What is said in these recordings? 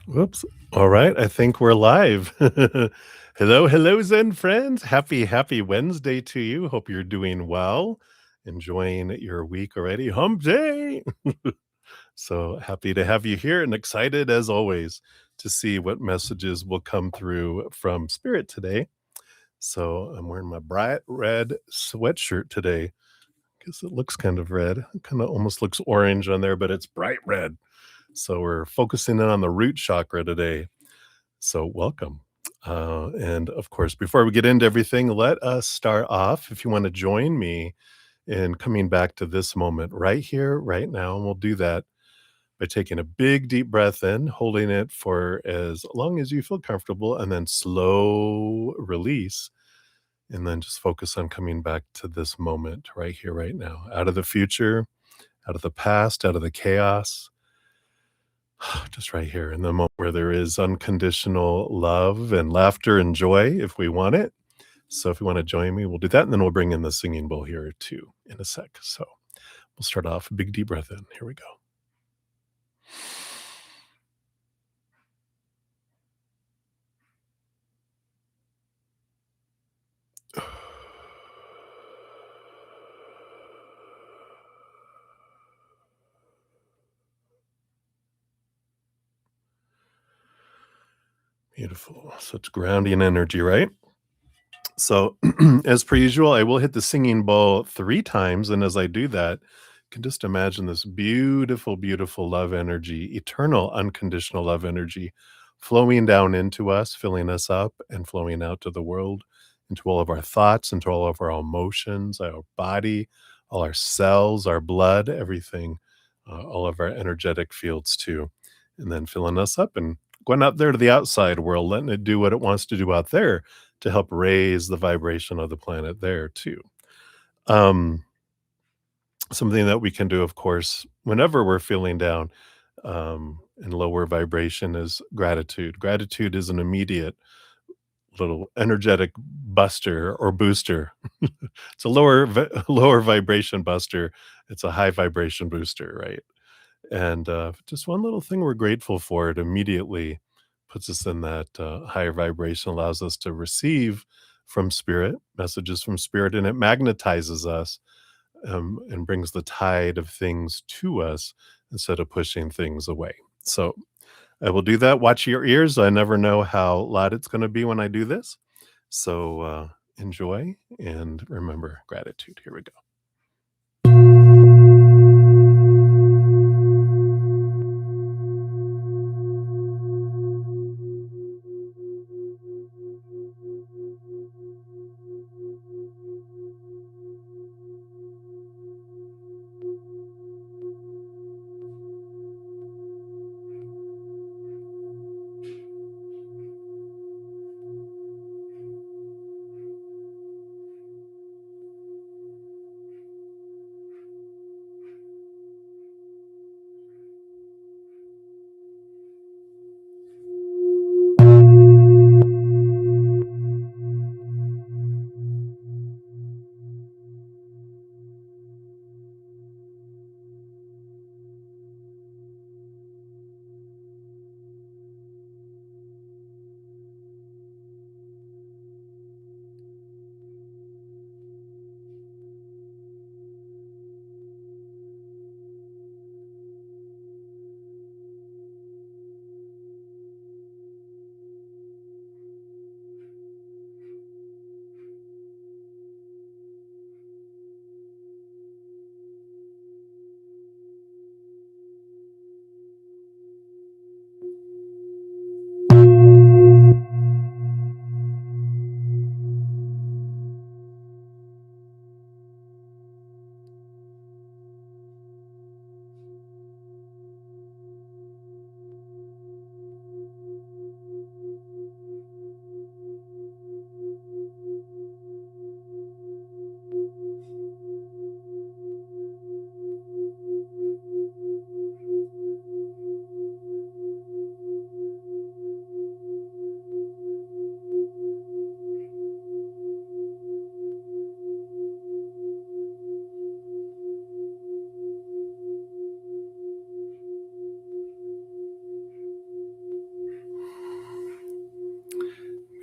Whoops. All right. I think we're live. Hello, hello, Zen friends. Happy Wednesday to you. Hope you're doing well, enjoying your week already. Hump day. So happy to have you here and excited as always to see what messages will come through from Spirit today. So I'm wearing my bright red sweatshirt today because it looks kind of red. It kind of almost looks orange on there, but it's bright red. So we're focusing in on the root chakra today. So, welcome. And of course, before we get into everything, let us start off. If you want to join me in coming back to this moment right here, right now, and we'll do that by taking a big, deep breath in, holding it for as long as you feel comfortable, and then slow release. And then just focus on coming back to this moment right here, right now, out of the future, out of the past, out of the chaos, just right here in the moment where there is unconditional love and laughter and joy if we want it. So if you want to join me, we'll do that. And then we'll bring in the singing bowl here too in a sec. So we'll start off a big deep breath in. Here we go. Beautiful. Such grounding energy, right? So, as per usual, I will hit the singing bowl 3 times. And as I do that, you can just imagine this beautiful, beautiful love energy, eternal, unconditional love energy flowing down into us, filling us up, and flowing out to the world, into all of our thoughts, into all of our emotions, our body, all our cells, our blood, everything, all of our energetic fields too. And then filling us up and going out there to the outside world, letting it do what it wants to do out there to help raise the vibration of the planet there too. Um, Something that we can do, of course, whenever we're feeling down and lower vibration is gratitude. Gratitude is an immediate little energetic buster or booster. It's a lower vibration buster. It's a high vibration booster, right? And just one little thing we're grateful for, it immediately puts us in that higher vibration, allows us to receive from spirit, messages from spirit, and it magnetizes us and brings the tide of things to us instead of pushing things away. So I will do that. Watch your ears. I never know how loud it's going to be when I do this. So enjoy and remember gratitude. Here we go.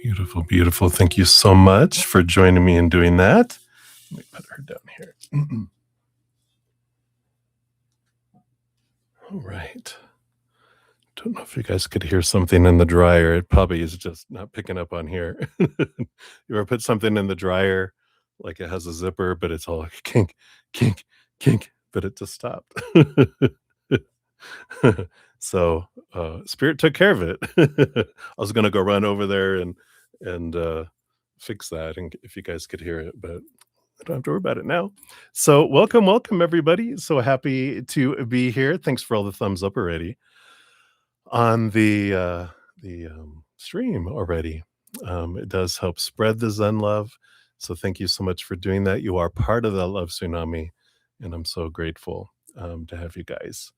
Beautiful, beautiful. Thank you so much for joining me in doing that. Let me put her down here. All right. Don't know if you guys could hear something in the dryer. It probably is just not picking up on here. You ever put something in the dryer, like it has a zipper, but it's all like kink, kink, kink, but it just stopped. So, Spirit took care of it. I was gonna go run over there and fix that, and if you guys could hear it, but I don't have to worry about it now. So, welcome, welcome, everybody. So happy to be here. Thanks for all the thumbs up already on the stream already. It does help spread the Zen love. So thank you so much for doing that. You are part of that love tsunami, and I'm so grateful to have you guys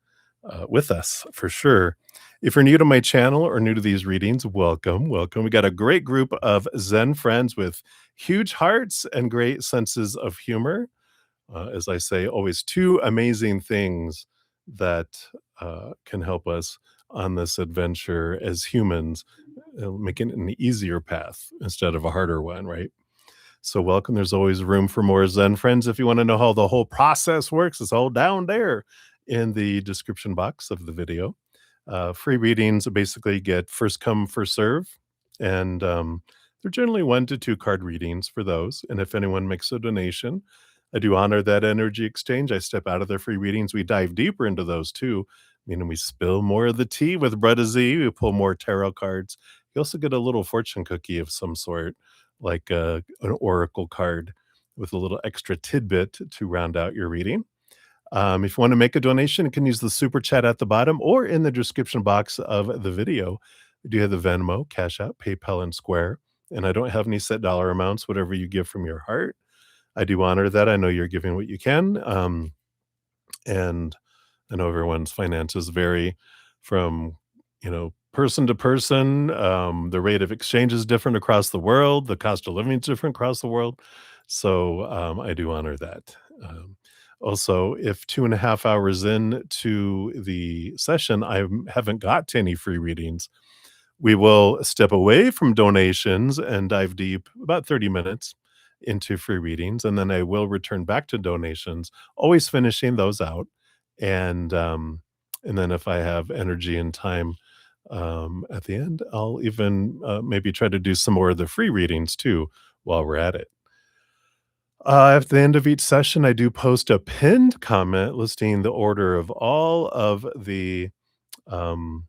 with us for sure. If you're new to my channel or new to these readings, welcome, welcome. We got a great group of Zen friends with huge hearts and great senses of humor. As I say, always two amazing things that can help us on this adventure as humans, making it an easier path instead of a harder one, right? So, welcome. There's always room for more Zen friends. If you want to know how the whole process works, it's all down there in the description box of the video. Free readings basically get first come, first serve. And they're generally 1 to 2 card readings for those. And if anyone makes a donation, I do honor that energy exchange. I step out of their free readings. We dive deeper into those too, meaning we spill more of the tea with Bretta Z. We pull more tarot cards. You also get a little fortune cookie of some sort, like an oracle card with a little extra tidbit to round out your reading. If you want to make a donation, you can use the super chat at the bottom or in the description box of the video. We do have the Venmo, Cash App, PayPal, and Square. And I don't have any set dollar amounts, whatever you give from your heart. I do honor that. I know you're giving what you can. And I know everyone's finances vary from, person to person. The rate of exchange is different across the world. The cost of living is different across the world. So I do honor that. Also, if 2.5 hours into the session, haven't got to any free readings, we will step away from donations and dive deep about 30 minutes into free readings. And then I will return back to donations, always finishing those out. And then if I have energy and time at the end, I'll even maybe try to do some more of the free readings too while we're at it. At the end of each session, I do post a pinned comment listing the order of all of the, um,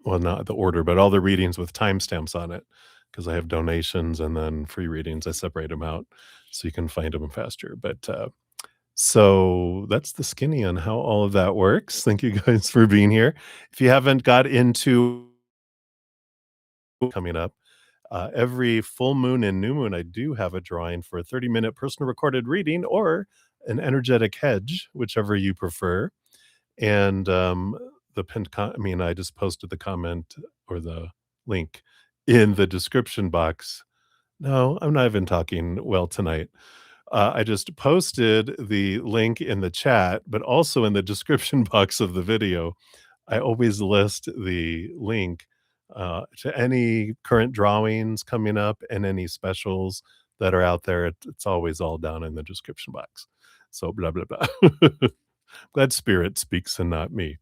well, not the order, but all the readings with timestamps on it, because I have donations and then free readings. I separate them out so you can find them faster. But so that's the skinny on how all of that works. Thank you guys for being here. If you haven't got into coming up, every full moon and new moon, I do have a drawing for a 30-minute personal recorded reading or an energetic hedge, whichever you prefer. And the pinned I just posted the comment or the link in the description box. No, I'm not even talking well tonight. I just posted the link in the chat, but also in the description box of the video. I always list the link to any current drawings coming up and any specials that are out there. It's always all down in the description box. So blah blah blah. Glad Spirit speaks and not me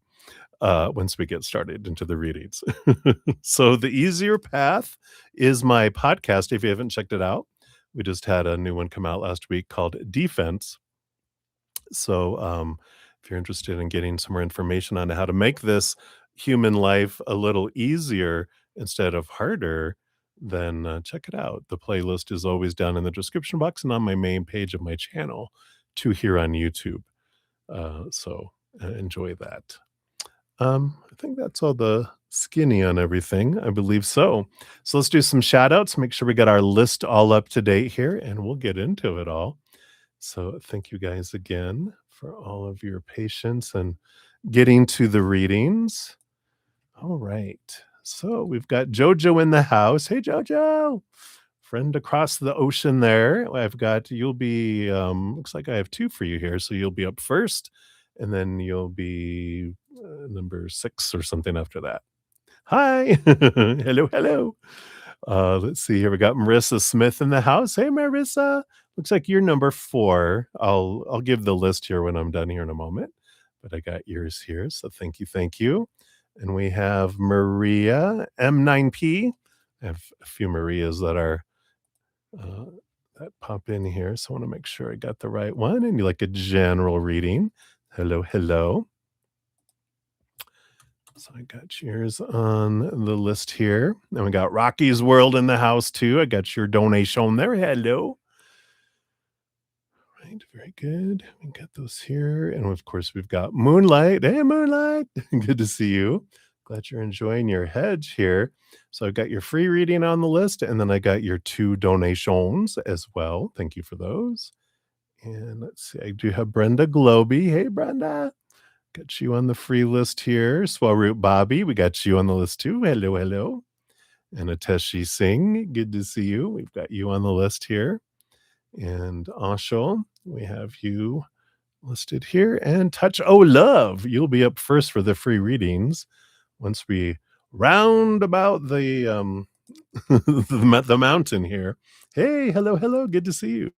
once we get started into the readings. So the easier path is my podcast. If you haven't checked it out, we just had a new one come out last week called Defense. So if you're interested in getting some more information on how to make this human life a little easier instead of harder, then check it out. The playlist is always down in the description box and on my main page of my channel to here on YouTube. So enjoy that. I think that's all the skinny on everything. I believe so. So let's do some shout outs. Make sure we got our list all up to date here and we'll get into it all. So thank you guys again for all of your patience and getting to the readings. All right. So we've got Jojo in the house. Hey, Jojo. Friend across the ocean there. You'll be, looks like I have 2 for you here. So you'll be up first and then you'll be number 6 or something after that. Hi. Hello, hello. Let's see here. We got Marissa Smith in the house. Hey, Marissa. Looks like you're number 4. I'll give the list here when I'm done here in a moment, but I got yours here, so thank you, thank you. And we have Maria M9P. I have a few Marias that are uh, that pop in here, so I want to make sure I got the right one. And you like a general reading. Hello, hello. So I got yours on the list here. And we got Rocky's World in the house too. I got your donation there. Hello. Right, very good. We got those here. And of course, we've got Moonlight. Hey, Moonlight. Good to see you. Glad you're enjoying your hedge here. So I've got your free reading on the list, and then I got your 2 donations as well. Thank you for those. And let's see, I do have Brenda Globy. Hey, Brenda. Got you on the free list here. Swaroot Bobby, we got you on the list too. Hello, hello. And Ateshi Singh, good to see you. We've got you on the list here. And Anshul, we have you listed here. And Touch O Love, you'll be up first for the free readings once we round about the the mountain here. Hey, hello, hello. Good to see you.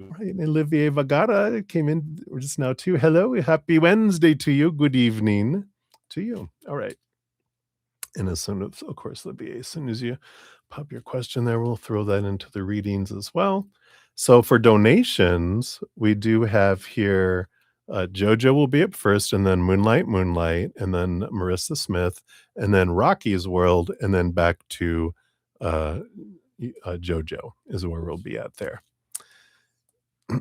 Right, and Olivier Vagara came in just now too. Hello, happy Wednesday to you. Good evening to you. All right. And as soon as, of course, Olivier, as soon as you pop your question there, we'll throw that into the readings as well. So for donations, we do have here Jojo will be up first, and then Moonlight, and then Marissa Smith, and then Rocky's World, and then back to uh, Jojo is where we'll be at there.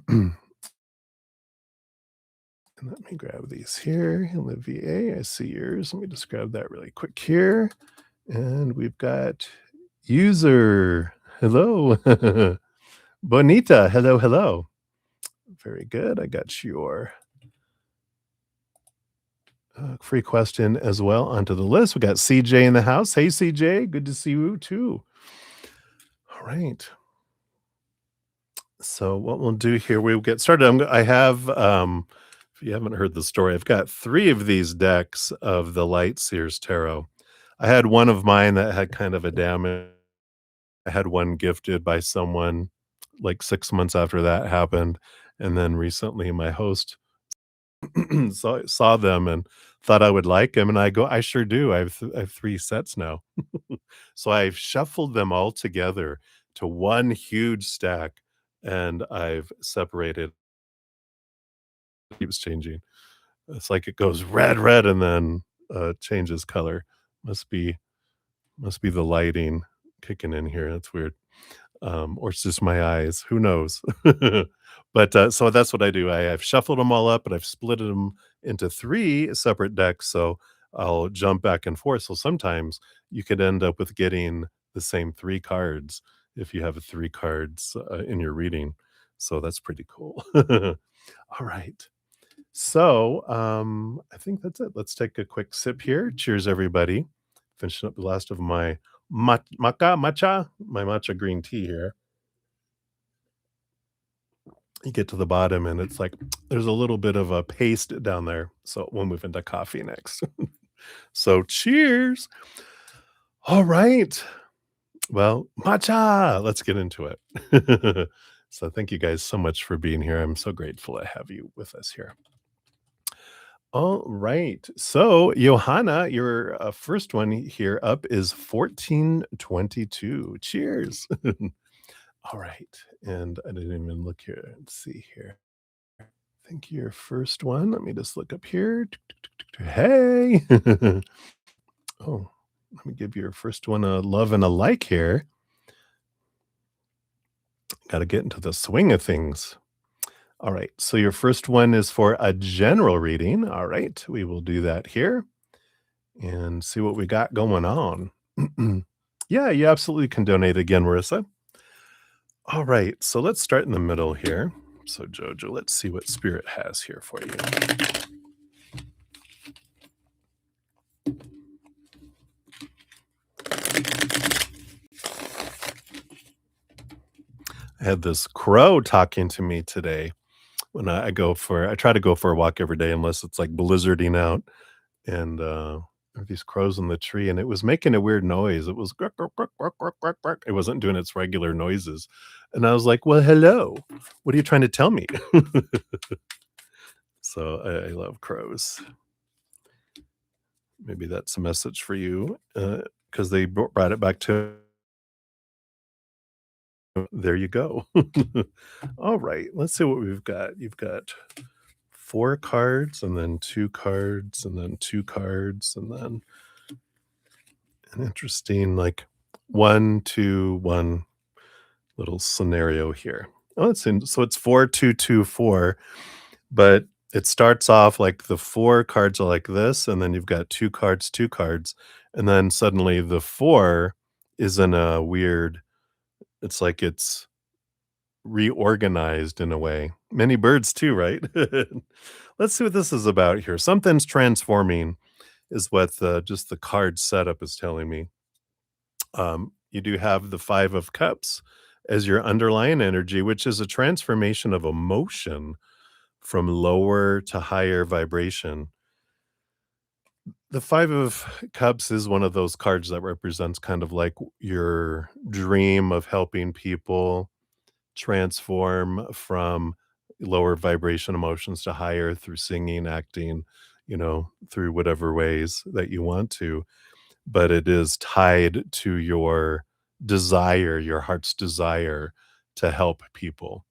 And let me grab these here. Olivier, I see yours. Let me just grab that really quick here. And we've got user. Hello. Bonita. Hello, hello. Very good. I got your free question as well onto the list. We got CJ in the house. Hey, CJ. Good to see you too. All right. So what we'll do here, we'll get started. I have, if you haven't heard the story, I've got 3 of these decks of the Light Seers Tarot. I had one of mine that had kind of a damage. I had one gifted by someone like 6 months after that happened, and then recently my host saw them and thought I would like them, and I go, "I sure do. I have 3 sets now." So I've shuffled them all together to one huge stack, and I've separated. It keeps changing. It's like it goes red, red, and then changes color. Must be must be the lighting kicking in here. That's weird. Or it's just my eyes. Who knows? But so that's what I do. I've shuffled them all up, and I've split them into 3 separate decks. So I'll jump back and forth. So sometimes you could end up with getting the same 3 cards if you have 3 cards in your reading. So that's pretty cool. All right. So I think that's it. Let's take a quick sip here. Cheers, everybody. Finishing up the last of my my matcha green tea here. You get to the bottom and it's like there's a little bit of a paste down there. So we'll move into coffee next. So cheers. All right. Well, matcha. Let's get into it. So thank you guys so much for being here. I'm so grateful to have you with us here. All right. So, Johanna, your first one here up is 1422. Cheers. All right. And I didn't even look here. Let's see here. I think your first one, let me just look up here. Hey. Oh, let me give your first one a love and a like here. Got to get into the swing of things. All right. So your first one is for a general reading. All right. We will do that here and see what we got going on. Yeah, you absolutely can donate again, Marissa. All right. So let's start in the middle here. So, Jojo, let's see what Spirit has here for you. I had this crow talking to me today when I try to go for a walk every day unless it's like blizzarding out. And of these crows in the tree, and it was making a weird noise. It was "Gruck, gruck, gruck, gruck, gruck, gruck, gruck." It wasn't doing its regular noises, and I was like, "Well, hello. What are you trying to tell me?" So I love crows. Maybe that's a message for you, because they brought it back to there you go. All right, let's see what we've got. You've got 4 cards, and then 2 cards, and then 2 cards, and then an interesting, like, 1, 2, 1 little scenario here. Oh, it's in so it's 4, 2, 2, 4, but it starts off like the 4 cards are like this, and then you've got 2 cards, and then suddenly the 4 is in a weird it's like it's reorganized in a way. Many birds too, right? Let's see what this is about here. Something's transforming is what just the card setup is telling me. You do have the 5 of cups as your underlying energy, which is a transformation of emotion from lower to higher vibration. The 5 of cups is one of those cards that represents kind of like your dream of helping people transform from lower vibration emotions to higher through singing, acting, through whatever ways that you want to. But it is tied to your desire, your heart's desire to help people.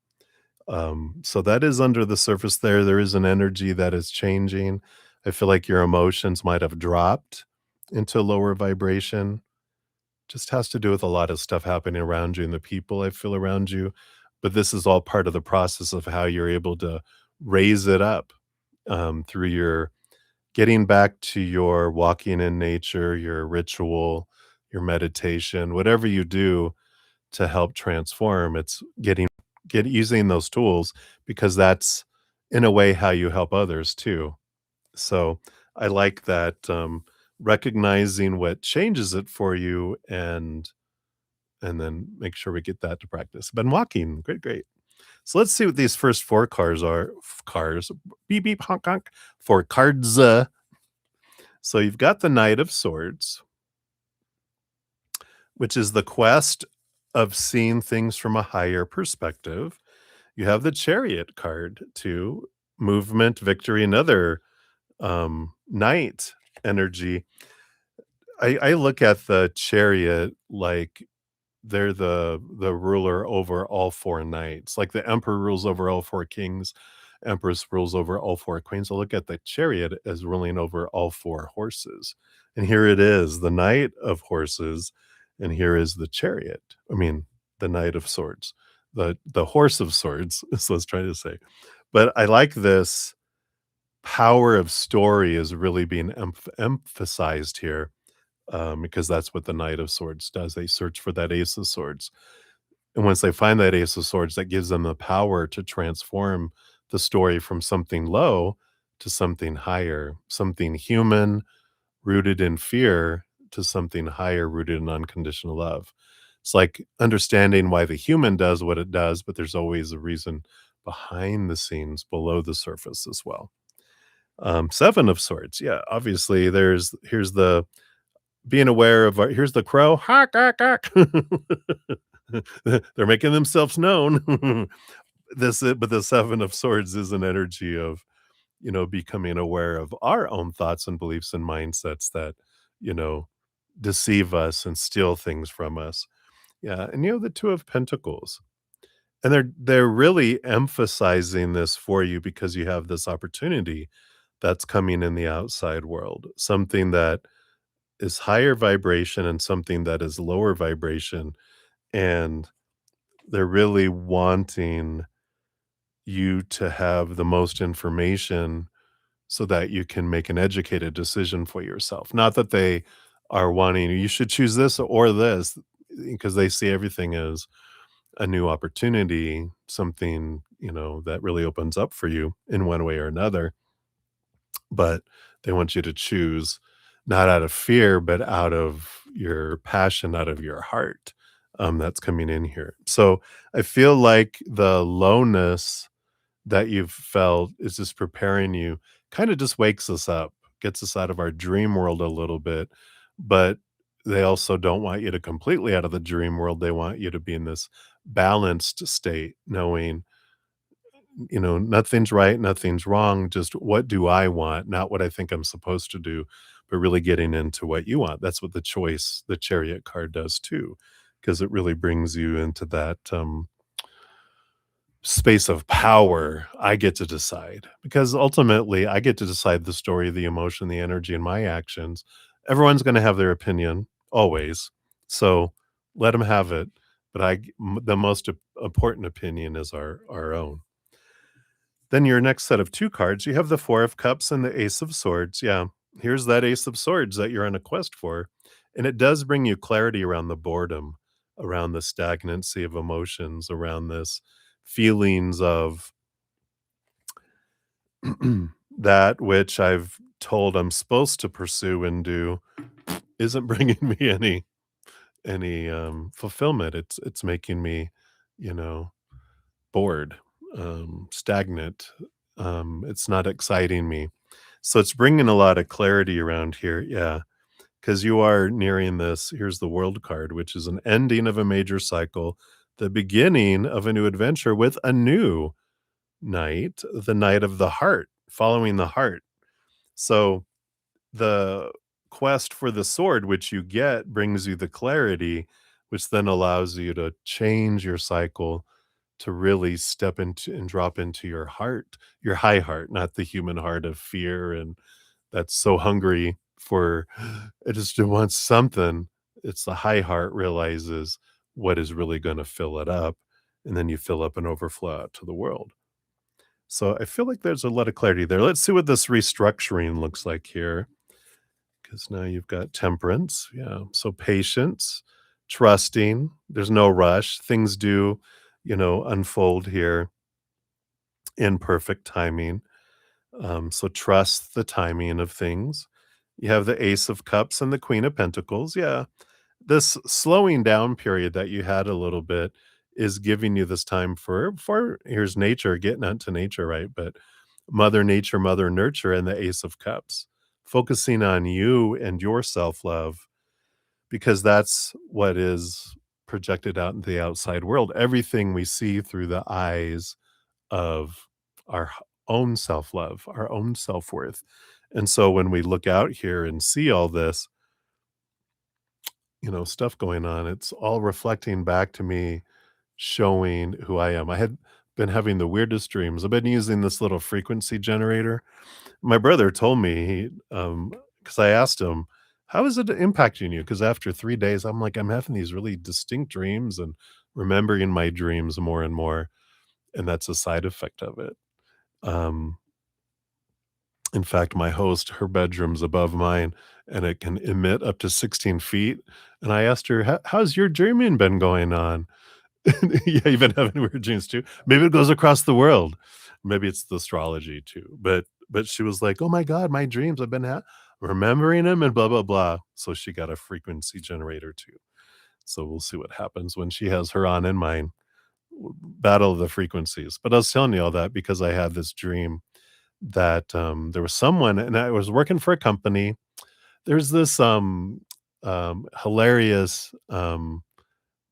So that is under the surface there. There is an energy that is changing. I feel like your emotions might have dropped into lower vibration. Just has to do with a lot of stuff happening around you and the people I feel around you. But this is all part of the process of how you're able to raise it up through your getting back to your walking in nature, your ritual, your meditation, whatever you do to help transform. It's get using those tools because that's in a way how you help others too. So I like that recognizing what changes it for you and then make sure we get that to practice. Been walking. Great, great. So let's see what these first 4 cars are. Cars. Beep beep honk honk. 4 cards. So you've got the Knight of Swords, which is the quest of seeing things from a higher perspective. You have the Chariot card too, movement, victory, another knight energy. I look at the Chariot like they're the ruler over all 4 knights, like the emperor rules over all 4 kings, empress rules over all 4 queens. I look at the chariot as ruling over all 4 horses, and here it is, the knight of horses, and here is the chariot. I mean, the knight of swords, the horse of swords, so let's try to say. But I like this power of story is really being emphasized here, because that's what the Knight of Swords does. They search for that Ace of Swords. And once they find that Ace of Swords, that gives them the power to transform the story from something low to something higher, something human rooted in fear to something higher rooted in unconditional love. It's like understanding why the human does what it does, but there's always a reason behind the scenes, below the surface as well. 7 of Swords. Yeah, obviously here's the being aware of here's the crow, "Hawk, hawk, hawk." They're making themselves known. But the 7 of Swords is an energy of, becoming aware of our own thoughts and beliefs and mindsets that, you know, deceive us and steal things from us. Yeah, and, the 2 of Pentacles. And they're really emphasizing this for you because you have this opportunity that's coming in the outside world, something that is higher vibration and something that is lower vibration, and they're really wanting you to have the most information so that you can make an educated decision for yourself. Not that they are wanting you should choose this or this, because they see everything as a new opportunity, something, that really opens up for you in one way or another. But they want you to choose not out of fear, but out of your passion, out of your heart, that's coming in here. So I feel like the lowness that you've felt is just preparing you, kind of just wakes us up. gets us out of our dream world a little bit, but they also don't want you to completely out of the dream world. They want you to be in this balanced state, knowing, nothing's right, nothing's wrong, just what do I want, not what I think I'm supposed to do, but really getting into what you want. That's what the chariot card does too, because it really brings you into that space of power. I get to decide because ultimately I get to decide the story, the emotion, the energy, and my actions. Everyone's going to have their opinion always. So let them have it. But the most important opinion is our own. Then your next set of 2 cards, you have the 4 of Cups and the Ace of Swords. Yeah, here's that Ace of Swords that you're on a quest for, and it does bring you clarity around the boredom, around the stagnancy of emotions, around this feelings of that which I've told I'm supposed to pursue and do isn't bringing me any fulfillment. It's making me, you know, bored, stagnant. It's not exciting me. So it's bringing a lot of clarity around here. Yeah. Because you are nearing this. Here's the world card, which is an ending of a major cycle, the beginning of a new adventure with a new knight, the knight of the heart, following the heart. So the quest for the sword, which you get, brings you the clarity, which then allows you to change your cycle to really step into and drop into your heart, your high heart, not the human heart of fear and that's so hungry for it just wants something. It's the high heart realizes what is really going to fill it up, and then you fill up and overflow out to the world. So I feel like there's a lot of clarity there. Let's see what this restructuring looks like here. Because now you've got temperance. Yeah. So patience, trusting. There's no rush. Things do, unfold here in perfect timing. So trust the timing of things. You have the Ace of Cups and the Queen of Pentacles. Yeah. This slowing down period that you had a little bit is giving you this time for here's nature, getting into nature, right? But Mother Nature, Mother Nurture, and the Ace of Cups, focusing on you and your self-love because that's what is projected out into the outside world. Everything we see through the eyes of our own self-love, our own self-worth. And so when we look out here and see all this, stuff going on, it's all reflecting back to me, showing who I am. I had been having the weirdest dreams. I've been using this little frequency generator. My brother told me because I asked him, "How is it impacting you?" Because after 3 days, I'm like, I'm having these really distinct dreams and remembering my dreams more and more, and that's a side effect of it. Um, in fact, my host, her bedroom's above mine, and it can emit up to 16 feet, and I asked her, "How's your dreaming been going on?" Yeah, you've been having weird dreams too? Maybe it goes across the world. Maybe it's the astrology too, but she was like, "Oh my god, my dreams, I've been remembering them and blah, blah, blah." So she got a frequency generator too. So we'll see what happens when she has her on and mine. Battle of the frequencies. But I was telling you all that because I had this dream that, there was someone and I was working for a company. There's this, hilarious,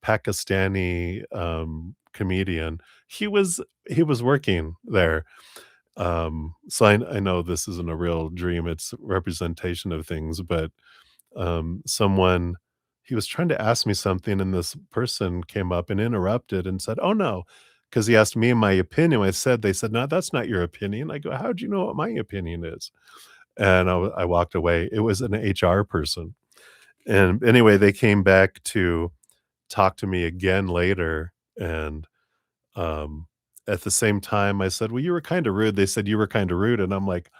Pakistani, comedian. He was working there. So I know this isn't a real dream, it's representation of things, but, someone he was trying to ask me something, and this person came up and interrupted and said, "Oh, no," because he asked me my opinion. They said, "No, that's not your opinion." I go, "How'd you know what my opinion is?" And I walked away. It was an HR person. And anyway, they came back to talk to me again later, and, um, at the same time, I said, "Well, you were kinda rude." They said, "You were kinda rude," and I'm like,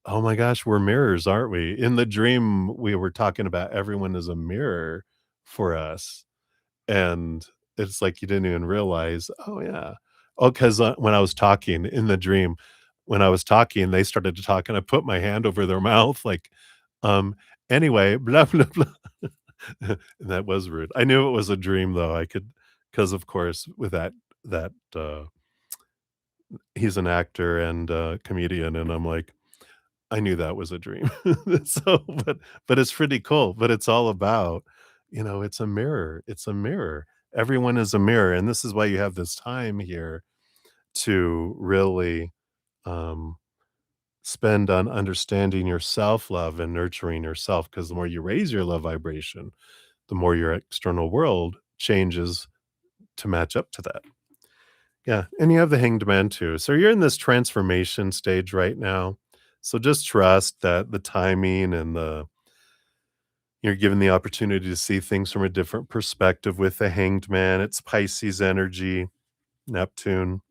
"Oh my gosh, we're mirrors, aren't we?" In the dream, we were talking about everyone is a mirror for us, and it's like you didn't even realize, "Oh, yeah." Oh, 'cause, when I was talking in the dream, when I was talking, they started to talk, and I put my hand over their mouth like, um, "Anyway, blah, blah, blah." And that was rude. I knew it was a dream, though. I could, because of course, with he's an actor and comedian, and I'm like, I knew that was a dream. So, but it's pretty cool, but it's all about, it's a mirror. It's a mirror. Everyone is a mirror, and this is why you have this time here to really, um, spend on understanding your self-love and nurturing yourself. Because the more you raise your love vibration, the more your external world changes to match up to that. Yeah, and you have the Hanged Man too. So you're in this transformation stage right now. So just trust that the timing and you're given the opportunity to see things from a different perspective with the Hanged Man. It's Pisces energy, Neptune.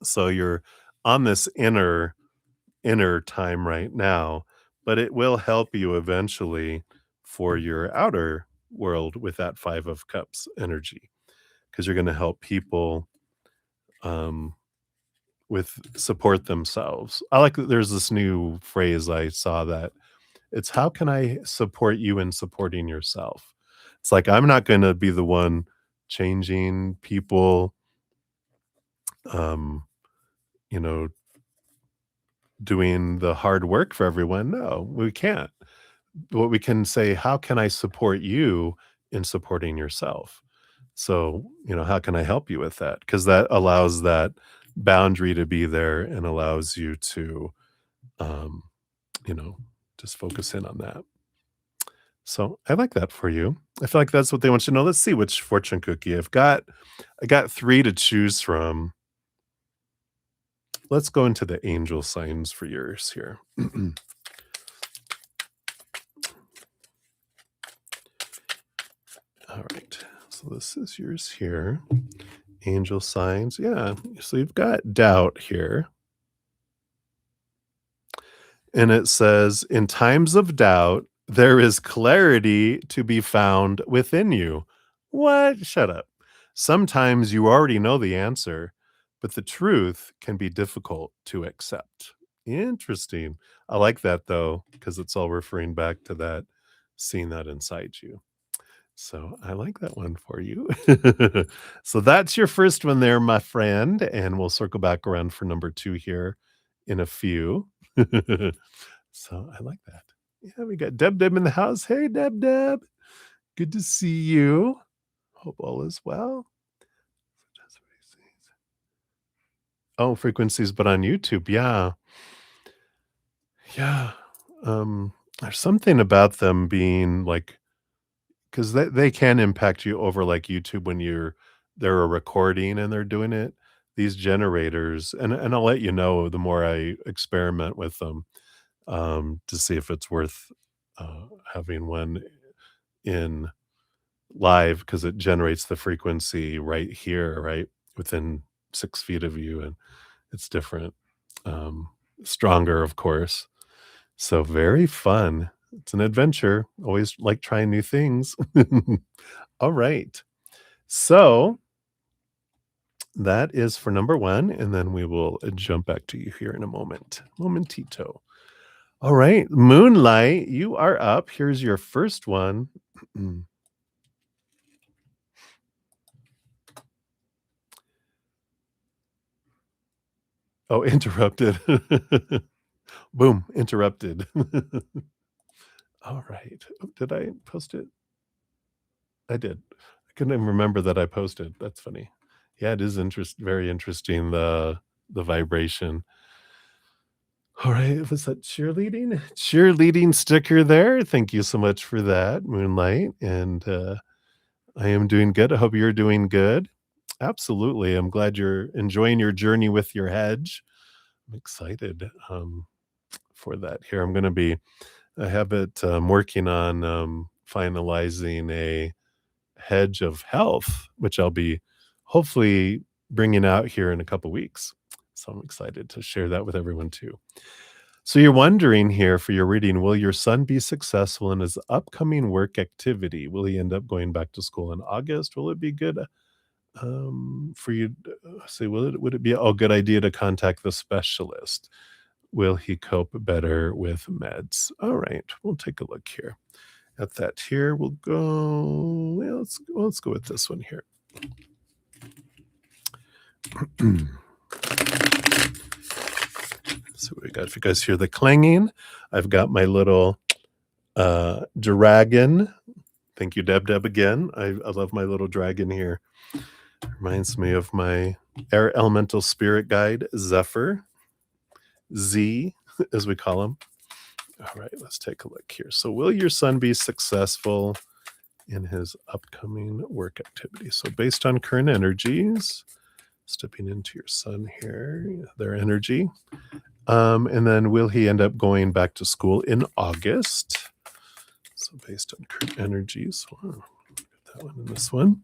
So you're on this inner time right now, but it will help you eventually for your outer world with that 5 of cups energy, because you're going to help people um with support themselves. I like that there's this new phrase I saw that it's how can I support you in supporting yourself? It's like I'm not going to be the one changing people, um, you know, doing the hard work for everyone. No, we can't. What we can say, how can I support you in supporting yourself? So, how can I help you with that? Because that allows that boundary to be there and allows you to um, you know, just focus in on that. So I like that for you. I feel like that's what they want you to know. Let's see which fortune cookie I got three to choose from. Let's go into the angel signs for yours here. All right. So this is yours here. Angel signs. Yeah. So you've got doubt here. And it says, in times of doubt, there is clarity to be found within you. What? Shut up. Sometimes you already know the answer, but the truth can be difficult to accept. Interesting. I like that though, because it's all referring back to that, seeing that inside you. So I like that one for you. So that's your first one there, my friend. And we'll circle back around for number two here in a few. So I like that. Yeah, we got Deb Deb in the house. Hey, Deb Deb. Good to see you. Hope all is well. Oh, frequencies, but on YouTube. Yeah. Yeah. There's something about them being like, because they can impact you over like YouTube when they're a recording and they're doing it. These generators, and I'll let you know the more I experiment with them, to see if it's worth having one in live, because it generates the frequency right here, right within 6 feet of you, and it's different, um, stronger, of course. So very fun. It's an adventure. Always like trying new things. All right. So that is for number one, and then we will jump back to you here in a moment. Momentito. All right. Moonlight, you are up. Here's your first one. Oh, interrupted. Boom, interrupted. All right. Oh, did I post it? I did. I couldn't even remember that I posted. That's funny. Yeah, it is very interesting, the vibration. All right, was that cheerleading? Cheerleading sticker there. Thank you so much for that, Moonlight. And I am doing good. I hope you're doing good. Absolutely. I'm glad you're enjoying your journey with your hedge. I'm excited for that. Here, I have it working on finalizing a hedge of health, which I'll be hopefully bringing out here in a couple weeks. So I'm excited to share that with everyone too. So you're wondering here for your reading, will your son be successful in his upcoming work activity? Will he end up going back to school in August? Will it be good for you? Say, would it be a good idea to contact the specialist? Will he cope better with meds? All right, we'll take a look here at that. Here we'll go. Well, let's go with this one here. So we got, if you guys hear the clanging, I've got my little dragon. Thank you, Deb Deb again. I love my little dragon here. Reminds me of my air elemental spirit guide, Zephyr, Z, as we call him. All right, let's take a look here. So, will your son be successful in his upcoming work activity? So, based on current energies, stepping into your son here, their energy. And then, will he end up going back to school in August? So, based on current energies, wow, get that one and this one.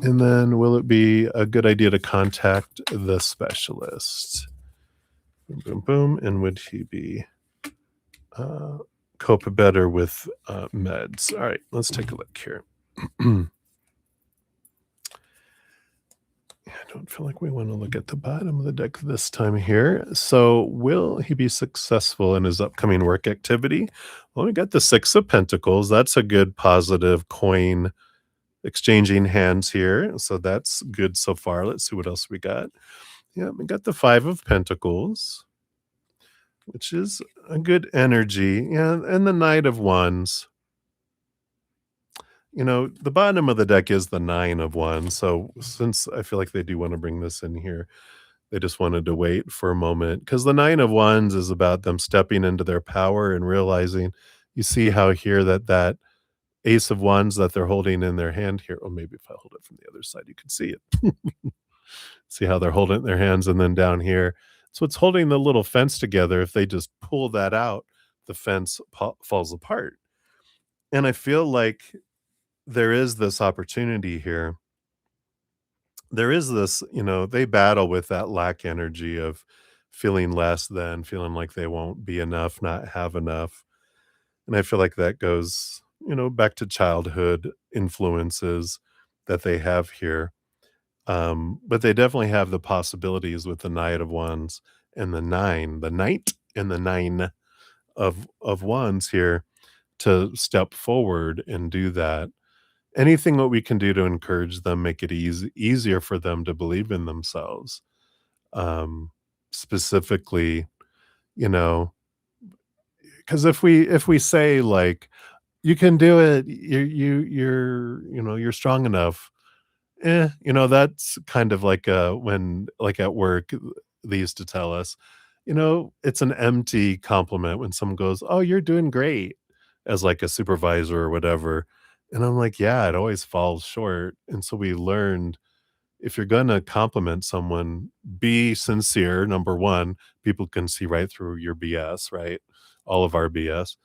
And then, will it be a good idea to contact the specialist? Boom, boom, boom. And would he be cope better with meds? All right, let's take a look here. I don't feel like we want to look at the bottom of the deck this time here. So, will he be successful in his upcoming work activity? Well, we got the Six of Pentacles. That's a good positive coin exchanging hands here. So, that's good so far. Let's see what else we got. Yeah, we got the Five of Pentacles, which is a good energy. Yeah, and the Knight of Wands. You know, the bottom of the deck is the Nine of Wands. So since I feel like they do want to bring this in here, they just wanted to wait for a moment, because the Nine of Wands is about them stepping into their power and realizing, you see how here that Ace of Wands that they're holding in their hand here. Or maybe if I hold it from the other side, you can see it. See how they're holding it in their hands, and then down here. So it's holding the little fence together. If they just pull that out, the fence falls apart. And I feel like there is this opportunity here. There is this, they battle with that lack energy of feeling less than, feeling like they won't be enough, not have enough. And I feel like that goes, back to childhood influences that they have here. But they definitely have the possibilities with the Knight of Wands and the Knight and the Nine of Wands here to step forward and do that. Anything that we can do to encourage them, make it easier for them to believe in themselves. Specifically, you know, because if we say, like, you can do it, you're strong enough. That's kind of like when, like, at work, they used to tell us, it's an empty compliment when someone goes, "Oh, you're doing great," as like a supervisor or whatever. And I'm like, yeah, it always falls short. And so we learned, if you're gonna compliment someone, be sincere. Number one, people can see right through your BS, right? All of our BS.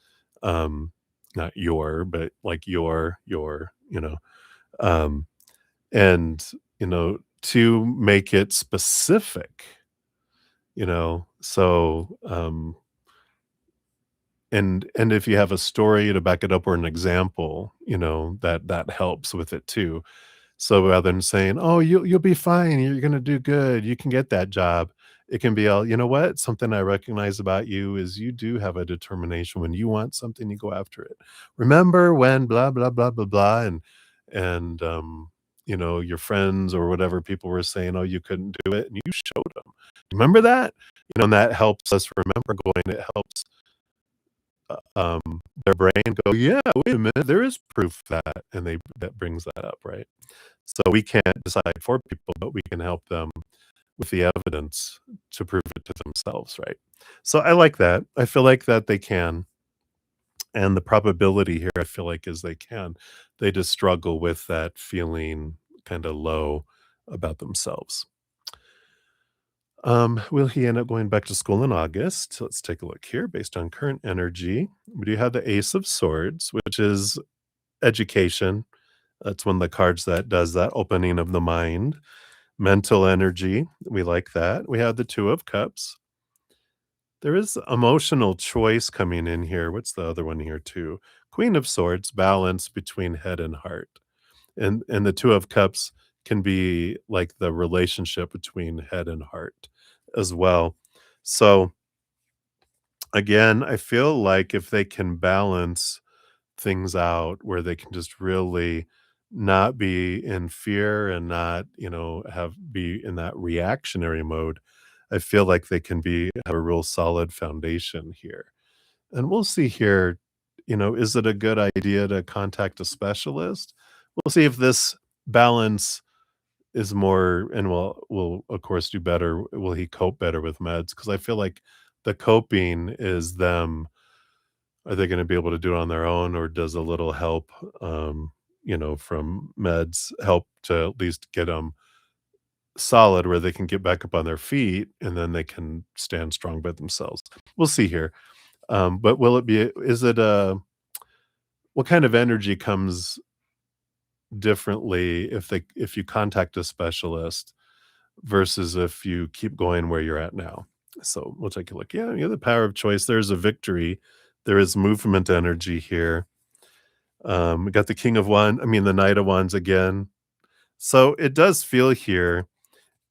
Not your, but like your. Um, and to make it specific, so and if you have a story to back it up, or an example, that helps with it too. So rather than saying, "Oh, you'll be fine, you're gonna do good, you can get that job," it can be all, "You know what? Something I recognize about you is you do have a determination. When you want something, you go after it. Remember when blah blah blah blah blah," and your friends or whatever people were saying, "Oh, you couldn't do it," and you showed them. Remember that? And that helps us remember. Going, it helps their brain go, "Yeah, wait a minute, there is proof that," and that brings that up, right? So we can't decide for people, but we can help them with the evidence to prove it to themselves, right? So I like that. I feel like that they can, and the probability here, I feel like, is they can. They just struggle with that feeling kind of low about themselves. Will he end up going back to school in August? Let's take a look here based on current energy. We do have the Ace of Swords, which is education. That's one of the cards that does that opening of the mind. Mental energy. We like that. We have the Two of Cups. There is emotional choice coming in here. What's the other one here too? Queen of Swords, balance between head and heart. And the Two of Cups can be like the relationship between head and heart as well. So again, I feel like if they can balance things out, where they can just really not be in fear and not, have be in that reactionary mode, I feel like they can be have a real solid foundation here. And we'll see here, is it a good idea to contact a specialist? We'll see if this balance is more and will of course do better. Will he cope better with meds? Because I feel like the coping is them. Are they gonna be able to do it on their own, or does a little help, from meds help to at least get them solid where they can get back up on their feet and then they can stand strong by themselves? We'll see here. But will it be is it what kind of energy comes differently if you contact a specialist versus if you keep going where you're at now? So we'll take a look. Yeah, you have the power of choice. There's a victory. There is movement energy here. We got the King of Wands, I mean, the Knight of Wands again. So it does feel here,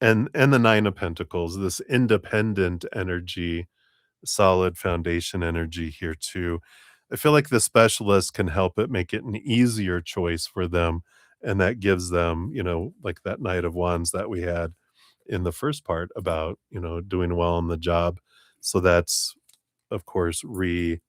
and the Nine of Pentacles, this independent energy, solid foundation energy here too. I feel like the specialist can help it make it an easier choice for them, and that gives them, like that Knight of Wands that we had in the first part about, doing well on the job. So that's, of course, re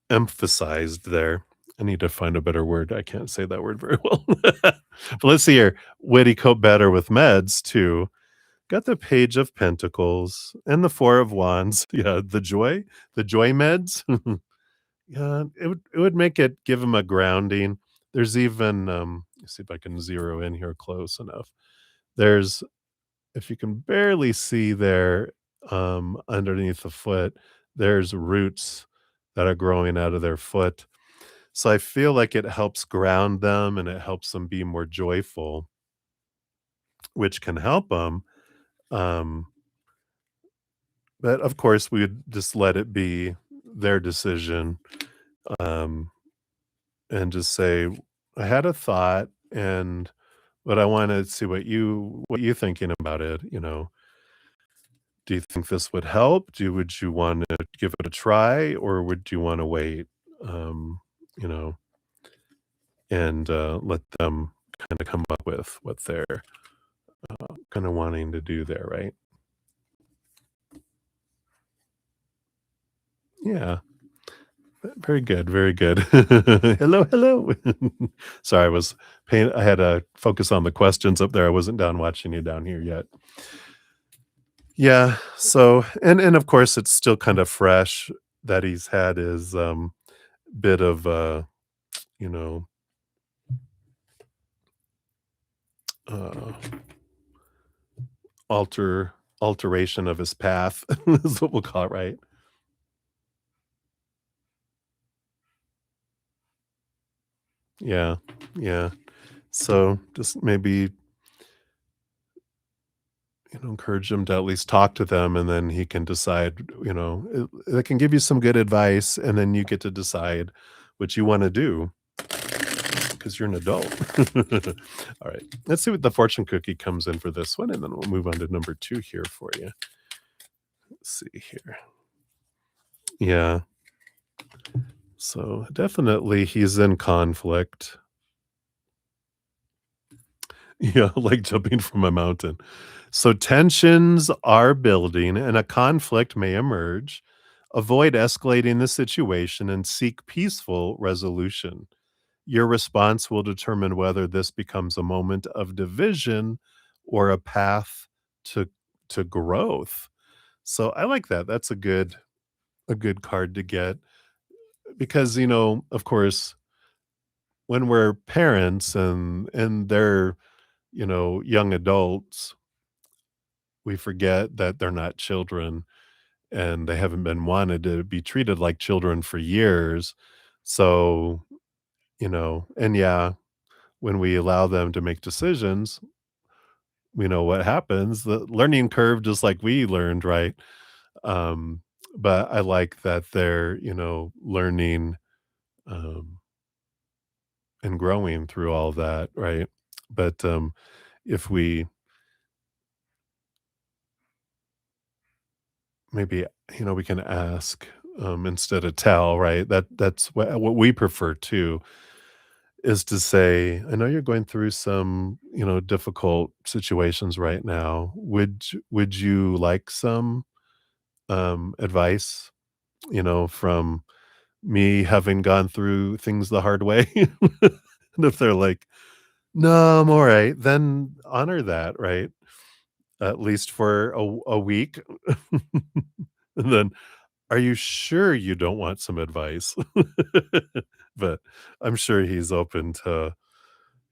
emphasized there. I need to find a better word. I can't say that word very well. But let's see here. Would he cope better with meds too? Got the Page of Pentacles and the Four of Wands. Yeah, the joy meds. Yeah, it would make it give him a grounding. There's even let's see if I can zero in here close enough. There's if you can barely see there underneath the foot, there's roots that are growing out of their foot. So I feel like it helps ground them and it helps them be more joyful, which can help them. Um, but of course, we would just let it be their decision, um, and just say, "I had a thought, and but I want to see what you thinking about it. Do you think this would help? Would you want to give it a try, or would you want to wait?" Um, you know, and let them kind of come up with what they're kind of wanting to do there, right? Yeah, very good, very good. Hello, hello. Sorry, I was paying. I had to focus on the questions up there. I wasn't down watching you down here yet. Yeah. So, and of course, it's still kind of fresh that he's had his bit of you know uh, alteration of his path is what we'll call it, right? Yeah, yeah. So just maybe encourage him to at least talk to them, and then he can decide. It can give you some good advice, and then you get to decide what you want to do because you're an adult. All right, let's see what the fortune cookie comes in for this one, and then we'll move on to number two here for you. Let's see here. Yeah. So definitely he's in conflict. Yeah, like jumping from a mountain. So tensions are building and a conflict may emerge. Avoid escalating the situation and seek peaceful resolution. Your response will determine whether this becomes a moment of division or a path to growth. So I like that. That's a good card to get because of course, when we're parents and they're young adults, we forget that they're not children and they haven't been wanted to be treated like children for years. So, and yeah, when we allow them to make decisions, we know what happens. The learning curve, just like we learned, right? Um, but I like that they're, learning um, and growing through all that, right? But if we maybe, we can ask instead of tell, right? That's what we prefer too. is to say, I know you're going through some, difficult situations right now. Would you like some advice, from me having gone through things the hard way? And if they're like, no, I'm all right, then honor that, right? At least for a week. And then, are you sure you don't want some advice? But I'm sure he's open to,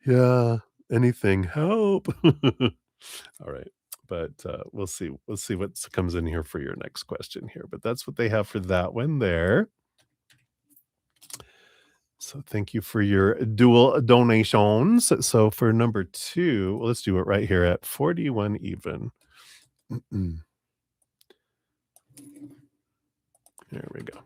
yeah, anything, help. All right. But we'll see what comes in here for your next question here. But that's what they have for that one there. So thank you for your dual donations. So for number two, well, let's do it right here at 41 even. There we go.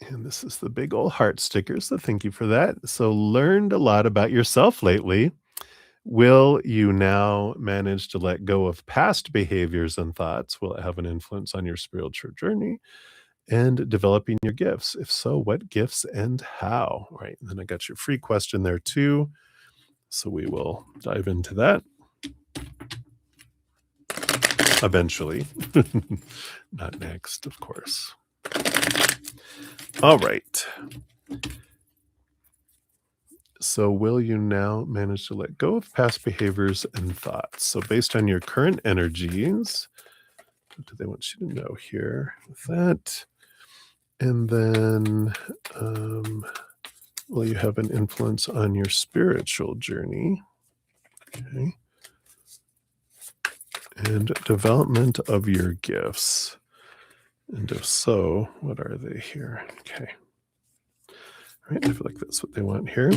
And this is the big old heart sticker. So thank you for that. So learned a lot about yourself lately. Will you now manage to let go of past behaviors and thoughts? Will it have an influence on your spiritual journey and developing your gifts? If so, what gifts and how? All right. And then I got your free question there too. So we will dive into that eventually. Not next, of course. All right. So, will you now manage to let go of past behaviors and thoughts? So, based on your current energies, what do they want you to know here with that? And then, will you have an influence on your spiritual journey? Okay. And development of your gifts. And if so, what are they here? Okay. All right. I feel like that's what they want here.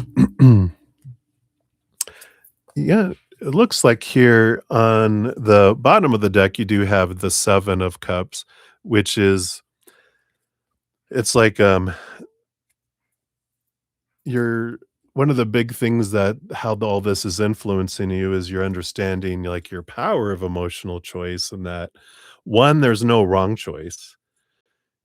Yeah. It looks like here on the bottom of the deck, you do have the Seven of Cups, which is, it's like, you're one of the big things that how all this is influencing you is your understanding, like, your power of emotional choice, and that, 1, there's no wrong choice,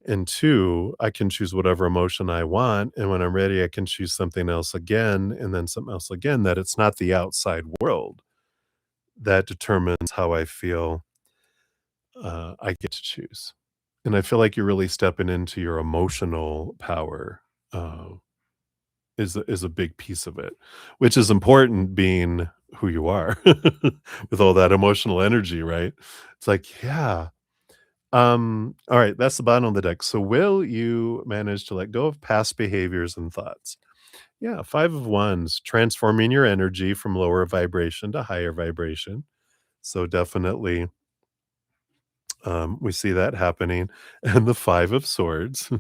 and 2, I can choose whatever emotion I want, and when I'm ready, I can choose something else again, and then something else again, that it's not the outside world that determines how I feel, I get to choose. And I feel like you're really stepping into your emotional power, uh is a big piece of it, which is important being who you are with all that emotional energy, right? It's like, yeah. All right, that's the bottom of the deck. So will you manage to let go of past behaviors and thoughts? Yeah, 5 of Wands, transforming your energy from lower vibration to higher vibration. So definitely, we see that happening. And the 5 of Swords.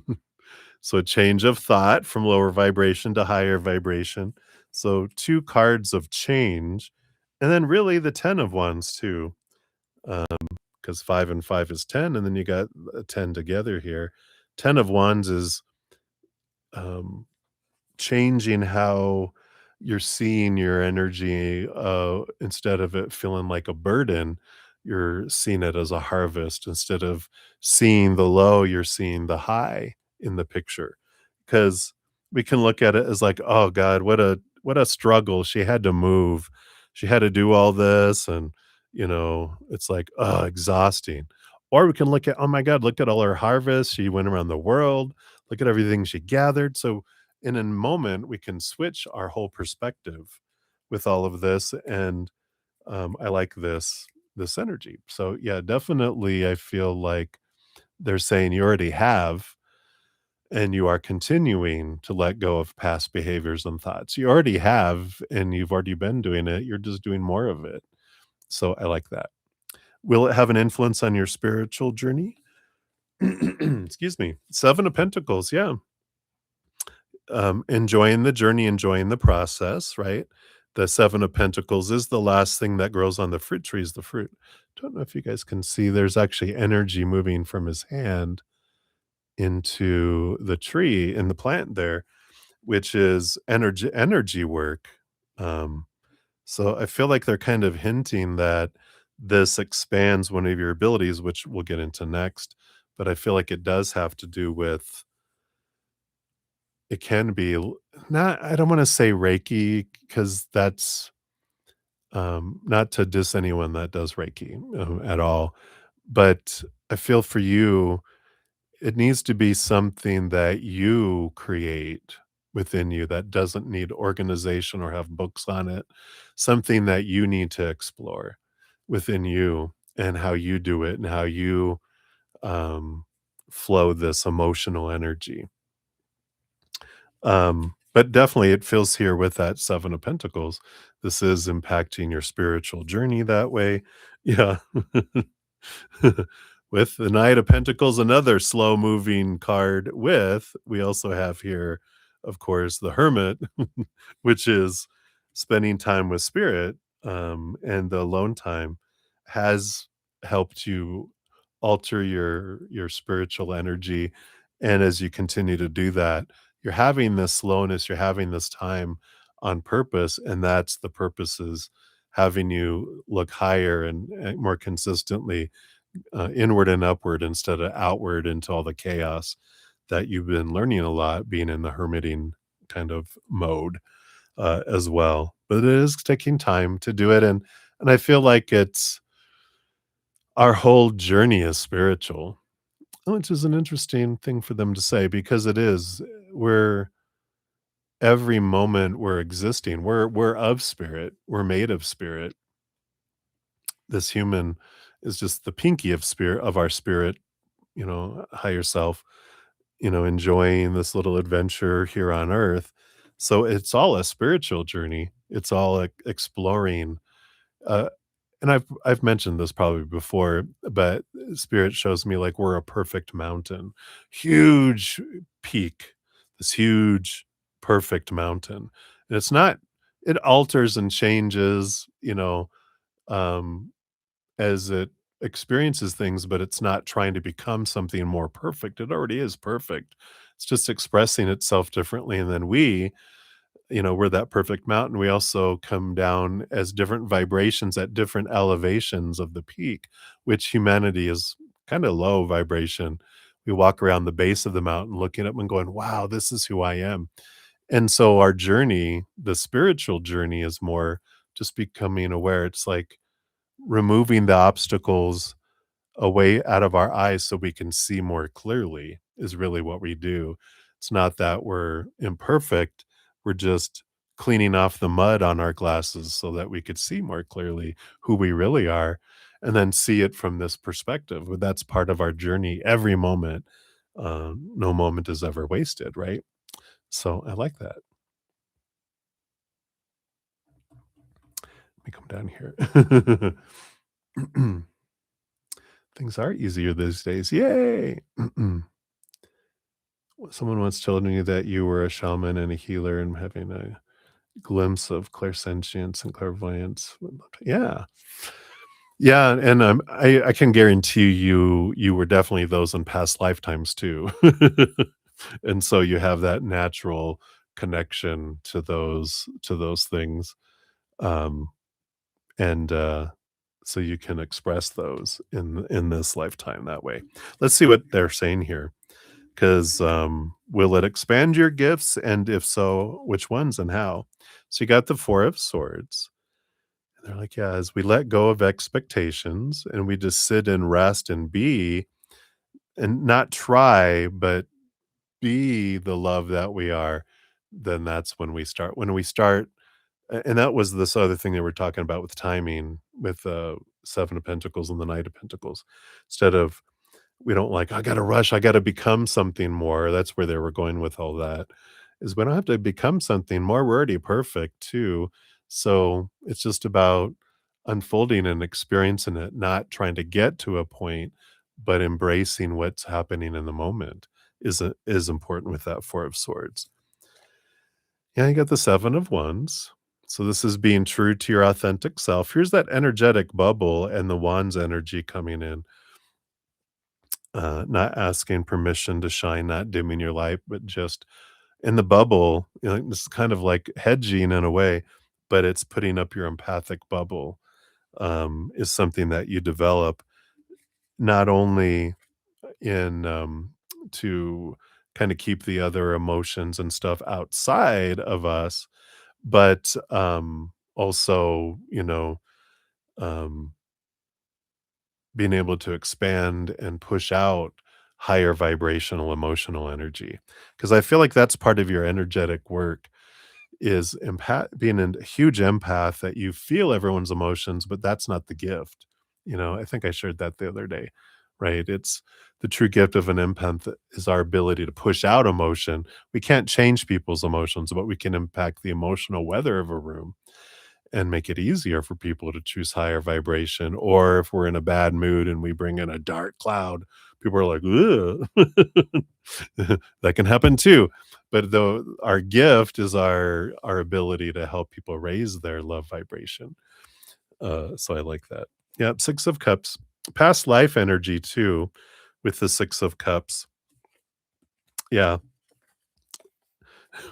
So a change of thought from lower vibration to higher vibration. So 2 cards of change, and then really the 10 of wands too, because 5 and 5 is 10, and then you got a 10 together here. 10 of wands is, um, changing how you're seeing your energy, instead of it feeling like a burden, you're seeing it as a harvest. Instead of seeing the low, you're seeing the high in the picture. Because we can look at it as like, oh God, what a struggle. She had to move. She had to do all this, and it's like, oh, exhausting. Or we can look at, oh my God, look at all her harvest. She went around the world. Look at everything she gathered. So in a moment we can switch our whole perspective with all of this, and I like this energy. So yeah, definitely I feel like they're saying you already have, and you are continuing to let go of past behaviors and thoughts. You already have, and you've already been doing it, you're just doing more of it. So I like that. Will it have an influence on your spiritual journey? Excuse me. 7 of Pentacles, yeah. Enjoying the journey, enjoying the process, right? The 7 of Pentacles is the last thing that grows on the fruit tree is the fruit. Don't know if you guys can see, there's actually energy moving from his hand into the tree in the plant there, which is energy work. Um, so I feel like they're kind of hinting that this expands one of your abilities, which we'll get into next. But I feel like it does have to do with, it can be. not I don't wanna say Reiki because that's, not to diss anyone that does Reiki, at all, but I feel for you, it needs to be something that you create within you that doesn't need organization or have books on it, something that you need to explore within you and how you do it and how you, um, flow this emotional energy. But definitely it feels here with that 7 of Pentacles. This is impacting your spiritual journey that way. Yeah. With the Knight of Pentacles, another slow moving card with, we also have here, of course, the Hermit, which is spending time with spirit, and the alone time has helped you alter your spiritual energy. And as you continue to do that, you're having this slowness, you're having this time on purpose, and that's the purpose is having you look higher and more consistently inward and upward instead of outward into all the chaos that you've been learning a lot being in the hermiting kind of mode as well. But it is taking time to do it, and I feel like it's our whole journey is spiritual, which is an interesting thing for them to say because it is. We're every moment we're existing, we're of spirit, we're made of spirit. This human is just the pinky of spirit of our spirit, higher self, enjoying this little adventure here on earth. So it's all a spiritual journey. It's all exploring. Uh, and I've mentioned this probably before, but spirit shows me like we're a perfect mountain, huge peak, this huge perfect mountain. And it's not. It alters and changes, um, as it experiences things, but it's not trying to become something more perfect. It already is perfect. It's just expressing itself differently. And then we're that perfect mountain. We also come down as different vibrations at different elevations of the peak, which humanity is kind of low vibration. We walk around the base of the mountain looking up and going, wow, this is who I am. And so our journey, the spiritual journey, is more just becoming aware. It's like removing the obstacles away out of our eyes so we can see more clearly is really what we do. It's not that we're imperfect, we're just cleaning off the mud on our glasses so that we could see more clearly who we really are and then see it from this perspective. But that's part of our journey every moment. No moment is ever wasted, right? So I like that. Let me come down here. Things are easier these days. Yay! Someone once told me that you were a shaman and a healer and having a glimpse of clairsentience and clairvoyance. Yeah. Yeah, and, I can guarantee you were definitely those in past lifetimes too. And so you have that natural connection to those things, um, and, so you can express those in this lifetime that way. Let's see what they're saying here. 'Cause, will it expand your gifts? And if so, which ones and how? So you got the 4 of Swords. And they're like, yeah, as we let go of expectations and we just sit and rest and be and not try, but be the love that we are, then that's when we start. When we start, and that was this other thing that we're talking about with timing with Seven of Pentacles and the Knight of Pentacles. Instead of we don't like, I gotta rush, I gotta become something more. That's where they were going with all that. Is we don't have to become something more. We're already perfect too. So it's just about unfolding and experiencing it, not trying to get to a point, but embracing what's happening in the moment is important with that 4 of Swords. Yeah, you got the 7 of Wands. So this is being true to your authentic self. Here's that energetic bubble and the Wands energy coming in. Not asking permission to shine, not dimming your light, but just in the bubble, this is kind of like hedging in a way, but it's putting up your empathic bubble, is something that you develop not only in to kind of keep the other emotions and stuff outside of us, but also, um, being able to expand and push out higher vibrational emotional energy. Because I feel like that's part of your energetic work is being a huge empath that you feel everyone's emotions, but that's not the gift. I think I shared that the other day, right? It's the true gift of an empath is our ability to push out emotion. We can't change people's emotions, but we can impact the emotional weather of a room and make it easier for people to choose higher vibration. Or if we're in a bad mood and we bring in a dark cloud, people are like, "Ugh." That can happen too. But though our gift is our ability to help people raise their love vibration. So I like that. Yeah, Six of Cups. Past life energy too, with the Six of Cups. Yeah,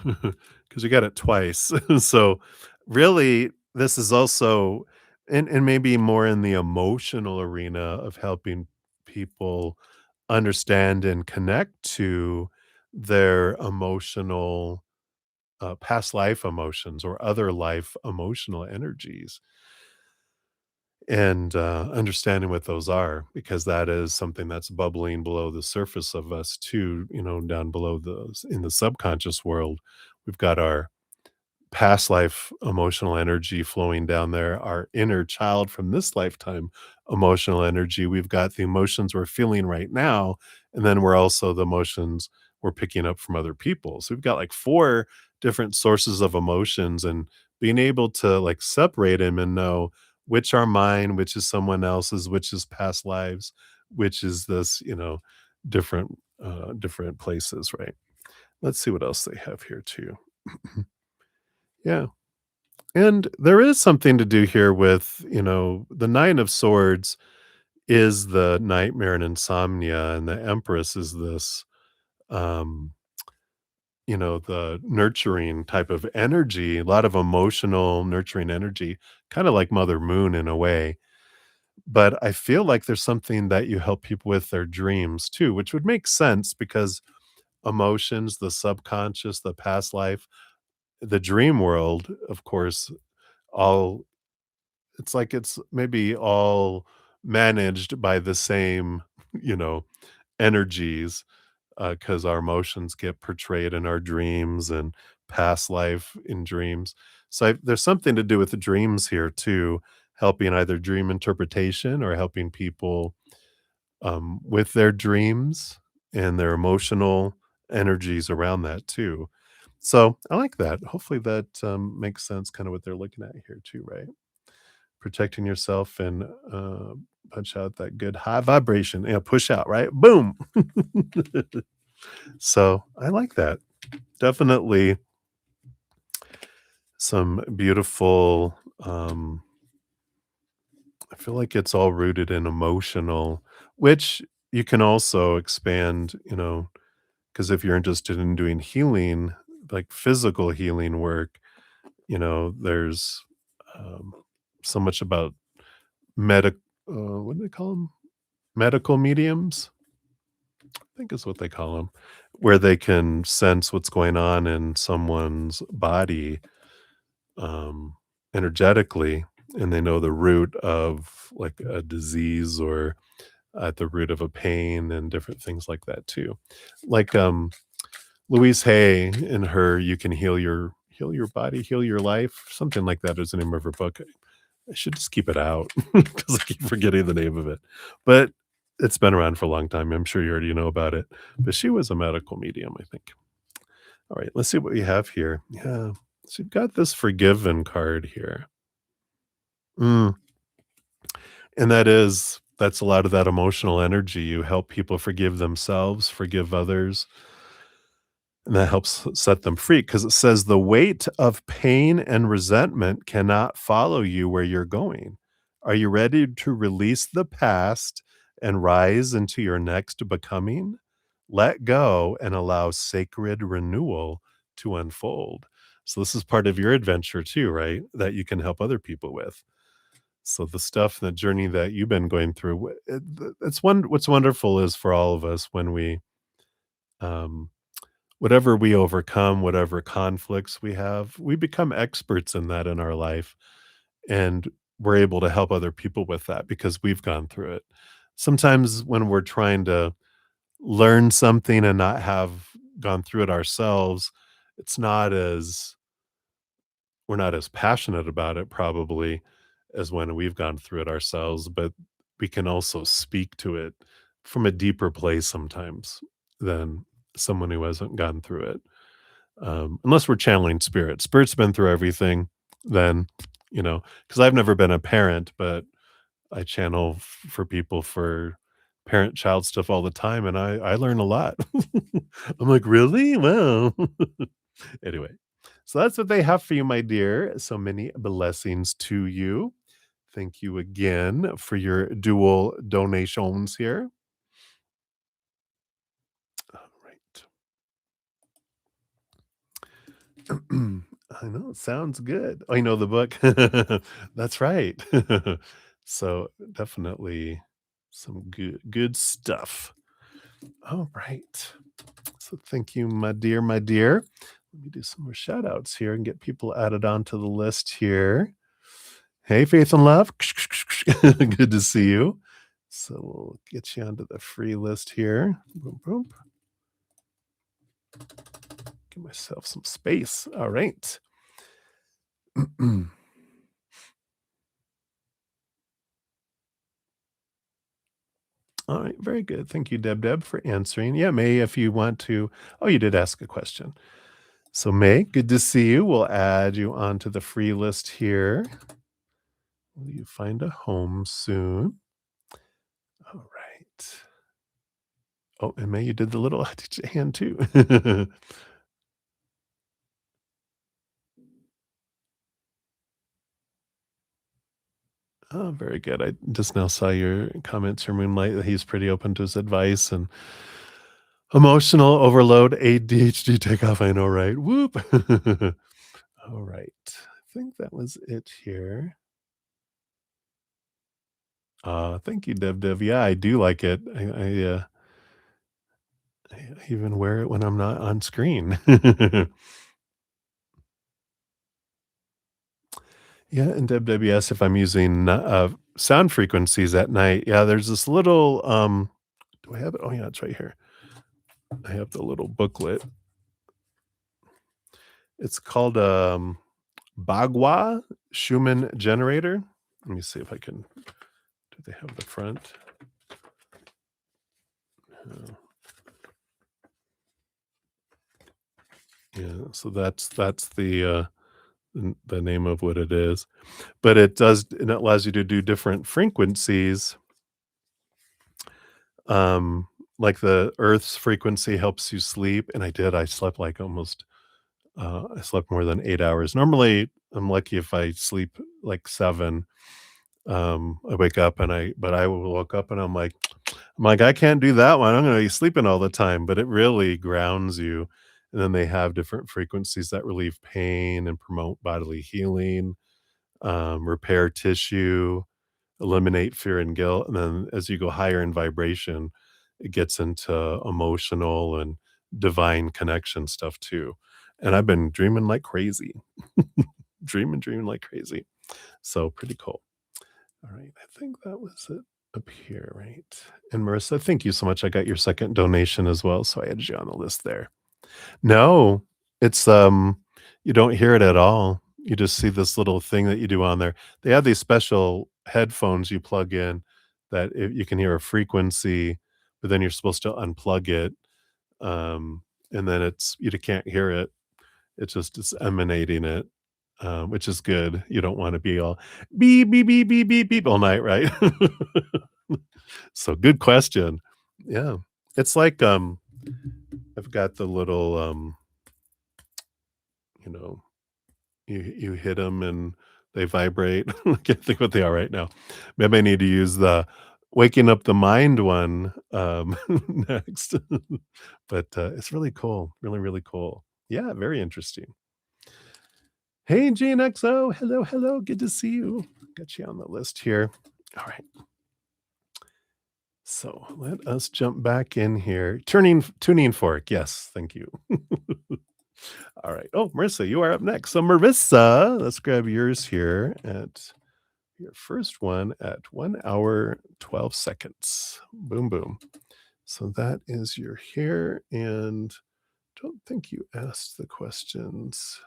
because you got it twice. So really, this is also and maybe more in the emotional arena of helping people understand and connect to their emotional past life emotions or other life emotional energies and understanding what those are because that is something that's bubbling below the surface of us too, down below in the subconscious world. We've got our past life emotional energy flowing down there, our inner child from this lifetime emotional energy. We've got the emotions we're feeling right now, and then we're also the emotions we're picking up from other people. So we've got like four different sources of emotions and being able to like separate them and know which are mine, which is someone else's, which is past lives, which is this, different places, right? Let's see what else they have here too. Yeah. And there is something to do here with, the Nine of Swords is the nightmare and insomnia, and the Empress is this, um, the nurturing type of energy, a lot of emotional, nurturing energy, kind of like Mother Moon in a way. But I feel like there's something that you help people with their dreams too, which would make sense because emotions, the subconscious, the past life, the dream world, of course, all it's like it's maybe all managed by the same, you know, energies, because our emotions get portrayed in our dreams and past life in dreams. So there's something to do with the dreams here too, helping either dream interpretation or helping people with their dreams and their emotional energies around that too. So I like that. Hopefully that makes sense, kind of what they're looking at here too, right? Protecting yourself and, punch out that good high vibration, push out, right? Boom. So, I like that. Definitely some beautiful, I feel like it's all rooted in emotional, which you can also expand, because if you're interested in doing healing, like physical healing work, there's, um, so much about medic what do they call them? Medical mediums, I think is what they call them, where they can sense what's going on in someone's body, um, energetically, and they know the root of, like, a disease or at the root of a pain and different things like that too. Like, Louise Hay in her "You Can Heal Your Body, Heal Your Life," something like that is the name of her book. I should just keep it out because I keep forgetting the name of it. But it's been around for a long time. I'm sure you already know about it. But she was a medical medium, I think. All right, let's see what we have here. Yeah. So you've got this forgiven card here. Mm. And that's a lot of that emotional energy. You help people forgive themselves, forgive others, and that helps set them free because it says the weight of pain and resentment cannot follow you where you're going. Are you ready to release the past and rise into your next becoming? Let go and allow sacred renewal to unfold. So, this is part of your adventure too, right? That you can help other people with. So, the stuff, the journey that you've been going through, it's what's wonderful is for all of us when we um, whatever we overcome, whatever conflicts we have, we become experts in that in our life, and we're able to help other people with that because we've gone through it. Sometimes when we're trying to learn something and not have gone through it ourselves, it's not as we're not as passionate about it probably as when we've gone through it ourselves, but we can also speak to it from a deeper place sometimes than someone who hasn't gone through it. Unless we're channeling spirit. Spirit's been through everything, then, because I've never been a parent, but I channel for people for parent-child stuff all the time, and I learn a lot. I'm like, "Really? Wow." Anyway, so that's what they have for you, my dear. So many blessings to you. Thank you again for your dual donations here. All right. I know, it sounds good. Oh, you know the book? That's right. So, definitely some good stuff. All right. So, thank you, my dear, my dear. Let me do some more shout outs here and get people added onto the list here. Hey, Faith and Love. Good to see you. So, we'll get you onto the free list here. Boom, boom. Give myself some space. All right. All right, very good. Thank you, Deb, for answering. Yeah, May, if you want to. Oh, you did ask a question. So, May, good to see you. We'll add you onto the free list here. Will you find a home soon? All right. Oh, and May, you did the little hand too. Oh, very good. I just now saw your comments here, Moonlight, that he's pretty open to his advice and emotional overload, ADHD takeoff. I know, right? Whoop. All right. I think that was it here. Thank you, Dev. Yeah, I do like it. I even wear it when I'm not on screen. Yeah, and WWS if I'm using, sound frequencies at night. Yeah, there's this little, do I have it? Oh, yeah, it's right here. I have the little booklet. It's called, Bagua Schumann generator. Let me see if I can do they have the front? Uh, yeah, so that's the name of what it is. But it allows you to do different frequencies. Um, like the Earth's frequency helps you sleep, and I slept like I slept more than 8 hours. Normally, I'm lucky if I sleep like 7. I wake up but I woke up and I'm like, "I can't do that one. I'm gonna be sleeping all the time," but it really grounds you. And then they have different frequencies that relieve pain and promote bodily healing, repair tissue, eliminate fear and guilt, and then as you go higher in vibration, it gets into emotional and divine connection stuff too. And I've been dreaming like crazy. Dreaming like crazy. So pretty cool. All right, I think that was it up here, right? And Marissa, thank you so much. I got your second donation as well, so I added you on the list there. No, it's, you don't hear it at all. You just see this little thing that you do on there. They have these special headphones you plug in that you can hear a frequency, but then you're supposed to unplug it, and then you can't hear it. It's emanating it, which is good. You don't wanna be all beep, beep, beep, beep, beep, beep all night, right? So good question. Yeah. It's like, I've got the little, you know, you hit them and they vibrate. I can't think what they are right now. Maybe I need to use the waking up the mind one, next. But, it's really cool. Really, really cool. Yeah, very interesting. Hey, GNXO. Hello, hello. Good to see you. Got you on the list here. All right. So let us jump back in here. Tuning fork. Yes, thank you. All right. Oh, Marissa, you are up next. So Marissa, let's grab yours here at your first one at 1 hour 12 seconds. Boom, boom. So that is your hair, and don't think you asked the questions.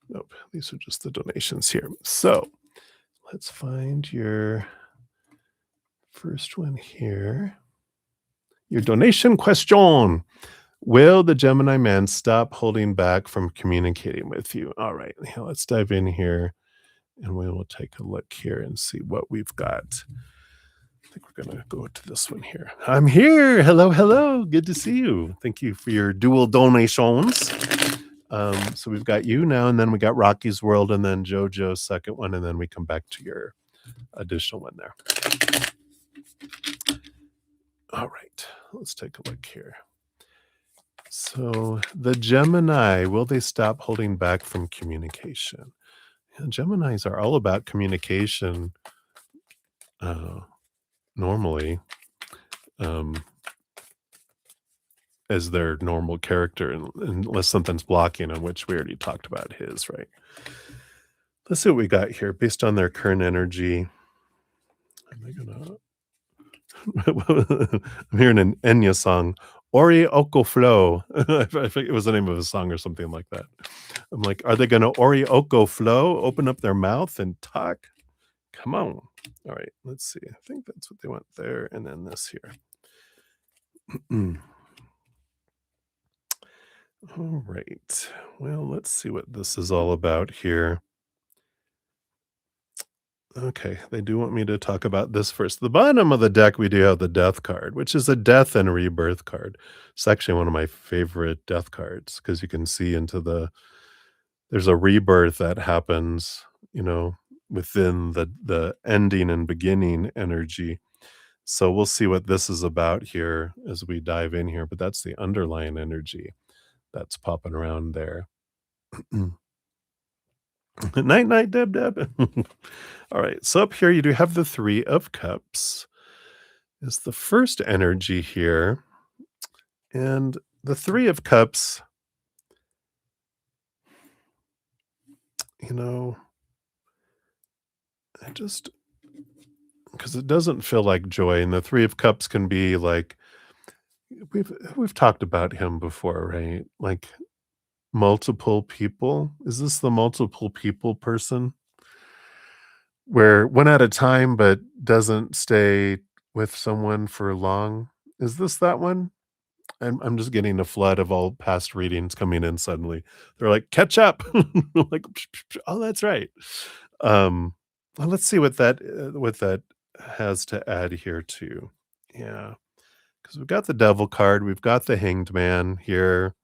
Nope, these are just the donations here. So let's find your first one here. Your donation question. Will the Gemini man stop holding back from communicating with you? All right, let's dive in here and we will take a look here and see what we've got. I think we're going to go to this one here. I'm here. Hello, hello. Good to see you. Thank you for your dual donations. So we've got you now, and then we got Rocky's World, and then JoJo's second one, and then we come back to your additional one there. All right, let's take a look here. So the Gemini, will they stop holding back from communication? Yeah, Geminis are all about communication normally, as their normal character, unless something's blocking, on which we already talked about his, right? Let's see what we got here based on their current energy. Am I gonna I'm hearing an Enya song, Ori Oko Flow. I think it was the name of a song or something like that. I'm like, are they gonna Ori Oko Flow, open up their mouth and talk? Come on. All right, let's see. I think that's what they want there, and then this here. All right. Well, let's see what this is all about here. Okay, they do want me to talk about this first. The bottom of the deck, we do have the death card, which is a death and rebirth card. It's actually one of my favorite death cards because you can see into there's a rebirth that happens, within the ending and beginning energy. So we'll see what this is about here as we dive in here, but that's the underlying energy that's popping around there. Night, night, Deb, Deb. All right. So up here, you do have the Three of Cups, is the first energy here. And the Three of Cups, I just, because it doesn't feel like joy. And the Three of Cups can be like, we've talked about him before, right? Like multiple people. Is this the multiple people person? Where one at a time, but doesn't stay with someone for long. Is this that one? I'm just getting a flood of all past readings coming in suddenly. They're like, "Catch up." Like, "Oh, that's right." Well, let's see what that has to add here too. Yeah, because 'cause we've got the Devil card, we've got the Hanged Man here,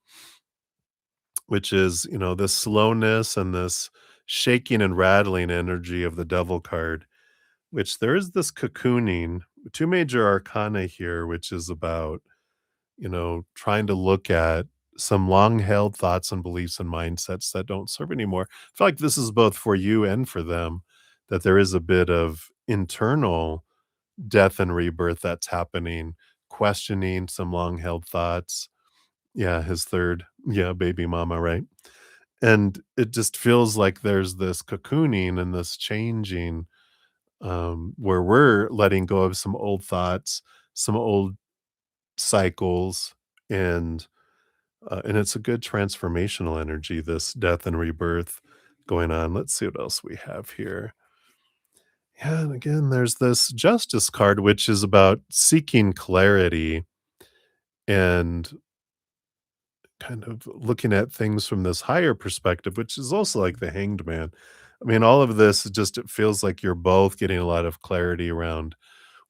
which is, this slowness and this shaking and rattling energy of the Devil card. Which there is this cocooning, 2 major arcana here, which is about, trying to look at some long-held thoughts and beliefs and mindsets that don't serve anymore. I feel like this is both for you and for them, that there is a bit of internal death and rebirth that's happening, questioning some long-held thoughts. Yeah, his 3rd, yeah, baby mama, right? And it just feels like there's this cocooning and this changing, where we're letting go of some old thoughts, some old cycles, and and it's a good transformational energy, this death and rebirth going on. Let's see what else we have here. Yeah, and again, there's this Justice card, which is about seeking clarity and kind of looking at things from this higher perspective, which is also like the Hanged Man. I mean, all of this is just, it feels like you're both getting a lot of clarity around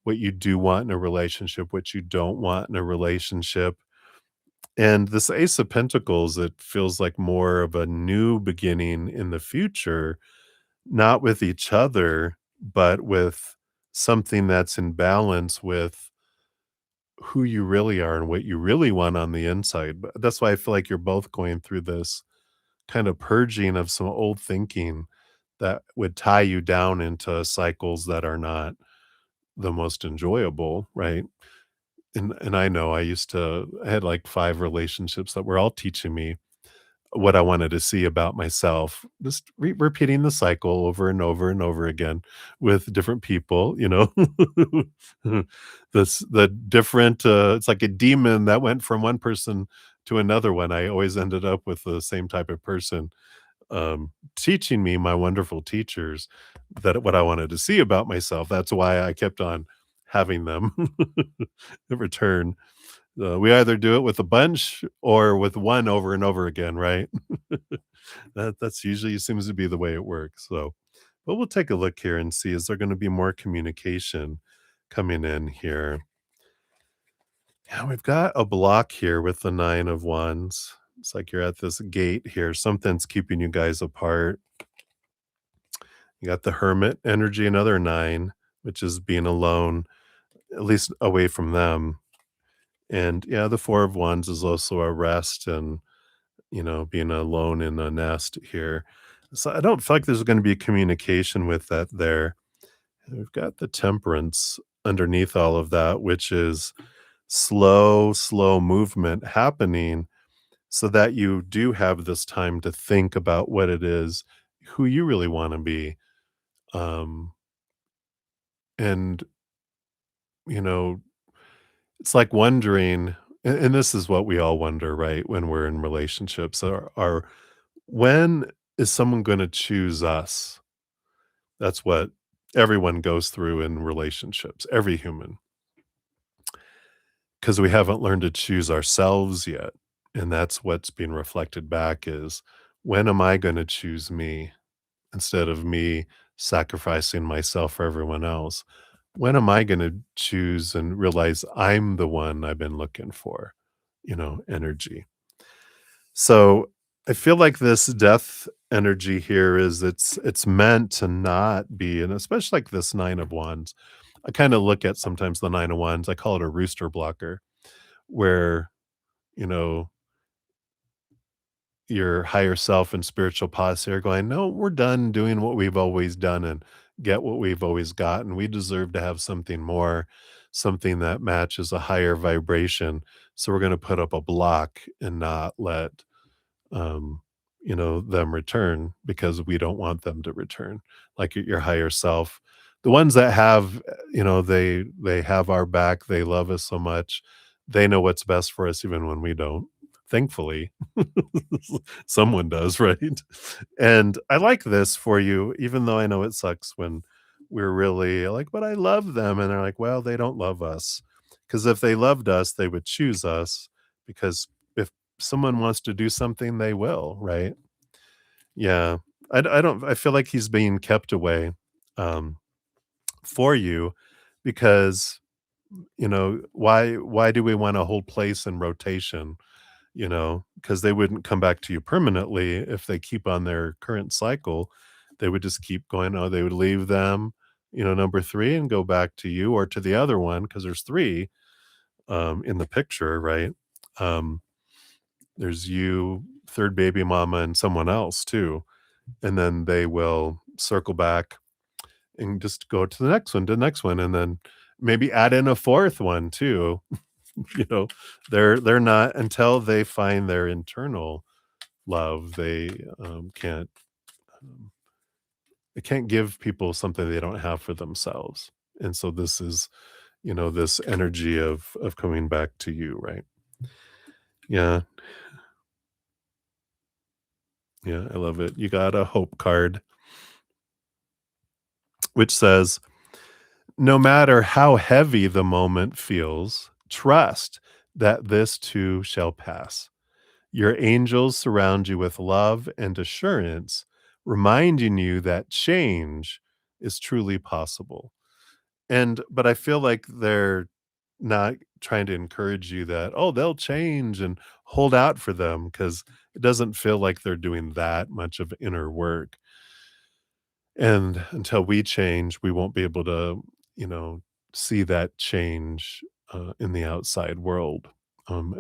what you do want in a relationship, what you don't want in a relationship. And this Ace of Pentacles, it feels like more of a new beginning in the future, not with each other, but with something that's in balance with who you really are and what you really want on the inside. But that's why I feel like you're both going through this kind of purging of some old thinking that would tie you down into cycles that are not the most enjoyable, right? And I know I had like 5 relationships that were all teaching me what I wanted to see about myself, just repeating the cycle over and over and over again with different people, you know? The different, it's like a demon that went from one person to another one. I always ended up with the same type of person, teaching me, my wonderful teachers, that what I wanted to see about myself. That's why I kept on having them in return. We either do it with a bunch or with one over and over again, right? That's usually seems to be the way it works. So, but we'll take a look here and see, is there going to be more communication coming in here? Yeah, we've got a block here with the 9 of wands. It's like you're at this gate here. Something's keeping you guys apart. You got the hermit energy, another 9, which is being alone, at least away from them. And yeah, the 4 of wands is also a rest and, being alone in a nest here. So I don't feel like there's going to be communication with that there. And we've got the temperance underneath all of that, which is slow movement happening so that you do have this time to think about what it is, who you really want to be. Um, and, you know, it's like wondering, and this is what we all wonder, right? When we're in relationships, are when is someone going to choose us? That's what everyone goes through in relationships, every human, because we haven't learned to choose ourselves yet. And that's what's being reflected back is, when am I going to choose me instead of me sacrificing myself for everyone else? When am I going to choose and realize I'm the one I've been looking for, energy? So I feel like this death energy here is it's meant to not be, and especially like this 9 of wands. I kind of look at sometimes the 9 of wands, I call it a rooster blocker, where, you know, your higher self and spiritual posse are going, no, we're done doing what we've always done and get what we've always gotten. We deserve to have something more, something that matches a higher vibration. So we're going to put up a block and not let um, them return because we don't want them to return. Like your higher self, the ones that have, they have our back. They love us so much. They know what's best for us, even when we don't. Thankfully, someone does, right? And I like this for you, even though I know it sucks when we're really like, but I love them. And they're like, well, they don't love us. Because if they loved us, they would choose us. Because if someone wants to do something, they will, right? Yeah. I don't, I feel like he's being kept away um, for you because, why do we want to hold place in rotation? Because they wouldn't come back to you permanently if they keep on their current cycle. They would just keep going. Oh, they would leave them, number 3 and go back to you or to the other one because there's 3 in the picture, right? Um, there's you, third baby mama, and someone else too. And then they will circle back and just go to the next one, and then maybe add in a fourth one too. you know, they're not until they find their internal love, um, they can't give people something they don't have for themselves. And so this is, this energy of coming back to you, right? Yeah, yeah, I love it. You got a hope card, which says, no matter how heavy the moment feels, trust that this too shall pass. Your angels surround you with love and assurance, reminding you that change is truly possible. But I feel like they're not trying to encourage you that, oh, they'll change and hold out for them, because it doesn't feel like they're doing that much of inner work. And until we change, we won't be able to, you know, see that change in the outside world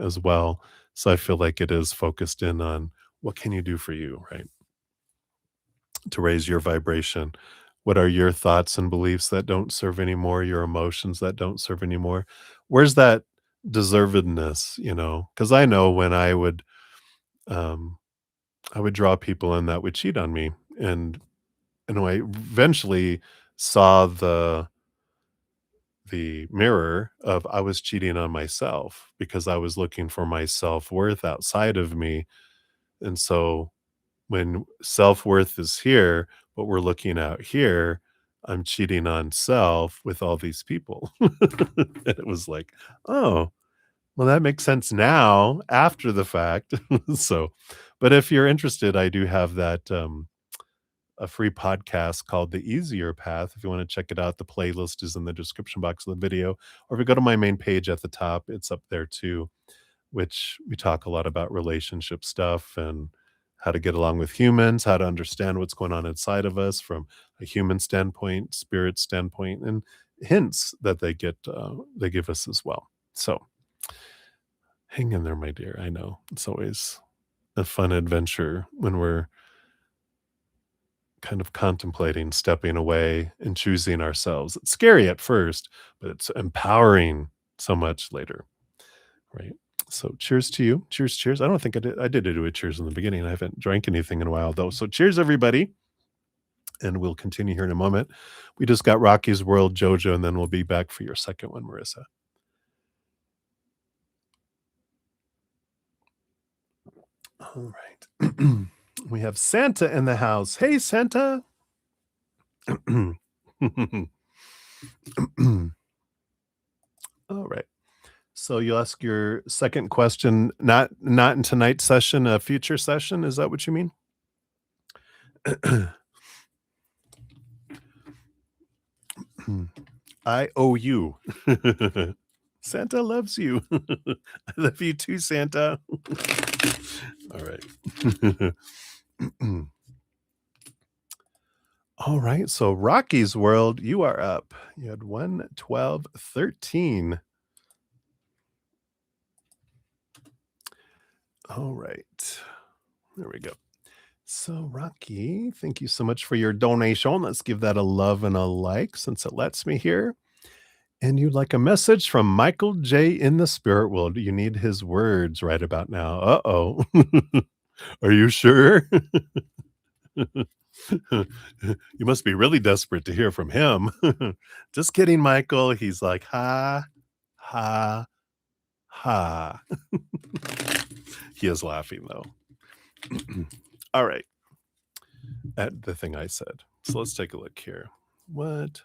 as well. So I feel like it is focused in on what can you do for you, right? To raise your vibration. What are your thoughts and beliefs that don't serve anymore, your emotions that don't serve anymore? Where's that deservedness, you know? Because I know when um, I would draw people in that would cheat on me, and when I eventually saw the mirror of I was cheating on myself because I was looking for my self-worth outside of me, and so when self-worth is here, what we're looking at here, I'm cheating on self with all these people. And it was like, "Oh, well, that makes sense now after the fact." So, but if you're interested, I do have that, a free podcast called The Easier Path. If you wanna check it out, the playlist is in the description box of the video, or if you go to my main page at the top, it's up there too, which we talk a lot about relationship stuff and how to get along with humans, how to understand what's going on inside of us from a human standpoint, spirit standpoint, and hints that they give us as well. So, hang in there, my dear. I know it's always a fun adventure when we're kind of contemplating stepping away and choosing ourselves. It's scary at first, but it's empowering so much later, right? So cheers to you. Cheers, cheers. I don't think I did. I did do a cheers in the beginning. I haven't drank anything in a while though. So cheers, everybody. And we'll continue here in a moment. We just got Rocky's World, Jojo, and then we'll be back for your second one, Marissa. All right. We have Santa in the house. Hey, Santa. All right. So you'll ask your second question, not in tonight's session, a future session. Is that what you mean? I owe you. Santa loves you. I love you too, Santa. All right. All right. So Rocky's World, you are up. You had 1, 12, 13. All right. There we go. So, Rocky, thank you so much for your donation. Let's give that a love and a like since it lets me here. And you'd like a message from Michael J. in the spirit world. You need his words right about now. Uh oh. Are you sure? You must be really desperate to hear from him. Just kidding, Michael. He's like, ha, ha, ha. He is laughing, though. All right. At the thing I said. So let's take a look here. What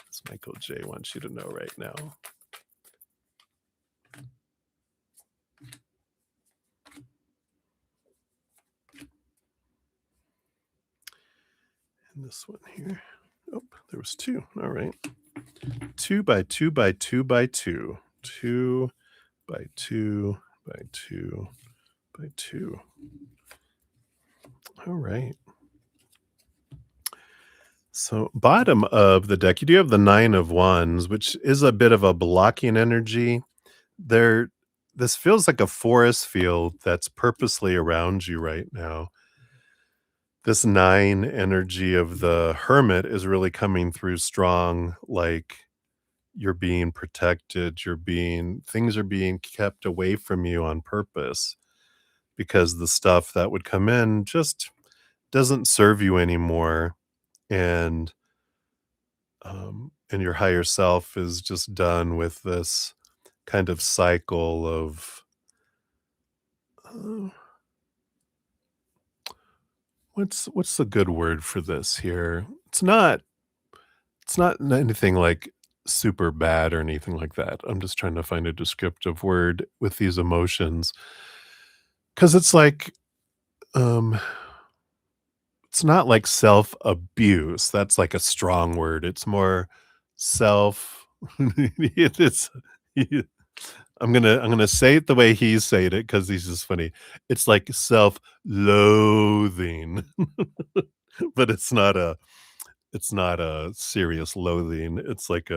does Michael J want you to know right now? And this one here. Oh, there was two. All right. 2 by 2 by 2 by 2. 2 by 2 by 2 by 2. All right. So, bottom of the deck, you do have the 9 of Wands, which is a bit of a blocking energy. There, this feels like a forest field that's purposely around you right now. This 9 energy of the Hermit is really coming through strong, like you're being protected, things are being kept away from you on purpose because the stuff that would come in just doesn't serve you anymore. And your higher self is just done with this kind of cycle of uh, what's the good word for this here? It's not anything like super bad or anything like that. I'm just trying to find a descriptive word with these emotions because it's like um it's not like self-abuse. That's like a strong word. It's more self it's I'm gonna say it the way he's saying it because he's just funny. It's like self-loathing, but it's not a serious loathing. It's like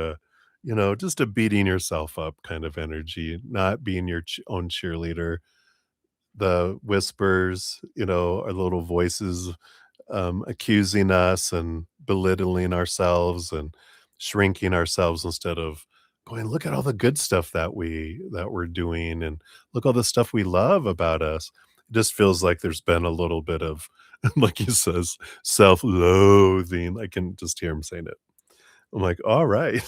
just a beating yourself up kind of energy, not being your own cheerleader. The whispers, are little voices accusing us and belittling ourselves and shrinking ourselves instead of going, look at all the good stuff that we're doing and look all the stuff we love about us. It just feels like there's been a little bit of, like he says, self-loathing. I can just hear him saying it. I'm like, all right.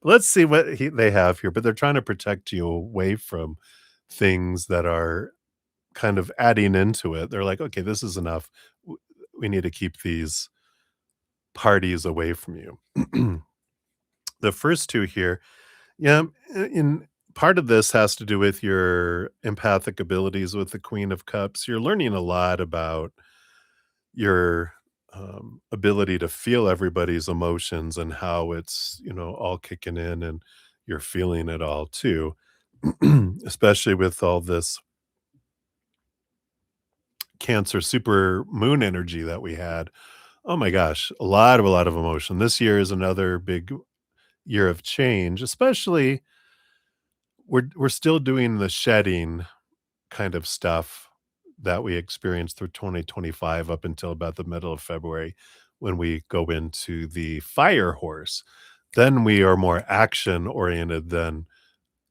Let's see what they have here. But they're trying to protect you away from things that are kind of adding into it. They're like, okay, this is enough. We need to keep these parties away from you. The first two here, yeah, in part of this has to do with your empathic abilities with the Queen of Cups. You're learning a lot about your ability to feel everybody's emotions and how it's, all kicking in and you're feeling it all too, especially with all this Cancer super moon energy that we had. Oh my gosh, a lot of emotion. This year is another big year of change, especially we're still doing the shedding kind of stuff that we experienced through 2025 up until about the middle of February when we go into the fire horse. Then we are more action oriented than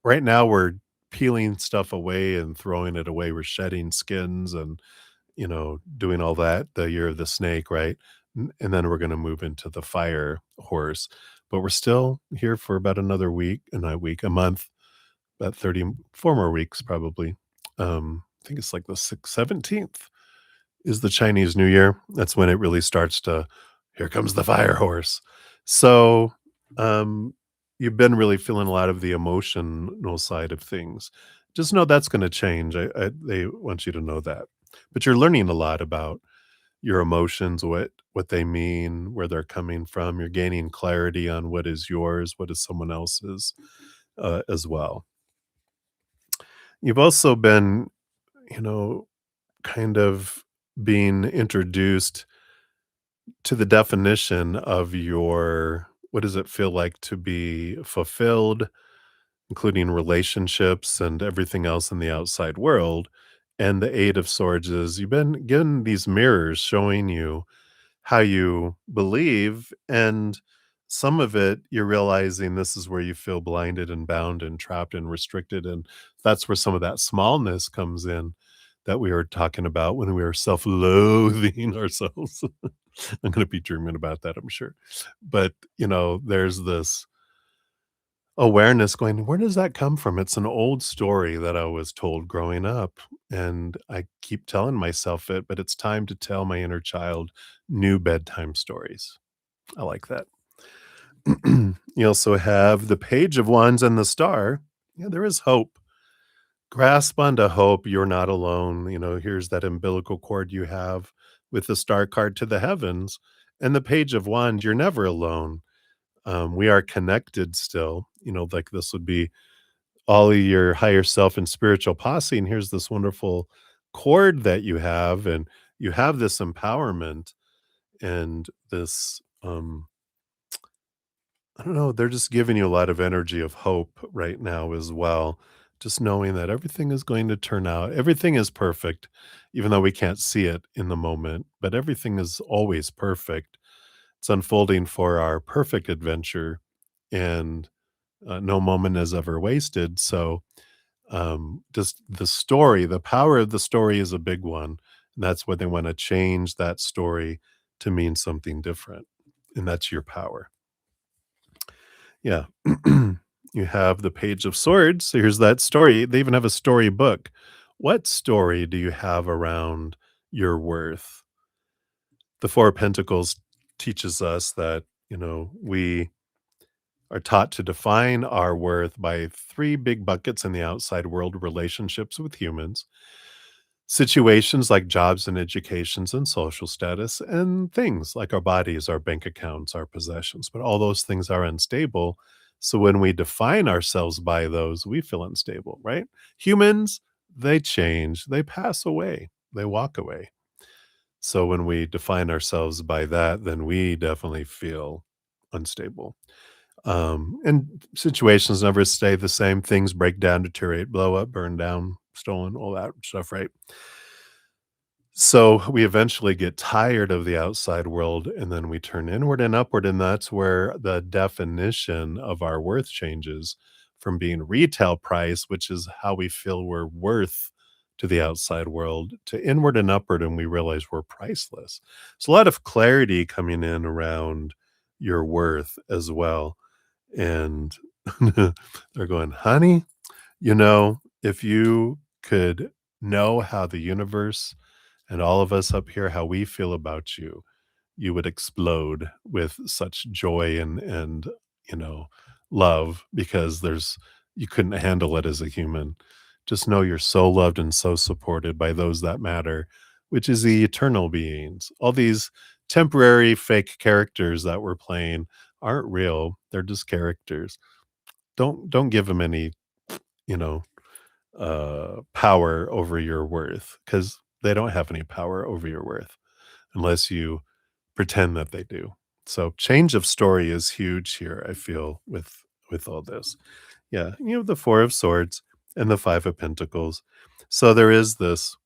right now we're peeling stuff away and throwing it away. We're shedding skins and doing all that, the year of the snake, right? And then we're gonna move into the fire horse, but we're still here for about another week, not a week, a month, about 34 more weeks probably. I think it's like the 17th is the Chinese New Year. That's when it really starts to, "Here comes the fire horse." So, um, you've been really feeling a lot of the emotional side of things. Just know that's gonna change. They want you to know that. But you're learning a lot about your emotions, what they mean, where they're coming from. You're gaining clarity on what is yours, what is someone else's, as well. You've also been, you know, kind of being introduced to the definition of your what does it feel like to be fulfilled, including relationships and everything else in the outside world. And the Eight of Swords is you've been given these mirrors showing you how you believe, and some of it you're realizing this is where you feel blinded and bound and trapped and restricted, and that's where some of that smallness comes in that we were talking about when we were self-loathing ourselves. I'm gonna be dreaming about that, I'm sure. But, there's this awareness going, "Where does that come from?" It's an old story that I was told growing up, and I keep telling myself it, but it's time to tell my inner child new bedtime stories. I like that. You also have the Page of Wands and the Star. Yeah, there is hope. Grasp onto hope. You're not alone. Here's that umbilical cord you have with the star card to the heavens. And the Page of Wands, you're never alone. We are connected still. Like this would be all of your higher self and spiritual posse. And here's this wonderful cord that you have, and you have this empowerment and this I don't know, they're just giving you a lot of energy of hope right now as well. Just knowing that everything is going to turn out. Everything is perfect, even though we can't see it in the moment, but everything is always perfect. It's unfolding for our perfect adventure, and no moment is ever wasted. So, just the story, the power of the story is a big one. And that's why they want to change that story to mean something different. And that's your power. Yeah. You have the Page of Swords. So here's that story. They even have a storybook. What story do you have around your worth? The Four of Pentacles teaches us that, we are taught to define our worth by three big buckets in the outside world: relationships with humans, situations like jobs and educations and social status, and things like our bodies, our bank accounts, our possessions. But all those things are unstable. So when we define ourselves by those, we feel unstable, right? Humans, they change, they pass away, they walk away. So when we define ourselves by that, then we definitely feel unstable. And situations never stay the same. Things break down, deteriorate, blow up, burn down, stolen, all that stuff, right? So we eventually get tired of the outside world and then we turn inward and upward. And that's where the definition of our worth changes from being retail price, which is how we feel we're worth to the outside world, to inward and upward. And we realize we're priceless. So a lot of clarity coming in around your worth as well. And they're going, honey, if you could know how the universe and all of us up here, how we feel about you, you would explode with such joy and you know love because you couldn't handle it as a human. Just know you're so loved and so supported by those that matter, which is the eternal beings. All these temporary fake characters that we're playing aren't real. They're just characters. Don't give them any, you know, power over your worth because they don't have any power over your worth unless you pretend that they do. So change of story is huge here, I feel, with all this. Yeah, the 4 of Swords and the 5 of Pentacles. So there is this,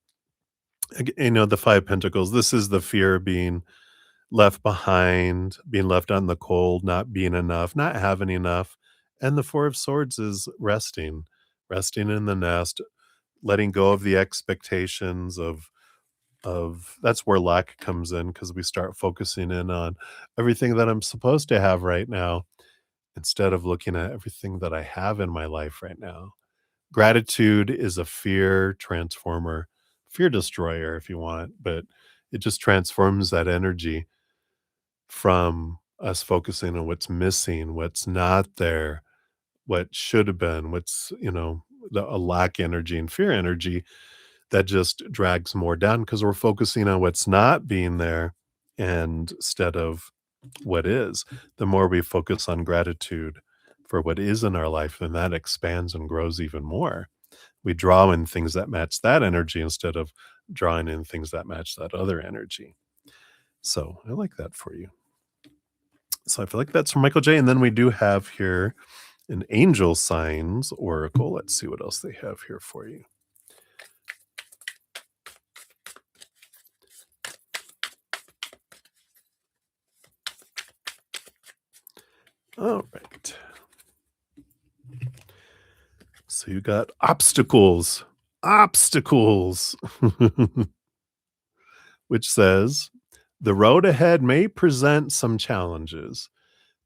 the 5 Pentacles, this is the fear of being left behind, being left out in the cold, not being enough, not having enough. And the 4 of Swords is resting in the nest, letting go of the expectations of that's where lack comes in because we start focusing in on everything that I'm supposed to have right now instead of looking at everything that I have in my life right now. Gratitude is a fear transformer, fear destroyer if you want, but it just transforms that energy from us focusing on what's missing, what's not there, what should have been, a lack energy and fear energy that just drags more down because we're focusing on what's not being there and instead of what is. The more we focus on gratitude for what is in our life, then that expands and grows even more. We draw in things that match that energy instead of drawing in things that match that other energy. So I like that for you. So I feel like that's from Michael J. And then we do have here an angel signs oracle. Let's see what else they have here for you. All right. So you got obstacles, obstacles, which says the road ahead may present some challenges.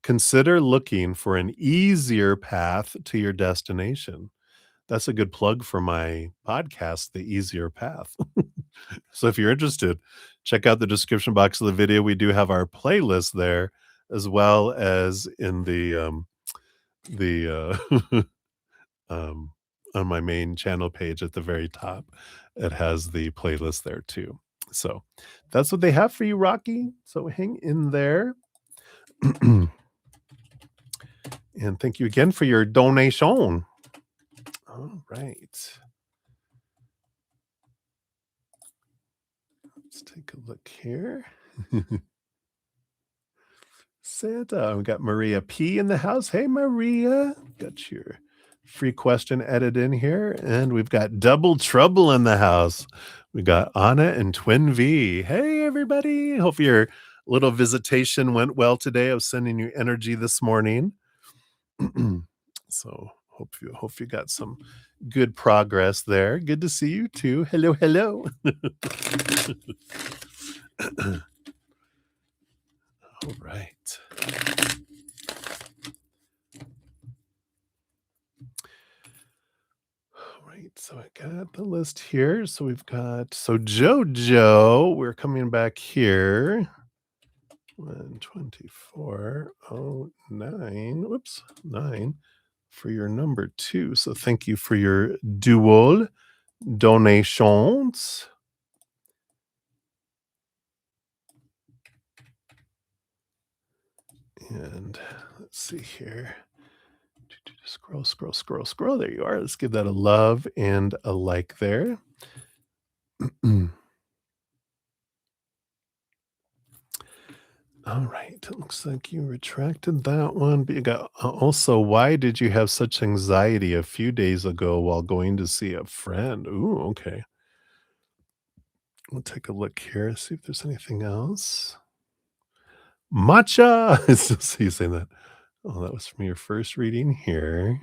Consider looking for an easier path to your destination. That's a good plug for my podcast, The Easier Path. So if you're interested, check out the description box of the video. We do have our playlist there, as well as in the um, on my main channel page at the very top. It has the playlist there too. So that's what they have for you, Rocky. So hang in there. And thank you again for your donation. All right. Let's take a look here. Santa, we got Maria P in the house. Hey, Maria. Got your free question edited in here. And we've got Double Trouble in the house. We got Anna and Twin V. Hey, everybody. Hope your little visitation went well today. I was sending you energy this morning. So hope you got some good progress there. Good to see you too. Hello, hello. All right. All right, so I got the list here. So we've got Jojo, we're coming back here. 12409. Whoops, 9 for your number 2. So thank you for your dual donations. And let's see here. Scroll, scroll, scroll, scroll. There you are. Let's give that a love and a like there. All right. It looks like you retracted that one. But you got also, why did you have such anxiety a few days ago while going to see a friend? Ooh, okay. We'll take a look here, see if there's anything else. Matcha! It's just you saying that. Oh, that was from your first reading here.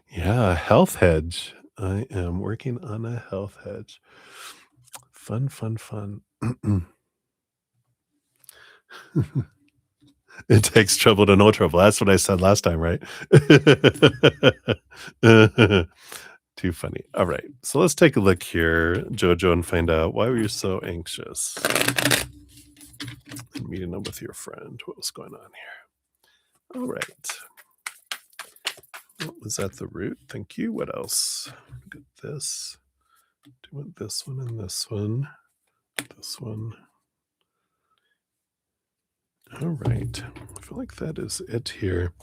Yeah, a health hedge. I am working on a health hedge. Fun, fun, fun. It takes trouble to know trouble. That's what I said last time, right? Too funny. All right. So let's take a look here, Jojo, and find out why were you so anxious in meeting up with your friend? What was going on here? All right. What was at the root? Thank you. What else? Get this. Do you want this one and this one? This one. All right. I feel like that is it here.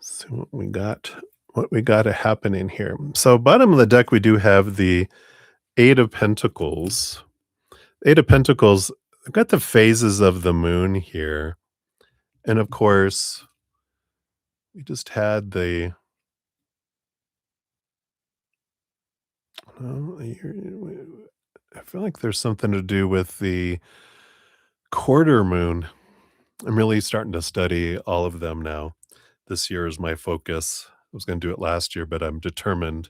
See what we got happening here. So bottom of the deck, we do have the Eight of Pentacles. Eight of Pentacles, I've got the phases of the moon here. And of course, we just had the I feel like there's something to do with the quarter moon. I'm really starting to study all of them now. This year is my focus. I was going to do it last year, but I'm determined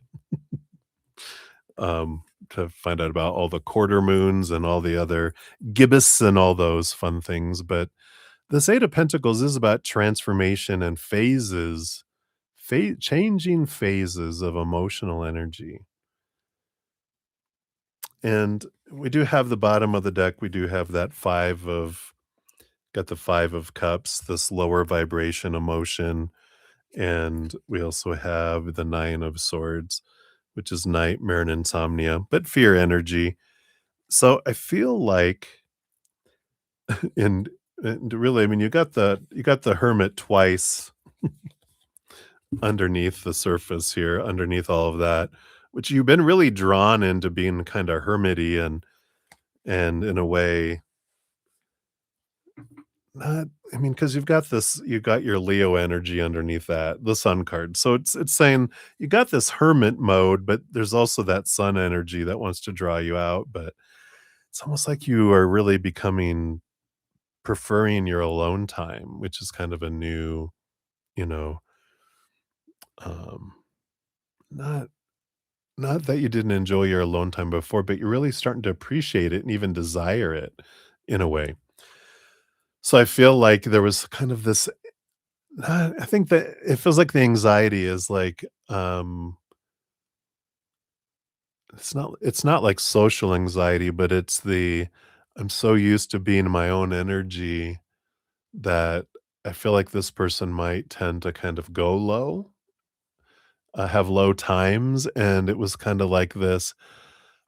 to find out about all the quarter moons and all the other gibbous and all those fun things. But this Eight of Pentacles is about transformation and phases, changing phases of emotional energy. And we do have the bottom of the deck. We do have that got the Five of Cups, this lower vibration emotion. And we also have the Nine of Swords, which is nightmare and insomnia, but fear energy. So I feel like, and, and really, I mean, you got the Hermit twice underneath the surface here, underneath all of that, which you've been really drawn into being kind of hermity and in a way, not, I mean, because you got your Leo energy underneath that, the Sun card. So it's saying you got this hermit mode, but there's also that sun energy that wants to draw you out. But it's almost like you are really becoming preferring your alone time, which is kind of a new, you know, um, not not that you didn't enjoy your alone time before, but you're really starting to appreciate it and even desire it in a way. So I feel like there was kind of this I think that it feels like the anxiety is like, it's not like social anxiety, but it's the I'm so used to being in my own energy that I feel like this person might tend to kind of go low, have low times, and it was kinda like this,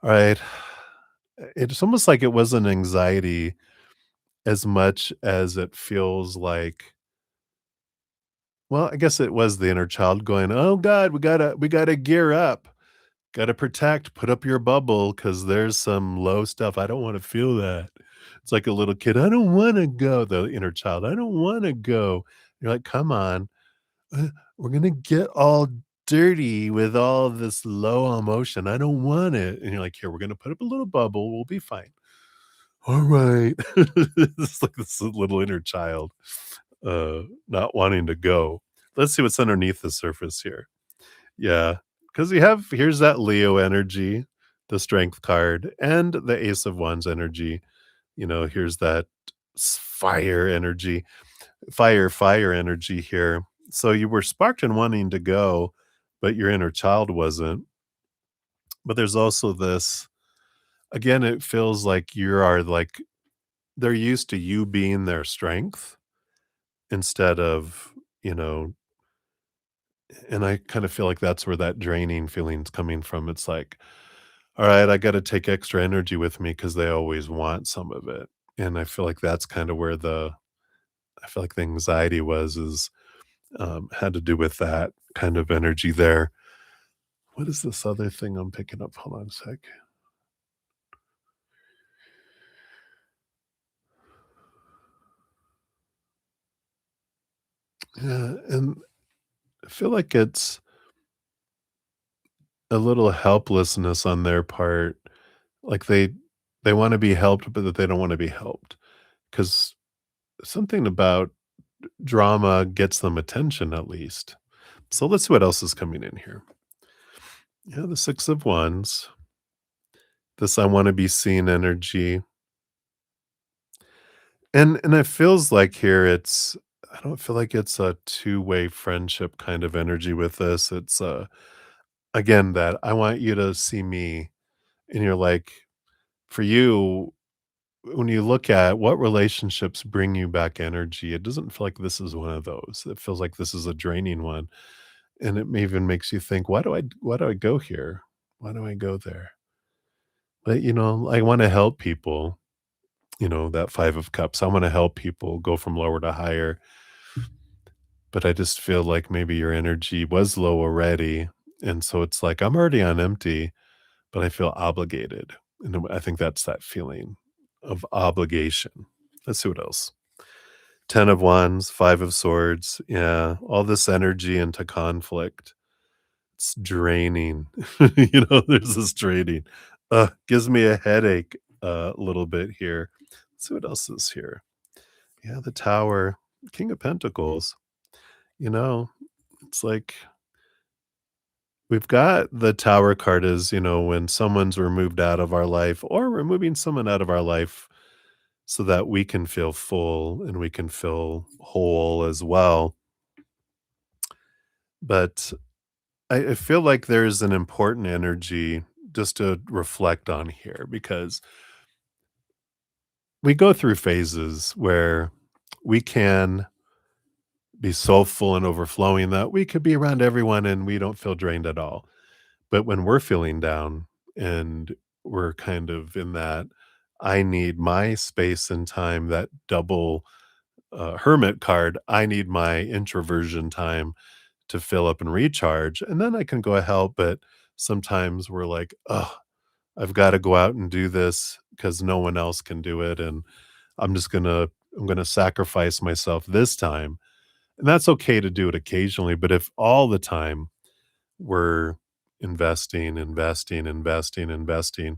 "Alright." It's almost like it wasn't anxiety as much as it feels like, well, I guess it was the inner child going, "Oh god, we gotta gear up. Gotta protect, put up your bubble because there's some low stuff. I don't wanna feel that." It's like a little kid, "I don't wanna go," the inner child, "I don't wanna go." You're like, "Come on, we're gonna get all dirty with all this low emotion. I don't want it." And you're like, "Here, we're gonna put up a little bubble, we'll be fine." "Alright." It's like this little inner child, not wanting to go. Let's see what's underneath the surface here. Yeah, because here's that Leo energy, the Strength card, and the Ace of Wands energy. Here's that fire energy, fire energy here. So you were sparked and wanting to go, but your inner child wasn't. But there's also this, again, it feels like you are like they're used to you being their strength instead of, you know, and I kind of feel like that's where that draining feeling's coming from. It's like, all right, I gotta take extra energy with me because they always want some of it, and I feel like that's kinda where I feel like the anxiety had to do with that kind of energy there. What is this other thing I'm picking up? Hold on a sec. Yeah, and I feel like it's a little helplessness on their part. Like they wanna be helped, but that they don't wanna be helped. Because something about drama gets them attention at least. So let's see what else is coming in here. Yeah, the 6 of Wands, this I wanna be seen energy. And it feels like here I don't feel like it's a two-way friendship kind of energy with this. It's, again, that I want you to see me, and you're like for you, when you look at what relationships bring you back energy, it doesn't feel like this is one of those. It feels like this is a draining one, and it may even makes you think, why do I go here? Why do I go there?" But, I wanna help people, that 5 of cups. I wanna help people go from lower to higher, but I just feel like maybe your energy was low already, and so it's like, I'm already on empty, but I feel obligated, and I think that's that feeling of obligation. Let's see what else. 10 of Wands, 5 of Swords, yeah, all this energy into conflict. It's draining. There's this draining. Gives me a headache a little bit here. Let's see what else is here. Yeah, the Tower, King of Pentacles. You know, it's like we've got the Tower card is, when someone's removed out of our life or removing someone out of our life so that we can feel full and we can feel whole as well. But I feel like there's an important energy just to reflect on here because we go through phases where we can be so full and overflowing that we could be around everyone and we don't feel drained at all. But when we're feeling down and we're kind of in that, I need my space and time, that double hermit card, I need my introversion time to fill up and recharge. And then I can go help. But sometimes we're like, oh, I've got to go out and do this because no one else can do it. And I'm going to sacrifice myself this time. And that's okay to do it occasionally. But if all the time we're investing, investing, investing, investing.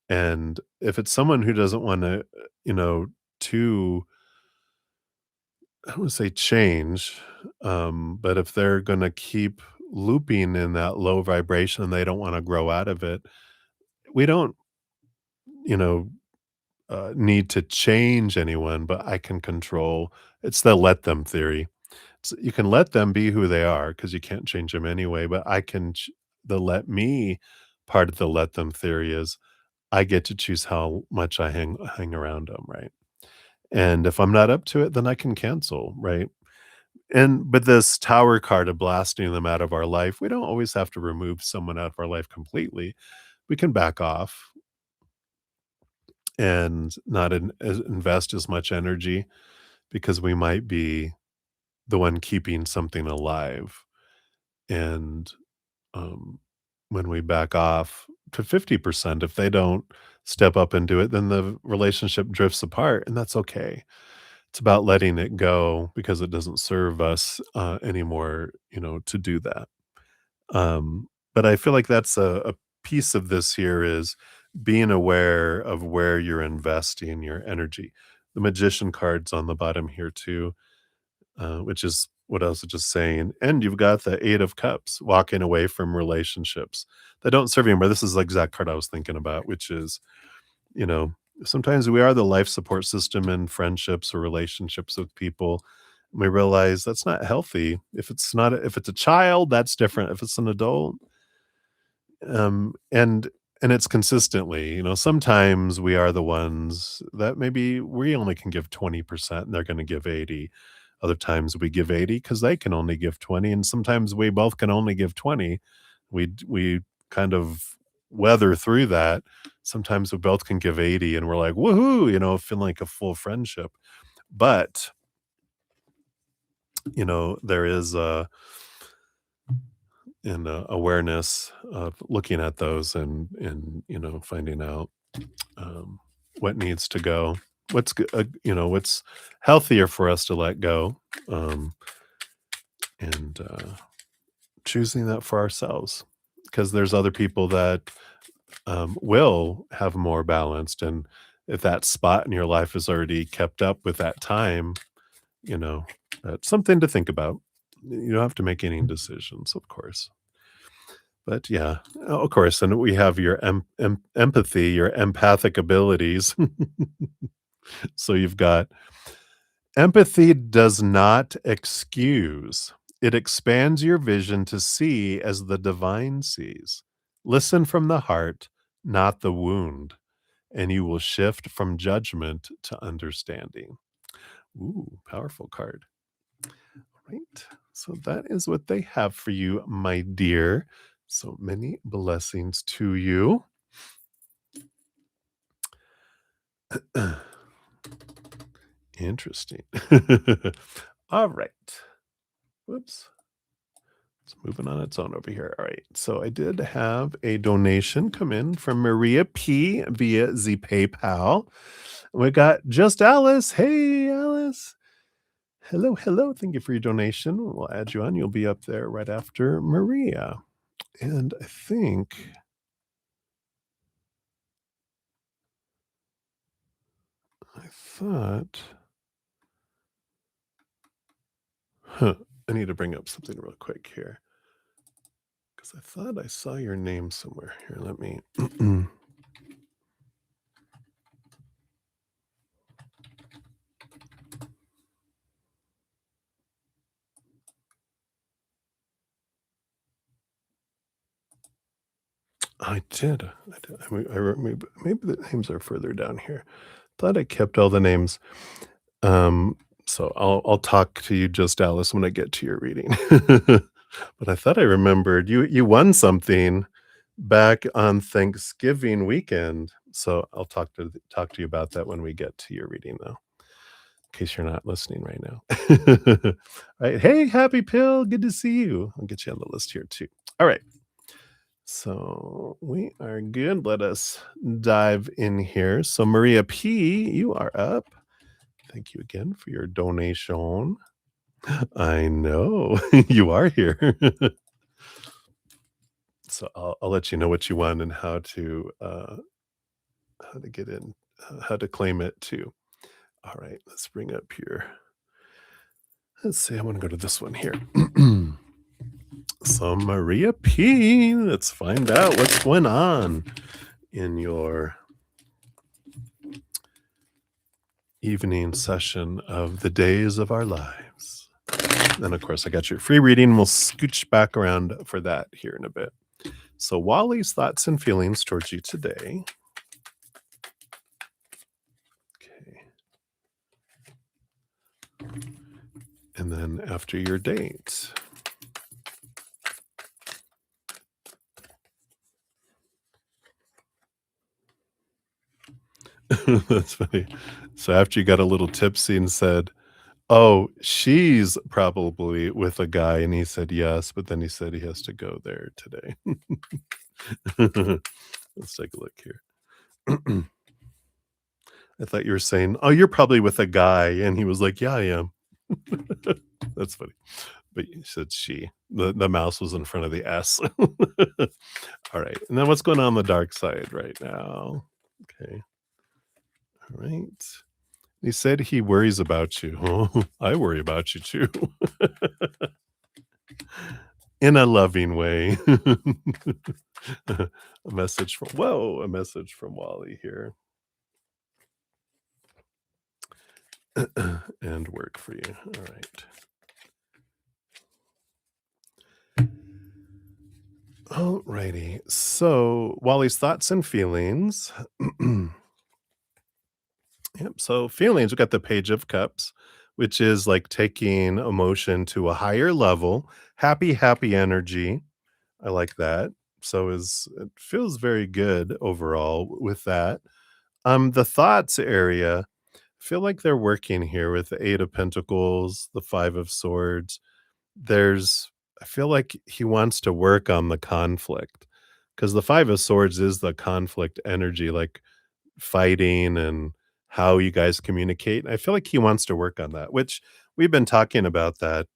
And if it's someone who doesn't want to, to, I don't want to say change, but if they're going to keep looping in that low vibration and they don't want to grow out of it, we don't, you know, need to change anyone, but I can control. It's the let them theory. You can let them be who they are because you can't change them anyway. But the let me part of the let them theory is I get to choose how much I hang around them, right? And if I'm not up to it, then I can cancel, right? But this tower card of blasting them out of our life, we don't always have to remove someone out of our life completely. We can back off and not invest as much energy because we might be the one keeping something alive. And um, when we back off to 50%, if they don't step up and do it, then the relationship drifts apart, and that's okay. It's about letting it go because it doesn't serve us anymore, to do that. But I feel like that's a piece of this here is being aware of where you're investing your energy. The magician card's on the bottom here too, which is what I was just saying. And you've got the 8 of Cups, walking away from relationships that don't serve you anymore. This is the exact card I was thinking about, which is, you know, sometimes we are the life support system in friendships or relationships with people. We realize that's not healthy. If it's a child, that's different. If it's an adult, and it's consistently, sometimes we are the ones that maybe we only can give 20% and they're going to give 80. Other times we give 80 because they can only give 20. And sometimes we both can only give 20. We kind of weather through that. Sometimes we both can give 80 and we're like, woohoo, feeling like a full friendship. But, there is awareness of looking at those and finding out um, what needs to go, what's healthier for us to let go, um, and choosing that for ourselves, because there's other people that will have more balanced. And if that spot in your life is already kept up with that time, you know, that's something to think about. You don't have to make any decisions, of course. But yeah, of course. And we have your empathy, your empathic abilities. So you've got empathy does not excuse, it expands your vision to see as the divine sees. Listen from the heart, not the wound, and you will shift from judgment to understanding. Ooh, powerful card. Right. So that is what they have for you, my dear. So many blessings to you. Interesting. All right. Whoops. It's moving on its own over here. All right. So I did have a donation come in from Maria P via the PayPal. We got just Alice. Hey, Alice. Hello, hello. Thank you for your donation. We'll add you on. You'll be up there right after Maria. And I thought, huh, I need to bring up something real quick here because I thought I saw your name somewhere. Here, let me. I did. I did. Maybe the names are further down here. Thought I kept all the names. Um, so I'll talk to you, just Alice, when I get to your reading. But I thought I remembered you won something back on Thanksgiving weekend. So I'll talk to you about that when we get to your reading, though, in case you're not listening right now. All right. Hey, Happy Pill. Good to see you. I'll get you on the list here too. All right. So we are good. Let us dive in here. So Maria P, you are up. Thank you again for your donation. I know you are here. So I'll let you know what you want and how to get in, how to claim it too. All right, let's bring up here. Let's see. I want to go to this one here. So Maria P, let's find out what's going on in your evening session of the days of our lives. Then, of course, I got your free reading. We'll scooch back around for that here in a bit. So, Wally's thoughts and feelings towards you today. Okay. And then after your date. That's funny. So, after you got a little tipsy and said, "Oh, she's probably with a guy," and he said yes, but then he said he has to go there today. Let's take a look here. I thought you were saying, "Oh, you're probably with a guy," and he was like, "Yeah, I am." That's funny. But you said she. The mouse was in front of the S. All right. And then what's going on the dark side right now? Okay. All right. He said he worries about you. Oh, I worry about you too. In a loving way. A message from Wally here. And work for you. All right. All righty. So, Wally's thoughts and feelings. Yep. So, feelings, we got the Page of Cups, which is like taking emotion to a higher level. Happy, happy energy. I like that. So, is it feels very good overall with that. The thoughts area, I feel like they're working here with the Eight of Pentacles, the Five of Swords. There's I feel like he wants to work on the conflict because the Five of Swords is the conflict energy, like fighting and how you guys communicate. I feel like he wants to work on that, which we've been talking about that,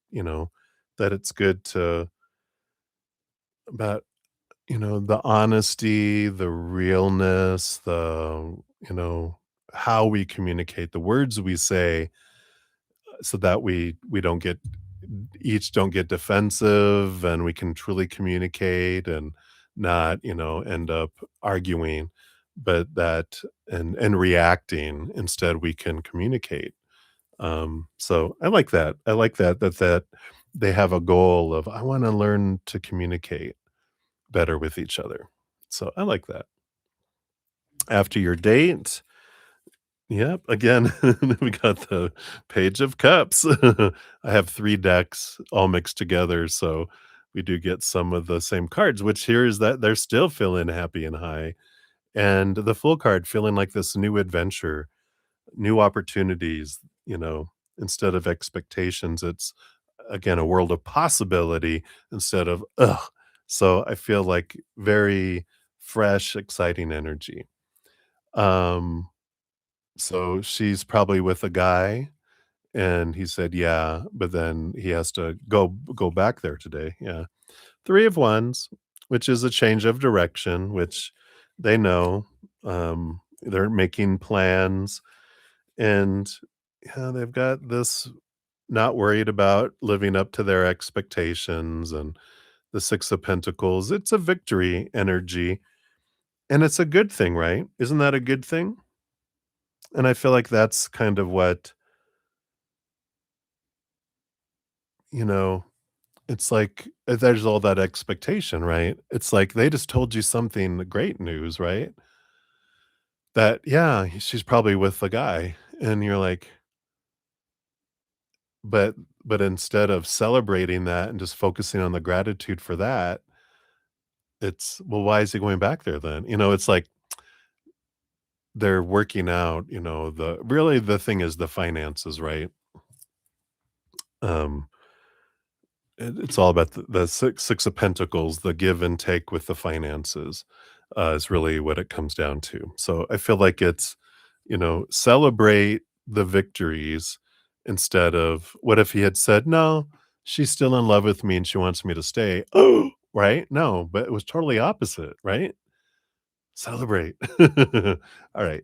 that it's good to about, the honesty, the realness, you know, how we communicate, the words we say, so that we don't get each don't get defensive and we can truly communicate and not, end up arguing, but that and reacting. Instead, we can communicate. So I like that. I like that they have a goal of, I wanna learn to communicate better with each other. So I like that. After your date, yep, again, we got the Page of Cups. I have 3 decks all mixed together, so we do get some of the same cards, which here is that they're still feeling happy and high, and the Fool card feeling like this new adventure, new opportunities, instead of expectations, it's, again, a world of possibility instead of, "Ugh." So I feel like very fresh, exciting energy. Um so she's probably with a guy, and he said, "Yeah," but then he has to go back there today, yeah. 3 of Wands, which is a change of direction, which they know, they're making plans, and, yeah, they've got this not worried about living up to their expectations, and the 6 of Pentacles, it's a victory energy, and it's a good thing, right? Isn't that a good thing? And I feel like that's kind of what, you know it's like, there's all that expectation, right? It's like they just told you something great news, right? That, yeah, she's probably with the guy, and you're like, but instead of celebrating that and just focusing on the gratitude for that, it's, well, why is he going back there then? It's like they're working out, the thing is the finances, right? Um it's all about the six of pentacles, the give and take with the finances, is really what it comes down to. So I feel like it's, celebrate the victories instead of, what if he had said, "No, she's still in love with me and she wants me to stay." Oh, right? No, but it was totally opposite, right? Celebrate. All right.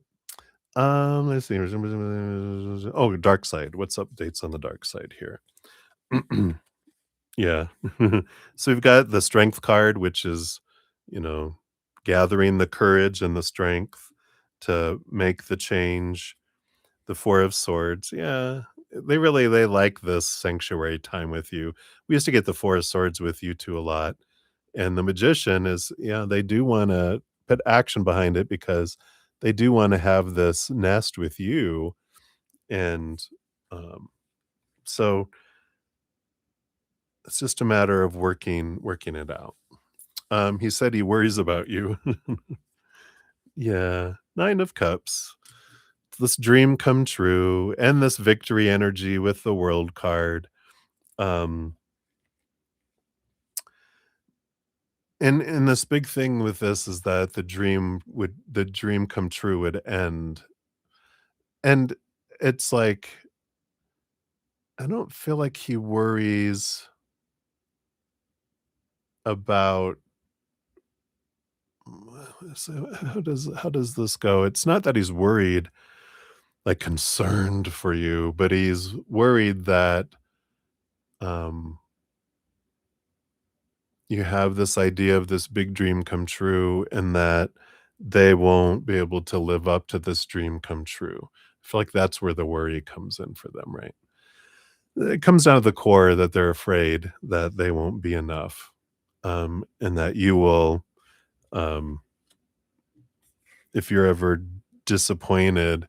Let's see. Oh, dark side. What's updates on the dark side here? Yeah. So we've got the strength card, which is, you know, gathering the courage and the strength to make the change. The 4 of swords. Yeah. They like this sanctuary time with you. We used to get the 4 of swords with you 2 a lot. And the magician is, yeah, they do want to put action behind it because they do want to have this nest with you. And um, so it's just a matter of working it out. He said he worries about you. Yeah, 9 of cups. This dream come true and this victory energy with the world card. Um, and this big thing with this is that the dream come true would end. And it's like, I don't feel like he worries about, so how does this go? It's not that he's worried, like, concerned for you, but he's worried that, um, you have this idea of this big dream come true and that they won't be able to live up to this dream come true. I feel like that's where the worry comes in for them, right? It comes down to the core that they're afraid that they won't be enough, and that you will, um, if you're ever disappointed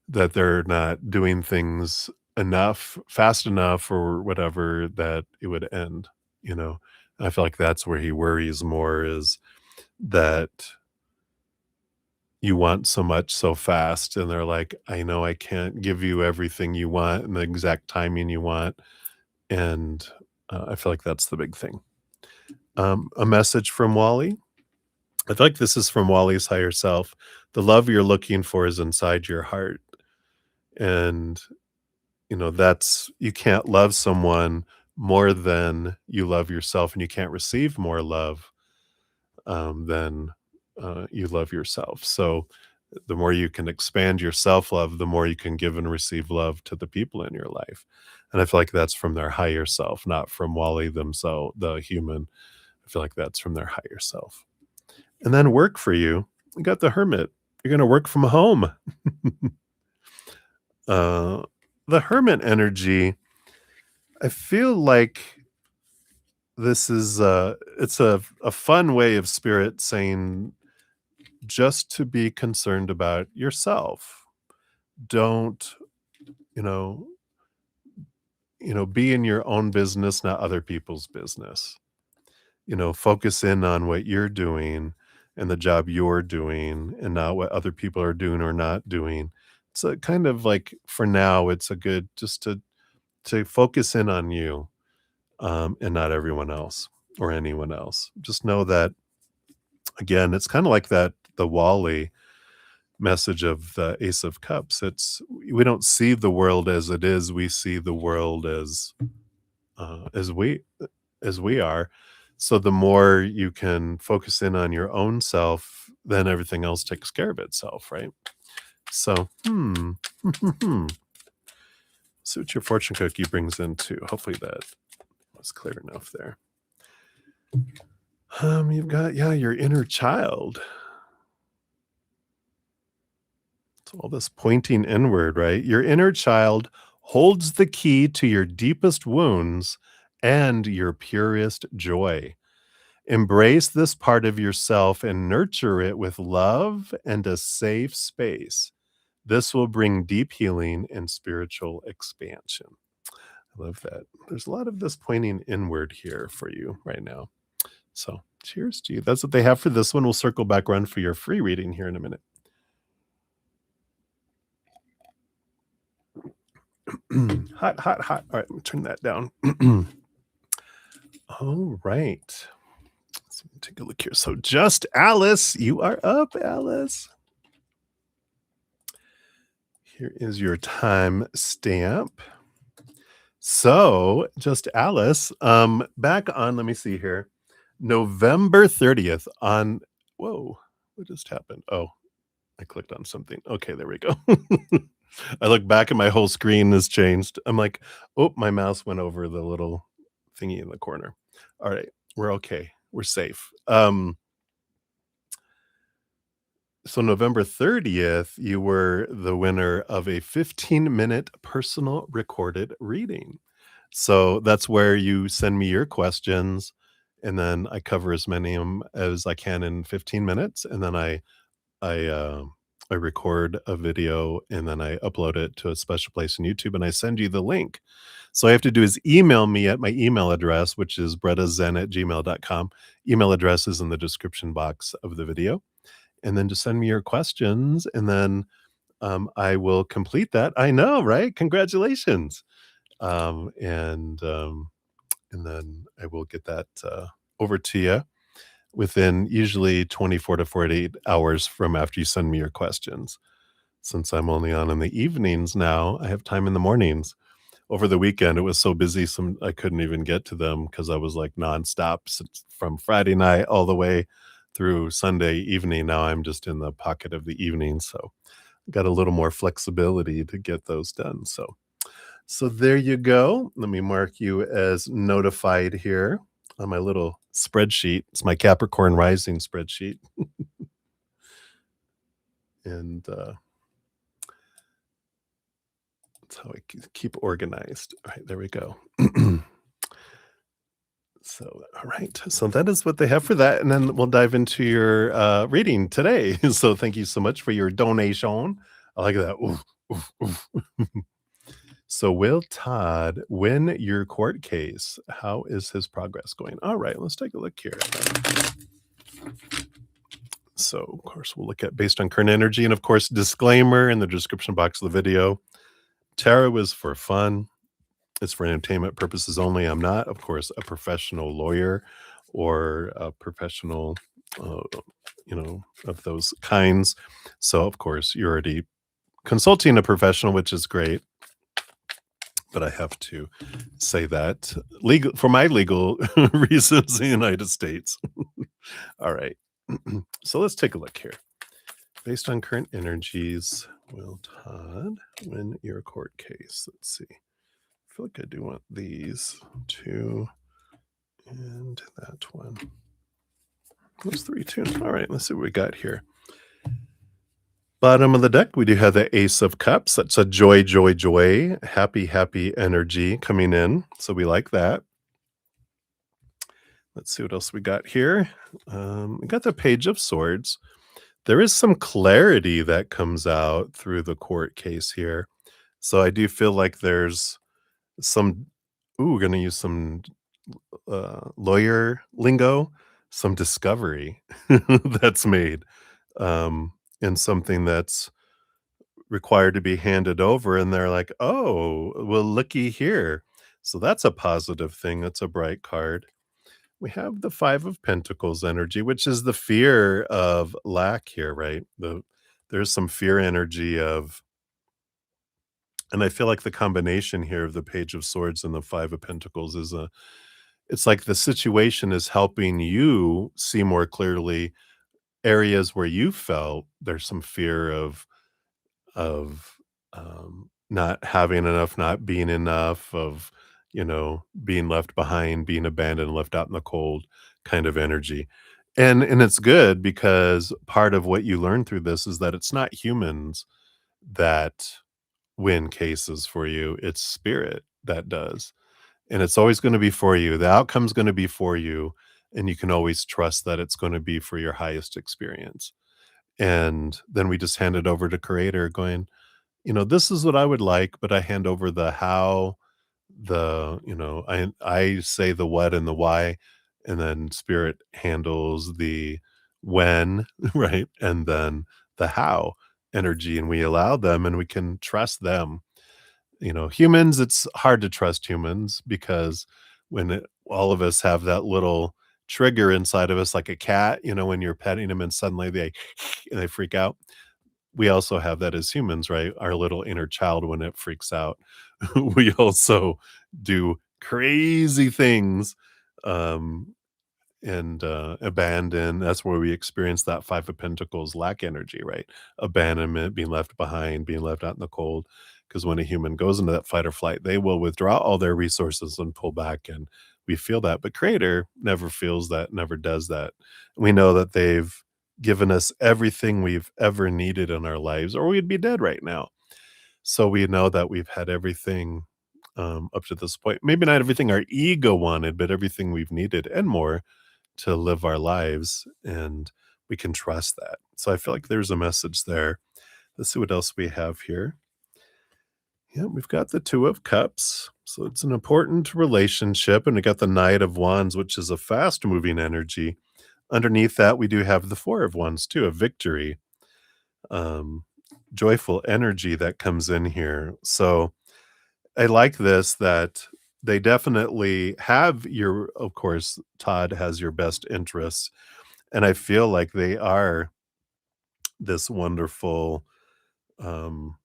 that they're not doing things enough, fast enough, or whatever, that it would end, you know? I feel like that's where he worries more, is that you want so much so fast, and they're like, "I know I can't give you everything you want and the exact timing you want," and, I feel like that's the big thing. A message from Wally. I feel like this is from Wally's higher self. The love you're looking for is inside your heart, and, that's, you can't love someone more than you love yourself, and you can't receive more love than you love yourself. So the more you can expand your self love, the more you can give and receive love to the people in your life. And I feel like that's from their higher self, not from Wally themselves, the human. I feel like that's from their higher self. And then work for you. You got the hermit. You're going to work from home. uh, the hermit energy, I feel like this is it's a fun way of spirit saying just to be concerned about yourself. Don't, you know, be in your own business, not other people's business. Focus in on what you're doing and the job you're doing and not what other people are doing or not doing. So kind of like for now, it's a good just to focus in on you and not everyone else or anyone else. Just know that again, it's kind of like that the Wally message of the Ace of Cups. It's we don't see the world as it is. We see the world uh, as we as we are. So the more you can focus in on your own self, then everything else takes care of itself, right? So, see what your fortune cookie brings in too. Hopefully that was clear enough there. You've got your inner child. So all this pointing inward, right? Your inner child holds the key to your deepest wounds and your purest joy. Embrace this part of yourself and nurture it with love and a safe space. This will bring deep healing and spiritual expansion. I love that. There's a lot of this pointing inward here for you right now. So, cheers to you. That's what they have for this one. We'll circle back around for your free reading here in a minute. Hot, hot, hot. All right, let me turn that down. All right. Let's take a look here. So, just Alice, you are up, Alice. Here is your time stamp. So, just Alice, back on, let me see here, November 30th on, whoa, what just happened? Oh, I clicked on something. Okay, there we go. I look back and my whole screen has changed. I'm like, oh, my mouse went over the little thingy in the corner. All right, we're okay. We're safe. So November 30th, you were the winner of a 15-minute personal recorded reading. So that's where you send me your questions, and then I cover as many of them as I can in 15 minutes, and then I, uh, I record a video, and then I upload it to a special place in YouTube, and I send you the link. So all you have to do is email me at my email address, which is brettazen@gmail.com. Email address is in the description box of the video, and then just send me your questions, and then I will complete that. I know, right? Congratulations. Um, and um, and then I will get that over to you within usually 24 to 48 hours from after you send me your questions. Since I'm only on in the evenings now, I have time in the mornings. Over the weekend, it was so busy, I couldn't even get to them because I was like nonstop from Friday night all the way through Sunday evening. Now I'm just in the pocket of the evening, so got a little more flexibility to get those done. So there you go. Let me mark you as notified here on my little spreadsheet. It's my Capricorn rising spreadsheet. And that's how I keep organized. All right, there we go. So, all right. So that is what they have for that. And then we'll dive into your reading today. So thank you so much for your donation. I like that. Oof, oof, oof. So will Todd win your court case? How is his progress going? All right, let's take a look here. So, of course, we'll look at based on current energy. And, of course, disclaimer in the description box of the video. Tarot is for fun. It's for entertainment purposes only. I'm not, of course, a professional lawyer or a professional, of those kinds. So, of course, you're already consulting a professional, which is great. but I have to say that legal for my legal reasons in the United States. All right. So let's take a look here. Based on current energies, will Todd win your court case? Let's see. I feel like I do want these two and that one. Those three too. All right, let's see what we got here. Bottom of the deck, we do have the Ace of Cups. That's a joy, joy, joy, happy, happy energy coming in. So we like that. Let's see what else we got here. We got the Page of Swords. There is some clarity that comes out through the court case here. So I do feel like there's some, we're going to use some lawyer lingo, some discovery that's made, in something that's required to be handed over. And they're like, oh, well, looky here. So that's a positive thing. That's a bright card. We have the Five of Pentacles energy, which is the fear of lack here, right? There's some fear energy of, and I feel like the combination here of the Page of Swords and the Five of Pentacles is it's like the situation is helping you see more clearly areas where you felt there's some fear of not having enough, not being enough, of, being left behind, being abandoned, left out in the cold kind of energy. And it's good because part of what you learn through this is that it's not humans that win cases for you, it's spirit that does. And it's always going to be for you. The outcome's going to be for you, and you can always trust that it's going to be for your highest experience. And then we just hand it over to creator going, this is what I would like, but I hand over the how, I say the what and the why, and then spirit handles the when, right? And then the how energy, and we allow them and we can trust them. Humans, it's hard to trust humans because all of us have that little trigger inside of us, like a cat, when you're petting them and suddenly they and they freak out. We also have that as humans, right? Our little inner child when it freaks out. We also do crazy things, um, and abandon. That's where we experience that Five of Pentacles lack energy, right? Abandonment, being left behind, being left out in the cold. Because when a human goes into that fight or flight, they will withdraw all their resources and pull back, and we feel that. But Creator never feels that, never does that. We know that they've given us everything we've ever needed in our lives, or we'd be dead right now. So we know that we've had everything, up to this point. Maybe not everything our ego wanted, but everything we've needed and more to live our lives, and we can trust that. So I feel like there's a message there. Let's see what else we have here. Yeah, we've got the Two of Cups. So it's an important relationship, and we got the Knight of Wands, which is a fast moving energy. Underneath that, we do have the Four of Wands too, a victory, um, joyful energy that comes in here. So I like this, that they definitely have your, of course, Todd has your best interests. And I feel like they are this wonderful, um,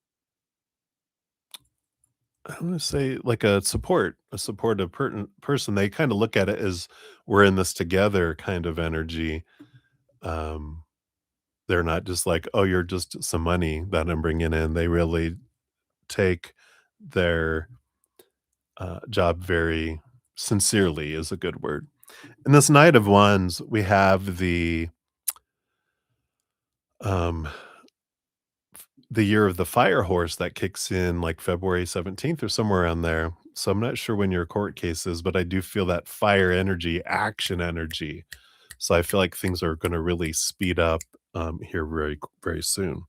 I want to say like a supportive person. They kind of look at it as we're in this together kind of energy. Um, they're not just like, oh, you're just some money that I'm bringing in. They really take their job very sincerely, is a good word. In this Knight of Wands, we have um, the year of the fire horse that kicks in like February 17th or somewhere around there. So I'm not sure when your court case is, but I do feel that fire energy, action energy. So I feel like things are going to really speed up, here very, very soon.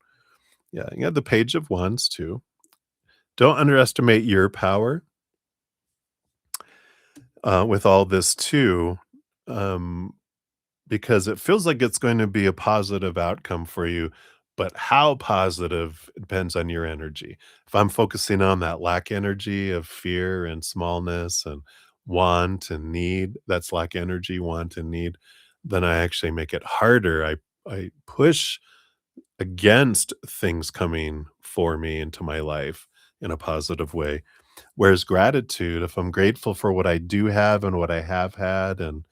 Yeah, you have the Page of Wands too. Don't underestimate your power, with all this too. Um, because it feels like it's going to be a positive outcome for you, but how positive depends on your energy. If I'm focusing on that lack energy of fear and smallness and want and need, that's lack energy, want and need, then I actually make it harder. I push against things coming for me into my life in a positive way. Whereas gratitude, if I'm grateful for what I do have and what I have had, and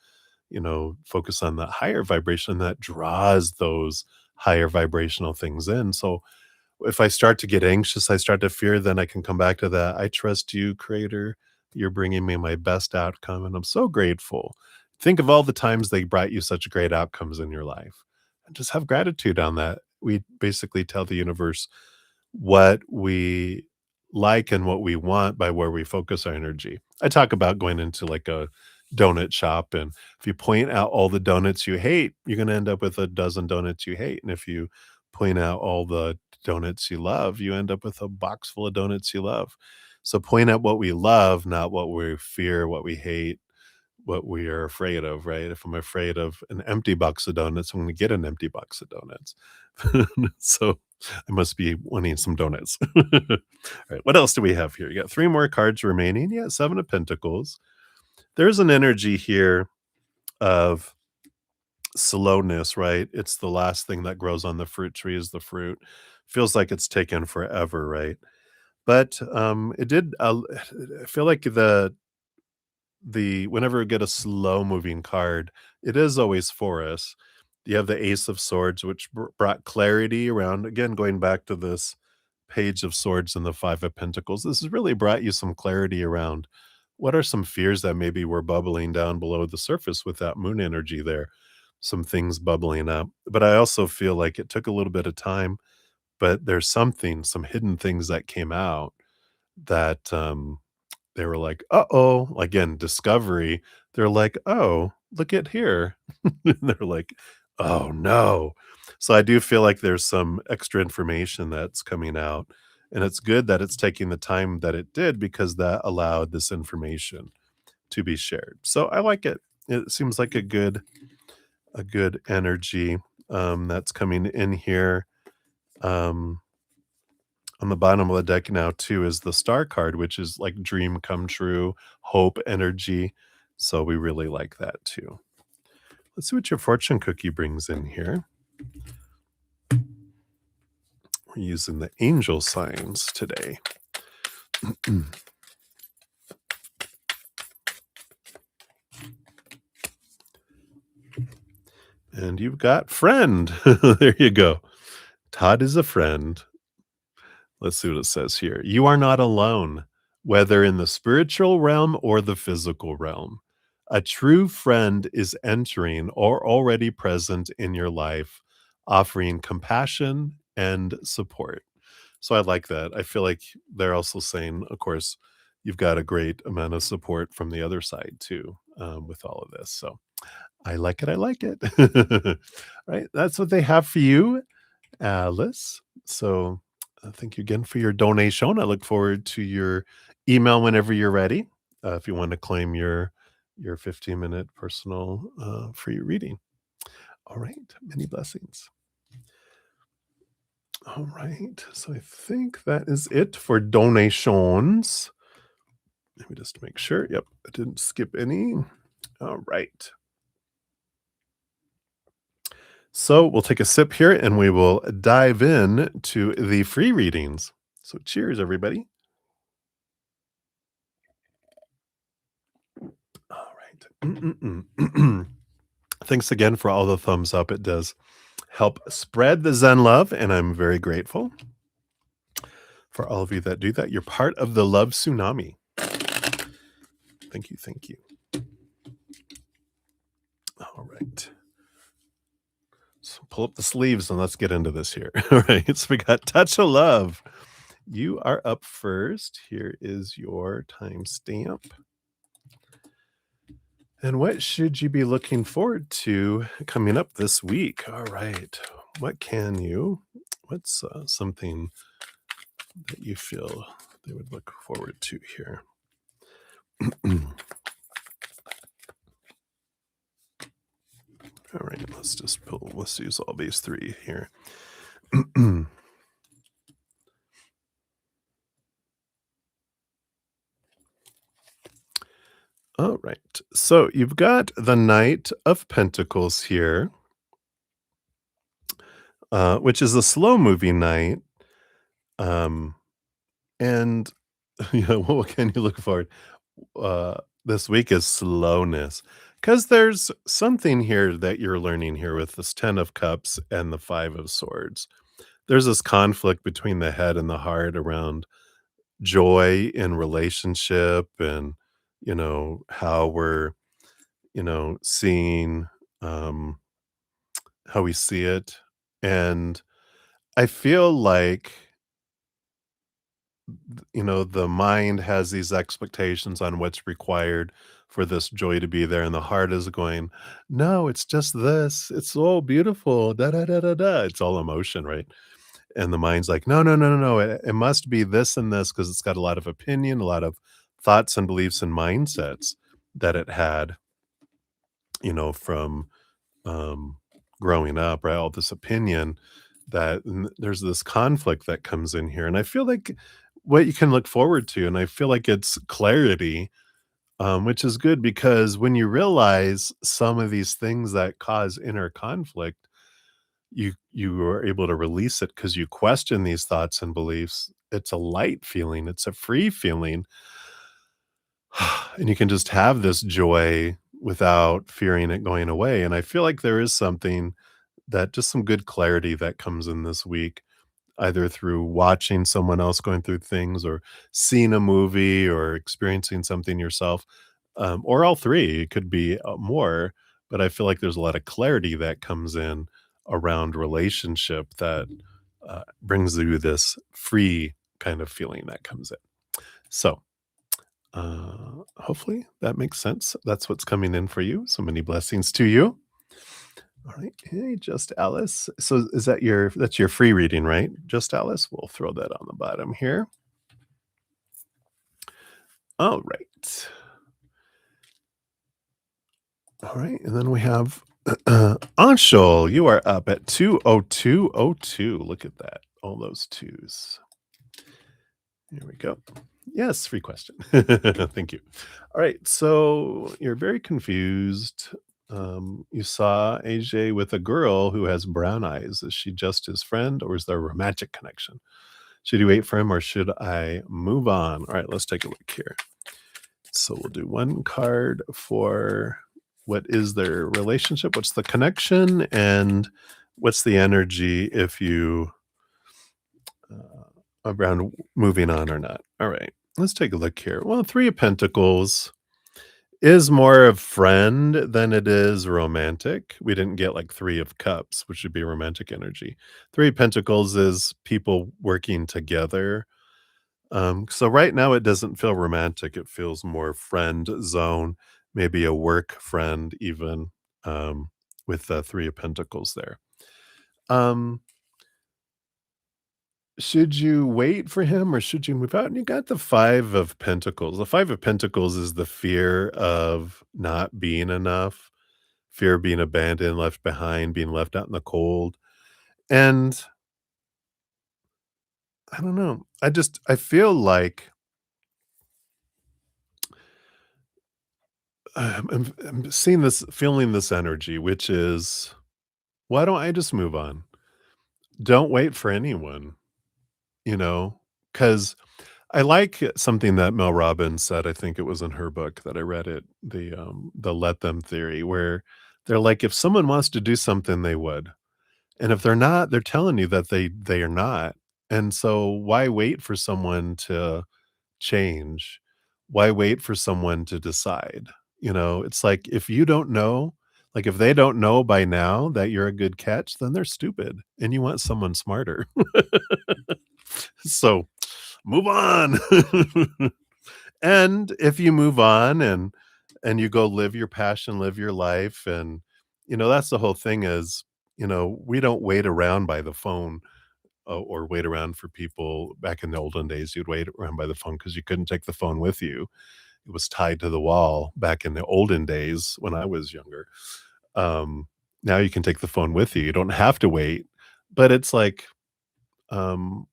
focus on that higher vibration, that draws those higher vibrational things in. So if I start to get anxious, I start to fear, then I can come back to that. I trust you, Creator. You're bringing me my best outcome, and I'm so grateful. Think of all the times they brought you such great outcomes in your life, and just have gratitude on that. We basically tell the universe what we like and what we want by where we focus our energy. I talk about going into like a donut shop, and if you point out all the donuts you hate, you're going to end up with a dozen donuts you hate. And if you point out all the donuts you love, you end up with a box full of donuts you love. So point out what we love, not what we fear, what we hate, what we are afraid of, right? If I'm afraid of an empty box of donuts, I'm going to get an empty box of donuts. So I must be wanting some donuts. All right, what else do we have here? You got three more cards remaining. Yeah, Seven of Pentacles. There's an energy here of slowness, right? It's the last thing that grows on the fruit tree is the fruit. Feels like it's taken forever, right? But it did. I feel like the whenever we get a slow moving card, it is always for us. You have the Ace of Swords, which brought clarity around. Again, going back to this Page of Swords and the Five of Pentacles, this has really brought you some clarity around what are some fears that maybe were bubbling down below the surface with that moon energy there. Some things bubbling up. But I also feel like it took a little bit of time, but there's some hidden things that came out that they were like, "Uh-oh," again, discovery. They're like, "Oh, look at here." And they're like, "Oh, no." So I do feel like there's some extra information that's coming out, and it's good that it's taking the time that it did because that allowed this information to be shared. So I like it. It seems like a good energy, that's coming in here. Um on the bottom of the deck now too is the star card, which is like dream come true, hope energy. So we really like that too. Let's see what your fortune cookie brings in here. We're using the angel signs today. And you've got friend. There you go. Todd is a friend. Let's see what it says here. You are not alone, whether in the spiritual realm or the physical realm. A true friend is entering or already present in your life, offering compassion and support. So I like that. I feel like they're also saying, of course, you've got a great amount of support from the other side too, with all of this. So I like it. I like it. Right. That's what they have for you, Alice. So thank you again for your donation. I look forward to your email whenever you're ready. If you want to claim your 15-minute personal free reading. All right. Many blessings. All right. So I think that is it for donations. Let me just make sure. Yep. I didn't skip any. All right. So we'll take a sip here and we will dive in to the free readings. So cheers, everybody. All right. Thanks again for all the thumbs up. It does help spread the Zen love, and I'm very grateful for all of you that do that. You're part of the love tsunami. Thank you. Thank you. All right. So pull up the sleeves and let's get into this here. All right. So we got Touch of Love. You are up first. Here is your timestamp. And what should you be looking forward to coming up this week? All right. What's something that you feel they would look forward to here? All right, let's use all these three here. All right, so you've got the Knight of Pentacles here, which is a slow moving knight. And Yeah, what can you look forward this week is slowness, because there's something here that you're learning here with this 10 of cups and the 5 of swords. There's this conflict between the head and the heart around joy in relationship and, how we're, seeing, um, how we see it. And I feel like, the mind has these expectations on what's required for this joy to be there, and the heart is going, "No, it's just this. It's so beautiful. Da da da da da." It's all emotion, right? And the mind's like, "No, no, no, no, no. It must be this and this because it's got a lot of opinion, a lot of thoughts and beliefs and mindsets that it had, from um, growing up, right? All this opinion that there's this conflict that comes in here. And I feel like what you can look forward to, and I feel like it's clarity, which is good because when you realize some of these things that cause inner conflict, you are able to release it because you question these thoughts and beliefs. It's a light feeling, it's a free feeling, and you can just have this joy without fearing it going away. And I feel like there is something that just some good clarity that comes in this week, either through watching someone else going through things or seeing a movie or experiencing something yourself, or all three. It could be more, but I feel like there's a lot of clarity that comes in around relationship that brings you this free kind of feeling that comes in. So, hopefully that makes sense. That's what's coming in for you. So many blessings to you. All right. Hey, just Alice. So is that's your free reading, right? Just Alice. We'll throw that on the bottom here. All right. All right. And then we have Anshul. You are up at 20202. Look at that. All those twos. Here we go. Yes, free question. Thank you. All right. So you're very confused. You saw AJ with a girl who has brown eyes. Is she just his friend or is there a romantic connection? Should you wait for him or should I move on? All right, let's take a look here. So we'll do one card for what is their relationship, what's the connection, and what's the energy if you around moving on or not. All right, let's take a look here. Well, Three of Pentacles is more of friend than it is romantic. We didn't get like Three of Cups, which would be romantic energy. Three of Pentacles is people working together. So right now it doesn't feel romantic. It feels more friend zone, maybe a work friend even, with the Three of Pentacles there. Um, should you wait for him or should you move out? And you got the Five of Pentacles. The Five of Pentacles is the fear of not being enough, fear of being abandoned, left behind, being left out in the cold. And I don't know. I feel like I'm seeing this, feeling this energy, which is, why don't I just move on? Don't wait for anyone, you know? Because I like something that Mel Robbins said, I think it was in her book that I read it, the let them theory, where they're like, if someone wants to do something, they would. And if they're not, they're telling you that they are not. And so why wait for someone to change? Why wait for someone to decide? It's like if you don't know, like if they don't know by now that you're a good catch, then they're stupid and you want someone smarter. So move on. And if you move on and you go live your passion, live your life, and that's the whole thing is, we don't wait around by the phone or wait around for people. Back in the olden days, you'd wait around by the phone because you couldn't take the phone with you. It was tied to the wall back in the olden days when I was younger. Um, Now you can take the phone with you. You don't have to wait. But it's like, um,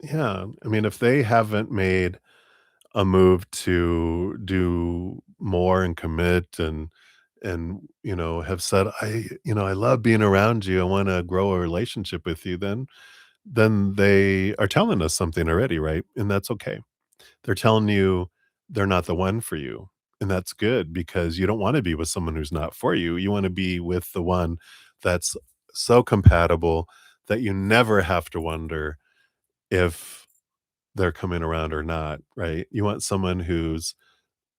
yeah, I mean, if they haven't made a move to do more and commit and have said, I love being around you. I want to grow a relationship with you, then they are telling us something already, right? And that's okay. they're telling you they're not the one for you. And that's good because you don't want to be with someone who's not for you. You want to be with the one that's so compatible that you never have to wonder if they're coming around or not, right? You want someone who's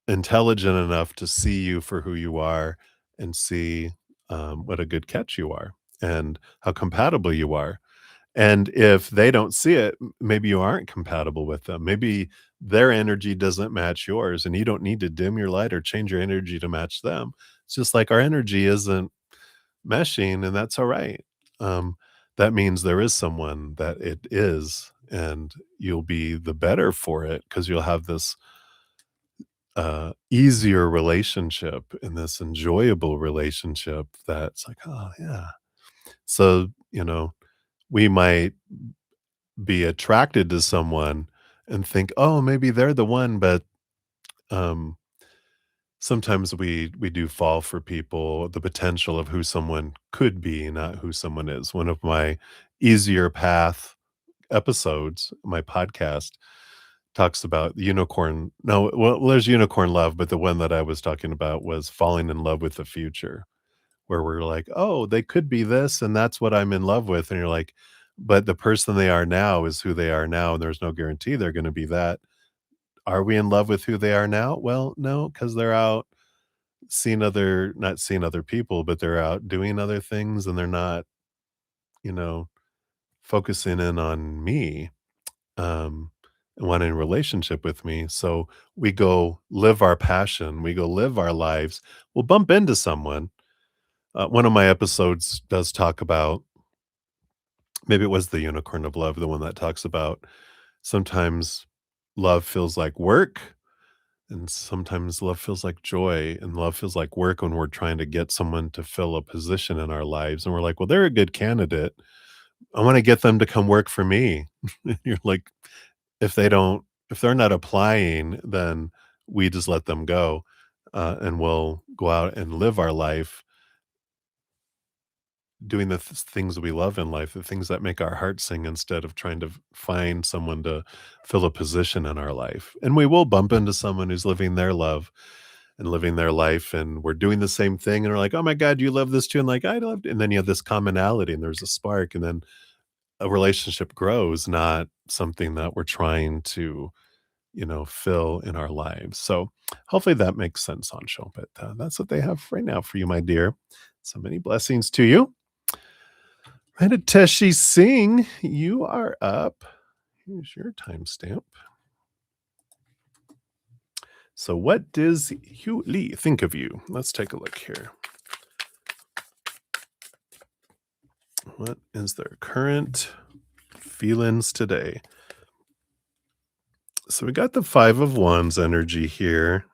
intelligent enough to see you for who you are and see what a good catch you are and how compatible you are. And if they don't see it, maybe you aren't compatible with them. Maybe their energy doesn't match yours, and you don't need to dim your light or change your energy to match them. It's just like our energy isn't meshing, and that's all right. Um, that means there is someone that it is, and you'll be the better for it because you'll have this easier relationship and this enjoyable relationship that's like, oh, yeah. So, we might be attracted to someone and think, "Oh, maybe they're the one," but, um, sometimes we do fall for people, the potential of who someone could be, not who someone is. One of my easier path episodes, my podcast, talks about unicorn no, well, there's unicorn love, but the one that I was talking about was falling in love with the future, where we're like, "Oh, they could be this, and that's what I'm in love with," and you're like, "But the person they are now is who they are now, and there's no guarantee they're gonna be that." Are we in love with who they are now? Well, no, because 'cause they're out seeing other not seeing other people, but they're out doing other things, and they're not, you know, focusing in on me, and wanting a relationship with me, so we go live our passion, we go live our lives. We'll bump into someone. One of my episodes does talk about maybe it was the Unicorn of Love, the one that talks about sometimes love feels like work, and sometimes love feels like joy, and love feels like work when we're trying to get someone to fill a position in our lives, and we're like, "Well, they're a good candidate. I wanna get them to come work for me." You're like, if they don't if they're not applying, then we just let them go, and we'll go out and live our life doing the things we love in life, the things that make our heart sing instead of trying to find someone to fill a position in our life. And we will bump into someone who's living their love and living their life, and we're doing the same thing, and we're like, "Oh my god, you love this too?" And like, "I loved it." And then you have this commonality, and there's a spark, and then a relationship grows, not something that we're trying to, fill in our lives. So hopefully that makes sense, Anshul. But that's what they have right now for you, my dear. So many blessings to you. Teshi Singh, you are up. Here's your timestamp. So, what does Hugh Lee think of you? Let's take a look here. What is their current feelings today? So, we got the Five of Wands energy here.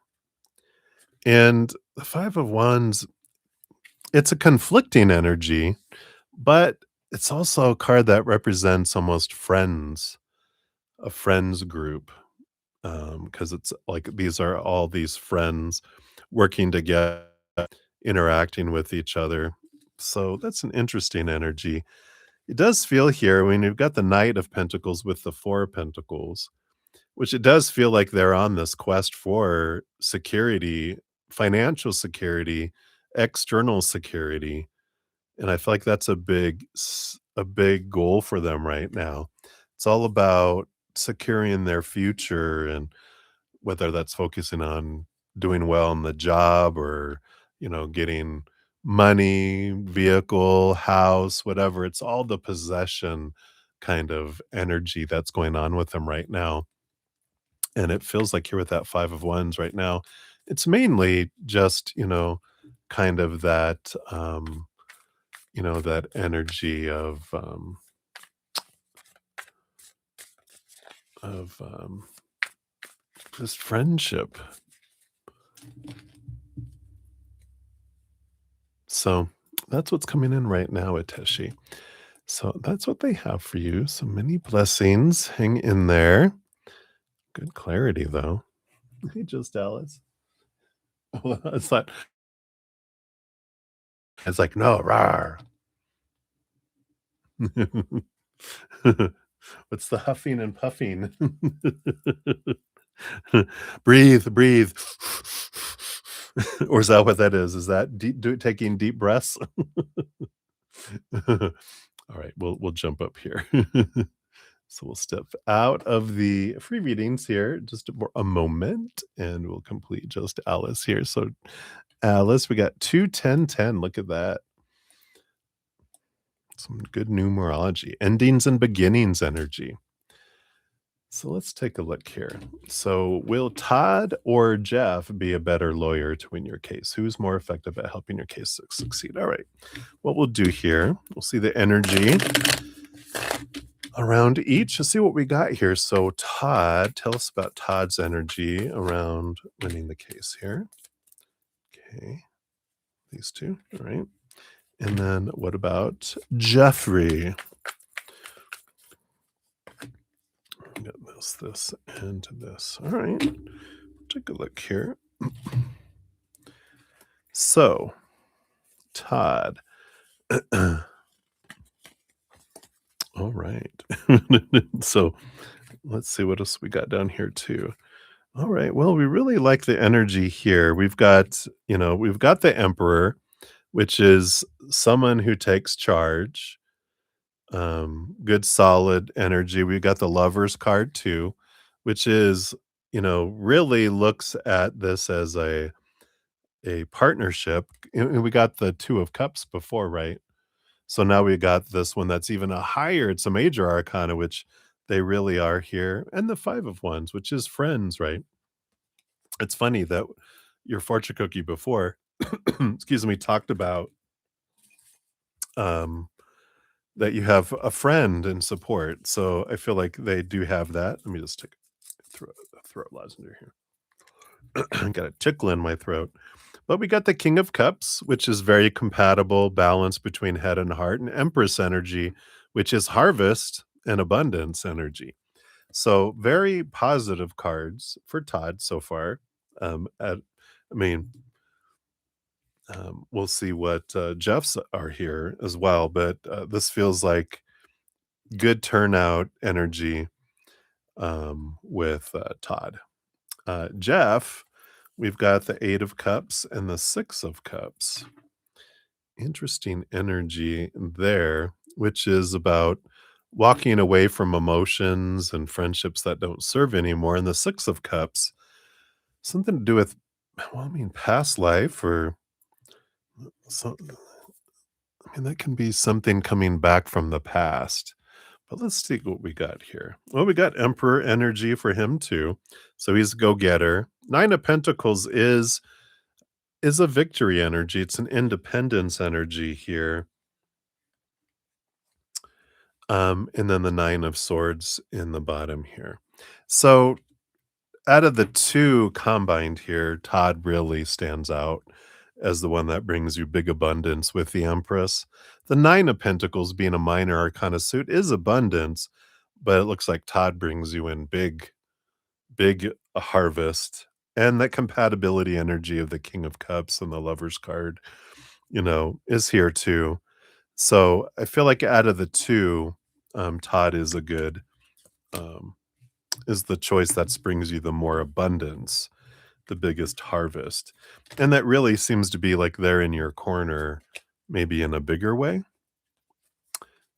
And the Five of Wands, it's a conflicting energy, but it's also a card that represents almost friends, a friends group. Because it's like these are all these friends working together, interacting with each other. So that's an interesting energy. It does feel here when you've got the Knight of Pentacles with the Four of Pentacles, which it does feel like they're on this quest for security, financial security, external security, and I feel like that's a big goal for them right now. It's all about securing their future, and whether that's focusing on doing well in the job or, getting money, vehicle, house, whatever. It's all the possession kind of energy that's going on with them right now. And it feels like here with that Five of Wands right now, it's mainly just, kind of that energy of just friendship. So that's what's coming in right now, Ateshi. So that's what they have for you. So many blessings. Hang in there. Good clarity, though. Hey, just Alice. it's like it's like no, rar. What's the huffing and puffing? Breathe, breathe. Or is that what that is? Is that taking deep breaths? All right, we'll jump up here. So we'll step out of the free readings here just a moment, and we'll complete just Alice here. So Alice, we got 2 10 10. Look at that. Some good numerology. Endings and beginnings energy. So let's take a look here. So, will Todd or Jeff be a better lawyer to win your case? Who's more effective at helping your case succeed? All right. What we'll do here, we'll see the energy around each. Let's see what we got here. So, Todd, tell us about Todd's energy around winning the case here. Okay. These two. All right. And then what about Jeffrey? Get this, and this. All right. Take a look here. So, Todd. All right. So, let's see what else we got down here too. All right. Well, we really like the energy here. We've got the Emperor, which is someone who takes charge. Good solid energy. We got the Lovers card too, which is, really looks at this as a partnership. And we got the 2 of Cups before, right? So now we got this one that's even a higher, it's a major arcana, which they really are here, and the 5 of Wands, which is friends, right? It's funny that your fortune cookie before, excuse me, talked about, um, that you have a friend and support, so I feel like they do have that. Let me just take a throat lozenge here. Got a tickle in my throat. But we got the King of Cups, which is very compatible, balance between head and heart, and Empress energy, which is harvest and abundance energy. So very positive cards for Todd so far. I mean, we'll see what Jeff's are here as well, but this feels like good turnout energy with Todd. Jeff, we've got the 8 of Cups and the 6 of Cups. Interesting energy there, which is about walking away from emotions and friendships that don't serve anymore. And the 6 of Cups, something to do with, well, I mean, past life or so. I mean, that can be something coming back from the past. But let's see what we got here. Well, we got Emperor energy for him too. So he's a go-getter. 9 of Pentacles is a victory energy. It's an independence energy here. And then the 9 of Swords in the bottom here. So out of the 2 combined here, Todd really stands out as the one that brings you big abundance with the Empress. The 9 of Pentacles being a minor arcana suit is abundance, but it looks like Todd brings you in big harvest. And that compatibility energy of the King of Cups and the Lover's card, is here too. So I feel like out of the 2, Todd is is the choice that brings you the more abundance, the biggest harvest. And that really seems to be like they're in your corner, maybe in a bigger way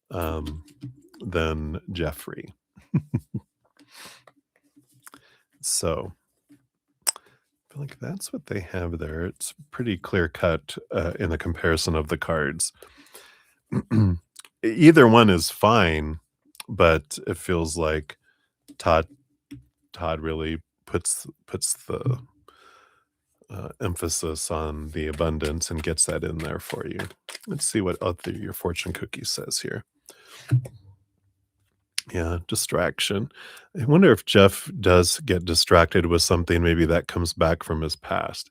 than Jeffrey. So I feel like that's what they have there. It's pretty clear cut in the comparison of the cards. Either one is fine, but it feels like Todd really puts the emphasis on the abundance and gets that in there for you. Let's see what other your fortune cookie says here. Yeah, distraction. I wonder if Jeff does get distracted with something maybe that comes back from his past.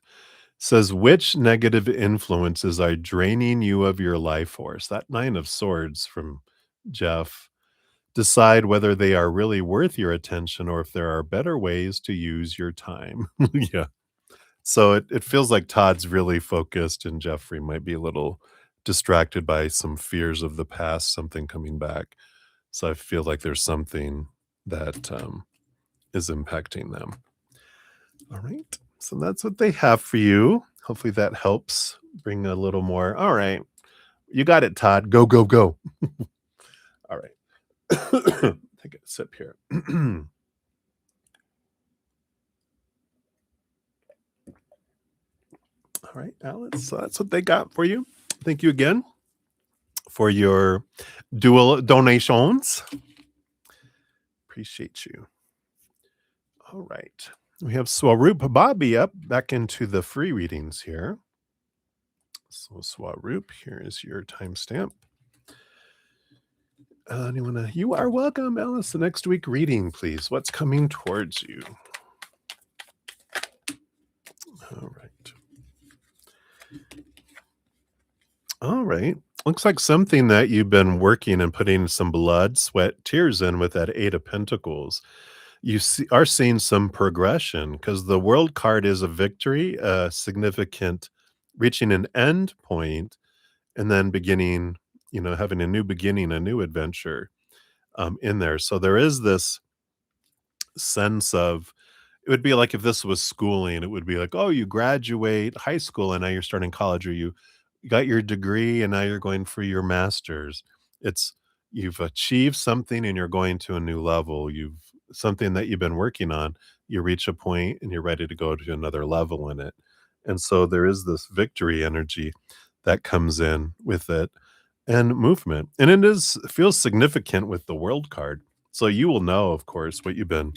Says, which negative influences are draining you of your life force? That 9 of Swords from Jeff. Decide whether they are really worth your attention or if there are better ways to use your time. Yeah. So it feels like Todd's really focused and Jeffrey might be a little distracted by some fears of the past, something coming back. So I feel like there's something that is impacting them. All right. So that's what they have for you. Hopefully that helps bring a little more. All right. You got it, Todd. Go, go, go. All right. Take a sip here. All right, Alice. So that's what they got for you. Thank you again for your dual donations. Appreciate you. All right. We have Swaroop Bobby up back into the free readings here. So Swaroop, here is your timestamp. You are welcome, Alice. The next week reading, please. What's coming towards you? All right. All right. Looks like something that you've been working and putting some blood, sweat, tears in with that Eight of Pentacles. Are seeing some progression because the World card is a victory, a significant reaching an end point, and then beginning, having a new beginning, a new adventure in there. So there is this sense of it would be like if this was schooling, it would be like, oh, you graduate high school and now you're starting college, or you got your degree and now you're going for your master's. It's you've achieved something and you're going to a new level. You've something that you've been working on, you reach a point and you're ready to go to another level in it. And so there is this victory energy that comes in with it and movement. And feels significant with the world card. So you will know, of course, what you've been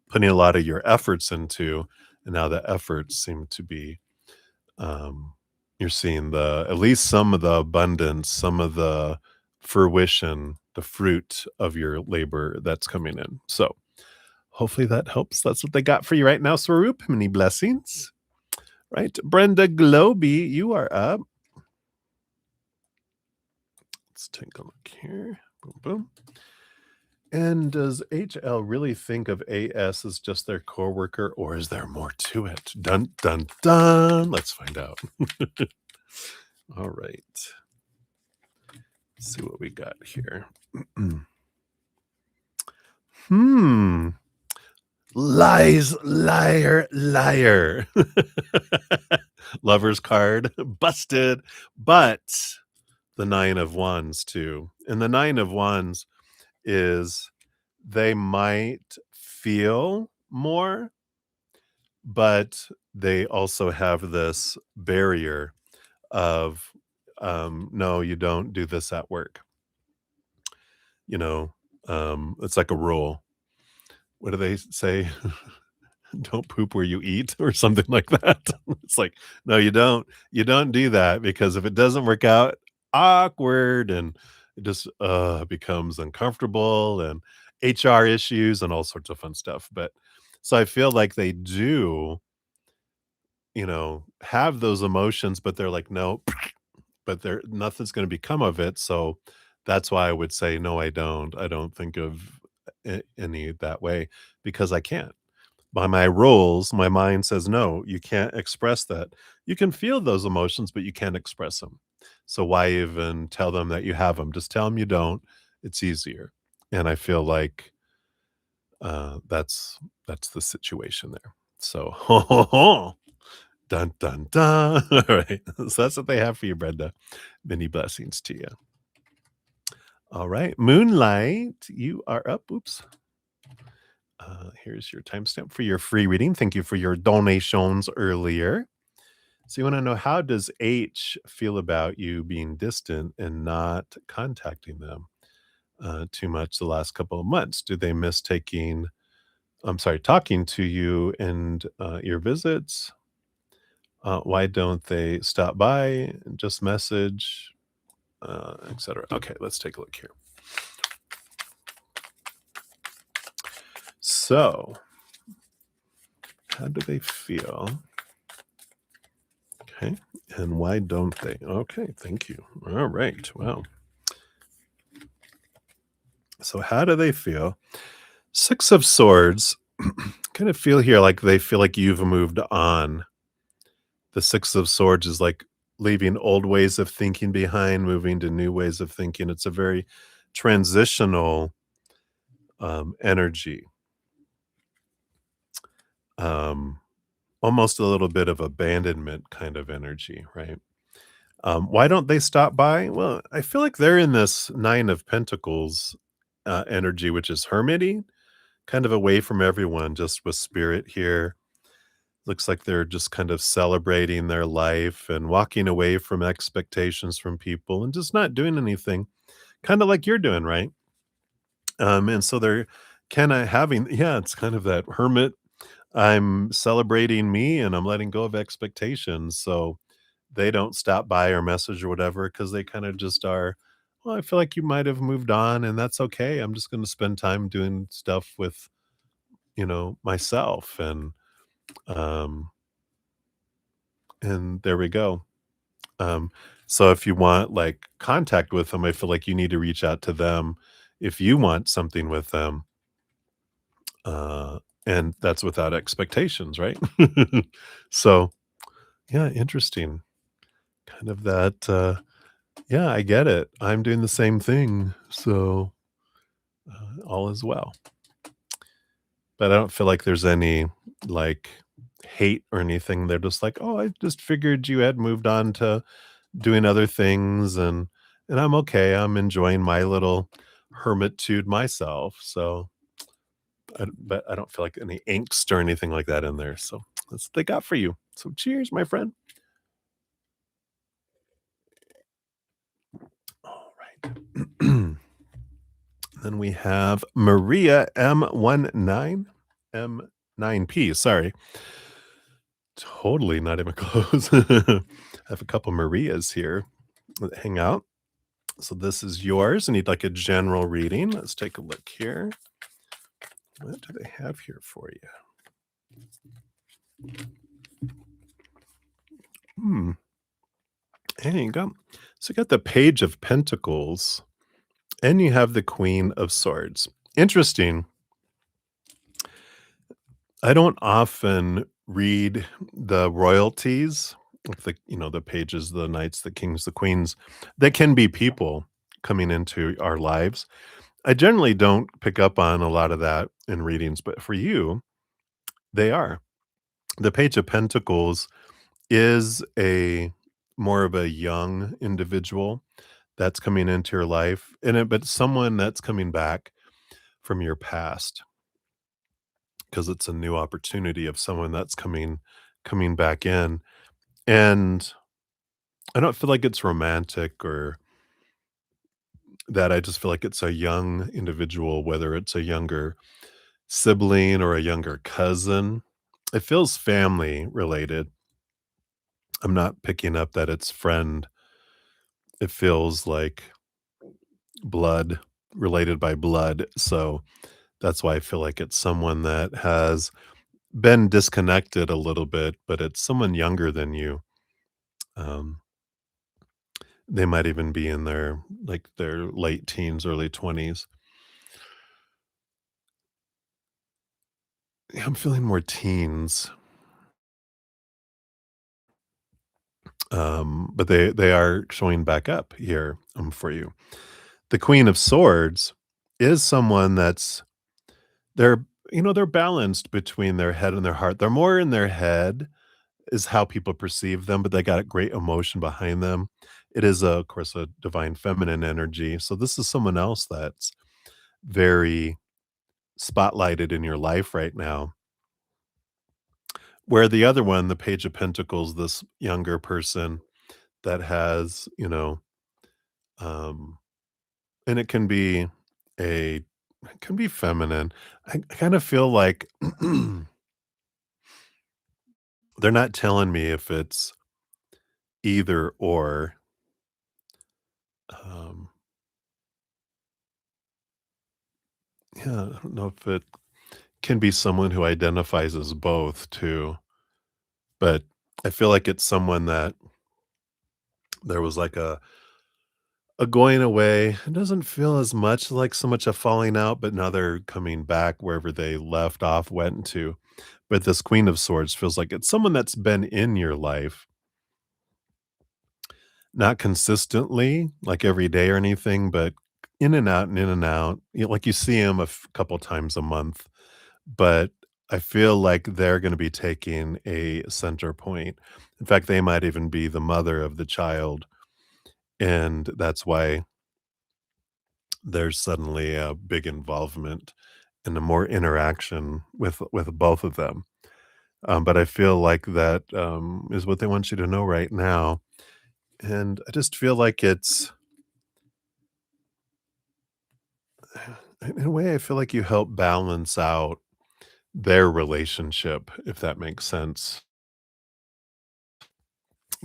putting a lot of your efforts into, and now the efforts seem to be you're seeing at least some of the abundance, some of the fruition, the fruit of your labor that's coming in. So hopefully that helps. That's what they got for you right now, Swaroop. Many blessings. Right. Brenda Globy, you are up. Let's take a look here. Boom, boom. And does HL really think of AS as just their coworker, or is there more to it? Dun, dun, dun. Let's find out. All right. Let's see what we got here. Lies, liar, liar. Lover's card. Busted. But the Nine of Wands, too. And the Nine of Wands is they might feel more, but they also have this barrier of no, you don't do this at work. It's like a rule. What do they say? Don't poop where you eat or something like that. It's like, no, you don't do that, because if it doesn't work out, awkward, and it just becomes uncomfortable, and HR issues and all sorts of fun stuff. But so I feel like they do, have those emotions, but they're like, no, but nothing's going to become of it. So that's why I would say, no, I don't think of any that way, because I can't. By my rules, my mind says, no, you can't express that. You can feel those emotions, but you can't express them. So why even tell them that you have them? Just tell them you don't. It's easier. And I feel like that's the situation there. So dun dun dun. All right. So that's what they have for you, Brenda. Many blessings to you. All right. Moonlight, you are up. Oops. Here's your timestamp for your free reading. Thank you for your donations earlier. So you want to know, how does H feel about you being distant and not contacting them too much the last couple of months? Do they miss talking to you and your visits? Why don't they stop by and just message, etc.? Okay, let's take a look here. So, how do they feel? Okay, and why don't they? Okay, thank you. All right, well. So how do they feel? Six of Swords, kind of feel here like they feel like you've moved on. The Six of Swords is like leaving old ways of thinking behind, moving to new ways of thinking. It's a very transitional energy. um, almost a little bit of abandonment kind of energy, right? Why don't they stop by? Well, I feel like they're in this Nine of Pentacles energy, which is hermity, kind of away from everyone, just with spirit here. Looks like they're just kind of celebrating their life and walking away from expectations from people and just not doing anything, kind of like you're doing, right? And so they're kind of having, yeah, it's kind of that hermit. I'm celebrating me and I'm letting go of expectations. So they don't stop by or message or whatever because they kind of just are, well, I feel like you might have moved on and that's okay. I'm just going to spend time doing stuff with, myself. Um, and there we go. Um, so if you want like contact with them, I feel like you need to reach out to them if you want something with them. Uh, and that's without expectations, right? So yeah, interesting. Kind of that, yeah, I get it. I'm doing the same thing. So all is well. But I don't feel like there's any like hate or anything. They're just like, oh, I just figured you had moved on to doing other things and I'm okay. I'm enjoying my little hermitude myself. So but I don't feel like any angst or anything like that in there. So that's what they got for you. So cheers, my friend. All right. Then we have Maria M19M9P. Sorry. Totally not even close. I have a couple Marias here that hang out. So this is yours. I need like a general reading. Let's take a look here. What do they have here for you? Hmm. There you go. So you got the Page of Pentacles and you have the Queen of Swords. Interesting. I don't often read the royalties, like the pages, the knights, the kings, the queens. That can be people coming into our lives. I generally don't pick up on a lot of that in readings, but for you, they are. The Page of Pentacles is a more of a young individual that's coming into your life, but someone that's coming back from your past because it's a new opportunity of someone that's coming back in. And I don't feel like it's romantic or that. I just feel like it's a young individual, whether it's a younger sibling or a younger cousin. It feels family related. I'm not picking up that it's friend. It feels like blood related by blood. So that's why I feel like it's someone that has been disconnected a little bit, but it's someone younger than you. Um, they might even be in their late teens, early 20s. Yeah, I'm feeling more teens, but they are showing back up here, for you. The Queen of Swords is someone that's they're they're balanced between their head and their heart. They're more in their head is how people perceive them, but they got a great emotion behind them. It is, of course, a divine feminine energy. So this is someone else that's very spotlighted in your life right now. Where the other one, the Page of Pentacles, this younger person that has, um, and a it can be feminine. I kind of feel like they're not telling me if it's either or. Um, yeah, I don't know if it can be someone who identifies as both too, but I feel like it's someone that there was like a going away. It doesn't feel as much like so much a falling out, but now they're coming back wherever they left off, went to. But this Queen of Swords feels like it's someone that's been in your life, not consistently, like every day or anything, but in and out and in and out. Like you see them couple times a month, but I feel like they're gonna be taking a center point. In fact, they might even be the mother of the child, and that's why there's suddenly a big involvement and a more interaction with both of them. But I feel like that, is what they want you to know right now, and I just feel like it's in a way, I feel like you help balance out their relationship, if that makes sense.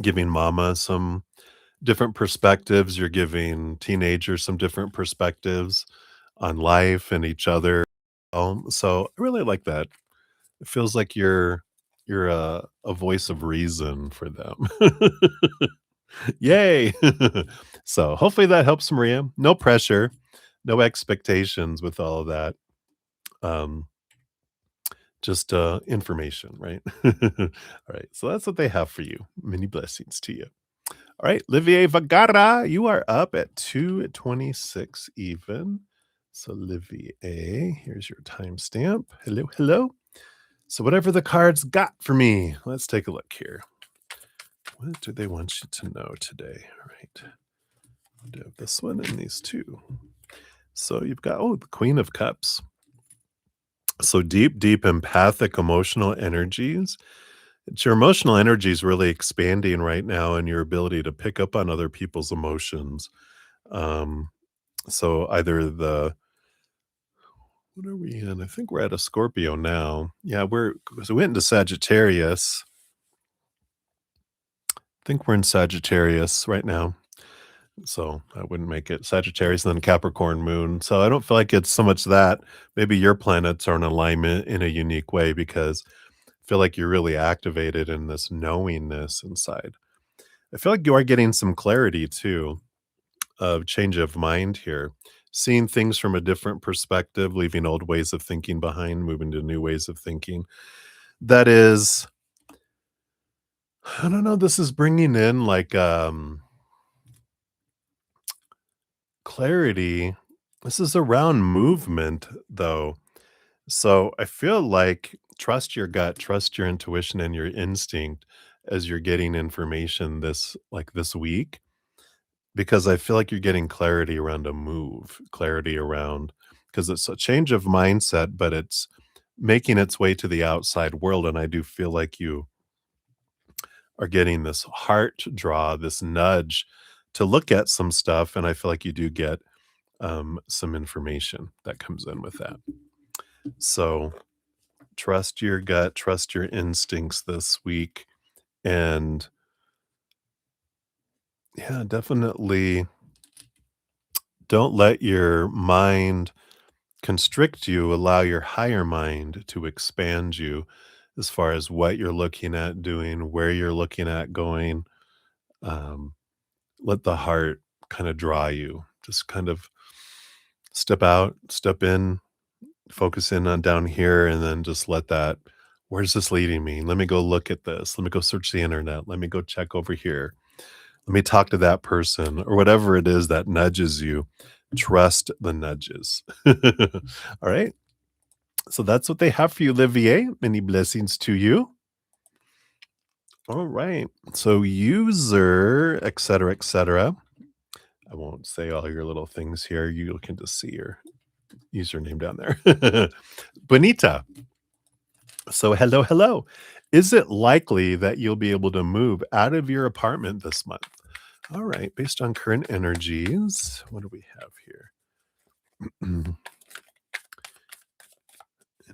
Giving mama some different perspectives, you're giving teenagers some different perspectives on life and each other. So I really like that. It feels like you're a voice of reason for them. Yay! So hopefully that helps, Maria. No pressure, no expectations with all of that. Um, just information, right? All right. So that's what they have for you. Many blessings to you. All right, Olivier Vagara, you are up at 2:26 even. So Olivier, here's your timestamp. Hello, hello. So whatever the cards got for me, let's take a look here. What do they want you to know today? All right. I do have this one and these two. So you've got, oh, the Queen of Cups. So deep, deep empathic emotional energies. It's your emotional energy is really expanding right now and your ability to pick up on other people's emotions. Um, so either the what are we in? I think we're at a Scorpio now. Yeah, we're so we went into Sagittarius. I think we're in Sagittarius right now. So I wouldn't make it Sagittarius and then Capricorn moon. So I don't feel like it's so much that. Maybe your planets are in alignment in a unique way because I feel like you're really activated in this knowingness inside. I feel like you are getting some clarity too of change of mind here, seeing things from a different perspective, leaving old ways of thinking behind, moving to new ways of thinking. That is, I don't know, this is bringing in like clarity. This is around movement though. So I feel like trust your gut, trust your intuition and your instinct as you're getting information this week because I feel like you're getting clarity around a move, clarity around because it's a change of mindset, but it's making its way to the outside world. And I do feel like you are getting this heart draw, this nudge to look at some stuff. And I feel like you do get some information that comes in with that. So trust your gut, trust your instincts this week. And yeah, definitely don't let your mind constrict you, allow your higher mind to expand you as far as what you're looking at doing, where you're looking at going. Um, let the heart kind of draw you. Just kind of step out, step in, focus in on down here, and then just let that. Where's this leading me? Let me go look at this. Let me go search the internet. Let me go check over here. Let me talk to that person or whatever it is that nudges you. Trust the nudges. All right. So that's what they have for you, Olivier. Many blessings to you. All right. So user, et cetera, et cetera. I won't say all your little things here. You can just see your username down there. Bonita. So hello, hello. Is it likely that you'll be able to move out of your apartment this month? All right. Based on current energies, what do we have here?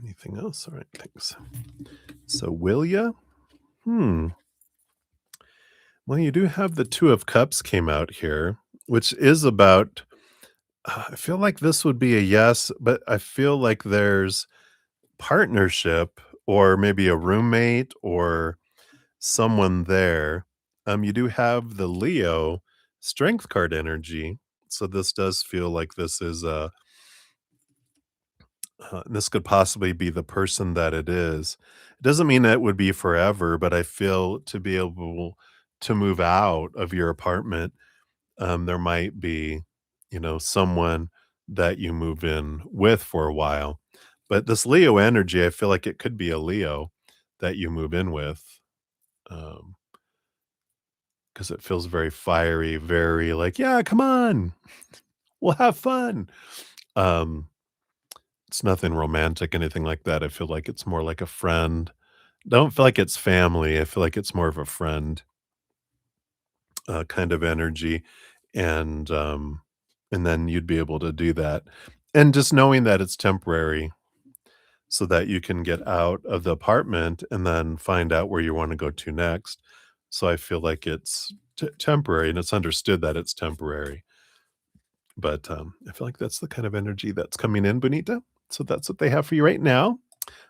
Anything else? All right. Thanks. So will ya? Hmm. Well, you do have the Two of Cups came out here, which is about I feel like this would be a yes, but I feel like there's partnership or maybe a roommate or someone there. You do have the Leo strength card energy. So this does feel like this is this could possibly be the person that it is. It doesn't mean that it would be forever, but I feel to be able to move out of your apartment, there might be, someone that you move in with for a while. But this Leo energy, I feel like it could be a Leo that you move in with, um, because it feels very fiery, very like, "Yeah, come on, we'll have fun." Um, it's nothing romantic, anything like that. I feel like it's more like a friend. Don't feel like it's family. I feel like it's more of a friend, kind of energy, and, um, and then you'd be able to do that. And just knowing that it's temporary so that you can get out of the apartment and then find out where you wanna go to next. So I feel like it's temporary, and it's understood that it's temporary. But, I feel like that's the kind of energy that's coming in, Bonita. So that's what they have for you right now.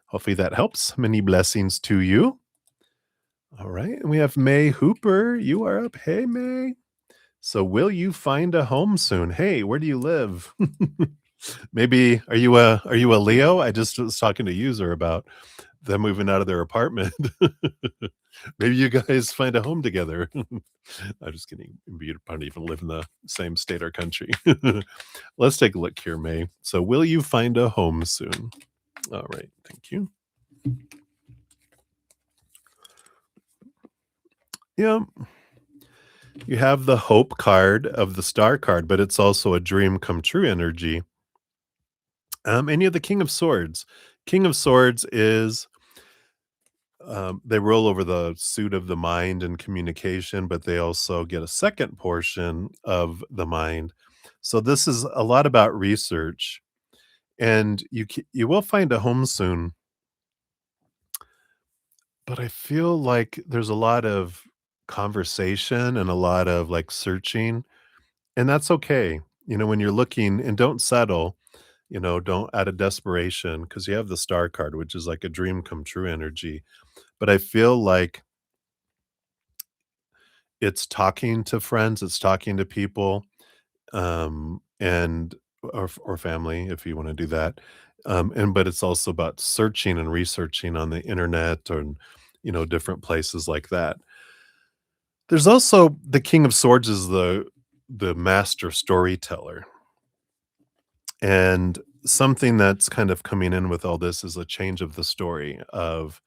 Hopefully that helps. Many blessings to you. All right, and we have May Hooper. You are up. Hey, May. So will you find a home soon? Hey, where do you live? Maybe are you a Leo? I just was talking to user about them moving out of their apartment. Maybe you guys find a home together. I'm just kidding. You probably even live in the same state or country. Let's take a look here, May. So will you find a home soon? All right, thank you. Yeah, you have the hope card of the star card, but it's also a dream come true energy. And you have the King of Swords. King of Swords is they roll over the suit of the mind and communication, but they also get a second portion of the mind. So this is a lot about research, and you will find a home soon. But I feel like there's a lot of conversation and a lot of like searching, and that's okay. When you're looking, and don't settle. Don't out of desperation, because you have the star card, which is like a dream come true energy. But I feel like it's talking to friends, it's talking to people, and or family if you wanna do that, and but it's also about searching and researching on the internet or, different places like that. There's also the King of Swords is the master storyteller, and something that's kind of coming in with all this is a change of the story of,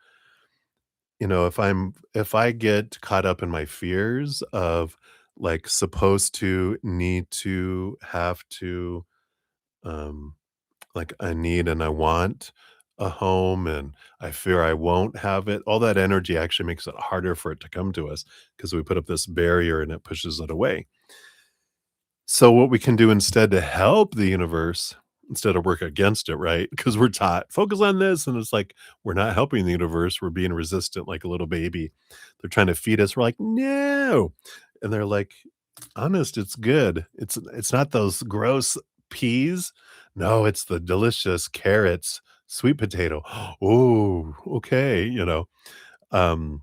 if I get caught up in my fears of, like, supposed to, need to, have to, um, like, I need and I want a home, and I fear I won't have it, all that energy actually makes it harder for it to come to us because we put up this barrier and it pushes it away. So what we can do instead to help the universe, instead of work against it, right? Because we're taught, focus on this, and it's like we're not helping the universe, we're being resistant like a little baby. They're trying to feed us, we're like, "No." And they're like, "Honest, it's good. It's not those gross peas. No, it's the delicious carrots, sweet potato." Oh, okay, Um,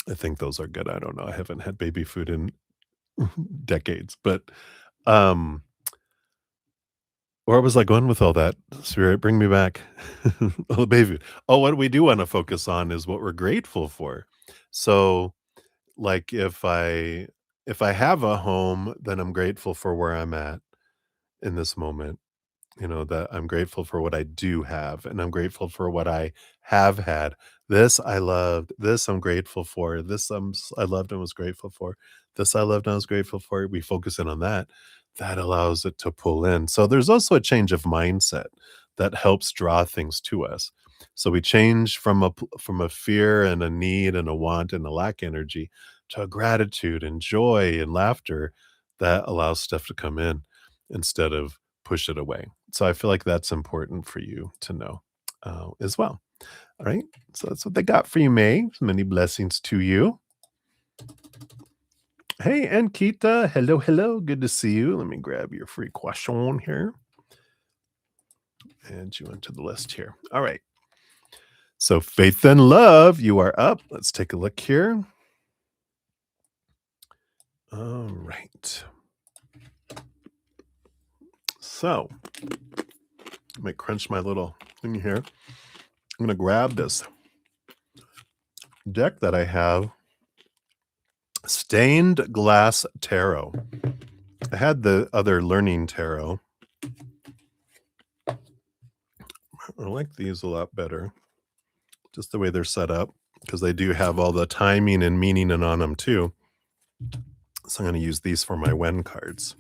I think those are good. I don't know. I haven't had baby food in decades, but, um where was I going with all that? Spirit, bring me back. Oh, baby. Oh, what we do wanna focus on is what we're grateful for. So, like, if I have a home, then I'm grateful for where I'm at in this moment. That I'm grateful for what I do have, and I'm grateful for what I have had. This I loved. This I'm grateful for. This I loved and was grateful for. This I loved and I was grateful for. We focus in on that. That allows it to pull in. So there's also a change of mindset that helps draw things to us. So we change from a fear and a need and a want and a lack energy to a gratitude and joy and laughter that allows stuff to come in instead of push it away. So I feel like that's important for you to know, as well. All right. So that's what they got for you, May. Many blessings to you. Hey, and Kita. Hello, hello. Good to see you. Let me grab your free question here. And you into the list here. All right. So faith and love, you are up. Let's take a look here. All right. So let me crunch my little thing here. I'm going to grab this deck that I have, Stained Glass Tarot. I had the other Learning Tarot. I like these a lot better, just the way they're set up, because they do have all the timing and meaning on them too. So I'm going to use these for my when cards.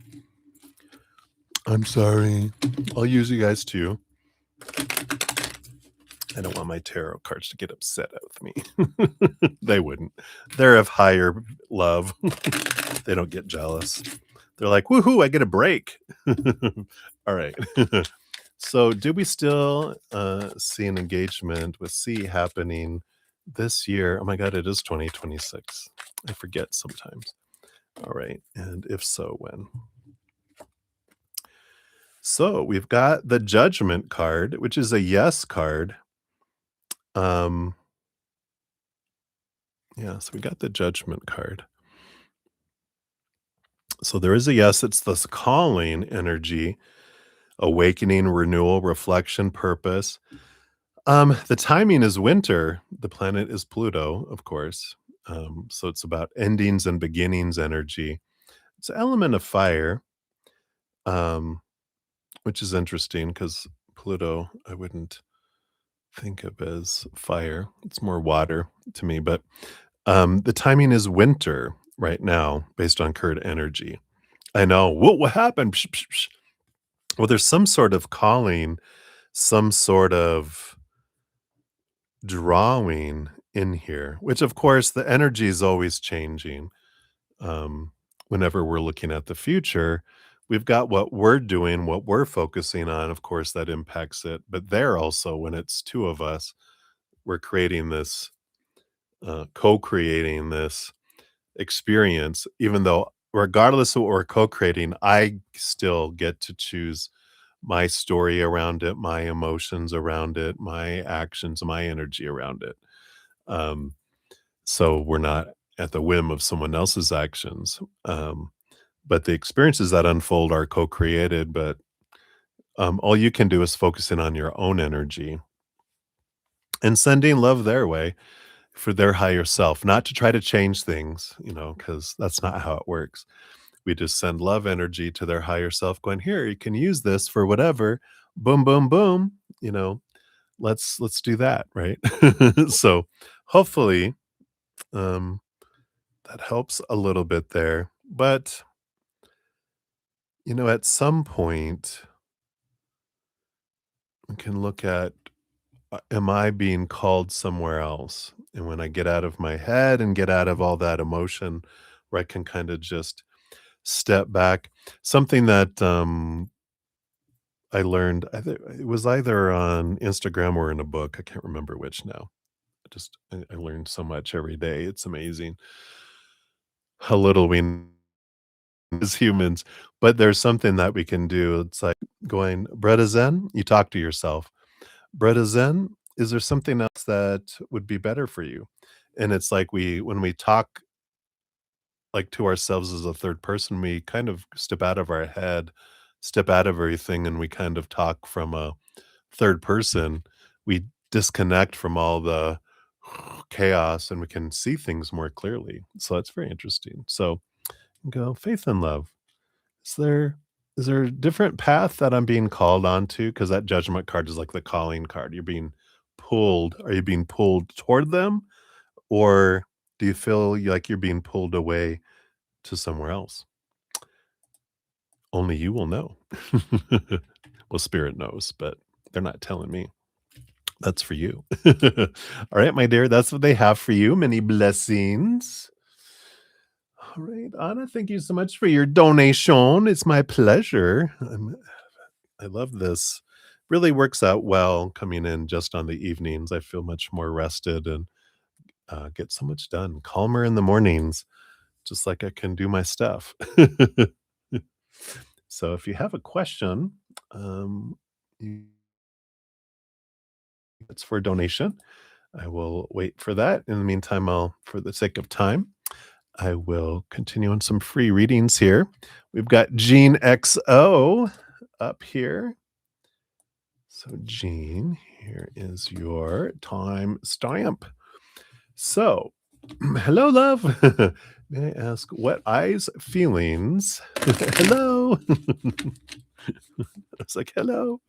I'm sorry. I'll use you guys too. I don't want my tarot cards to get upset with me. They wouldn't. They're of higher love. They don't get jealous. They're like, woohoo, I get a break. All right. So do we still see an engagement with C happening this year? Oh my God, it is 2026. I forget sometimes. All right. And if so, when? So we've got the Judgment card, which is a yes card. Yeah, so we got the Judgment card. So there is a yes, it's this calling energy, awakening, renewal, reflection, purpose. The timing is winter. The planet is Pluto, of course. So it's about endings and beginnings energy. It's an element of fire, um, which is interesting because Pluto, I wouldn't think of as fire. It's more water to me, but the timing is winter right now based on current energy. I know. What happened? Psh, psh, psh. Well, there's some sort of calling, some sort of drawing in here, which of course the energy is always changing. Um, Whenever we're looking at the future, we've got what we're doing, what we're focusing on. Of course, that impacts it. But there also, when it's two of us, we're creating this, co-creating this experience, even though regardless of what we're co-creating, I still get to choose my story around it, my emotions around it, my actions, my energy around it. Um, so we're not at the whim of someone else's actions. But the experiences that unfold are co-created, but all you can do is focus in on your own energy and sending love their way for their higher self, not to try to change things, because that's not how it works. We just send love energy to their higher self going, "Here, you can use this for whatever." Boom, boom, boom, let's do that, right? So, hopefully, um, that helps a little bit there, but, at some point, we can look at, am I being called somewhere else? And when I get out of my head and get out of all that emotion, where I can kinda just step back. Something that, I learned, it was either on Instagram or in a book, I can't remember which now. I learn so much every day, it's amazing how little we know as humans, but there's something that we can do, it's like going, "Bretta Zen?" You talk to yourself, "Bretta Zen, is there something else that would be better for you?" And it's like when we talk, like, to ourselves as a third person, we kind of step out of our head, step out of everything, and we kind of talk from a third person. We disconnect from all the chaos, and we can see things more clearly. So that's very interesting. So go faith and love. Is there is there a different path that I'm being called onto? Because that judgment card is like the calling card. You're being pulled. Are you being pulled toward them, or do you feel like you're being pulled away to somewhere else? Only you will know. Well, spirit knows, but they're not telling me. That's for you. All right, my dear, that's what they have for you. Many blessings. All right, Anna, thank you so much for your donation. It's my pleasure. I love this. Really works out well coming in just on the evenings. I feel much more rested and get so much done. Calmer in the mornings, just like I can do my stuff. So if you have a question, um, it's for a donation. I will wait for that. In the meantime, for the sake of time, I will continue on some free readings here. We've got Gene XO up here. So, Gene, here is your time stamp. So, hello, love. May I ask what eyes, feelings? Hello. I was like, hello.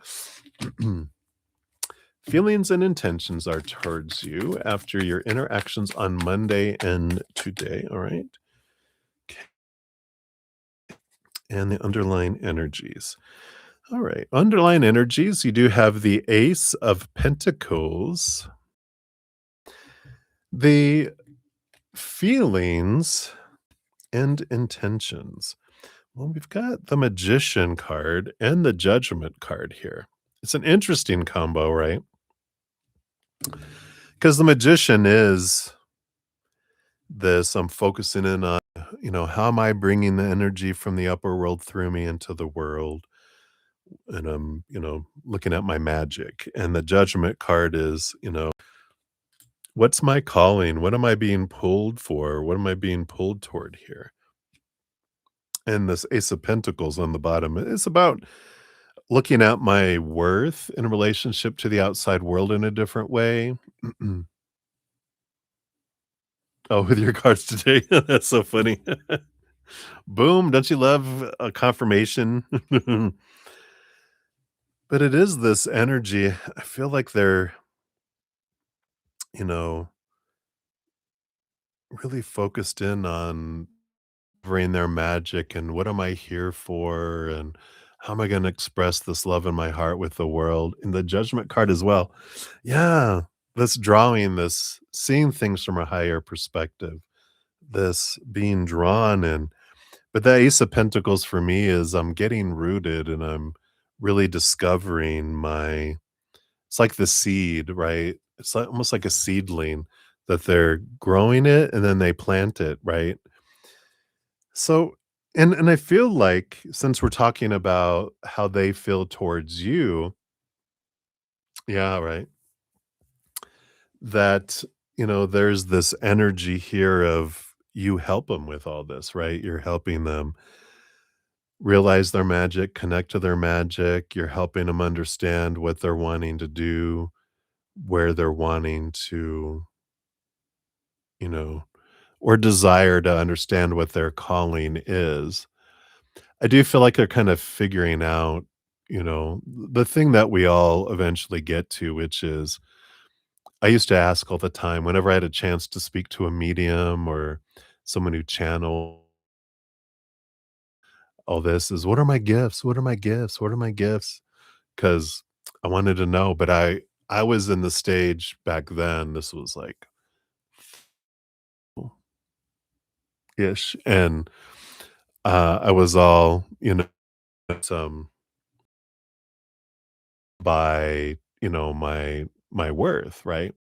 feelings and intentions are towards you after your interactions on Monday and today. All right. Okay. And the underlying energies. All right. Underlying energies, you do have the Ace of Pentacles. The feelings and intentions. Well, we've got the Magician card and the Judgment card here. It's an interesting combo, right? Because the Magician is this I'm focusing in on, how am I bringing the energy from the upper world through me into the world? And I'm, looking at my magic. And the Judgment card is, what's my calling? What am I being pulled for? What am I being pulled toward here? And this Ace of Pentacles on the bottom, it's about looking at my worth in relationship to the outside world in a different way. Oh, with your cards today? That's so funny. Boom, don't you love a confirmation? But it is this energy. I feel like they're, you know, really focused in on bring their magic and what am I here for and how am I going to express this love in my heart with the world? And the Judgment card as well. Yeah, this drawing, this seeing things from a higher perspective, this being drawn in. But the Ace of Pentacles for me is I'm getting rooted and I'm really discovering my it's like the seed, right? It's like, almost like a seedling that they're growing it and then they plant it, right? So and I feel like since we're talking about how they feel towards you, yeah, right, that, there's this energy here of you help them with all this, right? You're helping them realize their magic, connect to their magic. You're helping them understand what they're wanting to do, where they're wanting to, you know, or desire to understand what their calling is. I do feel like they're kind of figuring out, the thing that we all eventually get to, which is I used to ask all the time whenever I had a chance to speak to a medium or someone who channel all this is what are my gifts? What are my gifts? What are my gifts? 'Cause I wanted to know, but I was in the stage back then, this was like ish, and, I was all, um, by, my worth, right?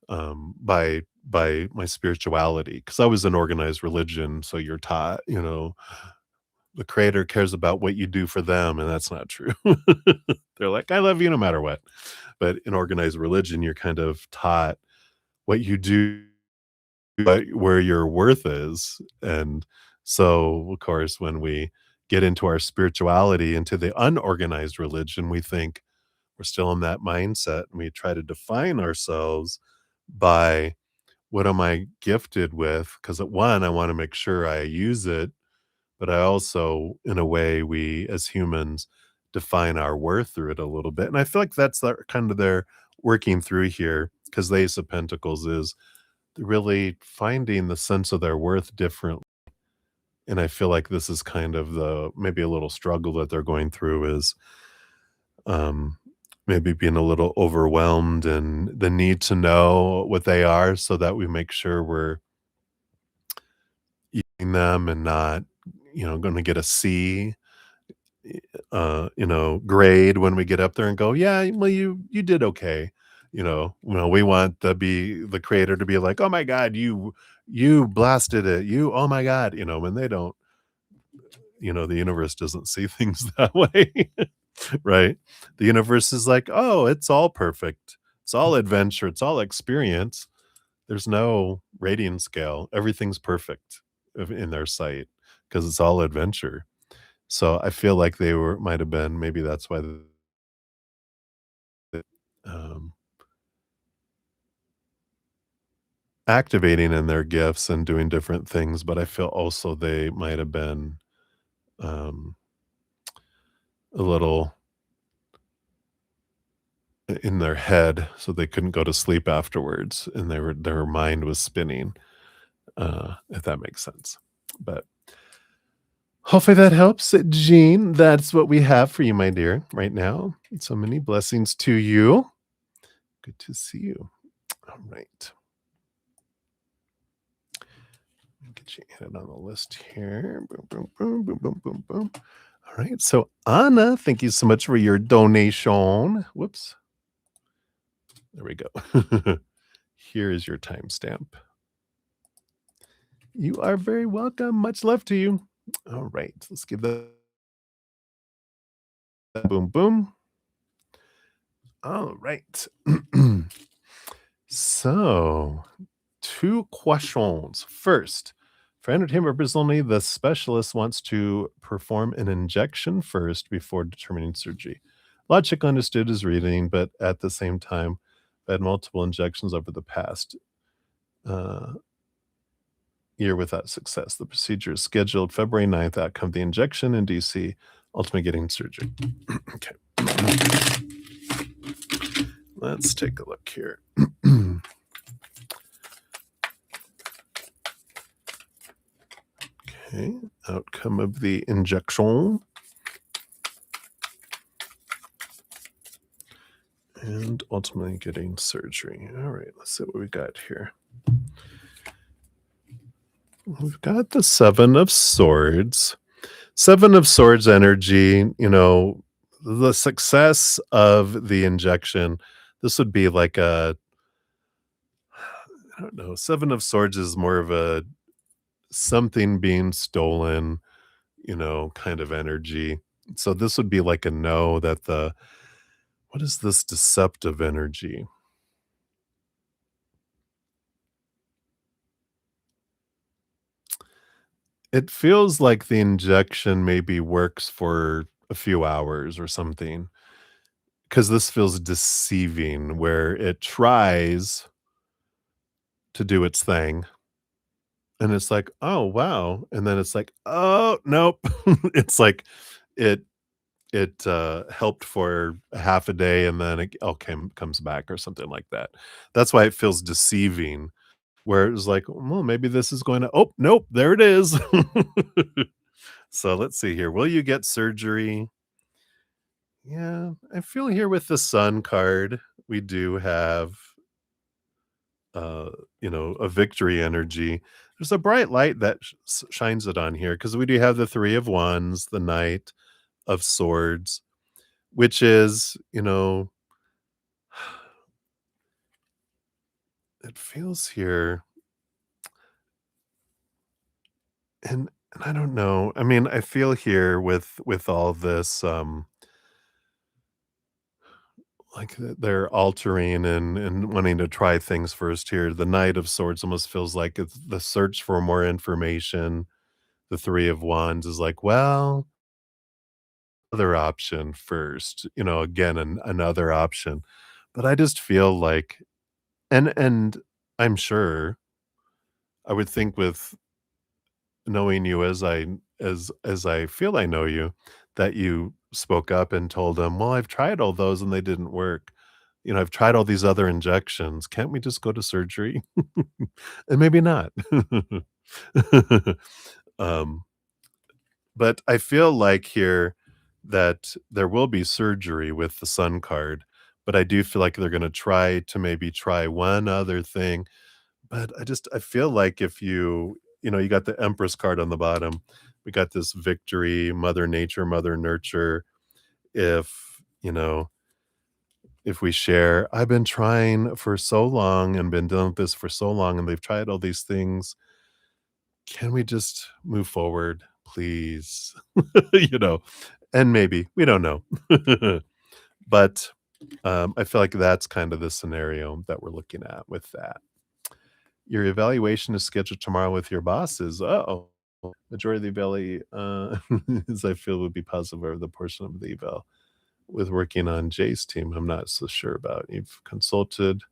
By my spirituality, because I was in organized religion, so you're taught, the creator cares about what you do for them, and that's not true. They're like, "I love you no matter what." But in organized religion, you're kind of taught what you do, but where your worth is. And so, of course, when we get into our spirituality, into the unorganized religion, we think we're still in that mindset and we try to define ourselves by what am I gifted with? Because at one, I want to make sure I use it, but I also, in a way, we as humans define our worth through it a little bit. And I feel like that's kind of their working through here because the Ace of Pentacles is really finding the sense of their worth different. And I feel like this is kind of the maybe a little struggle that they're going through is um, maybe being a little overwhelmed and the need to know what they are so that we make sure we're eating them and not, going to get a C, grade when we get up there and go, yeah, well, you did okay. We want the creator to be like, oh my God, you blasted it. Oh my God, when they don't, the universe doesn't see things that way. Right? The universe is like, "Oh, it's all perfect. It's all adventure. It's all experience." There's no rating scale. Everything's perfect in their sight because it's all adventure. So I feel like they were might have been maybe that's why um, activating in their gifts and doing different things, but I feel also they might have been um, a little in their head, so they couldn't go to sleep afterwards, and their mind was spinning, if that makes sense. But hopefully that helps, Jean. That's what we have for you, my dear, right now. So many blessings to you. Good to see you. All right. Get you added on the list here. Boom, boom, boom, boom, boom, boom, boom. All right. So, Anna, thank you so much for your donation. Whoops. There we go. Here is your timestamp. You are very welcome. Much love to you. All right. Let's give that boom, boom. All right. So, 2 questions. First, for entertainment purposes only, the specialist wants to perform an injection first before determining surgery. Logic understood is reading, but at the same time, I had multiple injections over the past year without success. The procedure is scheduled February 9th. Outcome the injection in DC, ultimately getting surgery. Okay. Let's take a look here. Okay, outcome of the injection. And ultimately getting surgery. All right, let's see what we got here. We've got the 7 of Swords. 7 of Swords energy, the success of the injection. This would be like I don't know, 7 of Swords is more of a something being stolen, kind of energy. So this would be like a no that what is this deceptive energy? It feels like the injection maybe works for a few hours or something, because this feels deceiving where it tries to do its thing, and it's like, "Oh, wow," and then it's like, "Oh, nope." It's like it helped for half a day, and then it all comes back or something like that. That's why it feels deceiving, where it was like, "Well, maybe this is going to oh, nope, there it is." So, let's see here. Will you get surgery? Yeah, I feel here with the Sun card, we do have, uh, a victory energy. There's a bright light that shines it on here because we do have the 3 of Wands, the Knight of Swords, which is, it feels here, and I don't know. I mean, I feel here with all this, like they're altering and wanting to try things first here. The Knight of Swords almost feels like it's the search for more information. The 3 of Wands is like, well, other option first, again, another option. But I just feel like, and I'm sure I would think with knowing you as I feel I know you, that you spoke up and told them, "Well, I've tried all those and they didn't work. I've tried all these other injections. Can't we just go to surgery?" And maybe not. Um, but I feel like here that there will be surgery with the Sun card, but I do feel like they're gonna try one other thing. But I feel like if you got the Empress card on the bottom, we got this victory, Mother Nature, Mother Nurture. If, if we share, I've been trying for so long and been dealing with this for so long, and they've tried all these things. Can we just move forward, please? You know, and maybe we don't know. But I feel like that's kind of the scenario that we're looking at with that. Your evaluation is scheduled tomorrow with your bosses. Oh, majority of the evaluate, as I feel would be positive over the portion of the eval with working on Jay's team. I'm not so sure about. You've consulted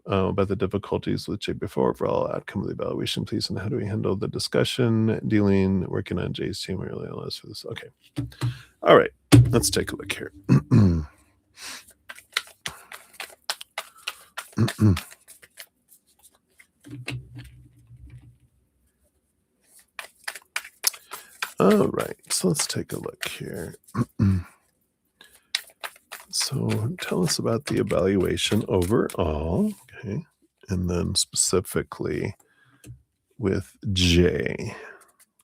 about the difficulties with Jay before overall outcome of the evaluation, please. And how do we handle the discussion, working on Jay's team? We really analyze for this. Okay. All right. Let's take a look here. All right, so let's take a look here. So tell us about the evaluation overall, okay, and then specifically with J.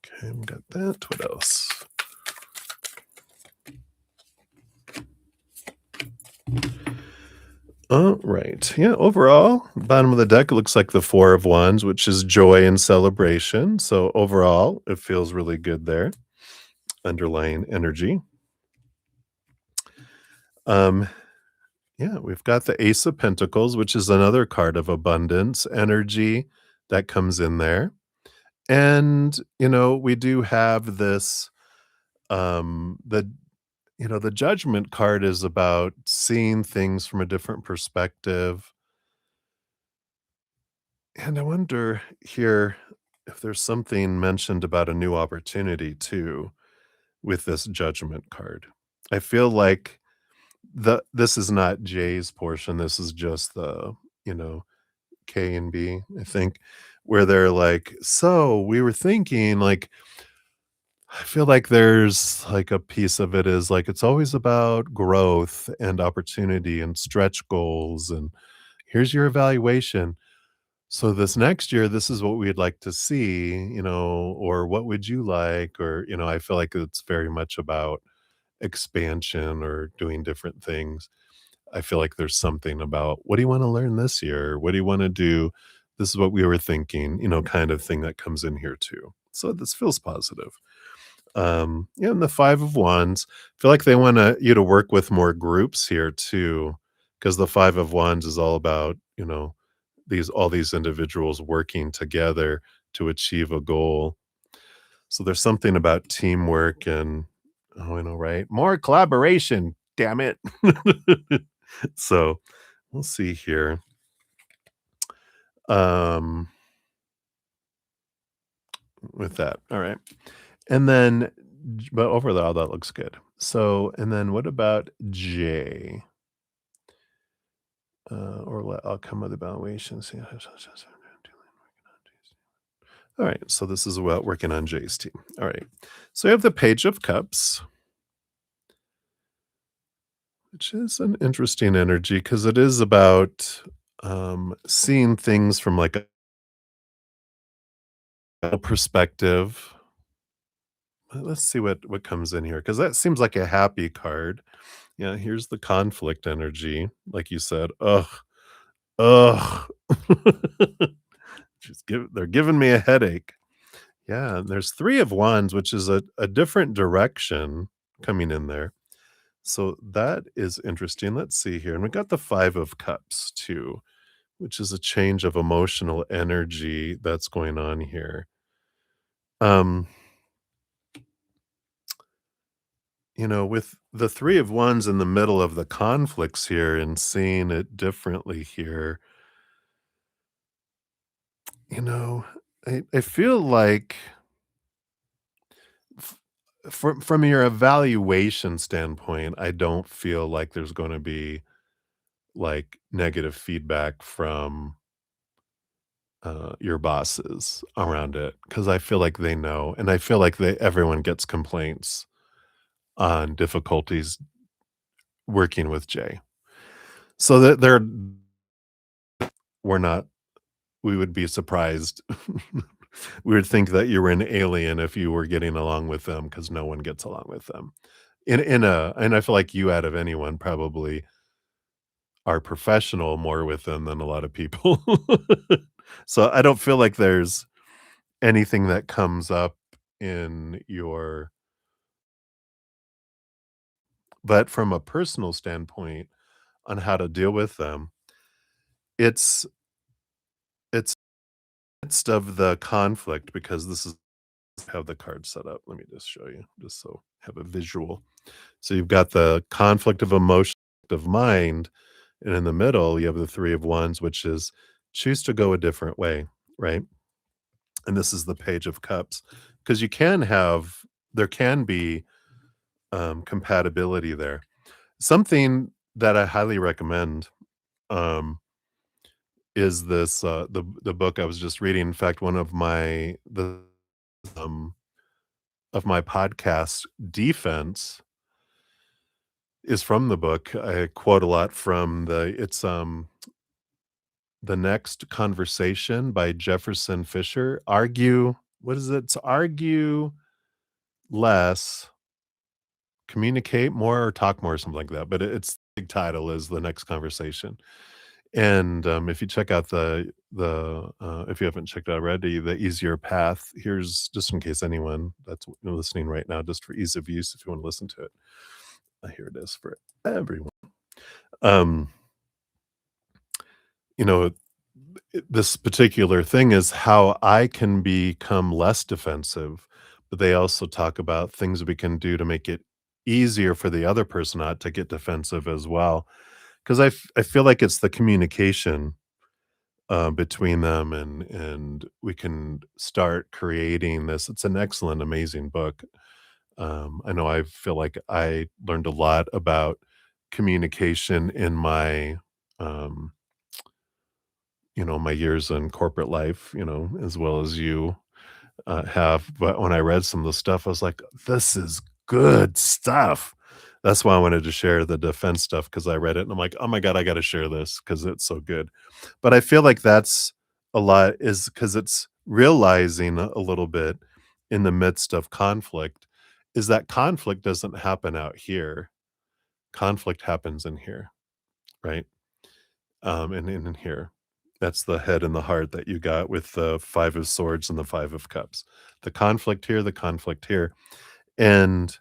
Okay, we got that. What else? All right. Yeah, overall, bottom of the deck looks like the Four of Wands, which is joy and celebration. So overall, it feels really good there. Underlying energy. Um, yeah, we've got the Ace of Pentacles, which is another card of abundance energy that comes in there. And, we do have this the the Judgment card is about seeing things from a different perspective. And I wonder here if there's something mentioned about a new opportunity too with this Judgment card. I feel like this is not Jay's portion. This is just the, you know, K and B, I think, where they're like, so we were thinking like I feel like there's like a piece of it is like it's always about growth and opportunity and stretch goals and here's your evaluation. So this next year, this is what we'd like to see, or what would you like? Or, I feel like it's very much about expansion or doing different things. I feel like there's something about what do you want to learn this year? What do you want to do? This is what we were thinking, kind of thing that comes in here too. So this feels positive. Yeah, and the Five of Wands, I feel like they want you to work with more groups here too, because the Five of Wands is all about, all these individuals working together to achieve a goal. So there's something about teamwork and oh, I know, right? More collaboration, damn it. So we'll see here. Um, with that. All right. And then but overall that looks good. So and then what about J? Or let outcome of the evaluations. All right, so this is about working on Jay's team. All right, so you have the Page of Cups, which is an interesting energy because it is about seeing things from like a perspective. Let's see what comes in here because that seems like a happy card. Yeah, here's the conflict energy, like you said. Ugh, ugh. They're giving me a headache. Yeah, and there's Three of Wands, which is a different direction coming in there. So that is interesting. Let's see here. And we got the Five of Cups too, which is a change of emotional energy that's going on here. Um, with the Three of Wands in the middle of the conflicts here and seeing it differently here, you know, I feel like f- from your evaluation standpoint, I don't feel like there's going to be like negative feedback from your bosses around it because I feel like they know, and I feel like everyone gets complaints on difficulties working with Jay. So that we're not we would be surprised. We would think that you were an alien if you were getting along with them because no one gets along with them. And I feel like you out of anyone probably are professional more with them than a lot of people. So I don't feel like there's anything that comes up in your but from a personal standpoint on how to deal with them, it's it's midst of the conflict because this is how the card set up. Let me just show you, just so have a visual. So you've got the conflict of emotion of mind, and in the middle, you have the Three of Wands, which is choose to go a different way, right? And this is the Page of Cups because there can be compatibility there. Something that I highly recommend, um, is this, the book I was just reading. In fact, one of um my podcast defense is from the book. I quote a lot from The Next Conversation by Jefferson Fisher. Argue what is it? It's argue less, communicate more, or talk more, or something like that, but it's big title is The Next Conversation. And, if you check out if you haven't checked out already, The Easier Path, here's just in case anyone that's listening right now, just for ease of use, if you wanna listen to it. Here it is for everyone. Um, you know, this particular thing is how I can become less defensive, but they also talk about things we can do to make it easier for the other person not to get defensive as well. 'Cause I feel like it's the communication, between them, and we can start creating this. It's an excellent, amazing book. I know I feel like I learned a lot about communication in um, my years in corporate life, as well as you have. But when I read some of the stuff, I was like, this is good stuff. That's why I wanted to share the defense stuff because I read it and I'm like, oh my God, I got to share this because it's so good. But I feel like that's a lot is because it's realizing a little bit in the midst of conflict is that conflict doesn't happen out here. Conflict happens in here, right? And in here. That's the head and the heart that you got with the 5 of swords and the 5 of cups. The conflict here, the conflict here. And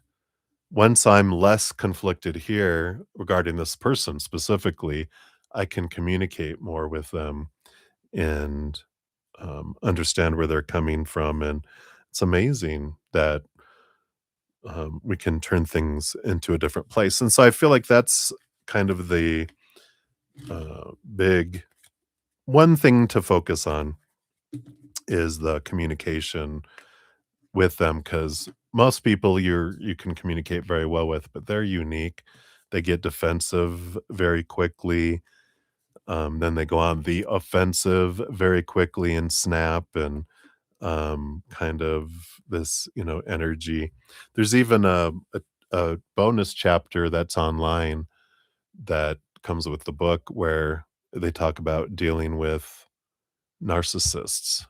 once I'm less conflicted here regarding this person specifically, I can communicate more with them and, understand where they're coming from, and it's amazing that, we can turn things into a different place, and so I feel like that's kind of the, big one thing to focus on is the communication with them, because most people you can communicate very well with, but they're unique. They get defensive very quickly, then they go on the offensive very quickly and snap and, kind of this, energy. There's even a bonus chapter that's online that comes with the book where they talk about dealing with narcissists.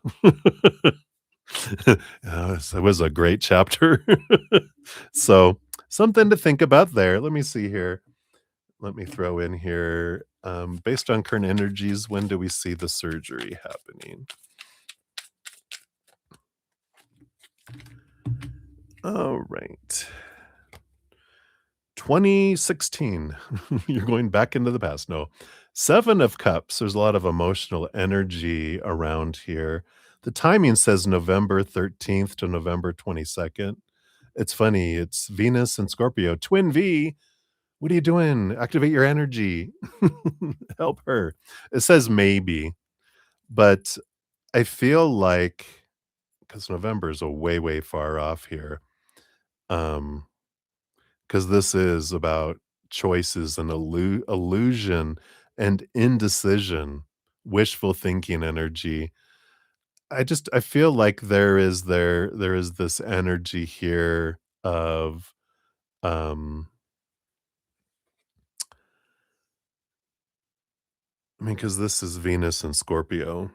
It was a great chapter. So, something to think about there. Let me see here. Let me throw in here, based on current energies, when do we see the surgery happening? Alright. 2016. You're going back into the past. No. 7 of Cups, there's a lot of emotional energy around here. The timing says November 13th to November 22nd. It's funny, it's Venus and Scorpio. Twin V, what are you doing? Activate your energy. Help her. It says maybe, but I feel like because November is a way, way far off here. Um, because this is about choices and illusion and indecision, wishful thinking energy. I feel like there is this energy here of um I mean, because this is Venus and Scorpio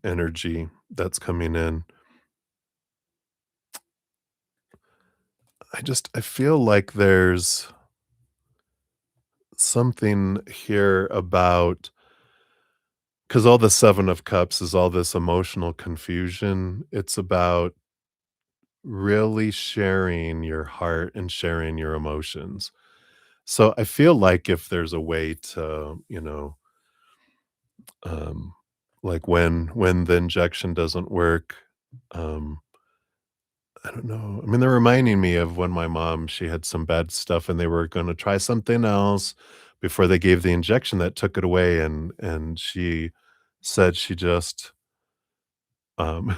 energy that's coming in. I feel like there's something here about because all the 7 of Cups is all this emotional confusion. It's about really sharing your heart and sharing your emotions. So I feel like if there's a way to, um, like when the injection doesn't work, um, I don't know. I mean, they're reminding me of when my mom, she had some bad stuff and they were gonna try something else before they gave the injection that took it away, and she said she just, um,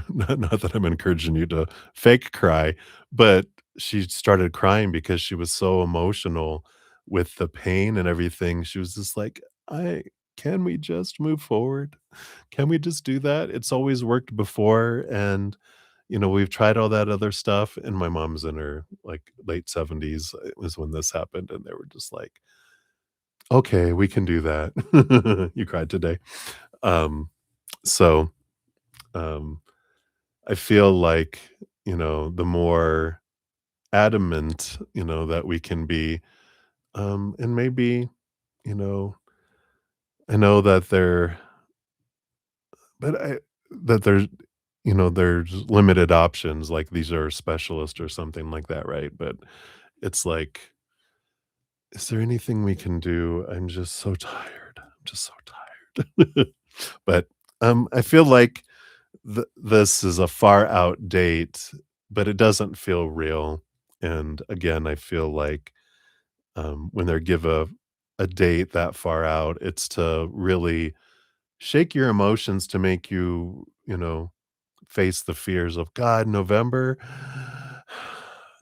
not that I'm encouraging you to fake cry, but she started crying because she was so emotional with the pain and everything. She was just like, can we just move forward? Can we just do that? It's always worked before, and, we've tried all that other stuff, and my mom's in her, like, late 70s, it was when this happened, and they were just like, "Okay, we can do that." You cried today. Um, so, um, I feel like, the more adamant, that we can be, and maybe, you know, I know that but I that there's limited options, like these are specialists or something like that, right? But it's like, is there anything we can do? I'm just so tired. I'm just so tired. But, I feel like this is a far out date, but it doesn't feel real. And again, I feel like, when they give a date that far out, it's to really shake your emotions to make you, face the fears of God, November.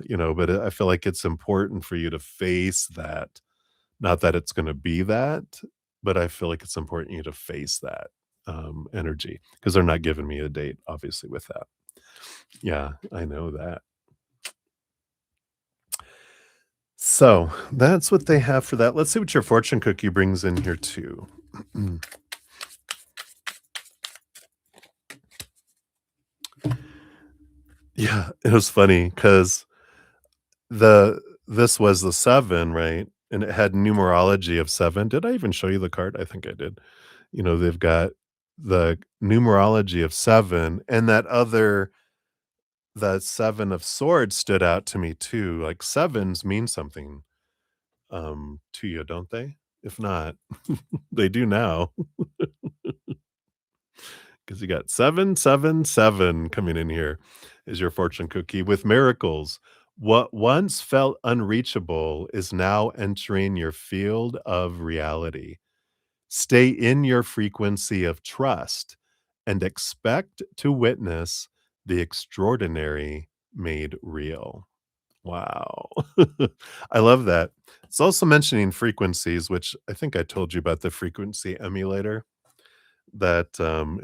But I feel like it's important for you to face that. Not that it's going to be that, but I feel like it's important you to face that energy because they're not giving me a date, obviously, with that. Yeah, I know that. So that's what they have for that. Let's see what your fortune cookie brings in here, too. Yeah, it was funny because this was the 7, right? And it had numerology of 7. Did I even show you the card? I think I did. They've got the numerology of 7, and that 7 of swords stood out to me too. Like, 7s mean something, to you, don't they? If not, they do now, because you got 777 coming in here is your fortune cookie with miracles. What once felt unreachable is now entering your field of reality. Stay in your frequency of trust and expect to witness the extraordinary made real. Wow. I love that. It's also mentioning frequencies, which I think I told you about the frequency emulator, that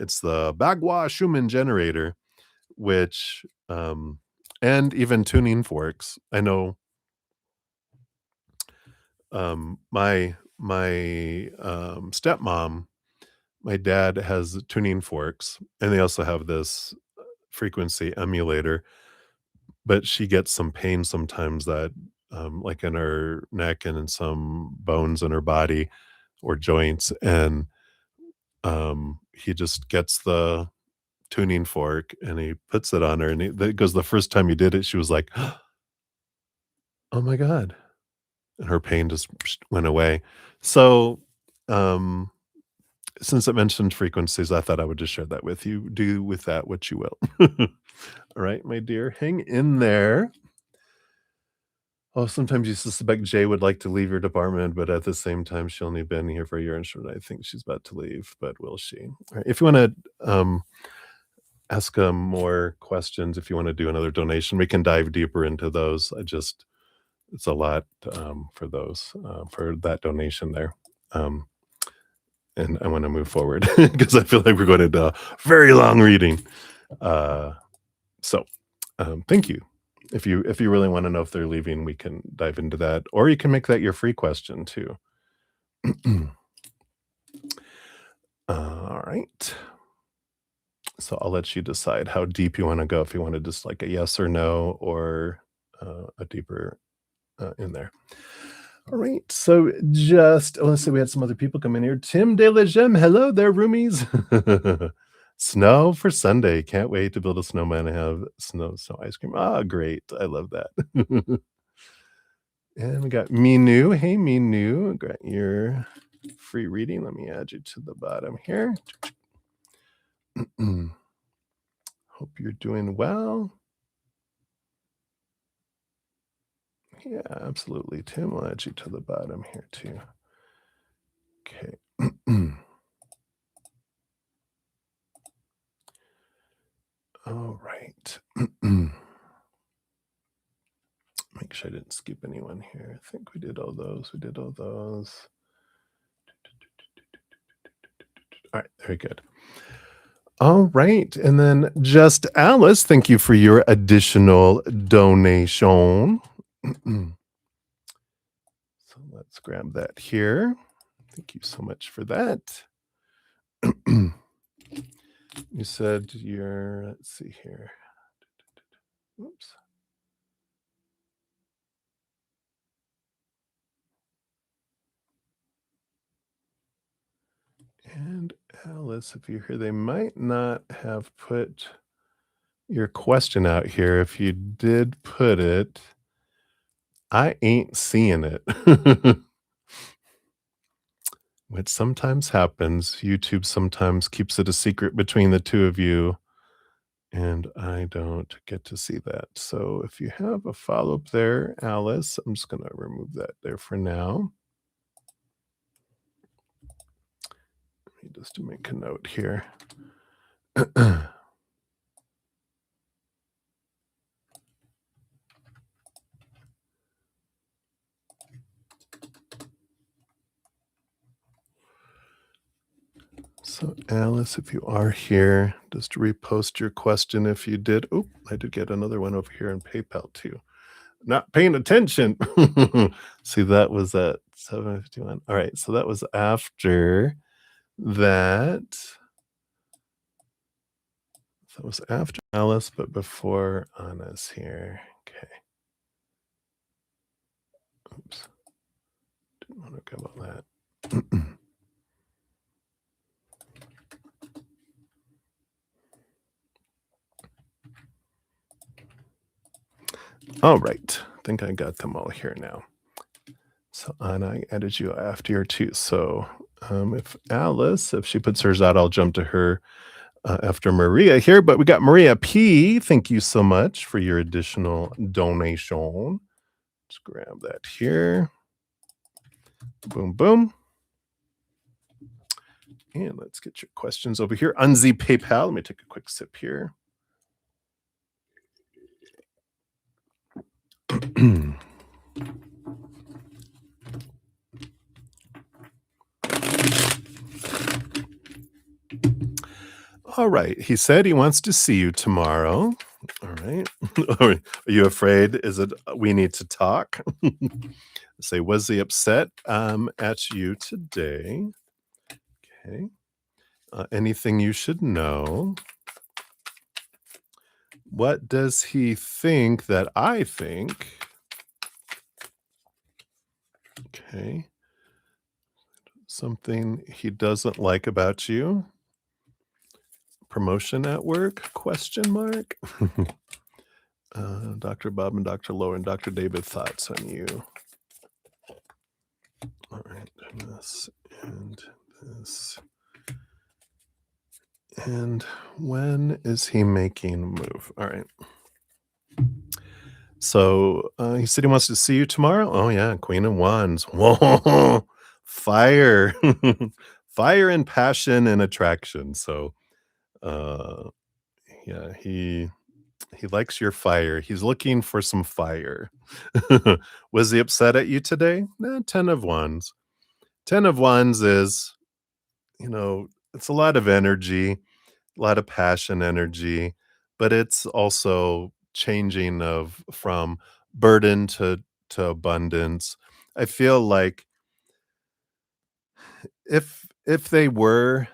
it's the Bagua Schumann generator, which and even tuning forks. I know my stepmom, my dad has tuning forks, and they also have this frequency emulator, but she gets some pain sometimes that, like in her neck and in some bones in her body or joints, and, he just gets the tuning fork and he puts it on her, and because the first time he did it, she was like, "Oh my god," and her pain just went away. So, um, since it mentioned frequencies, I thought I would just share that with you. Do with that what you will. All right, my dear, hang in there. Oh, sometimes you suspect Jay would like to leave your department, but at the same time, she only been here for a year and short. I think she's about to leave, but will she? All right, if you wanna, ask, more questions, if you wanna do another donation, we can dive deeper into those. It's a lot, for that donation there. Um, and I wanna move forward because I feel like we're going into a very long reading. Uh, so, thank you. If you really wanna know if they're leaving, we can dive into that, or you can make that your free question too. Alright. So I'll let you decide how deep you wanna go, if you wanna just like a yes or no or, a deeper, in there. Alright, so just let's see, we had some other people come in here. Tim De La Gem, hello there, roomies. Snow for Sunday, can't wait to build a snowman and have snow ice cream. Ah, great, I love that. And we got Minu. Hey, Minu. Got your free reading. Let me add you to the bottom here. Hope you're doing well. Yeah, absolutely. Tim will add you to the bottom here too. Okay. All right. Make sure I didn't skip anyone here. I think we did all those. We did all those. All right, very good. All right, and then just Alice, thank you for your additional donation. So let's grab that here. Thank you so much for that. You said you're, let's see here. Oops. And Alice, if you're here, they might not have put your question out here. If you did put it, I ain't seeing it, which sometimes happens. YouTube sometimes keeps it a secret between the two of you, and I don't get to see that. So if you have a follow up there, Alice, I'm just going to remove that there for now. Let me just make a note here. So, Alice, if you are here, just repost your question if you did. Oh, I did get another one over here in PayPal too. Not paying attention. See, that was at 7:51. All right, so that was after that. That was after Alice, but before Anna's here. Okay. Oops. Didn't want to go on that. All right. I think I got them all here now. So Anna, I added you after your two. So if Alice, if she puts hers out, I'll jump to her after Maria here. But we got Maria P. Thank you so much for your additional donation. Let's grab that here. Boom, boom. And let's get your questions over here. Unzip PayPal. Let me take a quick sip here. All right. He said he wants to see you tomorrow. All right. Are you afraid? Is it we need to talk? Say, was he upset at you today? Okay. Anything you should know? What does he think that I think? Okay. Something he doesn't like about you? Promotion at work? Question mark. Dr. Bob and Dr. Lowe and Dr. David, thoughts on you? All right, and this and this. And when is he making a move? All right. So he said he wants to see you tomorrow. Oh yeah, Queen of Wands. Whoa, fire, fire and passion and attraction. So, uh, yeah, he likes your fire. He's looking for some fire. Was he upset at you today? Nah, 10 of Wands. 10 of Wands is, it's a lot of energy, a lot of passion energy, but it's also changing of from burden to abundance. I feel like if they were,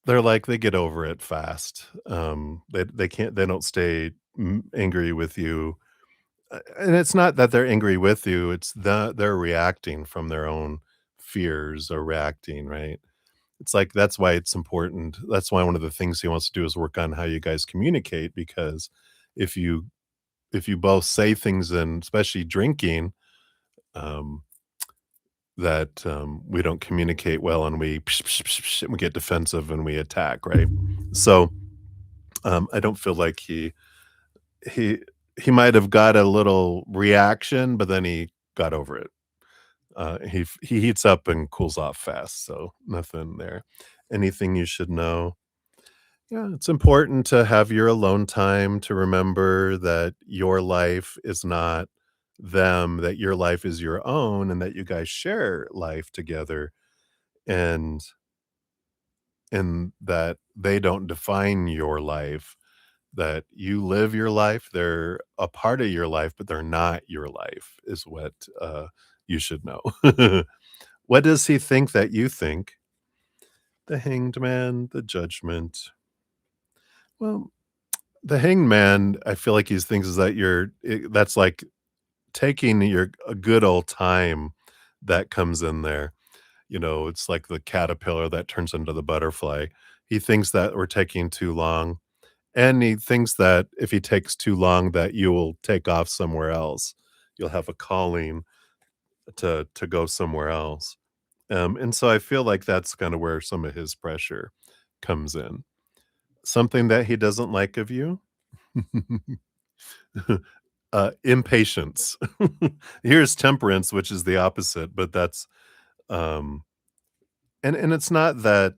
they're like they get over it fast. They can't they don't stay angry with you. And it's not that they're angry with you, it's that they're reacting from their own fears or reacting, right? It's like that's why it's important. That's why one of the things he wants to do is work on how you guys communicate because if you if you both say things and especially drinking, um, that we don't communicate well and we get defensive and we attack, right? So I don't feel like he he might have got a little reaction, but then he got over it. He heats up and cools off fast, so nothing there. Anything you should know? Yeah, it's important to have your alone time to remember that your life is not them, that your life is your own, and that you guys share life together. And and that they don't define your life, that you live your life, they're a part of your life, but they're not your life is what, you should know. What does he think that you think? The Hanged Man, the Judgment. Well, the Hanged Man, I feel like he thinks is that that's like taking your a good old time that comes in there. You know, it's like the caterpillar that turns into the butterfly. He thinks that we're taking too long, and he thinks that if he takes too long that you will take off somewhere else. You'll have a calling to go somewhere else. And so I feel like that's kinda where some of his pressure comes in. Something that he doesn't like of you? Impatience. Here's temperance, which is the opposite, but that's, um and it's not that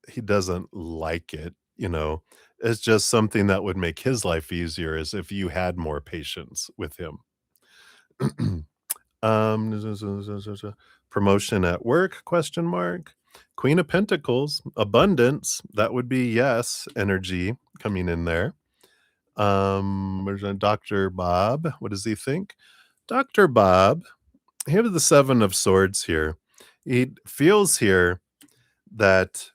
he doesn't like it, you know? It's just something that would make his life easier is if you had more patience with him. Promotion at work? Question mark. Queen of Pentacles, abundance, that would be yes, energy coming in there. Where's Dr. Bob? What does he think? Dr. Bob, here the 7 of swords here. He feels here that,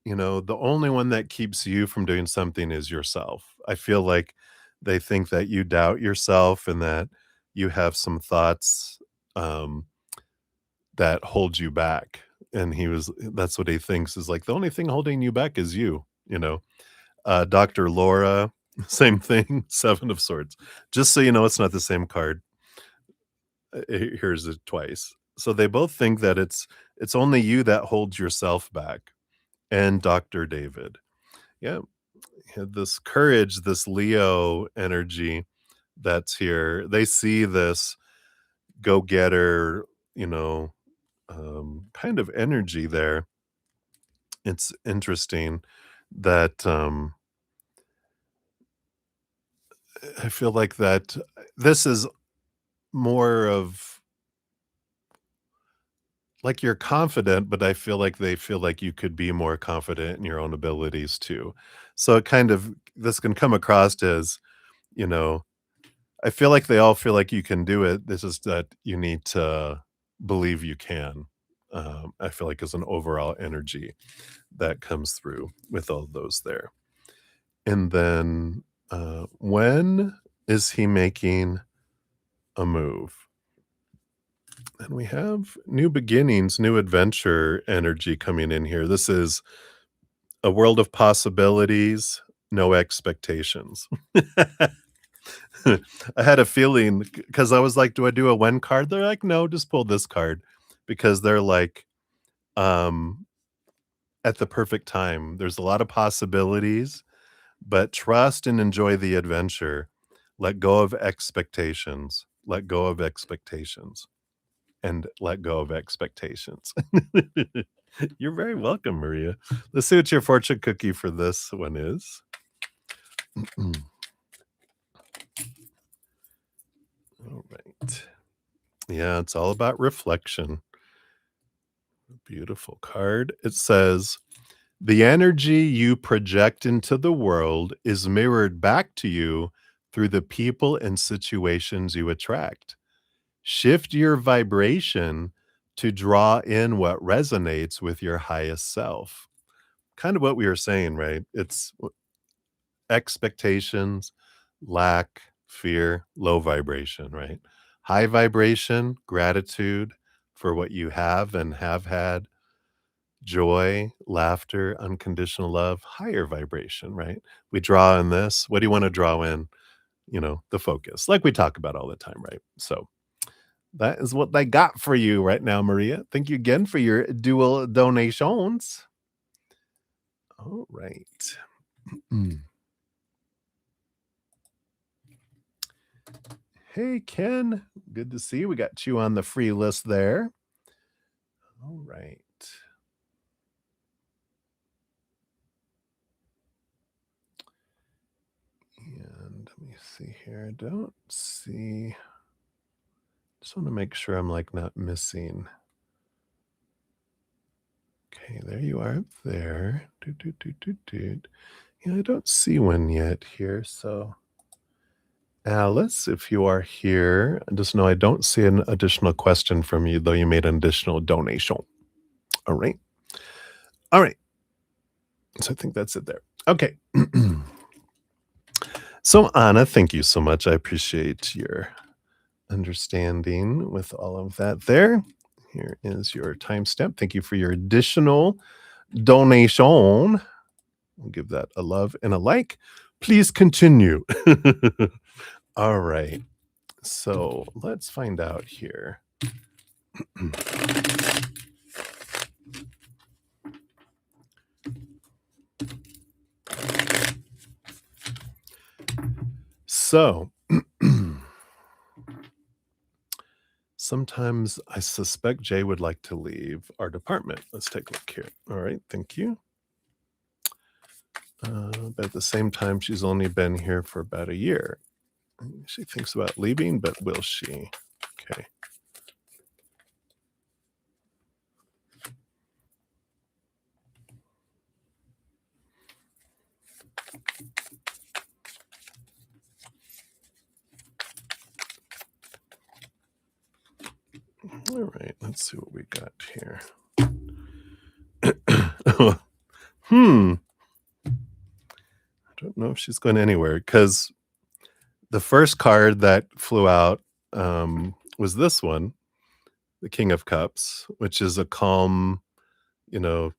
you know, the only one that keeps you from doing something is yourself. I feel like they think that you doubt yourself and that you have some thoughts, um, that hold you back. And that's what he thinks is like the only thing holding you back is you, you know. Dr. Laura, same thing, 7 of swords. Just so you know, it's not the same card. Here's it twice. So they both think that it's only you that holds yourself back. And Dr. David. Yeah, had this courage, this Leo energy that's here. They see this go-getter, you know, kind of energy there. It's interesting that, I feel like that this is more of like you're confident, but I feel like they feel like you could be more confident in your own abilities too. So it kind of this can come across as, you know, I feel like they all feel like you can do it. This is that you need to believe you can. I feel like is an overall energy that comes through with all those there. And then when is he making a move? And we have new beginnings, new adventure energy coming in here. This is a world of possibilities, no expectations. I had a feeling because I was like, "Do I do a when card?" They're like, "No, just pull this card," because they're like, um, at the perfect time. There's a lot of possibilities, but trust and enjoy the adventure. Let go of expectations. Let go of expectations, and let go of expectations. You're very welcome, Maria. Let's see what your fortune cookie for this one is. All right. Yeah, it's all about reflection. Beautiful card. It says, the energy you project into the world is mirrored back to you through the people and situations you attract. Shift your vibration to draw in what resonates with your highest self. Kind of what we were saying, right? It's expectations, lack, fear, low vibration, right? High vibration, gratitude for what you have and have had, joy, laughter, unconditional love, higher vibration, right? We draw in this. What do you want to draw in? You know, the focus, like we talk about all the time, right? So that is what I got for you right now, Maria. Thank you again for your dual donations. All right. Hey, Ken. Good to see you. We got you on the free list there. All right. And let me see here. I don't see. Just want to make sure I'm like not missing. Okay, there you are up there. Doot, doot, doot, doot, doot. Yeah, I don't see one yet here. So, Alice, if you are here, just know I don't see an additional question from you, though you made an additional donation. All right. All right. So I think that's it there. Okay. So, Anna, thank you so much. I appreciate your understanding with all of that there. Here is your timestamp. Thank you for your additional donation. We'll give that a love and a like. Please continue. All right. So let's find out here. So sometimes I suspect Jay would like to leave our department. Let's take a look here. All right. Thank you. But at the same time, she's only been here for about a year. She thinks about leaving, but will she? Okay. All right, let's see what we got here. I don't know if she's going anywhere because the first card that flew out was this one, the King of Cups, which is a calm,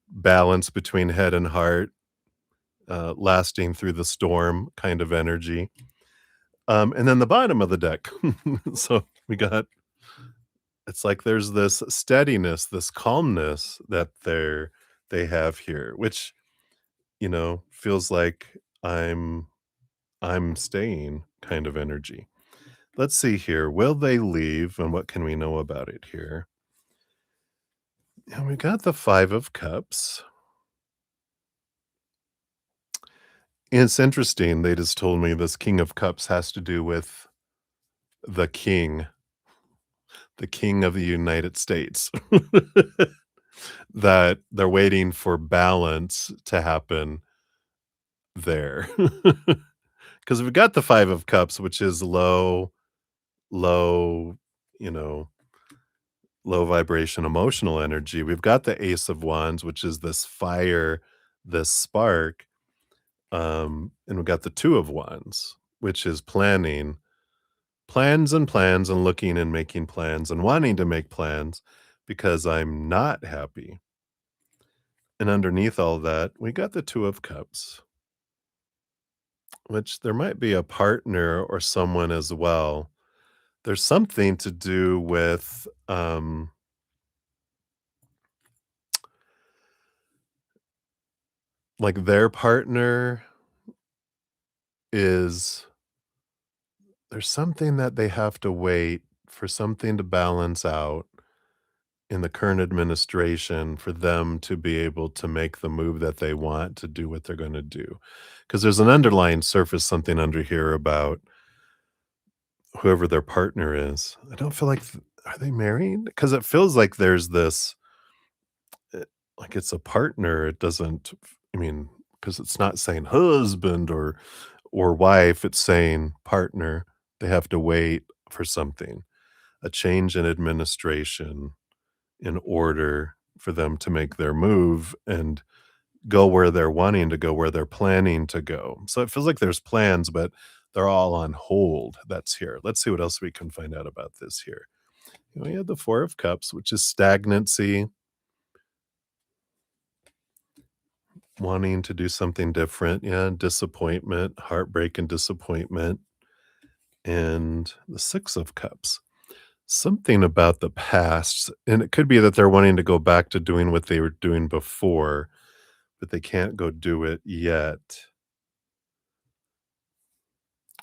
balance between head and heart, lasting through the storm kind of energy. And then the bottom of the deck. So we got, it's like there's this steadiness, this calmness that they have here, which, feels like I'm staying kind of energy. Let's see here. Will they leave? And what can we know about it here? And we got the Five of Cups. And it's interesting. They just told me this King of Cups has to do with the king of the United States. That they're waiting for balance to happen there. Because we've got the Five of Cups, which is low, you know, low vibration emotional energy. We've got the Ace of Wands, which is this fire, this spark. And we've got the Two of Wands, which is planning, plans and looking and making plans and wanting to make plans because I'm not happy. And underneath all that, we got the Two of Cups, which there might be a partner or someone as well. There's something to do with like their partner is, there's something that they have to wait for something to balance out in the current administration for them to be able to make the move that they want to do what they're going to do. Because there's an underlying surface, something under here about whoever their partner is. I don't feel like, are they married? Because it feels like there's this, like it's a partner. It doesn't, I mean, because it's not saying husband or wife, it's saying partner. They have to wait for something, a change in administration in order for them to make their move and go where they're wanting to go, where they're planning to go. So it feels like there's plans, but they're all on hold. That's here. Let's see what else we can find out about this here. We have the Four of Cups, which is stagnancy, wanting to do something different. Yeah, disappointment, heartbreak and disappointment. And the Six of Cups, something about the past. And it could be that they're wanting to go back to doing what they were doing before, but they can't go do it yet.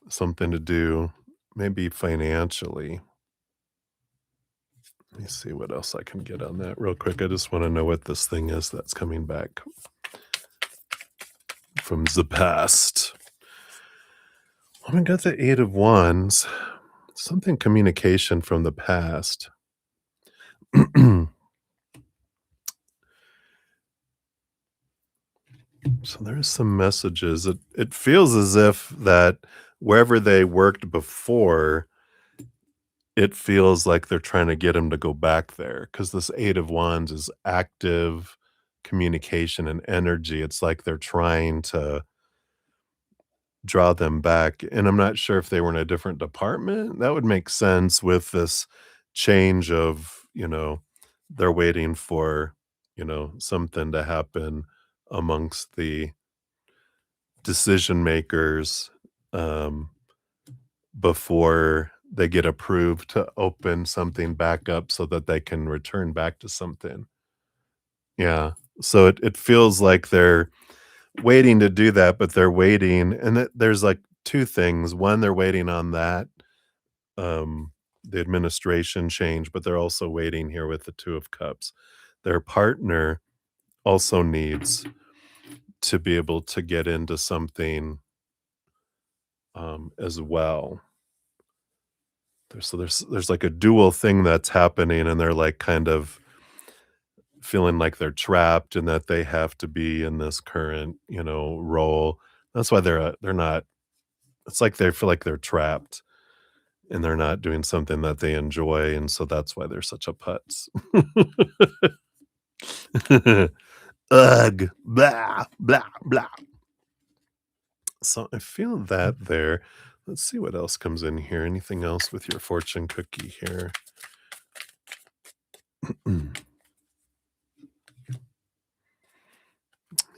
Something to do maybe financially. Let me see what else I can get on that real quick. I just want to know what this thing is that's coming back from the past. Oh, I got the Eight of Wands. Something communication from the past. So there's some messages. It feels as if that wherever they worked before, it feels like they're trying to get him to go back there because this 8 of Wands is active communication and energy. It's like they're trying to draw them back, and I'm not sure if they were in a different department. That would make sense with this change of, they're waiting for, something to happen amongst the decision makers, um, before they get approved to open something back up so that they can return back to something. Yeah. So it feels like they're waiting to do that, but they're waiting and there's like 2 things. One, they're waiting on that, um, the administration change, but they're also waiting here with the 2 of Cups. Their partner also needs to be able to get into something, as well. There's like a dual thing that's happening, and they're, like, kind of feeling like they're trapped and that they have to be in this current, role. That's why they're not it's like they feel like they're trapped and they're not doing something that they enjoy, and so that's why they're such a putz. Ugh, blah, blah, blah. So I feel that there. Let's see what else comes in here. Anything else with your fortune cookie here?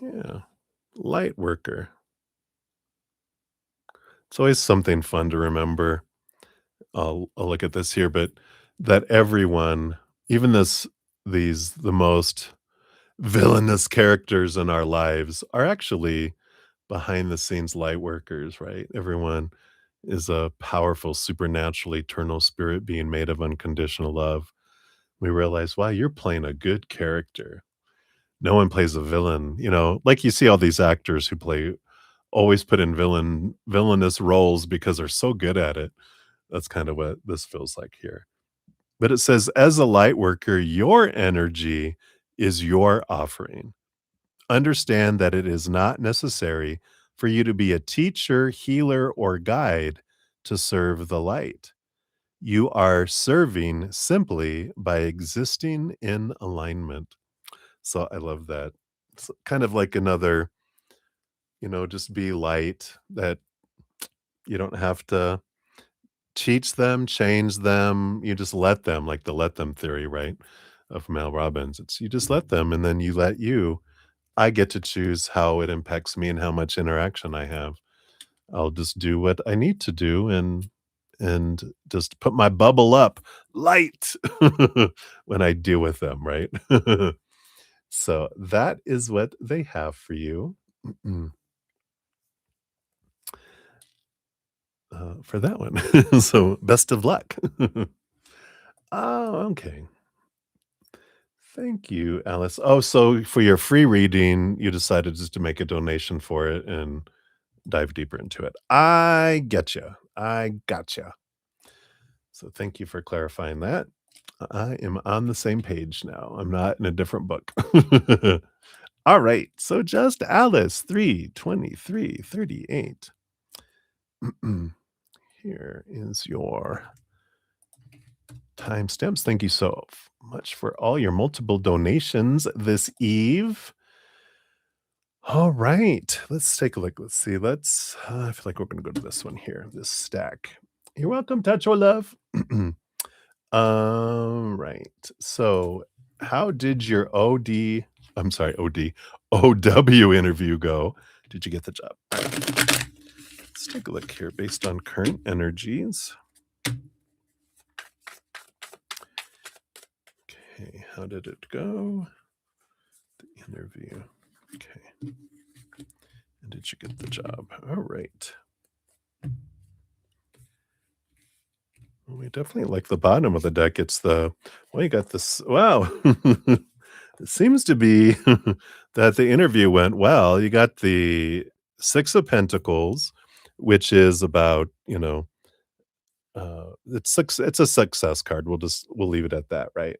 Yeah. Light worker. It's always something fun to remember. I'll look at this here, but that everyone, even the most villainous characters in our lives are actually behind the scenes light workers, right? Everyone is a powerful, supernatural, eternal spirit being made of unconditional love. We realize, wow, you're playing a good character. No one plays a villain, like you see all these actors who always put in villainous roles because they're so good at it. That's kind of what this feels like here. But it says, as a light worker, your energy is your offering. Understand that it is not necessary for you to be a teacher, healer, or guide to serve the light. You are serving simply by existing in alignment. So I love that. It's kind of like another, just be light, that you don't have to teach them, change them. You just let them, like the let them theory, right? Of Mel Robbins. It's you just let them and then you let you. I get to choose how it impacts me and how much interaction I have. I'll just do what I need to do and just put my bubble up light when I deal with them, right? So that is what they have for you. For that one. So best of luck. Oh, okay. Thank you, Alice. Oh, so for your free reading, you decided just to make a donation for it and dive deeper into it. I get you. I gotcha. So thank you for clarifying that. I am on the same page now. I'm not in a different book. All right. So just Alice, 32338. Here is your timestamps. Thank you so much for all your multiple donations this eve. All right, let's take a look. Let's see. I feel like we're going to go to this one here, this stack. You're welcome, Tacho Love. Right. So, how did your I'm sorry, OW interview go? Did you get the job? Let's take a look here based on current energies. Okay, how did it go? The interview. Okay. And did you get the job? All right. Well, we definitely like the bottom of the deck. You got this. Wow. It seems to be that the interview went well. You got the 6 of Pentacles, which is about, it's a success card. We'll leave it at that, right?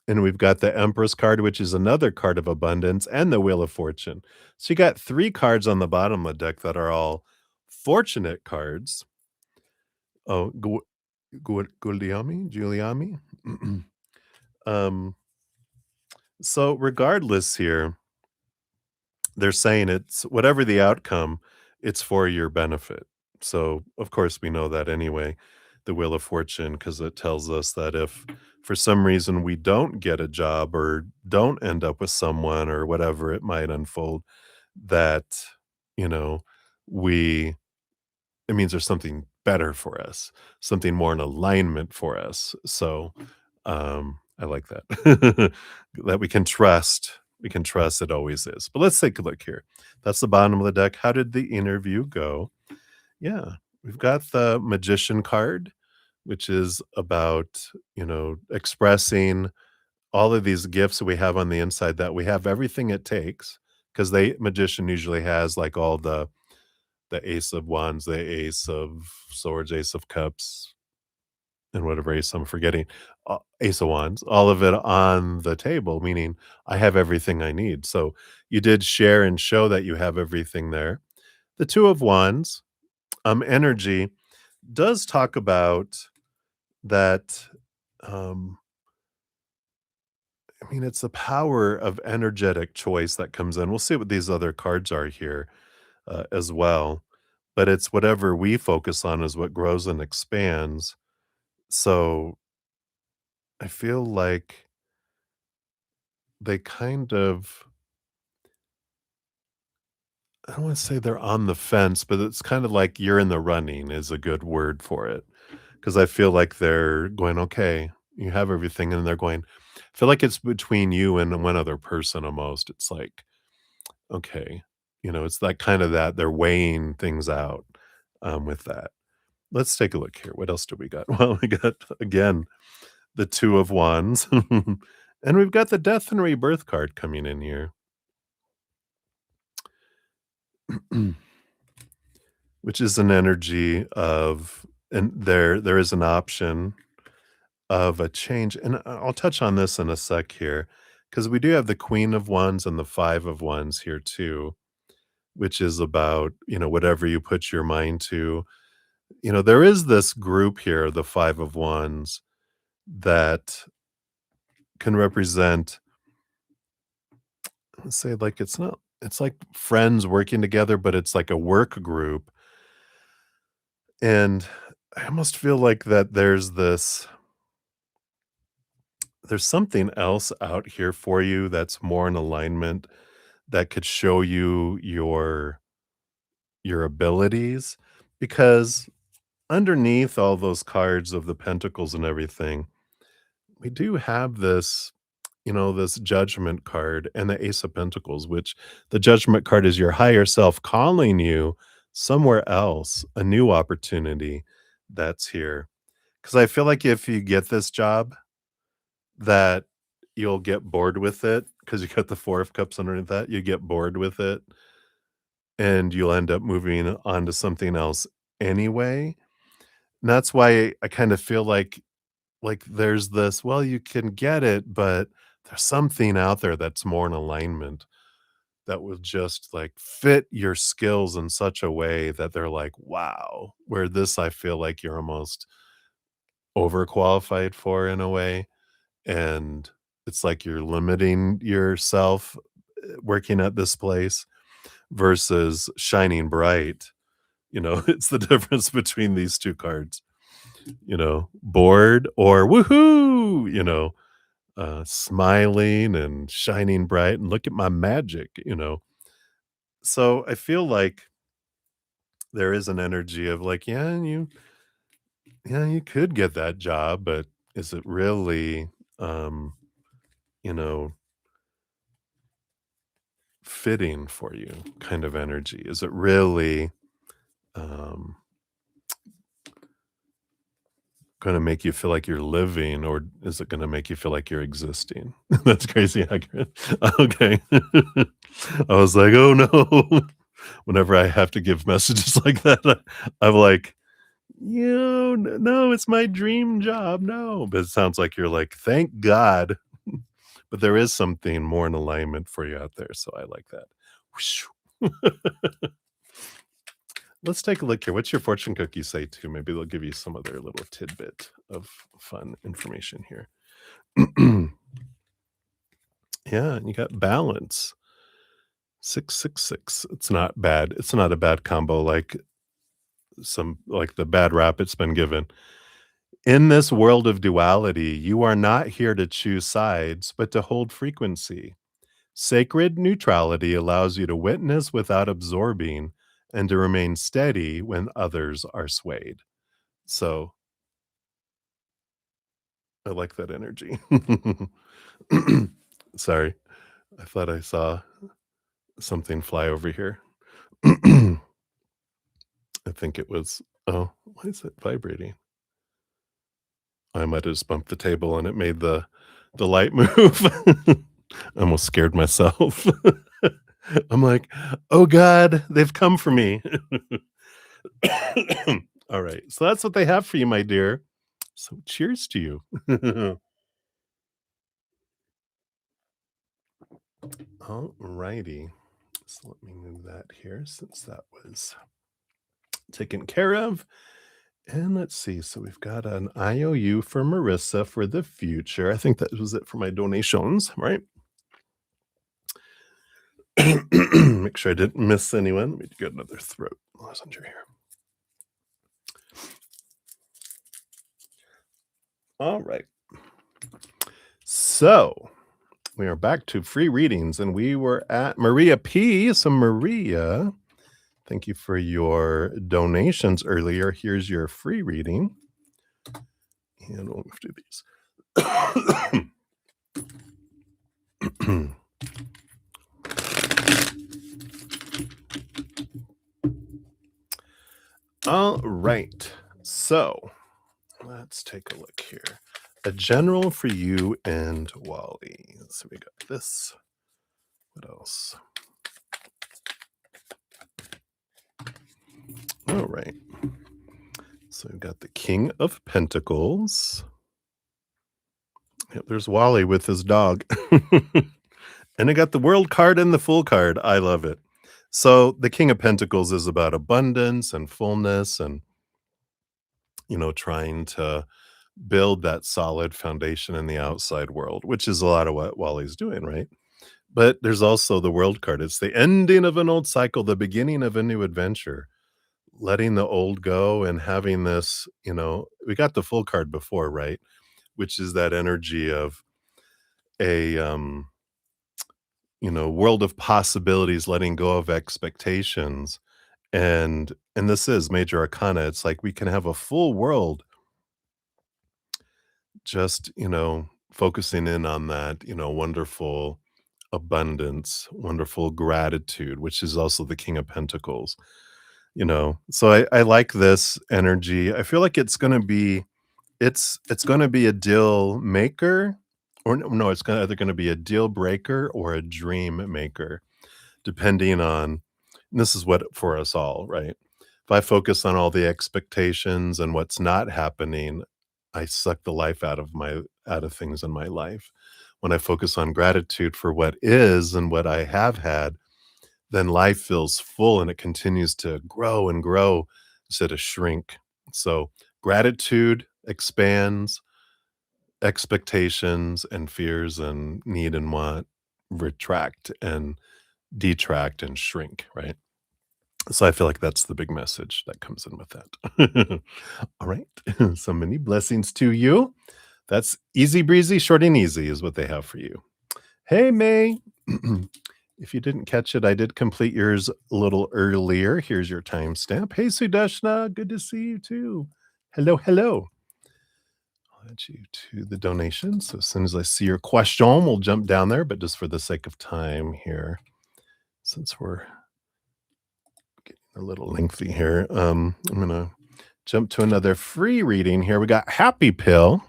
And we've got the Empress card, which is another card of abundance, and the Wheel of Fortune. So you got 3 cards on the bottom of the deck that are all fortunate cards. Oh, Giuliani? Um, so regardless here, they're saying it's whatever the outcome, it's for your benefit. So, of course, we know that anyway, the Wheel of Fortune, because it tells us that if for some reason we don't get a job or don't end up with someone or whatever it might unfold, that, you know, we it means there's something better for us, something more in alignment for us. So, I like that. That we can trust it always is. But let's take a look here. That's the bottom of the deck. How did the interview go? Yeah, we've got the Magician card, which is about, expressing all of these gifts that we have on the inside, that we have everything it takes, because the magician usually has like all the Ace of Wands, the Ace of Swords, Ace of Cups, and whatever ace I'm forgetting, Ace of Wands, all of it on the table, meaning I have everything I need. So you did share and show that you have everything there. The Two of Wands, energy does talk about that. Um, I mean, it's the power of energetic choice that comes in. We'll see what these other cards are here as well. But it's whatever we focus on is what grows and expands. So I feel like they kind of, I don't want to say they're on the fence, but it's kind of like you're in the running is a good word for it. Because I feel like they're going, okay, you have everything. And they're going, I feel like it's between you and one other person almost. It's like, okay, it's like kind of that they're weighing things out with that. Let's take a look here. What else do we got? Well, we got again the Two of Wands, and we've got the Death and Rebirth card coming in here, which is an energy of, and there is an option of a change, and I'll touch on this in a sec here, because we do have the Queen of Wands and the Five of Wands here too, which is about whatever you put your mind to. There is this group here, the Five of Wands, that can represent, let's say, like, it's like friends working together, but it's like a work group. And I almost feel like that there's something else out here for you that's more in alignment, that could show you your abilities, because underneath all those cards of the pentacles and everything, we do have this Judgment card and the Ace of Pentacles, which the Judgment card is your higher self calling you somewhere else, a new opportunity that's here. Because I feel like if you get this job, that you'll get bored with it, because you got the Four of Cups underneath that. You get bored with it and you'll end up moving on to something else anyway. And that's why I kind of feel like there's this, well, you can get it, but there's something out there that's more in alignment, that will just like fit your skills in such a way that they're like, wow, where this I feel like you're almost overqualified for in a way. And it's like you're limiting yourself working at this place versus shining bright. It's the difference between these two cards, bored or woohoo, smiling and shining bright and look at my magic. So I feel like there is an energy of like, yeah, you could get that job, but is it really, um, you know, fitting for you kind of energy? Is it really um gonna make you feel like you're living, or is it gonna make you feel like you're existing? That's crazy accurate. Okay. I was like, "Oh, no." Whenever I have to give messages like that, I'm like, "No, it's my dream job, no." But it sounds like you're like, "Thank God." but there is something more in alignment for you out there, so I like that. Whoosh. Let's take a look here. What's your fortune cookie say too? Maybe they'll give you some other little tidbit of fun information here. Yeah, and you got balance. 666. It's not bad. It's not a bad combo like the bad rap it's been given. In this world of duality, you are not here to choose sides, but to hold frequency. Sacred neutrality allows you to witness without absorbing and to remain steady when others are swayed. So I like that energy. Sorry, I thought I saw something fly over here. I think it was, oh, why is it vibrating? I might have just bumped the table and it made the light move. I almost scared myself. I'm like, "Oh god, they've come for me." All right, so that's what they have for you, my dear. So cheers to you. All righty. So let me move that here since that was taken care of. And let's see. So we've got an IOU for Marissa for the future. I think that was it for my donations, right? Make sure I didn't miss anyone. Let me get another throat lounger here. All right. So we are back to free readings, and we were at Maria P. So, Maria, thank you for your donations earlier. Here's your free reading. And we'll do these. All right. So let's take a look here. A general for you and Wally. So we got this. What else? All right. So we've got the King of Pentacles. Yep, there's Wally with his dog. And I got the World card and the Fool card. I love it. So the King of Pentacles is about abundance and fullness and, trying to build that solid foundation in the outside world, which is a lot of what Wally's doing, right? But there's also the World card. It's the ending of an old cycle, the beginning of a new adventure, letting the old go and having this, we got the Full card before, right? Which is that energy of a world of possibilities, letting go of expectations. And this is major arcana. It's like we can have a full world just, focusing in on that, wonderful abundance, wonderful gratitude, which is also the King of Pentacles. So I like this energy. I feel like it's gonna be a deal maker, or no, it's either gonna be a deal breaker or a dream maker, depending on, and this is what for us all, right? If I focus on all the expectations and what's not happening, I suck the life out of things in my life. When I focus on gratitude for what is and what I have had, then life feels full and it continues to grow and grow instead of shrink. So gratitude expands, expectations and fears and need and want retract and detract and shrink, right? So I feel like that's the big message that comes in with that. All right. So many blessings to you. That's easy breezy, short and easy is what they have for you. Hey, May. If you didn't catch it, I did complete yours a little earlier. Here's your timestamp. Hey, Sudashna. Good to see you too. Hello, hello. I'll add you to the donation. So as soon as I see your question, we'll jump down there. But just for the sake of time here, since we're getting a little lengthy here, I'm going to jump to another free reading here. We got Happy Pill.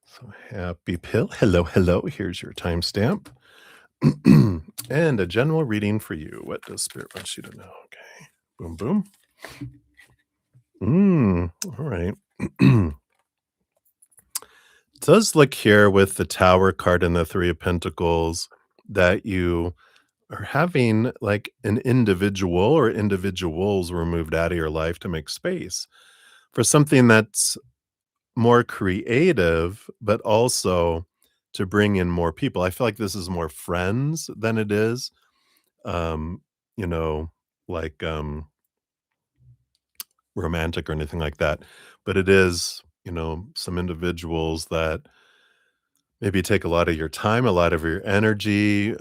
So Happy Pill. Hello, hello. Here's your timestamp. And a general reading for you. What does Spirit want you to know? Okay. Boom, boom. All right. It does look here with the Tower card and the Three of Pentacles that you are having like an individual or individuals removed out of your life to make space for something that's more creative, but also to bring in more people. I feel like this is more friends than it is, um, you know, like romantic or anything like that. But it is, some individuals that maybe take a lot of your time, a lot of your energy,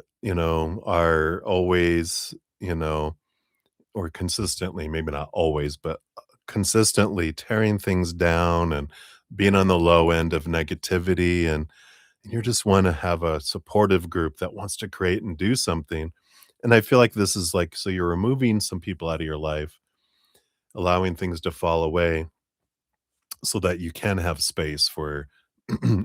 are always, or consistently, maybe not always, but consistently tearing things down and being on the low end of negativity. And you just want to have a supportive group that wants to create and do something. And I feel like this is like, so you're removing some people out of your life, allowing things to fall away so that you can have space for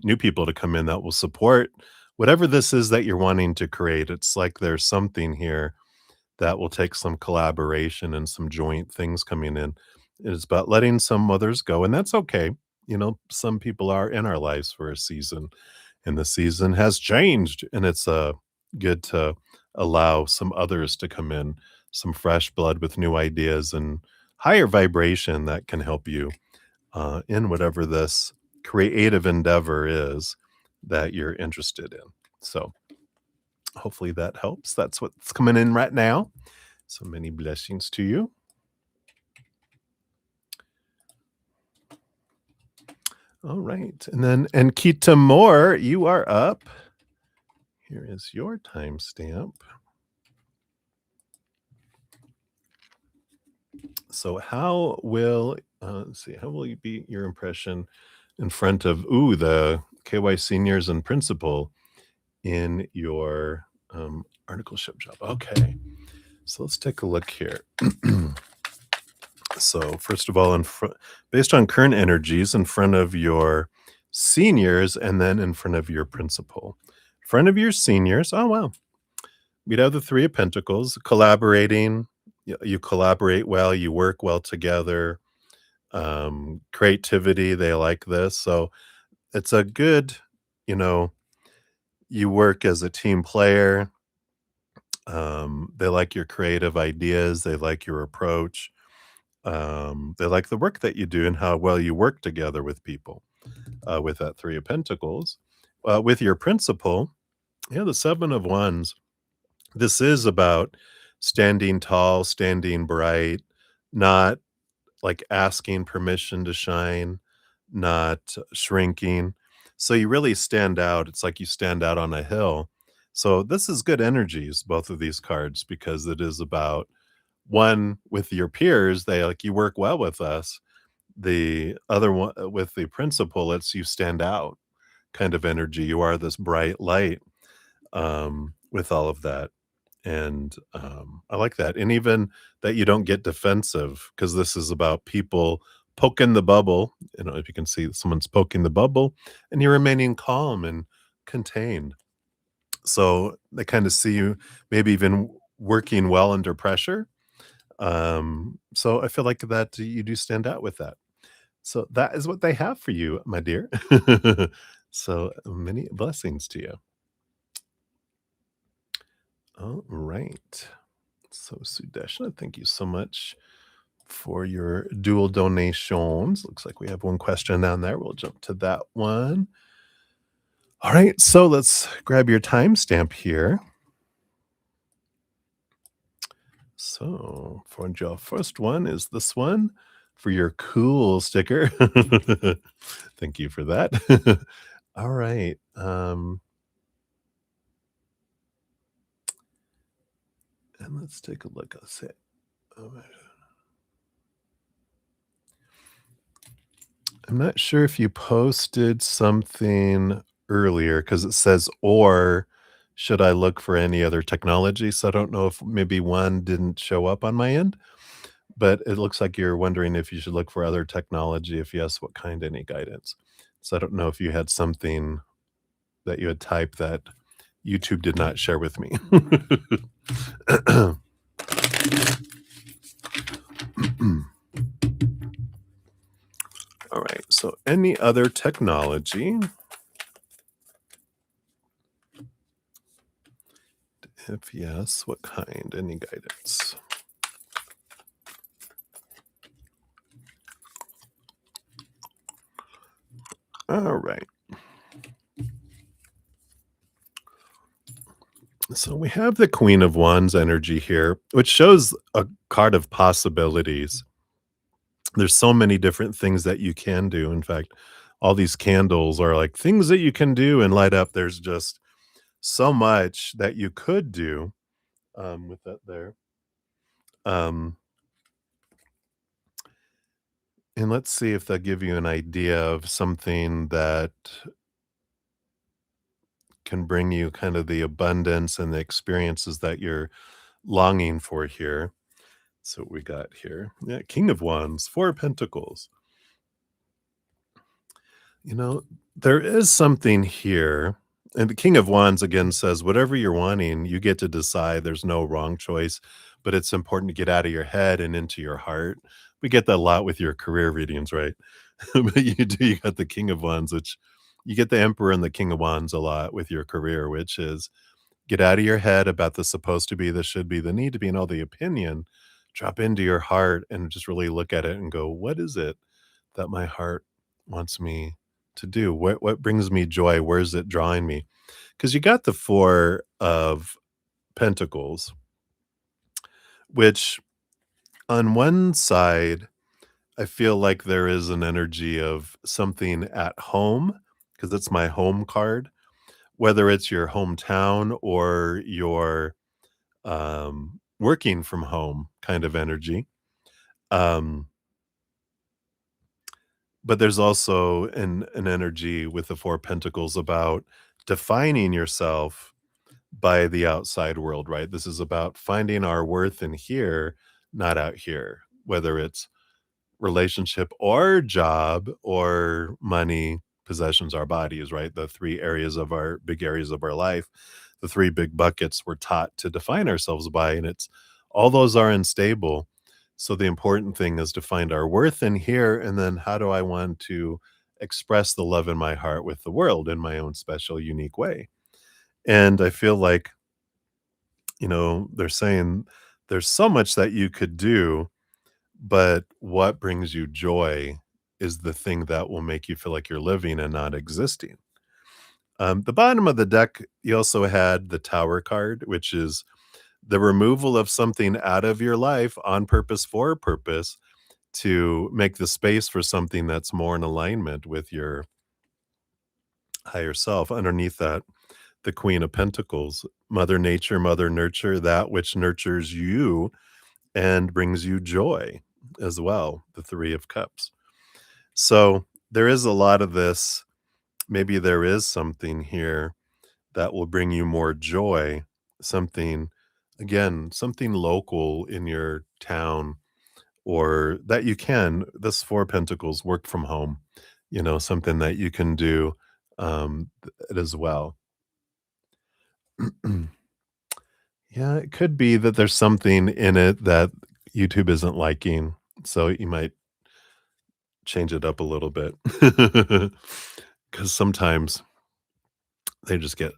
new people to come in that will support whatever this is that you're wanting to create. It's like there's something here that will take some collaboration and some joint things coming in. It's about letting some others go, and that's okay. Some people are in our lives for a season, and the season has changed, and it's good to allow some others to come in, some fresh blood with new ideas and higher vibration that can help you in whatever this creative endeavor is that you're interested in. So hopefully that helps. That's what's coming in right now. So many blessings to you. All right. And Kita Moore, you are up. Here is your timestamp. So how will let's see, how will you be your impression in front of the KY seniors and principal in your articleship job? Okay. So let's take a look here. So first of all, based on current energies, in front of your seniors and then in front of your principal. In front of your seniors, oh wow. We'd have the Three of Pentacles, collaborating. You collaborate well, you work well together. Creativity, they like this. So it's a good, you know, you work as a team player. They like your creative ideas, they like your approach. They like the work that you do and how well you work together with people, with that Three of Pentacles. With your principal, the Seven of Wands, this is about standing tall, standing bright, not like asking permission to shine, not shrinking. So you really stand out. It's like you stand out on a hill. So this is good energies, both of these cards, because it is about one with your peers, they like you work well with us. The other one with the principal, it's you stand out kind of energy. You are this bright light with all of that. And I like that. And even that you don't get defensive because this is about people poking the bubble. If you can see someone's poking the bubble and you're remaining calm and contained. So they kind of see you maybe even working well under pressure. So I feel like that you do stand out with that. So that is what they have for you, my dear. So many blessings to you. All right. So Sudeshna, thank you so much for your dual donations. Looks like we have one question down there. We'll jump to that one. All right, so let's grab your timestamp here. So for your first one is this one for your cool sticker. Thank you for that. All right. And let's take a look. Let's see. I'm not sure if you posted something earlier because it says, or should I look for any other technology? So I don't know if maybe one didn't show up on my end, but it looks like you're wondering if you should look for other technology. If yes, what kind, any guidance? So I don't know if you had something that you had typed that YouTube did not share with me. All right, so any other technology? If yes, what kind? Any guidance? All right. So we have the Queen of Wands energy here, which shows a card of possibilities. There's so many different things that you can do. In fact, all these candles are like things that you can do and light up. There's just so much that you could do with that there. Um, and let's see if that give you an idea of something that can bring you kind of the abundance and the experiences that you're longing for here. So what we got here. Yeah, King of Wands, Four of Pentacles. You know, there is something here. And the King of Wands again says, whatever you're wanting, you get to decide. There's no wrong choice, but it's important to get out of your head and into your heart. We get that a lot with your career readings, right? But you got the King of Wands, which you get the Emperor and the King of Wands a lot with your career, which is get out of your head about the supposed to be, the should be, the need to be, and all the opinion. Drop into your heart and just really look at it and go, what is it that my heart wants me to do? What brings me joy? Where's it drawing me? Because you got the Four of Pentacles, which on one side, I feel like there is an energy of something at home, because it's my home card, whether it's your hometown or your working from home kind of energy. Um, but there's also an energy with the Four Pentacles about defining yourself by the outside world, right? This is about finding our worth in here, not out here, whether it's relationship or job or money, possessions, our bodies, right? The three areas of our big areas of our life, the three big buckets we're taught to define ourselves by. And it's all those are unstable. So the important thing is to find our worth in here. And then how do I want to express the love in my heart with the world in my own special, unique way? And I feel like, they're saying there's so much that you could do, but what brings you joy is the thing that will make you feel like you're living and not existing. The bottom of the deck, you also had the Tower card, which is the removal of something out of your life on purpose for a purpose to make the space for something that's more in alignment with your higher self. Underneath that, the Queen of Pentacles, Mother Nature, Mother Nurture, that which nurtures you and brings you joy as well, the Three of Cups. So there is a lot of this. Maybe there is something here that will bring you more joy, something, again, something local in your town, or that you can, this Four Pentacles, work from home, something that you can do as well. Yeah, it could be that there's something in it that YouTube isn't liking, so you might change it up a little bit. Because sometimes they just get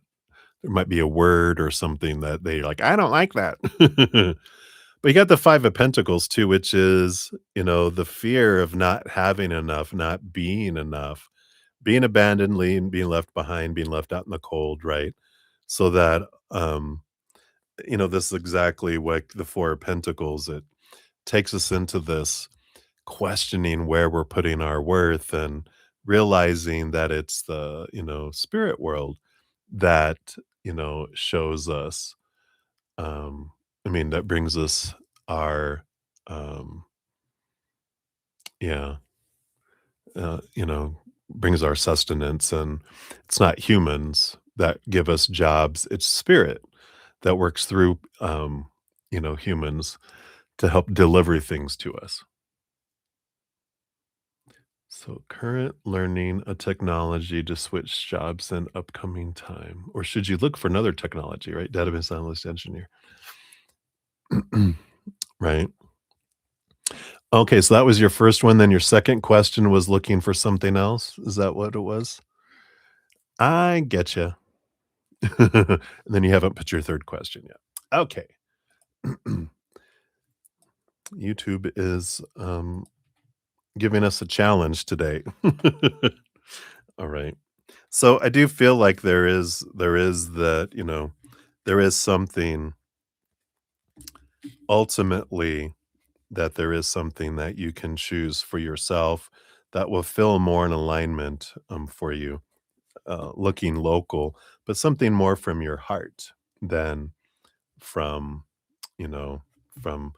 there might be a word or something that they like, "I don't like that." But you got the Five of Pentacles too, which is, the fear of not having enough, not being enough, being abandoned, being left behind, being left out in the cold, right? So that, this is exactly what the Four of Pentacles, it takes us into this questioning where we're putting our worth and realizing that it's the, spirit world that, shows us, um, that brings us our, um, yeah, brings our sustenance. And it's not humans that give us jobs, it's spirit that works through, humans to help deliver things to us. So, current learning a technology to switch jobs in upcoming time, or should you look for another technology, right? Database analyst engineer. Right. Okay, so that was your first one. Then your second question was looking for something else. Is that what it was? I get you. And then you haven't put your third question yet. Okay. YouTube is giving us a challenge today. All right. So I do feel like there is that, there is something ultimately that there is something that you can choose for yourself that will feel more in alignment for you, looking local, but something more from your heart than from, you know, from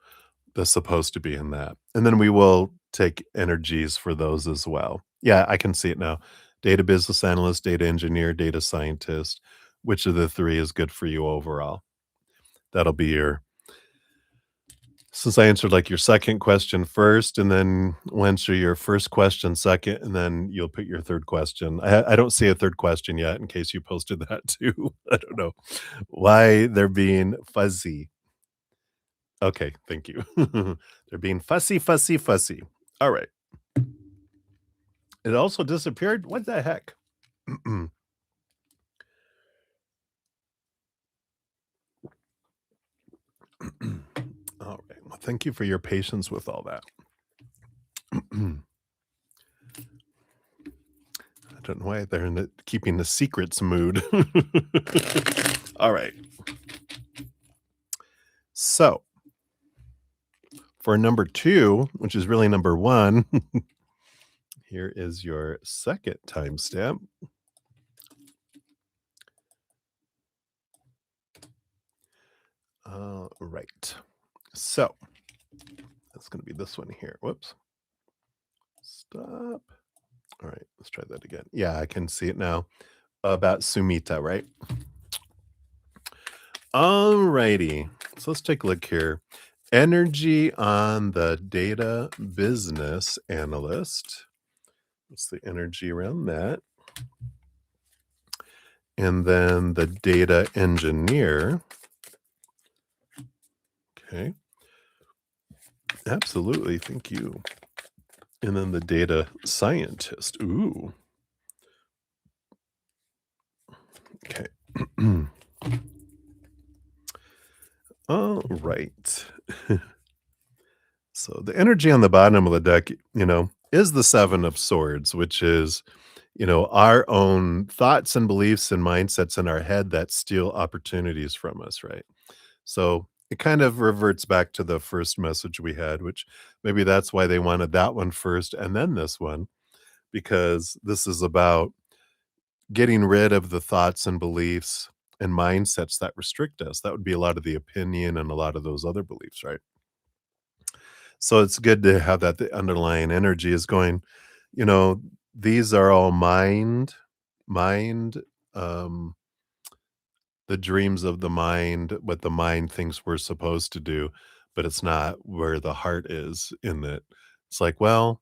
the supposed to be in that. And then we will take energies for those as well. Yeah, I can see it now. Data business analyst, data engineer, data scientist. Which of the three is good for you overall? That'll be your since I answered like your second question first, and then we'll answer your first question second, and then you'll put your third question. I don't see a third question yet in case you posted that too. I don't know why they're being fuzzy. Okay, thank you. They're being fussy, fussy, fussy. All right. It also disappeared. What the heck? All right. Well, thank you for your patience with all that. I don't know why they're in the keeping the secrets mood. All right. So for number two, which is really number one, here is your second timestamp. Right. So that's going to be this one here. Whoops. Stop. All right. Let's try that again. Yeah, I can see it now. About Sumita, right? All righty. So let's take a look here. Energy on the data business analyst. What's the energy around that? And then the data engineer. Okay. Absolutely. Thank you. And then the data scientist. Ooh. Okay. All right. So the energy on the bottom of the deck, is the seven of swords, which is, our own thoughts and beliefs and mindsets in our head that steal opportunities from us, right? So it kind of reverts back to the first message we had, which maybe that's why they wanted that one first and then this one, because this is about getting rid of the thoughts and beliefs and mindsets that restrict us. That would be a lot of the opinion and a lot of those other beliefs, right? So it's good to have that the underlying energy is going, you know, these are all mind, um, the dreams of the mind, what the mind thinks we're supposed to do, but it's not where the heart is in it. It's like, well,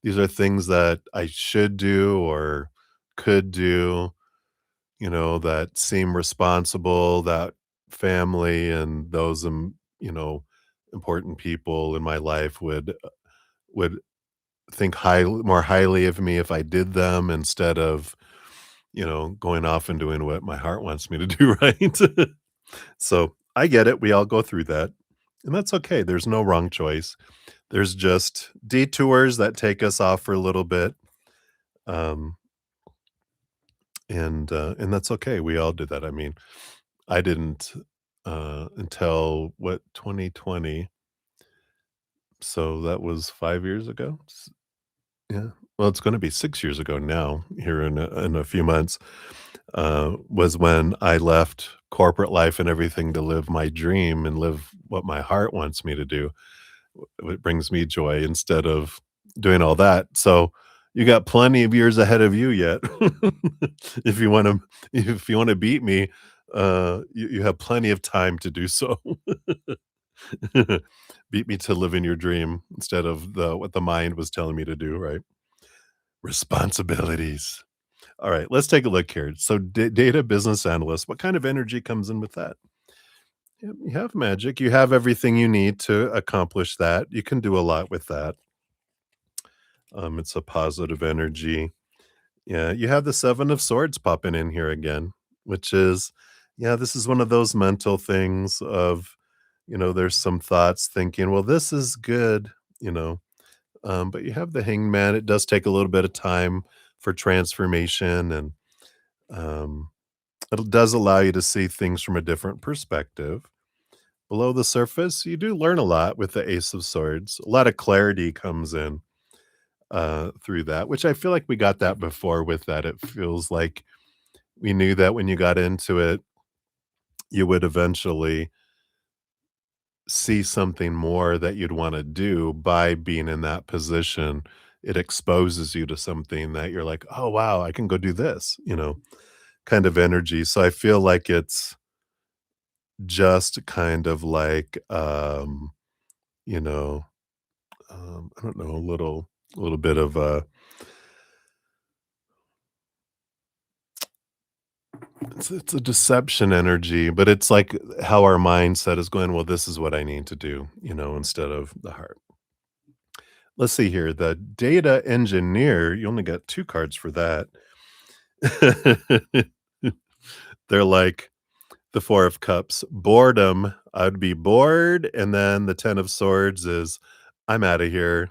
these are things that I should do or could do, that seem responsible, that family and those, important people in my life would think more highly of me if I did them instead of, going off and doing what my heart wants me to do, right? So I get it. We all go through that. And that's okay. There's no wrong choice. There's just detours that take us off for a little bit. Um, and that's okay. We all do that. I mean, I didn't until what 2020. So that was 5 years ago. Yeah. Well, it's gonna be 6 years ago now, here in a few months, was when I left corporate life and everything to live my dream and live what my heart wants me to do, what brings me joy instead of doing all that. So, you got plenty of years ahead of you yet. If you wanna beat me, you have plenty of time to do so. Beat me to living your dream instead of what the mind was telling me to do, right? Responsibilities. All right, let's take a look here. So, data business analyst, what kind of energy comes in with that? Yeah, you have magic. You have everything you need to accomplish that. You can do a lot with that. It's a positive energy. Yeah, you have the seven of swords popping in here again, which is, Yeah, this is one of those mental things of, there's some thoughts thinking, well, this is good, you know, but you have the hangman. It does take a little bit of time for transformation, and um, it does allow you to see things from a different perspective. Below the surface, you do learn a lot with the Ace of Swords. A lot of clarity comes in through that, which I feel like we got that before with that. It feels like we knew that when you got into it, you would eventually see something more that you'd wanna do by being in that position. It exposes you to something that you're like, "Oh, wow, I can go do this," kind of energy. So I feel like it's just kind of like, you know, I don't know, a little bit of it's a deception energy, but it's like how our mindset is going, "Well, this is what I need to do," instead of the heart. Let's see here, the data engineer, you only got 2 cards for that. They're like the 4 of cups, boredom, I'd be bored, and then the 10 of swords is, "I'm outta here."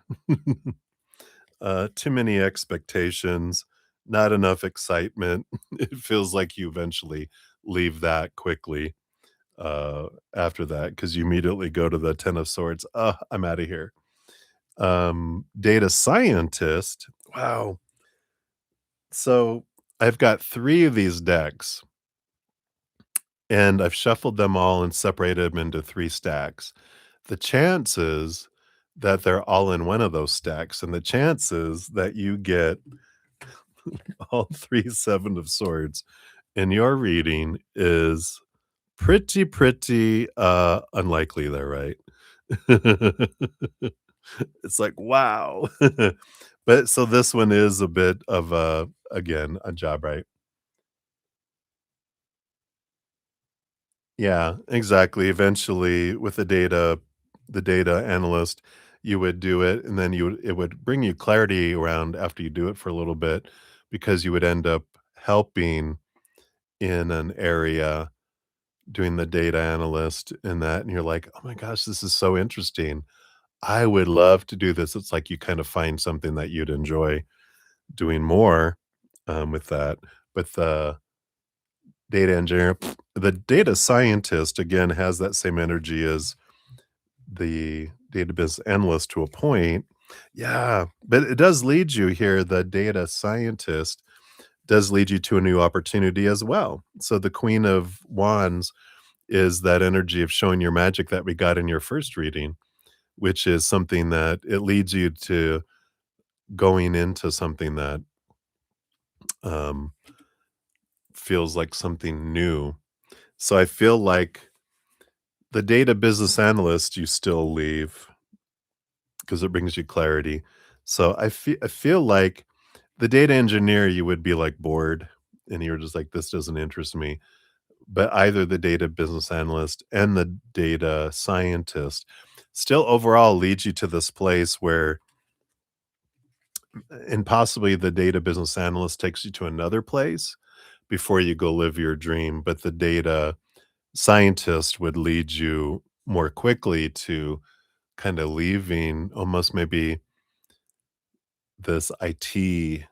Too many expectations, not enough excitement. It feels like you eventually leave that quickly, after that because you immediately go to the 10 of swords, I'm outta here." Data scientist, wow. So, I've got 3 of these decks, and I've shuffled them all and separated them into 3 stacks. The chances that they're all in one of those stacks, and the chances that you get all 3 7 of swords in your reading is pretty, unlikely there, right? It's like, wow. But so this one is a bit of again, a job, right? Yeah, exactly. Eventually, with the data analyst, you would do it, and then it would bring you clarity around after you do it for a little bit, because you would end up helping in an area doing the data analyst in that, and you're like, "Oh my gosh, this is so interesting. I would love to do this." It's like you kind of find something that you'd enjoy doing more, with that. But the data scientist, again, has that same energy as the database analyst to a point. Yeah, but it does lead you here, the data scientist does lead you to a new opportunity as well. So the Queen of Wands is that energy of showing your magic that we got in your first reading, which is something that it leads you to going into something that um, feels like something new. So I feel like the data business analyst you still leave because it brings you clarity. So I feel like the data engineer you would be like bored and you're just like this doesn't interest me. But either the data business analyst and the data scientist still overall leads you to this place where and possibly the data business analyst takes you to another place before you go live your dream, but the data scientist would lead you more quickly to kind of leaving almost maybe this IT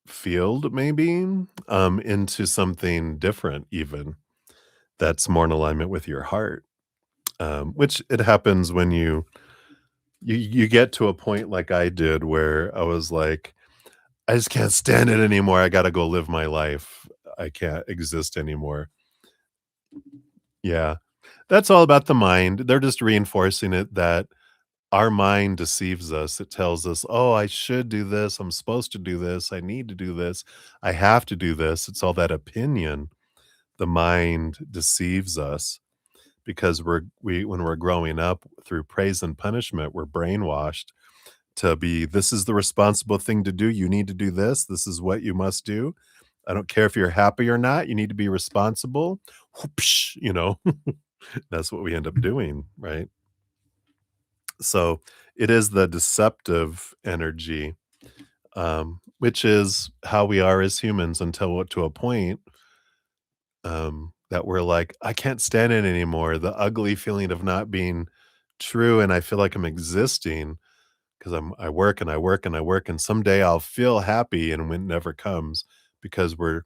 field maybe into something different even that's more in alignment with your heart. Which it happens when you get to a point like I did where I was like, I just can't stand it anymore. I gotta go live my life. I can't exist anymore. Yeah. That's all about the mind. They're just reinforcing it that our mind deceives us. It tells us, "Oh, I should do this. I'm supposed to do this. I need to do this. I have to do this." It's all that opinion. The mind deceives us because when we're growing up through praise and punishment, we're brainwashed to be, "This is the responsible thing to do. You need to do this. This is what you must do. I don't care if you're happy or not. You need to be responsible." Whoopsh, that's what we end up doing, right? So it is the deceptive energy, which is how we are as humans until to a point. that we're like, I can't stand it anymore. The ugly feeling of not being true. And I feel like I'm existing because I work and I work and I work. And someday I'll feel happy and when it never comes because we're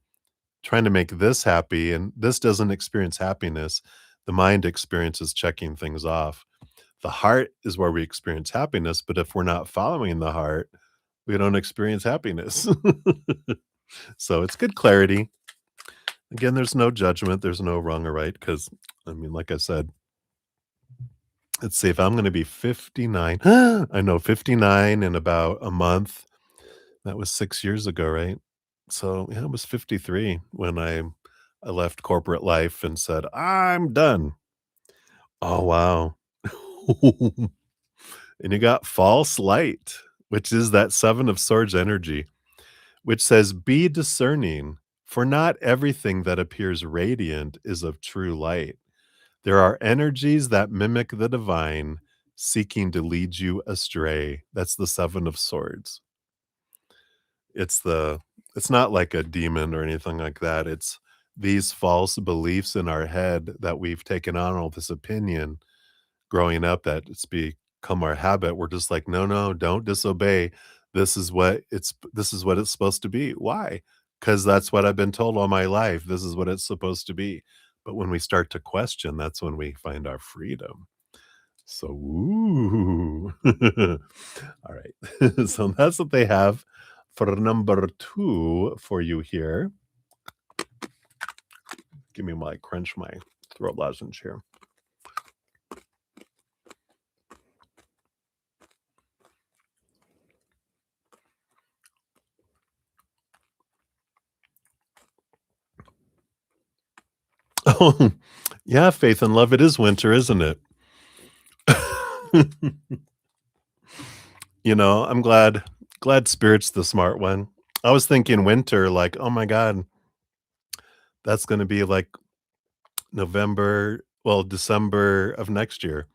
trying to make this happy and this doesn't experience happiness. The mind experiences checking things off. The heart is where we experience happiness. But if we're not following the heart, we don't experience happiness. So it's good clarity. Again, there's no judgment, there's no wrong or right, because I mean, like I said, let's see if I'm gonna be 59. I know 59 in about a month. That was 6 years ago, right? So, yeah, I was 53 when I left corporate life and said, "I'm done." Oh, wow. And you got false light, which is that 7 of swords energy, which says, "Be discerning, for not everything that appears radiant is of true light. There are energies that mimic the divine, seeking to lead you astray." That's the 7 of swords. It's the it's not like a demon or anything like that. It's these false beliefs in our head that we've taken on all this opinion growing up that it's become our habit. We're just like, "No, no, don't disobey. This is what it's supposed to be." Why? Because that's what I've been told all my life. This is what it's supposed to be. But when we start to question, that's when we find our freedom. So, ooh. All right. So that's what they have for number 2 for you here. Give me my crunch my throat lozenge here. Oh, yeah, faith and love. It is winter, isn't it? I'm glad spirit's the smart one. I was thinking winter, like, oh my god, that's gonna be like November, well, December of next year.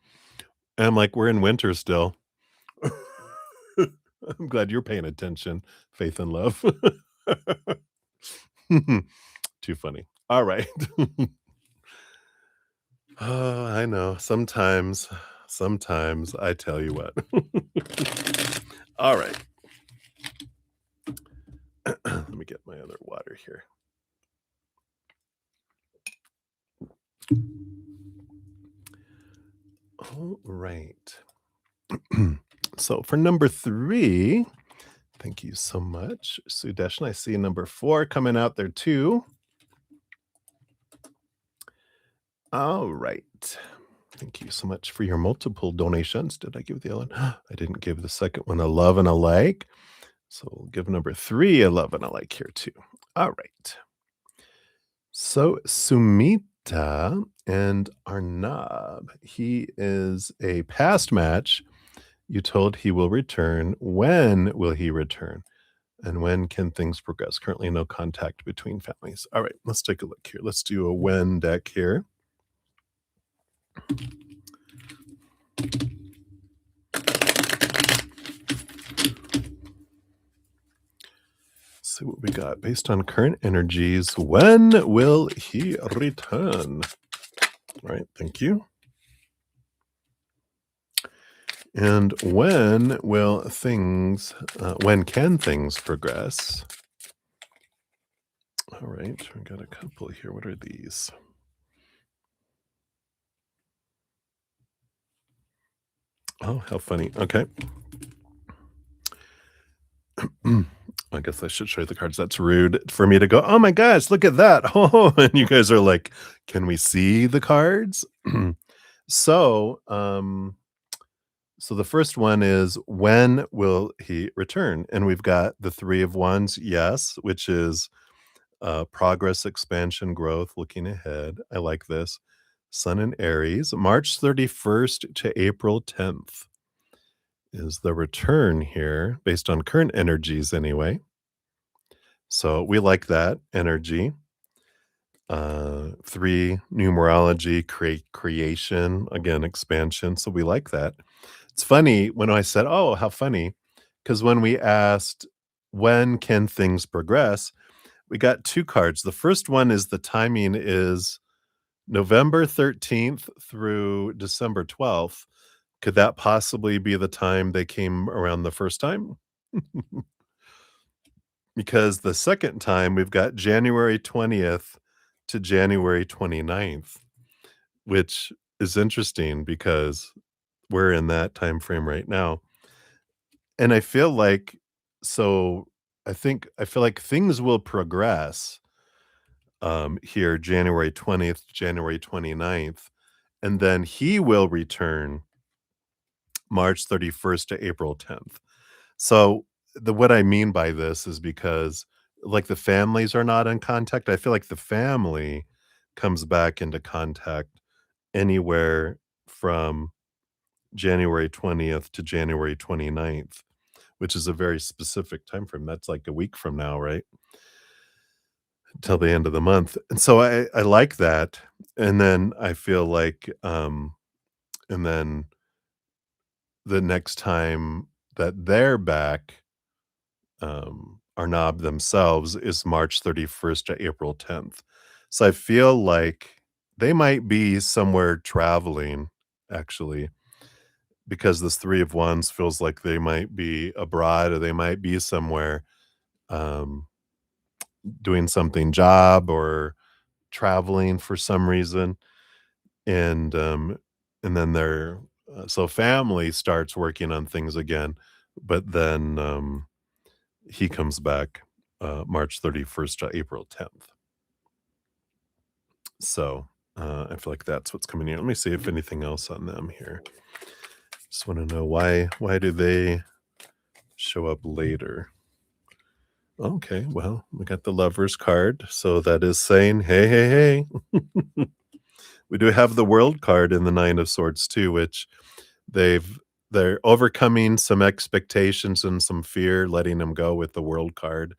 And I'm like, we're in winter still. I'm glad you're paying attention, faith and love. Too funny. All right. Oh, I know. Sometimes I tell you what. All right. Let me get my other water here. All right. So for number 3, thank you so much, Sudesh. I see number 4 coming out there too. All right. Thank you so much for your multiple donations. Did I give the other one? I didn't give the second one a love and a like. So we'll give number 3 a love and a like here too. All right. So Sumita and Arnab, he is a past match. You told he will return. When will he return? And when can things progress? Currently, no contact between families. All right, let's take a look here. Let's do a when deck here. See what we got. Based on current energies, when will he return? All right, thank you. And when can things progress? All right, we got a couple here. What are these? Oh, how funny. Okay. I guess I should show you the cards. That's rude for me to go, "Oh my gosh, look at that." Oh, and you guys are like, "Can we see the cards?" So, so the first one is, when will he return? And we've got the 3 of wands, yes, which is progress, expansion, growth, looking ahead. I like this. Sun in Aries, March 31st to April 10th is the return here, based on current energies anyway. So we like that energy. 3 numerology, creation, again, expansion. So we like that. It's funny when I said, "Oh, how funny," because when we asked, "When can things progress?" we got 2 cards. The first one is the timing is November 13th through December 12th, could that possibly be the time they came around the first time? Because the second time, we've got January 20th to January 29th, which is interesting because we're in that time frame right now. And I feel like so I feel like things will progress here January 20th, January 29th, and then he will return March 31st to April 10th. So the what I mean by this is because like the families are not in contact. I feel like the family comes back into contact anywhere from January 20th to January 29th, which is a very specific time frame. That's like a week from now, right? Till the end of the month. And so I like that. And then I feel like and then the next time that they're back, Arnab themselves is March 31st to April 10th. So I feel like they might be somewhere traveling actually because this 3 of Wands feels like they might be abroad or they might be somewhere um, doing something job or traveling for some reason. And and then their so family starts working on things again, but then he comes back March 31st to April 10th. So I feel like that's what's coming in. Let me see if anything else on them here. Just want to know why do they show up later? Okay, well, we got the lovers card. So that is saying, hey, hey, hey. We do have the world card in the 9 of swords too, which they're overcoming some expectations and some fear, letting them go with the world card,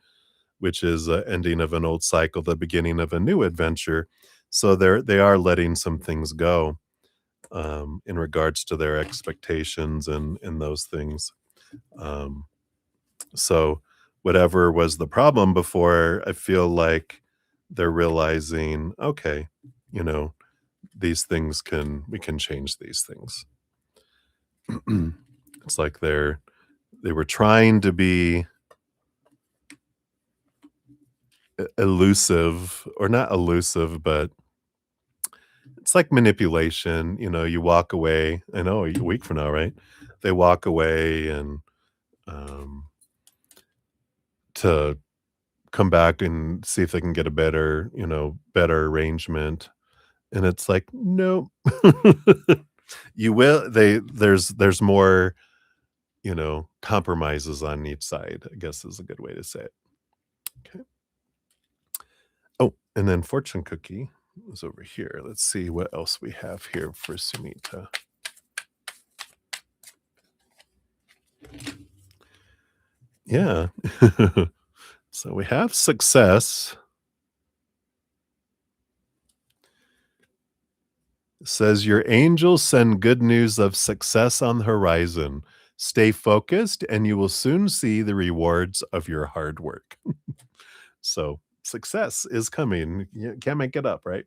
which is ending of an old cycle, the beginning of a new adventure. So they are letting some things go in regards to their expectations and those things. Um, so whatever was the problem before, I feel like they're realizing, okay, you know, these things we can change these things. It's like they were trying to be elusive or not elusive, but it's like manipulation. You know, you walk away. I know a week from now, right? They walk away and um, to come back and see if they can get a better, better arrangement. And it's like, no, you will. There's more, compromises on each side. I guess is a good way to say it. Okay. Oh, and then fortune cookie is over here. Let's see what else we have here for Sumita. Yeah. So we have success. It says your angels send good news of success on the horizon. Stay focused and you will soon see the rewards of your hard work. So success is coming. You can't make it up, right?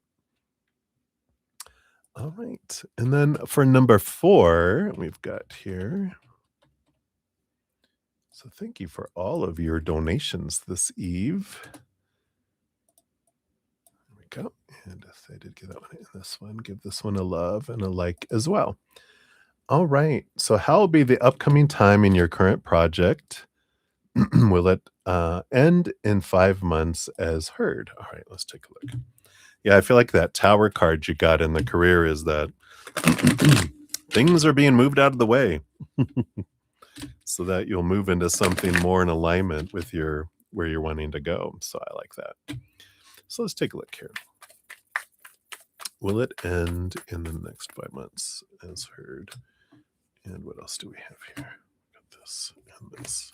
All right. And then for number 4, we've got here. So thank you for all of your donations this eve. There we go. And if I did get that one and this one, give this one a love and a like as well. All right. So how will be the upcoming time in your current project? Will it end in 5 months as heard? All right, let's take a look. Yeah, I feel like that tower card you got in the career is that things are being moved out of the way so that you'll move into something more in alignment with where you're wanting to go. So I like that. So let's take a look here. Will it end in the next 5 months as heard? And what else do we have here? Got this and this.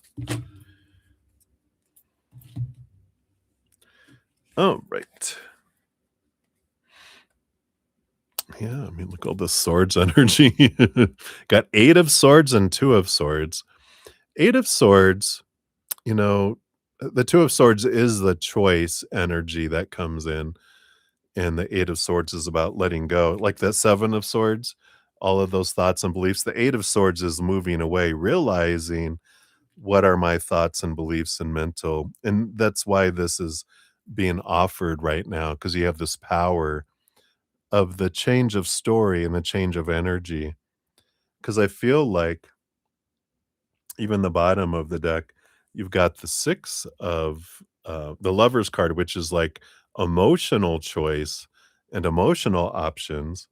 Oh, right. Yeah, I mean, look all the swords energy. Got 8 of swords and 2 of swords. 8 of swords, the 2 of swords is the choice energy that comes in. and the Eight of Swords is about letting go. Like the Seven of Swords, all of those thoughts and beliefs. The Eight of Swords is moving away, realizing what are my thoughts and beliefs and mental. And that's why this is being offered right now, because you have this power of the change of story and the change of energy. Because I feel like even the bottom of the deck, you've got the six of the Lover's card, which is like emotional choice and emotional options,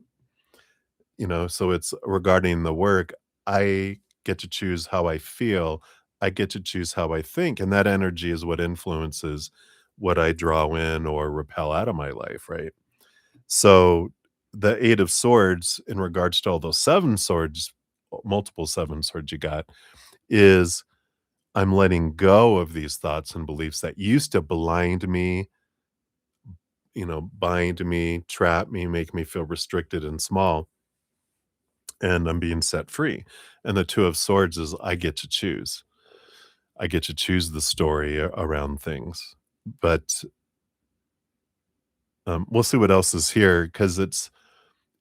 so it's regarding the work. I get to choose how I feel. I get to choose how I think, and that energy is what influences what I draw in or repel out of my life, right? So the Eight of Swords, in regards to all those seven swords, multiple seven swords you got, is I'm letting go of these thoughts and beliefs that used to blind me, bind me, trap me, make me feel restricted and small, and I'm being set free. And the Two of Swords is I get to choose. I get to choose the story around things. But we'll see what else is here, because it's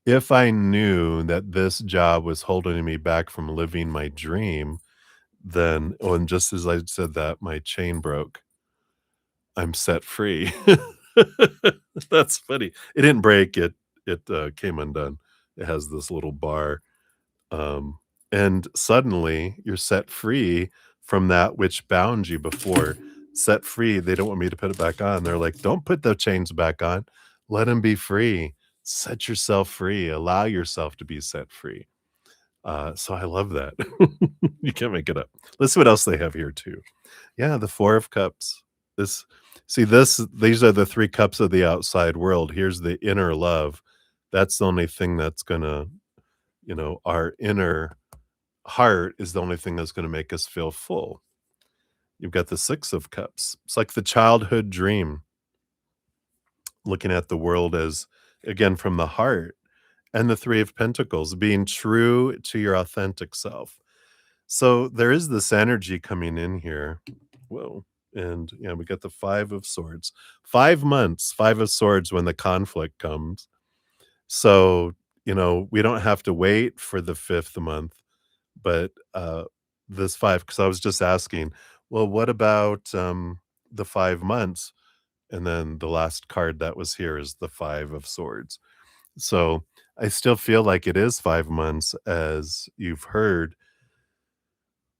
if I knew that this job was holding me back from living my dream, then, oh, and just as I said that, my chain broke. I'm set free. That's funny. It didn't break, it came undone. It has this little bar, um, and suddenly you're set free from that which bound you before. Set free, they don't want me to put it back on. They're like, "Don't put the chains back on. Let him be free. Set yourself free. Allow yourself to be set free." So I love that. You can't make it up. Let's see what else they have here too. Yeah, the Four of Cups. This these are the 3 cups of the outside world. Here's the inner love. That's the only thing that's gonna, our inner heart is the only thing that's gonna make us feel full. You've got the Six of Cups. It's like the childhood dream, looking at the world as, again, from the heart, and the Three of Pentacles, being true to your authentic self. So there is this energy coming in here. Whoa. And yeah, we got the Five of Swords. 5 months, Five of Swords when the conflict comes. So, we don't have to wait for the 5th month, but this five, because I was just asking, well, what about the 5 months? And then the last card that was here is the Five of Swords. So I still feel like it is 5 months, as you've heard,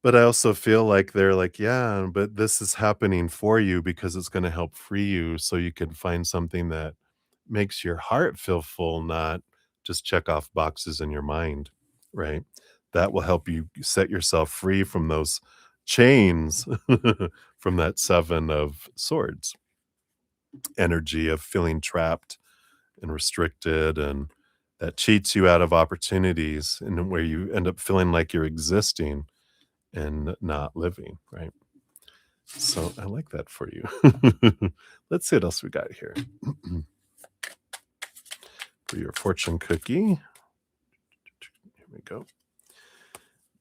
but I also feel like they're like, "Yeah, but this is happening for you because it's gonna help free you so you can find something that makes your heart feel full, not just check off boxes in your mind," right? That will help you set yourself free from those chains from that Seven of Swords energy of feeling trapped and restricted, and that cheats you out of opportunities, and where you end up feeling like you're existing and not living, right? So I like that for you. Let's see what else we got here. For your fortune cookie. Here we go.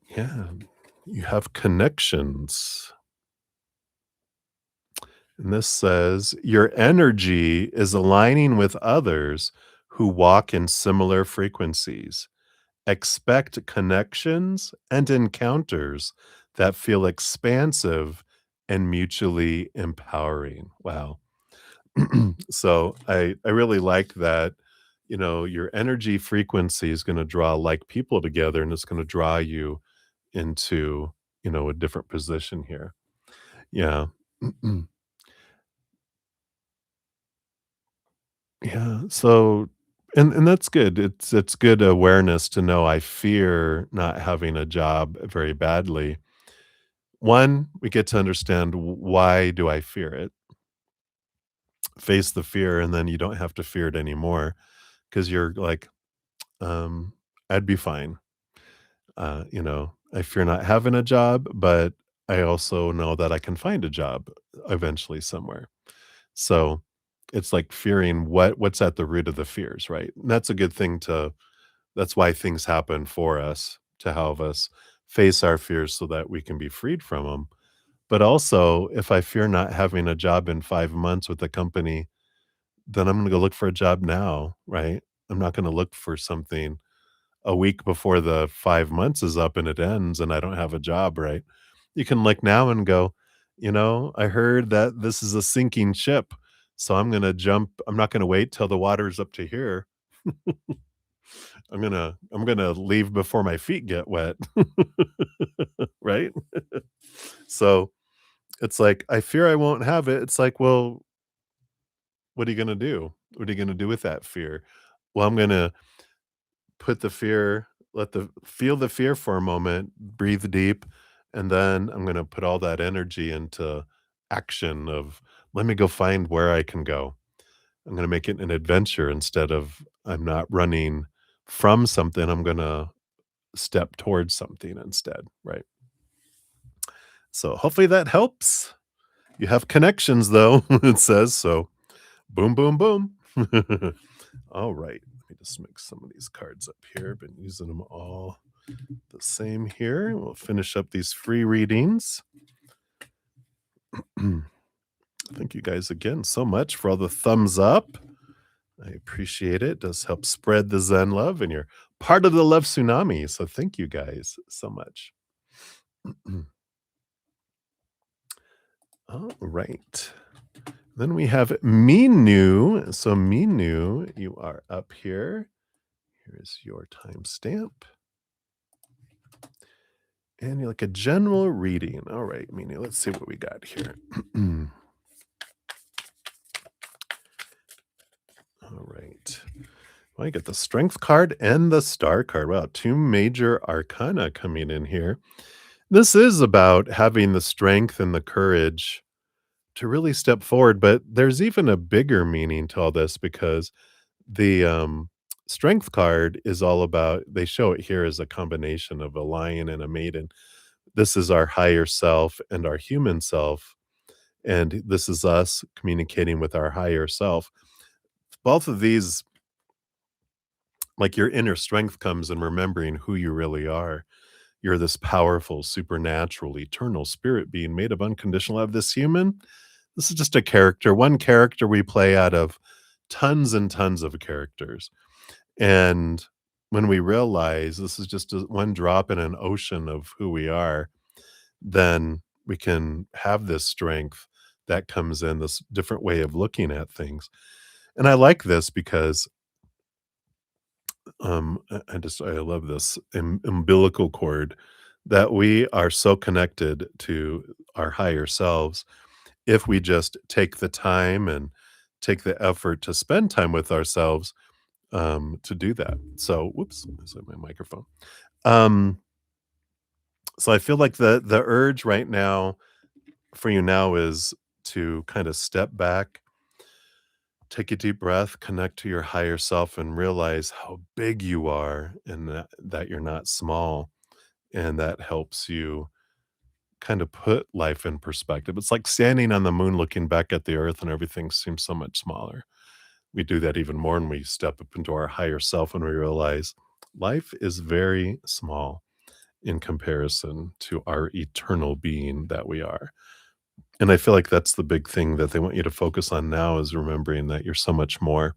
Yeah, you have connections. And this says your energy is aligning with others who walk in similar frequencies. Expect connections and encounters that feel expansive and mutually empowering. Wow. So I really like that, your energy frequency is going to draw like people together, and it's going to draw you into, a different position here. Yeah. Yeah. So and that's good. It's good awareness to know I fear not having a job very badly. One, we get to understand why do I fear it? Face the fear, and then you don't have to fear it anymore, because you're like, I'd be fine. I fear not having a job, but I also know that I can find a job eventually somewhere. So it's like fearing what's at the root of the fears, right? And that's a good thing to that's why things happen for us, to help us face our fears so that we can be freed from them. But also, if I fear not having a job in 5 months with the company then I'm gonna go look for a job now, right? I'm not gonna look for something a week before the 5 months is up and it ends and I don't have a job, right? You can look now and go, I heard that this is a sinking ship, so I'm not gonna wait till the water's up to here. I'm gonna leave before my feet get wet, right? So, it's like, I fear I won't have it. It's like, well, what are you gonna do? What are you gonna do with that fear? Well, I'm gonna put the fear let the feel the fear for a moment, breathe deep, and then I'm gonna put all that energy into action of, "Let me go find where I can go." I'm gonna make it an adventure instead of I'm not running from something, I'm gonna step towards something instead, right? So, hopefully that helps. You have connections though, it says, so boom, boom, boom. All right, let me just mix some of these cards up here. Been using them all the same here. We'll finish up these free readings. Thank you guys again so much for all the thumbs up. I appreciate it. It does help spread the Zen love, and you're part of the love tsunami. So thank you guys so much. All right. Then we have Minu. So Minu, you are up here. Here's your timestamp. And you're like a general reading. All right, Minu, let's see what we got here. All right. Well, I get the strength card and the star card. Wow, two major arcana coming in here. This is about having the strength and the courage to really step forward, but there's even a bigger meaning to all this because the strength card is all about, they show it here as a combination of a lion and a maiden. This is our higher self and our human self, and this is us communicating with our higher self. Both of these, like your inner strength comes in remembering who you really are. You're this powerful, supernatural, eternal spirit being made of unconditional love. This human, this is just a character, one character we play out of tons and tons of characters. And when we realize this is just one drop in an ocean of who we are, then we can have this strength that comes in, this different way of looking at things. And I like this because I love this umbilical cord that we are so connected to our higher selves if we just take the time and take the effort to spend time with ourselves to do that. So, whoops, is that my microphone? Um, so I feel like the urge right now for you now is to kind of step back, take a deep breath, connect to your higher self, and realize how big you are and that you're not small. And that helps you kind of put life in perspective. It's like standing on the moon looking back at the earth and everything seems so much smaller. We do that even more when we step up into our higher self and we realize life is very small in comparison to our eternal being that we are. And I feel like that's the big thing that they want you to focus on now is remembering that you're so much more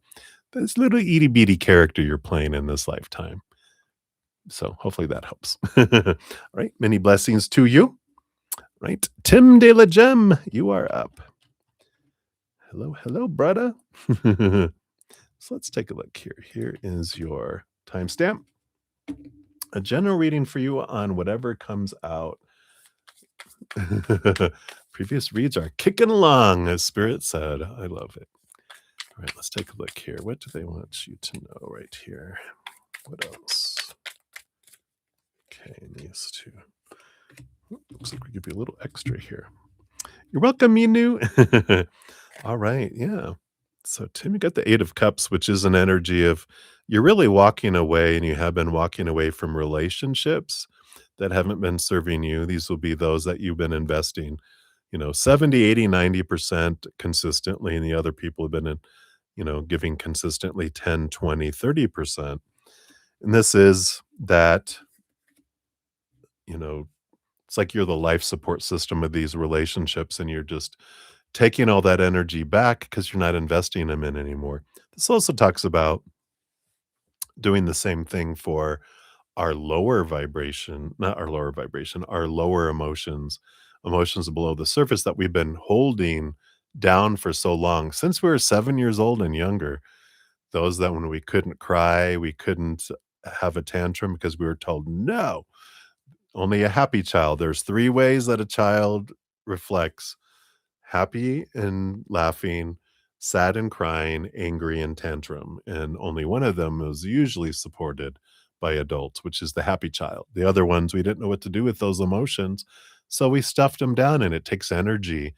than this little itty bitty character you're playing in this lifetime. So hopefully that helps. All right. Many blessings to you. Right. Tim De La Gem, you are up. Hello, hello, brother. So let's take a look here. Here is your timestamp. A general reading for you on whatever comes out. Previous reads are kicking along, as Spirit said. I love it. All right, let's take a look here. What do they want you to know right here? What else? Okay, these two. Looks like we give you a little extra here. You're welcome, Minu. All right, yeah. So, Tim, you got the Eight of Cups, which is an energy of you're really walking away and you have been walking away from relationships that haven't been serving you. These will be those that you've been investing, 70, 80, 90% consistently. And the other people have been, giving consistently 10, 20, 30%. And this is that, you know, it's like you're the life support system of these relationships and you're just taking all that energy back because you're not investing them in anymore. This also talks about doing the same thing for our lower vibration, not our lower vibration, our lower emotions, emotions below the surface that we've been holding down for so long since we were 7 years old and younger. Those that when we couldn't cry, we couldn't have a tantrum because we were told, no, only a happy child. There's three ways that a child reflects happy and laughing, sad and crying, angry and tantrum. And only one of them is usually supported by adults, which is the happy child. The other ones, we didn't know what to do with those emotions. So we stuffed them down, and it takes energy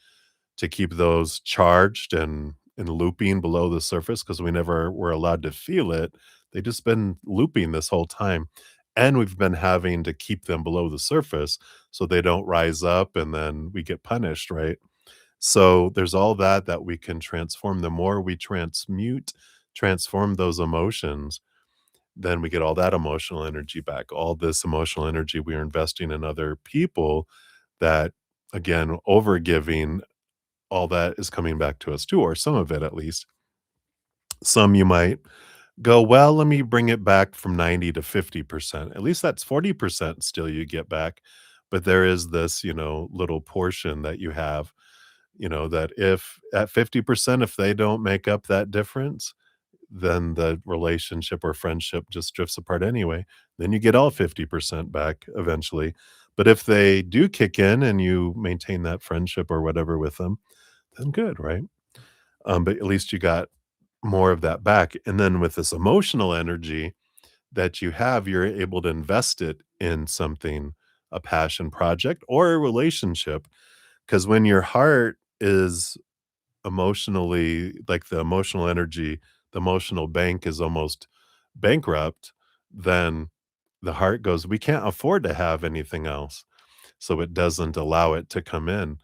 to keep those charged and looping below the surface because we never were allowed to feel it. They just been looping this whole time. And we've been having to keep them below the surface so they don't rise up and then we get punished, right? So there's all that that we can transform. The more we transform those emotions, then we get all that emotional energy back. All this emotional energy we are investing in other people that, again, over giving, all that is coming back to us too, or some of it at least. Some you might go, well, let me bring it back from 90 to 50%. At least that's 40% still you get back. But there is this, little portion that you have, that if at 50%, if they don't make up that difference, then the relationship or friendship just drifts apart anyway. Then you get all 50% back eventually. But if they do kick in and you maintain that friendship or whatever with them, then good, right? But at least you got more of that back. And then with this emotional energy that you have, you're able to invest it in something, a passion project or a relationship. Because when your heart is emotionally, like the emotional energy, the emotional bank is almost bankrupt, then the heart goes, we can't afford to have anything else. So it doesn't allow it to come in.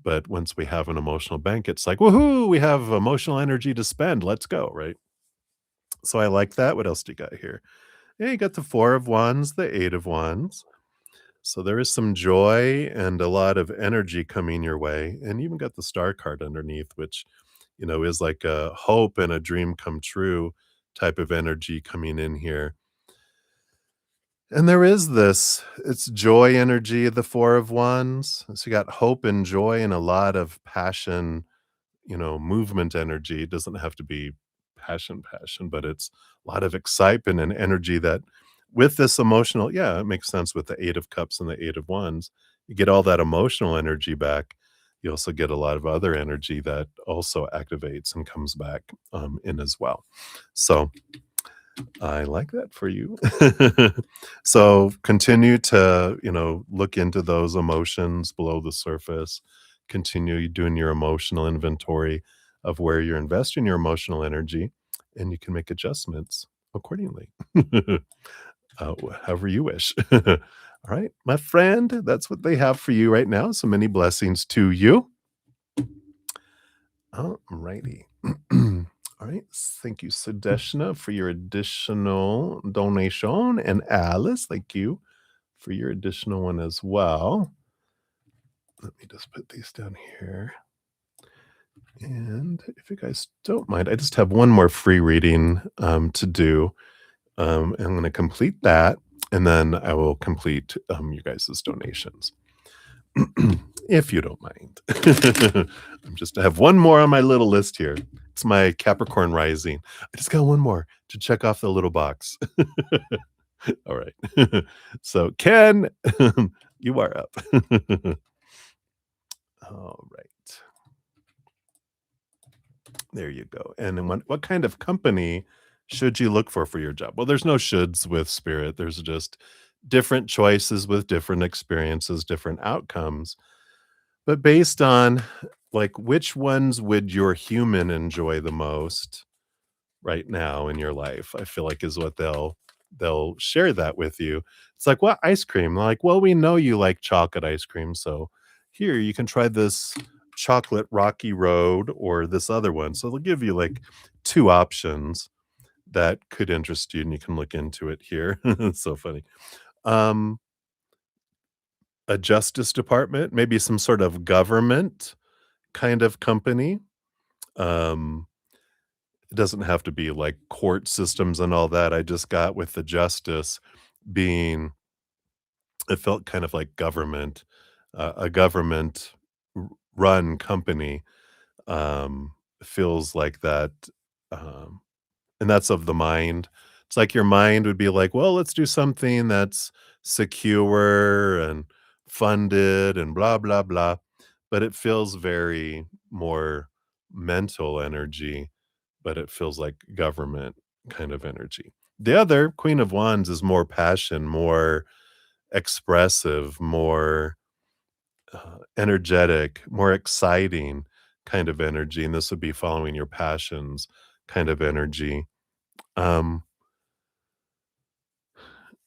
But once we have an emotional bank, it's like, woohoo, we have emotional energy to spend. Let's go, right? So I like that. What else do you got here? Yeah, you got the four of wands, the eight of wands. So there is some joy and a lot of energy coming your way. And you even got the star card underneath, which, is like a hope and a dream come true type of energy coming in here. And there is this, it's joy energy, the four of wands. So you got hope and joy and a lot of passion, movement energy. It doesn't have to be passion, but it's a lot of excitement and energy that with this emotional, yeah, it makes sense with the eight of cups and the eight of wands. You get all that emotional energy back. You also get a lot of other energy that also activates and comes back in as well. So I like that for you. So continue to, look into those emotions below the surface. Continue doing your emotional inventory of where you're investing your emotional energy, and you can make adjustments accordingly. However you wish. All right, my friend, that's what they have for you right now. So many blessings to you. All righty. All right. Thank you, Sadeshna, for your additional donation. And Alice, thank you for your additional one as well. Let me just put these down here. And if you guys don't mind, I just have one more free reading to do. I'm going to complete that, and then I will complete you guys' donations. If you don't mind. I'm just I have one more on my little list here. It's my Capricorn rising. I just got one more to check off the little box. All right. So Ken, you are up. All right. There you go. And then what kind of company should you look for your job? Well, there's no shoulds with spirit. There's just different choices with different experiences, different outcomes. But based on, like, which ones would your human enjoy the most right now in your life, I feel like is what they'll share that with you. It's like, "What ice cream?" Like, "Well, we know you like chocolate ice cream, so here, you can try this chocolate Rocky Road or this other one." So they'll give you, like, 2 options that could interest you, and you can look into it here. It's so funny. Um, a justice department, maybe some sort of government, kind of company. Um, it doesn't have to be like court systems and all that. I just got with the justice being, it felt kind of like government, a government run company. Feels like that. Um, and that's of the mind. It's like your mind would be like, well, let's do something that's secure and funded and blah, blah, blah. But it feels very more mental energy, but it feels like government kind of energy. The other, Queen of Wands, is more passion, more expressive, more energetic, more exciting kind of energy. And this would be following your passions kind of energy. Um,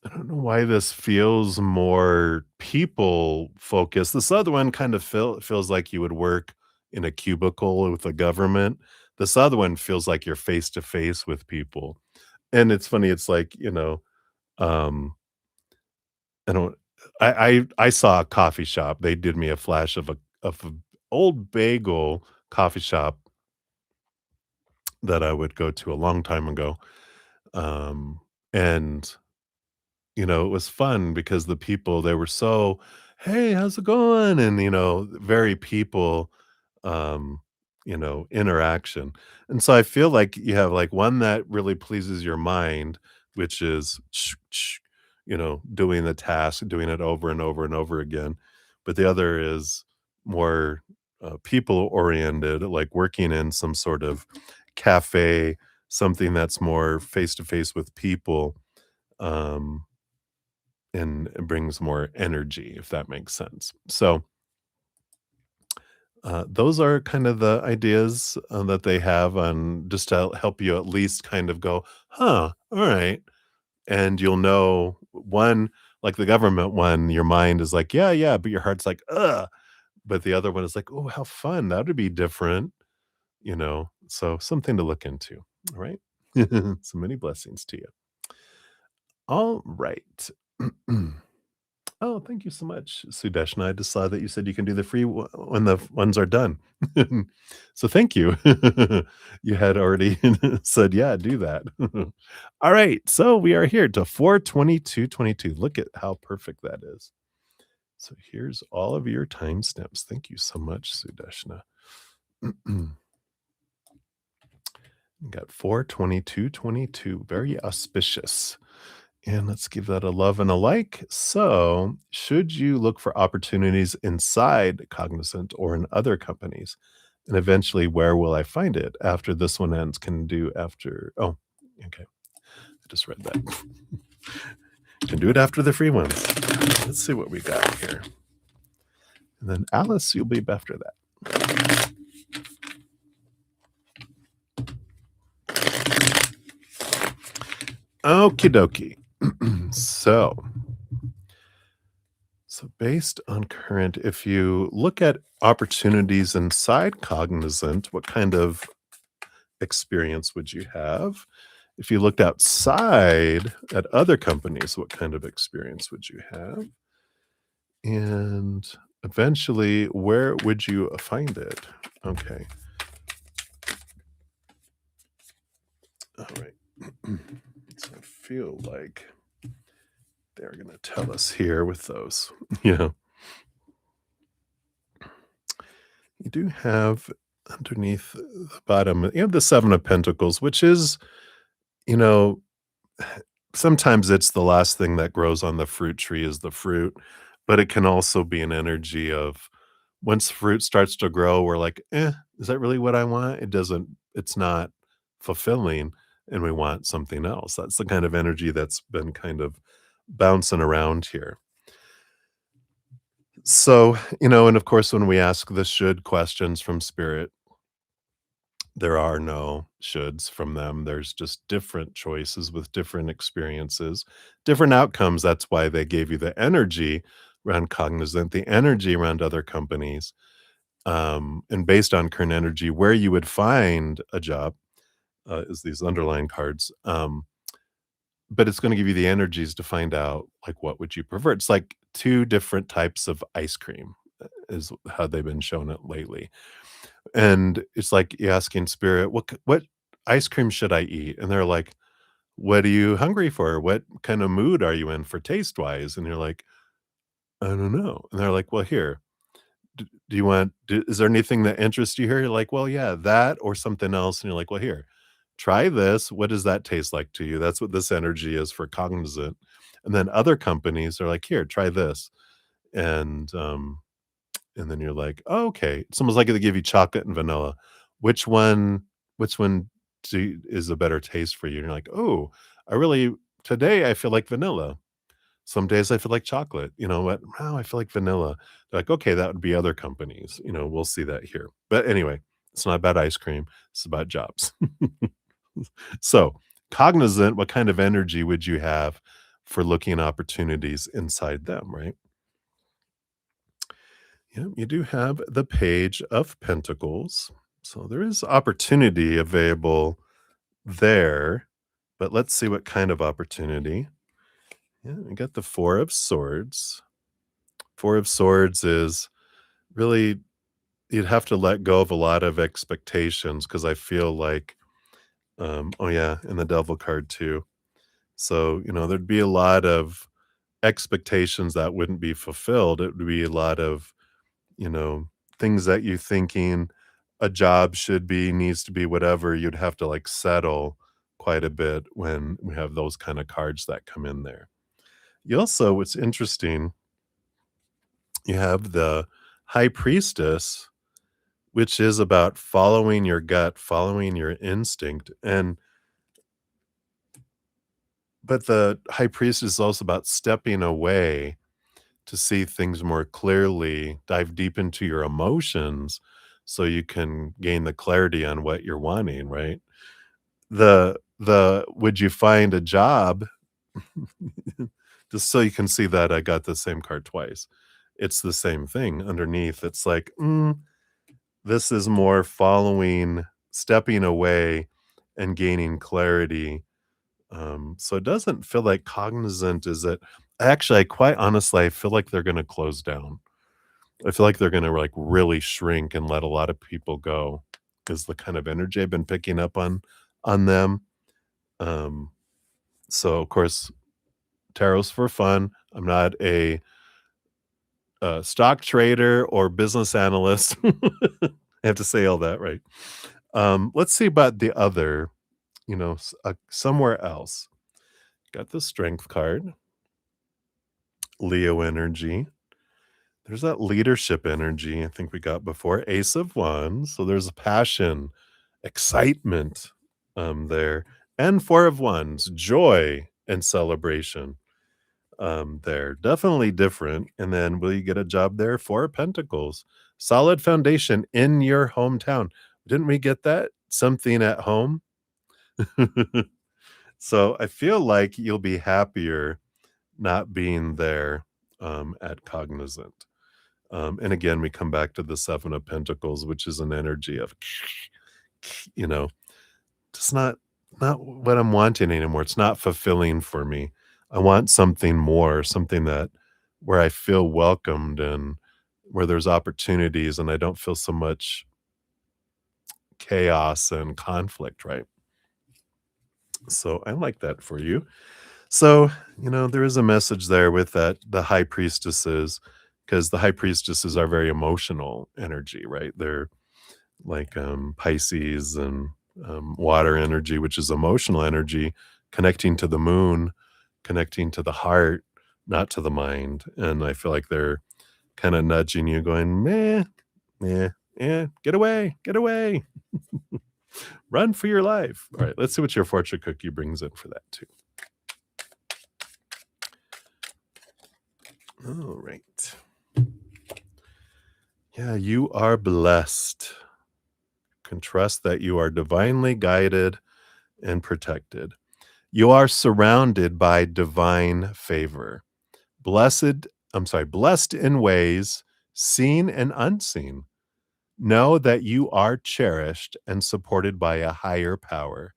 I don't know why this feels more people focused. This other one kind of feels like you would work in a cubicle with the government. This other one feels like you're face to face with people. And it's funny, it's like, um, I don't I saw a coffee shop. They did me a flash of a old bagel coffee shop that I would go to a long time ago. Um, and it was fun because the people, they were so, "Hey, how's it going?" And, very people, um, interaction. And so I feel like you have, like, one that really pleases your mind, which is doing the task, doing it over and over and over again. But the other is more, people oriented, like working in some sort of cafe, something that's more face to face with people. Um and it brings more energy, if that makes sense. So, those are kind of the ideas, that they have on just to help you at least kind of go, "Huh, alright." And you'll know one, like the government one, your mind is like, "Yeah, yeah," but your heart's like, "Ugh." But the other one is like, "Oh, how fun. That would be different," So something to look into, alright? So many blessings to you. Alright. Oh, thank you so much, Sudeshna. I just saw that you said you can do the free when the ones are done. So thank you. You had already said, yeah, do that. All right. So we are here to 42222. Look at how perfect that is. So here's all of your timestamps. Thank you so much, Sudeshna. Got 42222. Very auspicious. And let's give that a love and a like. So, should you look for opportunities inside Cognizant or in other companies? And eventually, where will I find it after this one ends? Can do after. Oh, okay. I just read that. Can do it after the free ones. Let's see what we got here. And then Alice, you'll be after that. Okie dokie. So, based on current, if you look at opportunities inside Cognizant, what kind of experience would you have? If you looked outside at other companies, what kind of experience would you have? And eventually, where would you find it? Okay. All right. So I feel like they're going to tell us here with those. Yeah. You do have underneath the bottom, you have the Seven of Pentacles, which is, you know, sometimes it's the last thing that grows on the fruit tree is the fruit, but it can also be an energy of once fruit starts to grow, we're like, is that really what I want? It's not fulfilling, and we want something else. That's the kind of energy that's been kind of bouncing around here. So, and of course, when we ask the should questions from spirit, there are no shoulds from them. There's just different choices with different experiences, different outcomes. That's why they gave you the energy around Cognizant, the energy around other companies, and based on current energy, where you would find a job is these underlying cards. But it's going to give you the energies to find out like what would you prefer. It's like two different types of ice cream. is how they've been showing it lately. And it's like you asking spirit, what ice cream should I eat? And they're like, what are you hungry for? What kind of mood are you in for taste wise? And you're like, I don't know. And they're like, well, here, do you want, is there anything that interests you here? You're like, well, yeah, that or something else. And you're like, well, here, try this. What does that taste like to you? That's what this energy is for Cognizant. And then other companies are like, here, try this. And, and then you're like, "Oh, okay." It's almost like they give you chocolate and vanilla. Which one which one is a better taste for you? And you're like, "Oh, I really today I feel like vanilla. Some days I feel like chocolate. You know what? Wow, I feel like vanilla." They're like, "Okay, that would be other companies. We'll see that here." But anyway, it's not about ice cream. It's about jobs. So, Cognizant, what kind of energy would you have for looking at opportunities inside them, right? Yeah, you do have the Page of Pentacles. So there is opportunity available there, but let's see what kind of opportunity. Yeah, we got the Four of Swords. Four of Swords is really, you'd have to let go of a lot of expectations because I feel like, oh yeah, and the Devil card too. So, there'd be a lot of expectations that wouldn't be fulfilled. It would be a lot of you know, things that you thinking a job should be, needs to be, whatever, you'd have to like settle quite a bit when we have those kind of cards that come in there. You also, what's interesting, you have the High Priestess, which is about following your gut, following your instinct. But the High Priestess is also about stepping away to see things more clearly, dive deep into your emotions so you can gain the clarity on what you're wanting, right? The would you find a job just so you can see that I got the same card twice. It's the same thing underneath. It's like, this is more following, stepping away and gaining clarity. So it doesn't feel like Cognizant is it. Actually, I quite honestly, I feel like they're going to close down. I feel like they're gonna, like, really shrink and let a lot of people go. Is the kind of energy I've been picking up on them. Um, so, of course, tarot's for fun. I'm not a stock trader or business analyst. I have to say all that, right? Let's see about the other, somewhere else. Got the Strength card, Leo energy. There's that leadership energy I think we got before, Ace of Wands, so there's a passion, excitement, there, and Four of Wands, joy and celebration, there. Definitely different, and then will you get a job there? Four of Pentacles, solid foundation in your hometown. Didn't we get that? Something at home? So, I feel like you'll be happier not being there, at Cognizant. And again, we come back to the Seven of Pentacles, which is an energy of, you know, just not what I'm wanting anymore. It's not fulfilling for me. I want something more, something that where I feel welcomed and where there's opportunities and I don't feel so much chaos and conflict, right? So I like that for you. So, there is a message there with that the high priestesses, because the high priestesses are very emotional energy, right? They're like Pisces and water energy, which is emotional energy, connecting to the moon, connecting to the heart, not to the mind. And I feel like they're kind of nudging you, going, meh, meh, yeah, get away, get away, run for your life. All right, let's see what your fortune cookie brings in for that too. All right. Yeah, you are blessed. Can trust that you are divinely guided and protected. You are surrounded by divine favor. Blessed in ways seen and unseen. Know that you are cherished and supported by a higher power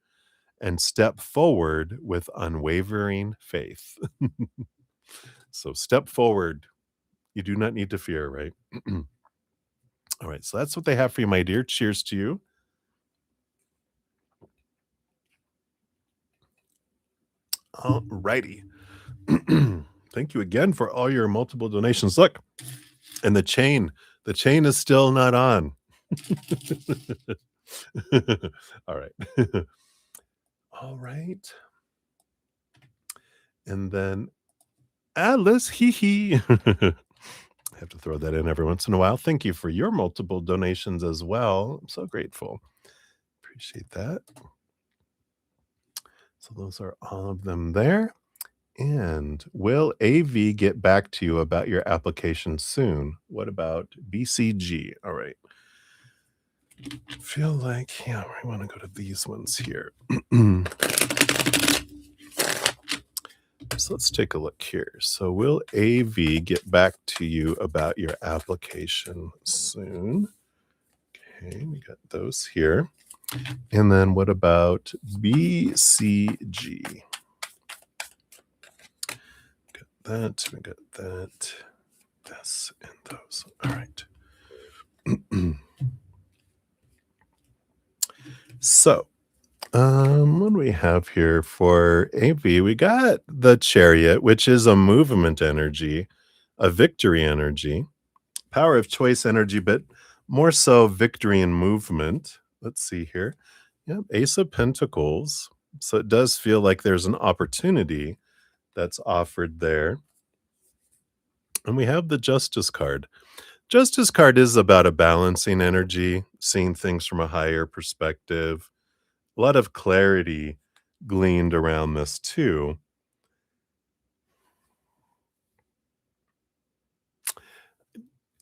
and step forward with unwavering faith. So step forward. You do not need to fear, right? All right, so that's what they have for you, my dear. Cheers to you. All righty. Thank you again for all your multiple donations. Look, and the chain is still not on. All right. All right. And then Alice, hee hee. I have to throw that in every once in a while. Thank you for your multiple donations as well. I'm so grateful. Appreciate that. So those are all of them there. And will AV get back to you about your application soon? What about BCG? All right. Feel like, yeah, I want to go to these ones here. So let's take a look here. So will AV get back to you about your application soon? Okay, we got those here. And then what about BCG? Got that, we got that, this, and those. All right. So, what do we have here for AV? We got the Chariot, which is a movement energy, a victory energy, power of choice energy, but more so victory and movement. Let's see here. Yep, Ace of Pentacles. So it does feel like there's an opportunity that's offered there. And we have the Justice card. Justice card is about a balancing energy, seeing things from a higher perspective. A lot of clarity gleaned around this too.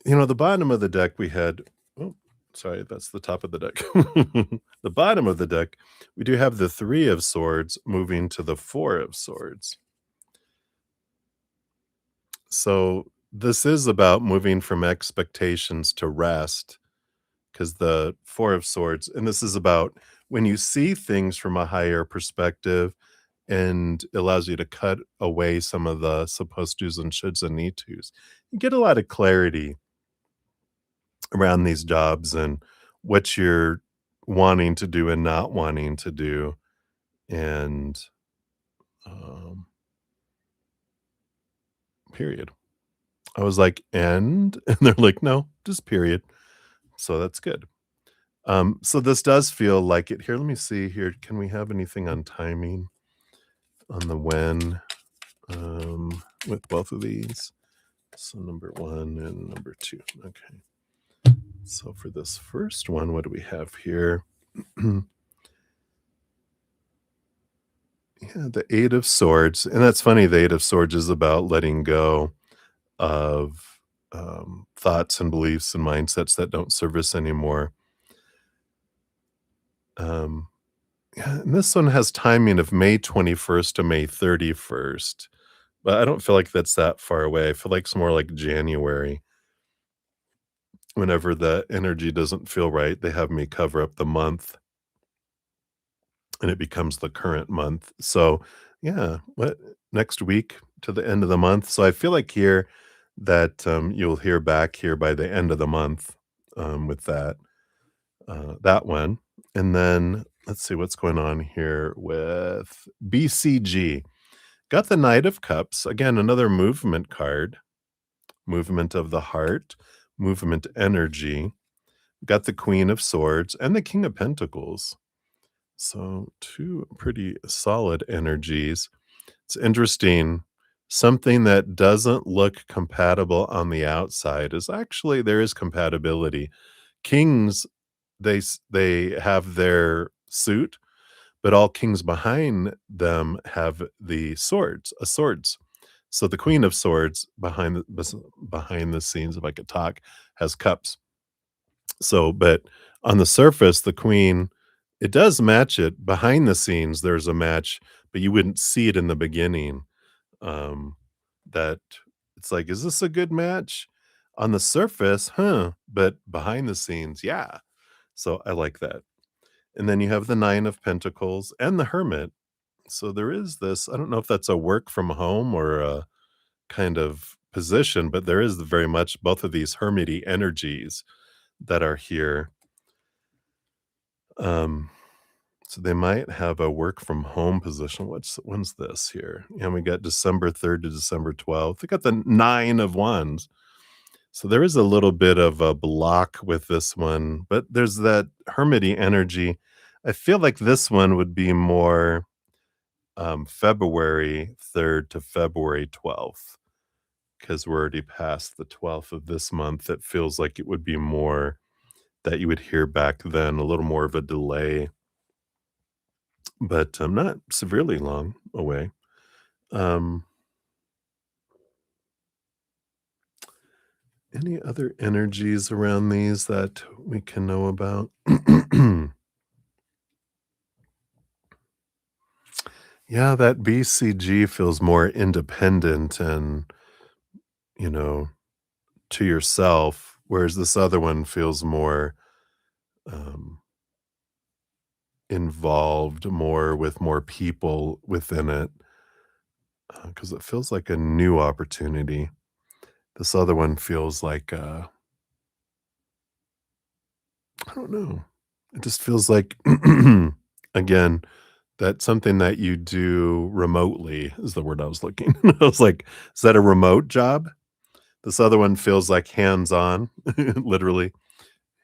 You know, the bottom of the deck we had, oh, sorry, that's the top of the deck. The bottom of the deck, we do have the Three of Swords moving to the Four of Swords. So this is about moving from expectations to rest, because the Four of Swords, and this is about when you see things from a higher perspective and allows you to cut away some of the supposed tos and shoulds and need tos. You get a lot of clarity around these jobs and what you're wanting to do and not wanting to do. And period. I was like, and they're like, no, just period. So that's good. So this does feel like it. Here, let me see here. Can we have anything on timing on the when with both of these? So number 1 and number 2. Okay. So for this first one, what do we have here? Yeah, the Eight of Swords. And that's funny. The Eight of Swords is about letting go of thoughts and beliefs and mindsets that don't serve us anymore. Yeah, and this one has timing of May 21st to May 31st, but I don't feel like that's that far away. I feel like it's more like January. Whenever the energy doesn't feel right, they have me cover up the month and it becomes the current month. So, yeah, what next week to the end of the month. So I feel like here that you'll hear back here by the end of the month with that one. And then let's see what's going on here with BCG. Got the Knight of Cups. Again, another movement card. Movement of the heart, movement energy. Got the Queen of Swords and the King of Pentacles. So two pretty solid energies. It's interesting. Something that doesn't look compatible on the outside is actually there is compatibility. Kings, they have their suit, but all kings behind them have the swords. So the Queen of Swords behind the scenes, if I could talk, has cups. So, but on the surface, the Queen, it does match it. Behind the scenes, there's a match, but you wouldn't see it in the beginning. That it's like, is this a good match? On the surface, huh? But behind the scenes, yeah. So I like that. And then you have the Nine of Pentacles and the Hermit. So there is this, I don't know if that's a work from home or a kind of position, but there is very much both of these hermity energies that are here. Um, so they might have a work from home position. When's this here? And we got December 3rd to December 12th. They got the 9 of wands. So there is a little bit of a block with this one, but there's that hermity energy. I feel like this one would be more February 3rd to February 12th, because we're already past the 12th of this month. It feels like it would be more that you would hear back then, a little more of a delay, but not severely long away. Um, any other energies around these that we can know about? Yeah, that BCG feels more independent and, you know, to yourself, whereas this other one feels more um, involved, more with more people within it, because it feels like a new opportunity. This other one feels like, I don't know. It just feels like, again, that's something that you do remotely is the word I was looking. I was like, is that a remote job? This other one feels like hands-on, literally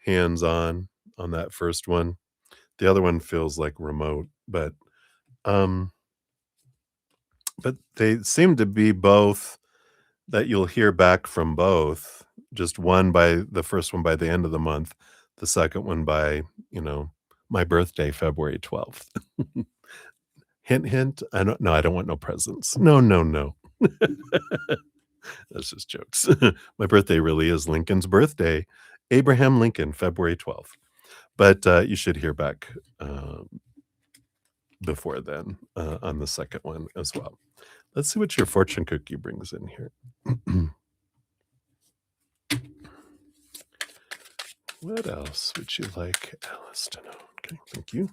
hands-on that first one. The other one feels like remote, um, but they seem to be both that you'll hear back from both, just one by the first one by the end of the month, the second one by, you know, my birthday, February 12th. Hint, hint. I don't want no presents. No, no, no. That's just jokes. My birthday really is Lincoln's birthday. Abraham Lincoln, February 12th. But, you should hear back, before then, on the second one as well. Let's see what your fortune cookie brings in here. What else would you like Alice to know? Okay, thank you.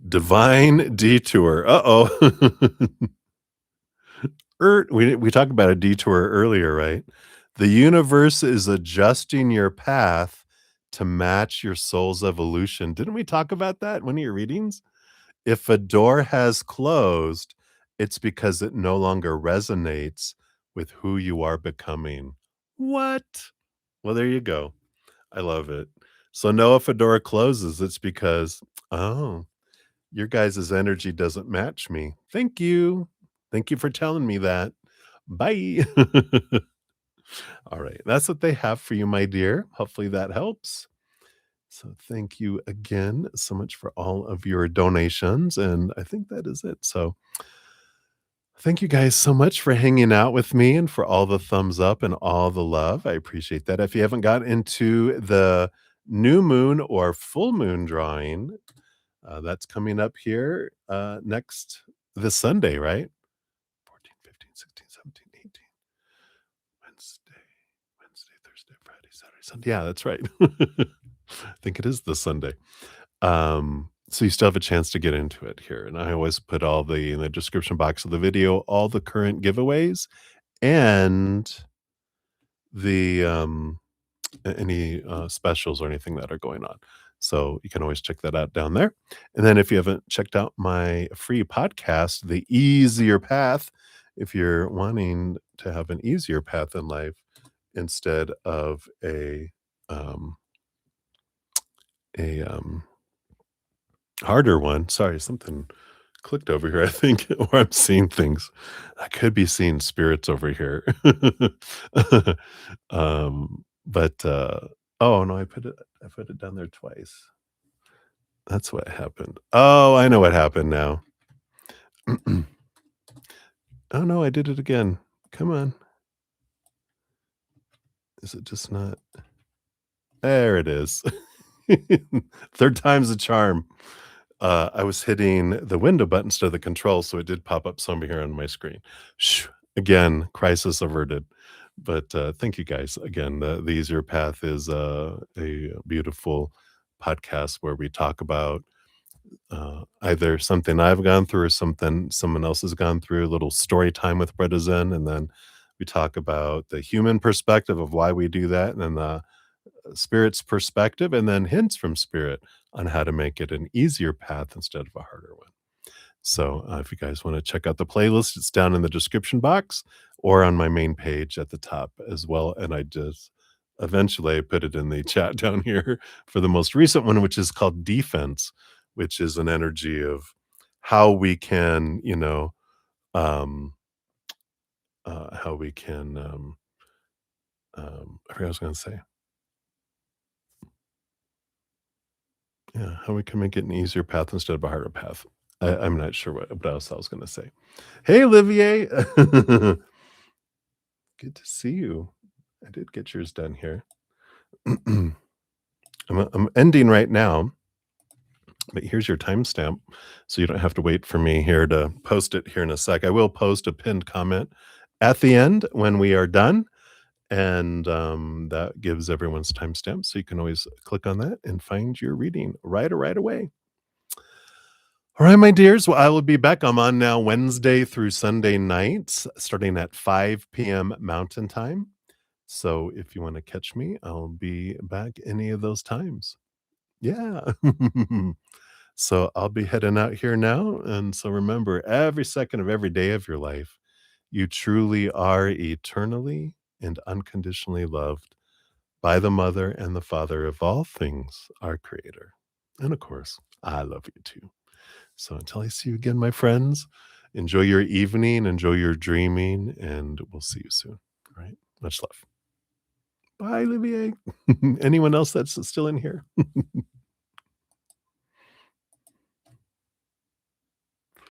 Divine detour. Uh-oh. We talked about a detour earlier, right? The universe is adjusting your path to match your soul's evolution. Didn't we talk about that in one of your readings? If a door has closed, it's because it no longer resonates with who you are becoming. What? Well, there you go. I love it. So know if a door closes, it's because, oh, your guys' energy doesn't match me. Thank you. Thank you for telling me that. Bye. All right. That's what they have for you, my dear. Hopefully that helps. So thank you again so much for all of your donations. And I think that is it. So thank you guys so much for hanging out with me and for all the thumbs up and all the love. I appreciate that. If you haven't got into the new moon or full moon drawing, that's coming up here next this Sunday, right? 14, 15, 16, 17, 18. Wednesday, Thursday, Friday, Saturday, Sunday. Yeah, that's right. I think it is this Sunday. So you still have a chance to get into it here. And I always put all the in the description box of the video, all the current giveaways and the any specials or anything that are going on. So you can always check that out down there. And then if you haven't checked out my free podcast, The Easier Path, if you're wanting to have an easier path in life instead of um, a harder one. Sorry, something clicked over here, I think, or I'm seeing things. I could be seeing spirits over here. But oh no, I put it down there twice. That's what happened. Oh, I know what happened now. Oh no, I did it again. Come on. Is it just not? There it is. Third time's a charm. I was hitting the window button instead of the control, so it did pop up somewhere here on my screen. Shh. Again, crisis averted. But thank you guys again. The Easier Path is a beautiful podcast where we talk about either something I've gone through or something someone else has gone through. A little story time with Bretta Zen, and then We talk about the human perspective of why we do that, and then the spirit's perspective, and then hints from spirit on how to make it an easier path instead of a harder one. So, if you guys wanna check out the playlist, it's down in the description box or on my main page at the top as well, and I just eventually I put it in the chat down here for the most recent one, which is called Defense, which is an energy of how we can, um, how we can, I forgot what I was gonna say. Yeah, how we can make it an easier path instead of a harder path. I'm not sure what else I was gonna say. Hey, Olivier. Good to see you. I did get yours done here. I'm ending right now, but here's your timestamp, so you don't have to wait for me here to post it here in a sec. I will post a pinned comment at the end when we are done, and, that gives everyone's timestamp, so you can always click on that and find your reading right away. All right, my dears. Well, I will be back. I'm on now Wednesday through Sunday nights, starting at 5 p.m. Mountain Time. So if you want to catch me, I'll be back any of those times. Yeah. So I'll be heading out here now. And so remember, every second of every day of your life, you truly are eternally and unconditionally loved by the mother and the father of all things, our creator. And of course, I love you too. So until I see you again, my friends, enjoy your evening, enjoy your dreaming, and we'll see you soon. All right. Much love. Bye, Olivier. Anyone else that's still in here?